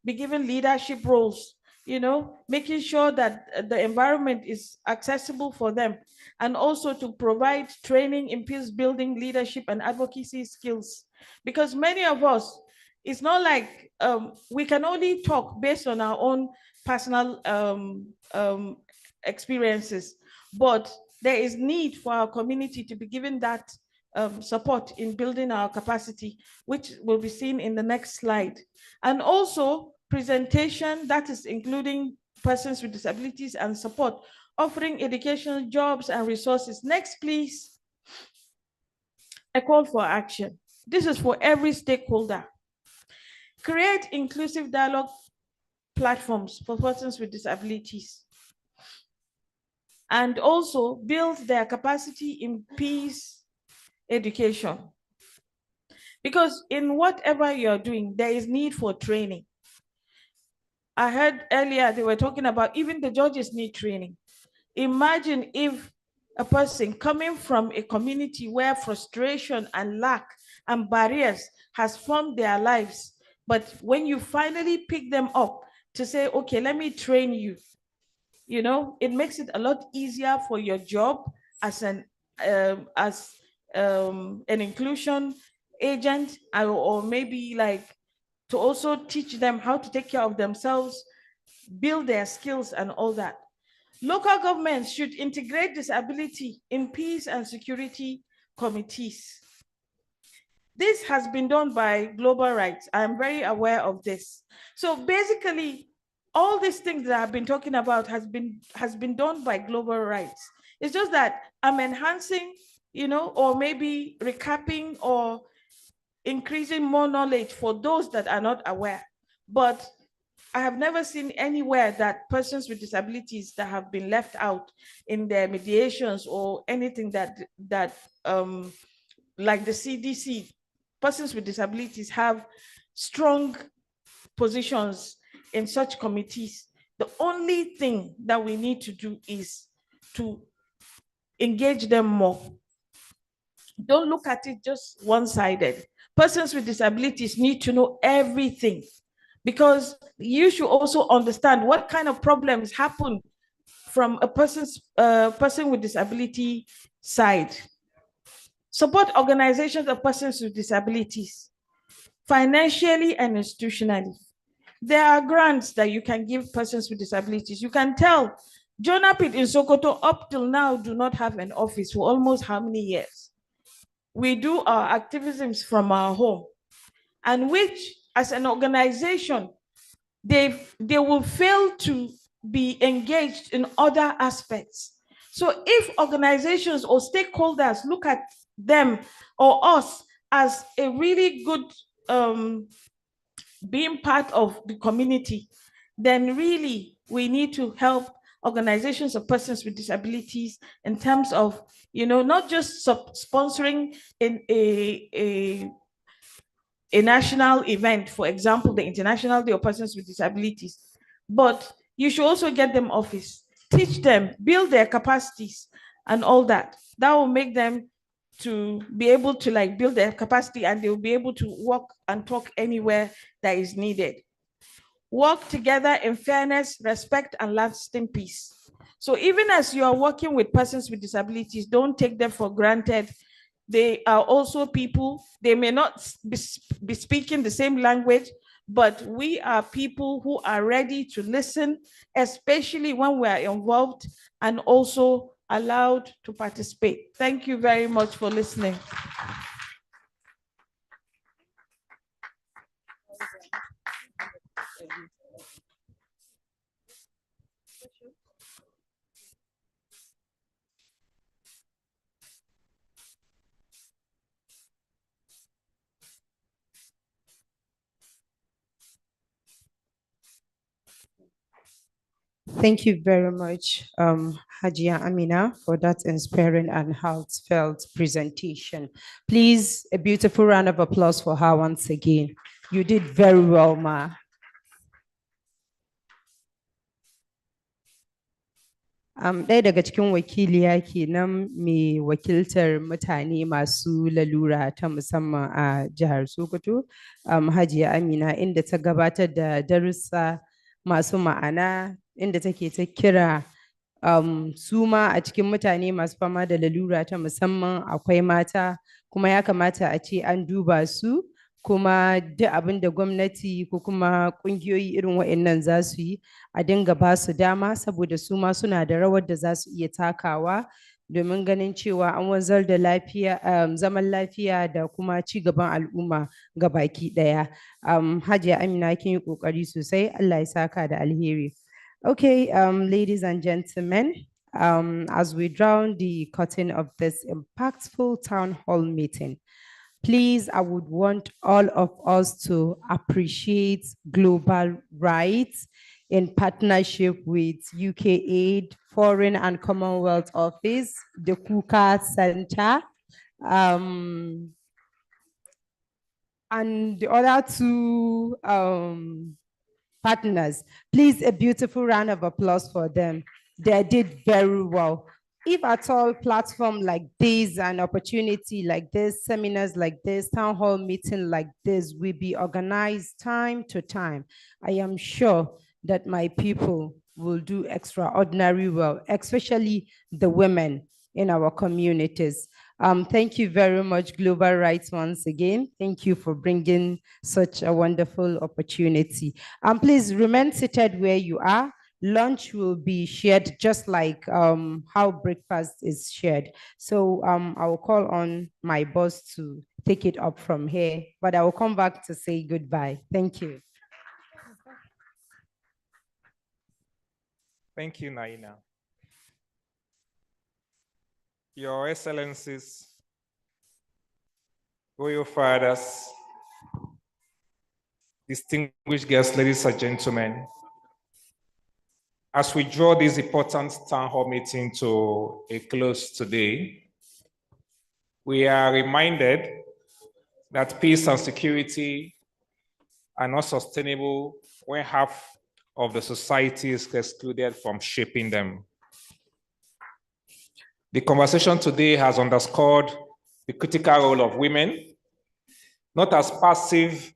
be given leadership roles, you know, making sure that the environment is accessible for them, and also to provide training in peace building, leadership, and advocacy skills. Because many of us, it's not like we can only talk based on our own personal experiences, but there is need for our community to be given that support in building our capacity, which will be seen in the next slide. And also presentation, that is including persons with disabilities and support, offering education, jobs, and resources. Next, please. A call for action. This is for every stakeholder. Create inclusive dialogue platforms for persons with disabilities. and also build their capacity in peace education. Because in whatever you're doing, there is need for training. I heard earlier they were talking about even the judges need training. Imagine if a person coming from a community where frustration and lack and barriers has formed their lives, but when you finally pick them up to say, okay, let me train you, you know, it makes it a lot easier for your job as an inclusion agent, or maybe like to also teach them how to take care of themselves, build their skills and all that. Local governments should integrate disability in peace and security committees. This has been done by Global Rights. I'm very aware of this. So basically, all these things that I've been talking about has been done by Global Rights. It's just that I'm enhancing, you know, or maybe recapping or increasing more knowledge for those that are not aware. But I have never seen anywhere that persons with disabilities that have been left out in their mediations or anything that like the CDC, persons with disabilities have strong positions in such committees. The only thing that we need to do is to engage them more. Don't look at it just one-sided. Persons with disabilities need to know everything, because you should also understand what kind of problems happen from a person with disability side. Support organizations of persons with disabilities, financially and institutionally. There are grants that you can give persons with disabilities. You can tell Jonapit in Sokoto up till now do not have an office for almost how many years? We do our activisms from our home, and which as an organization, they will fail to be engaged in other aspects. So if organizations or stakeholders look at them or us as a really good being part of the community, then really we need to help organizations of persons with disabilities in terms of, you know, not just sponsoring in a national event, for example, the International Day of Persons with Disabilities, but you should also get them office, teach them, build their capacities and all that. That will make them to be able to like build their capacity, and they'll be able to walk and talk anywhere that is needed. Work together in fairness, respect, and lasting peace. So even as you are working with persons with disabilities, don't take them for granted. They are also people. They may not be speaking the same language, but we are people who are ready to listen, especially when we are involved and also allowed to participate. Thank you very much for listening. Thank you very much, Hajia Amina, for that inspiring and heartfelt presentation. Please, a beautiful round of applause for her once again. You did very well, Ma. Ɗaya daga cikin wakiliya kenan mai wakiltar mutane masu lalura ta musamman a jihar Sokoto, Hajiya Amina, inda ta gabatar da darussa masu ma'ana, inda take ta kira su ma a cikin mutane masu fama da lalura ta musamman akwai mata, kuma ya kamata a ce an duba su, kuma duk abin da gwamnati ko kuma ƙungiyoyi irin waɗannan za su yi a dinga ba su dama, saboda su ma suna da rawar da za su iya takawa domin ganin cewa an wanzar da lafiya, zaman lafiya da kuma ci gaban al'umma ga baki ɗaya. Hajiya Amina, kin yi ƙoƙari sosai, Allah ya saka da alheri. Okay, ladies and gentlemen, as we draw the curtain of this impactful town hall meeting, please, I would want all of us to appreciate Global Rights in partnership with UK Aid, Foreign and Commonwealth Office, the Kuka Center, and the other two partners. Please, a beautiful round of applause for them. They did very well. If at all platform like this, an opportunity like this, seminars like this, town hall meeting like this will be organized time to time, I am sure that my people will do extraordinary well, especially the women in our communities. Thank you very much, Global Rights, once again. Thank you for bringing such a wonderful opportunity. Please remain seated where you are. Lunch will be shared just like how breakfast is shared. So I will call on my boss to take it up from here, but I will come back to say goodbye. Thank you. Thank you, Naina. Your Excellencies, Royal Fathers, distinguished guests, ladies and gentlemen, as we draw this important town hall meeting to a close today, we are reminded that peace and security are not sustainable when half of the society is excluded from shaping them. The conversation today has underscored the critical role of women, not as passive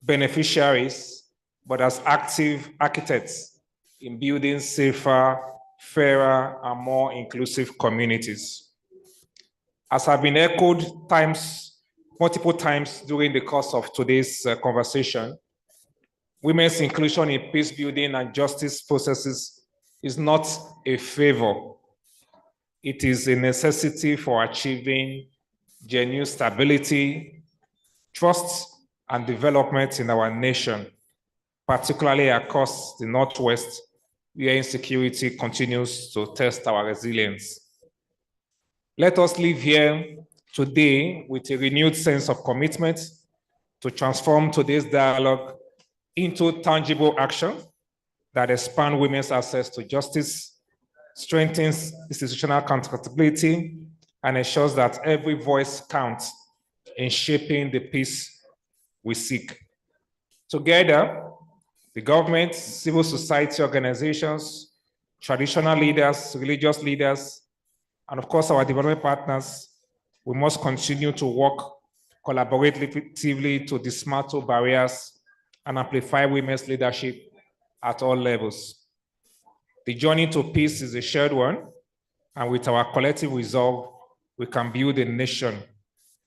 beneficiaries, but as active architects in building safer, fairer, and more inclusive communities. As have been echoed multiple times during the course of today's conversation, women's inclusion in peace building and justice processes is not a favor. It is a necessity for achieving genuine stability, trust, and development in our nation, particularly across the Northwest, where insecurity continues to test our resilience. Let us live here today with a renewed sense of commitment to transform today's dialogue into tangible action that expand women's access to justice, strengthens institutional accountability, and ensures that every voice counts in shaping the peace we seek. Together, the government, civil society organizations, traditional leaders, religious leaders, and of course our development partners, we must continue to work collaboratively to dismantle barriers and amplify women's leadership at all levels. The journey to peace is a shared one, and with our collective resolve, we can build a nation,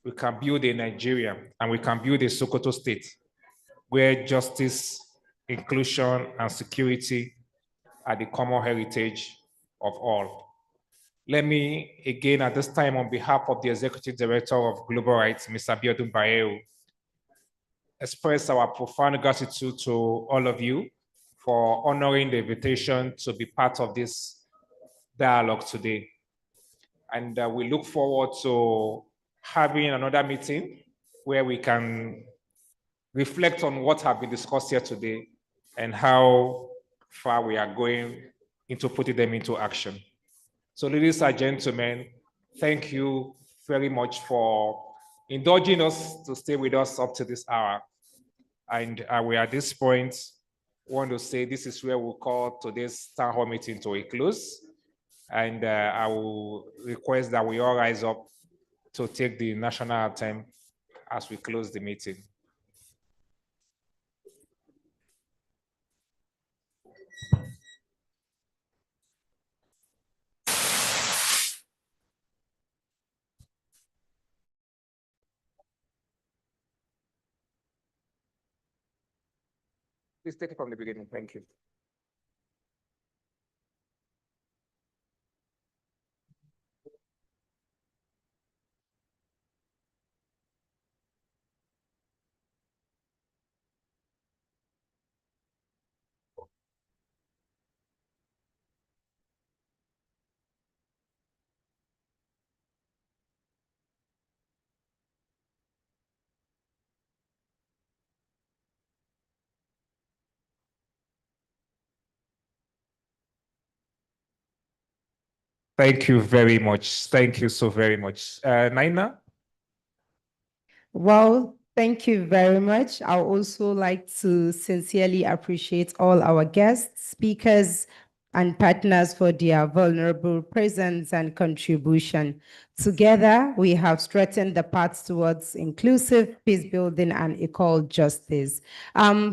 we can build a Nigeria, and we can build a Sokoto state where justice, inclusion, and security are the common heritage of all. Let me again at this time on behalf of the Executive Director of Global Rights, Mr. Abiodun Bayero, express our profound gratitude to all of you for honoring the invitation to be part of this dialogue today. And we look forward to having another meeting where we can reflect on what have been discussed here today and how far we are going into putting them into action. So ladies and gentlemen, thank you very much for indulging us to stay with us up to this hour. And we at this point want to say this is where we'll call today's town hall meeting to a close. And I will request that we all rise up to take the national anthem as we close the meeting. Please take it from the beginning. Thank you. Thank you very much. Thank you so very much. Naina? Well, thank you very much. I would also like to sincerely appreciate all our guests, speakers, and partners for their vulnerable presence and contribution. Together, we have strengthened the path towards inclusive peace building and equal justice.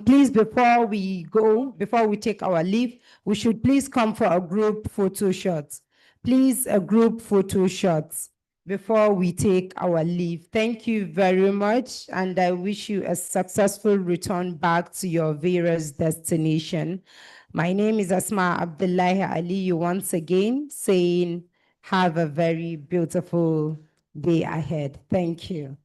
Please, before we take our leave, we should please come for a group photo shot. Please, a group photo shot before we take our leave. Thank you very much, and I wish you a successful return back to your various destination. My name is Asma Abdullahi Ali, once again saying have a very beautiful day ahead. Thank you.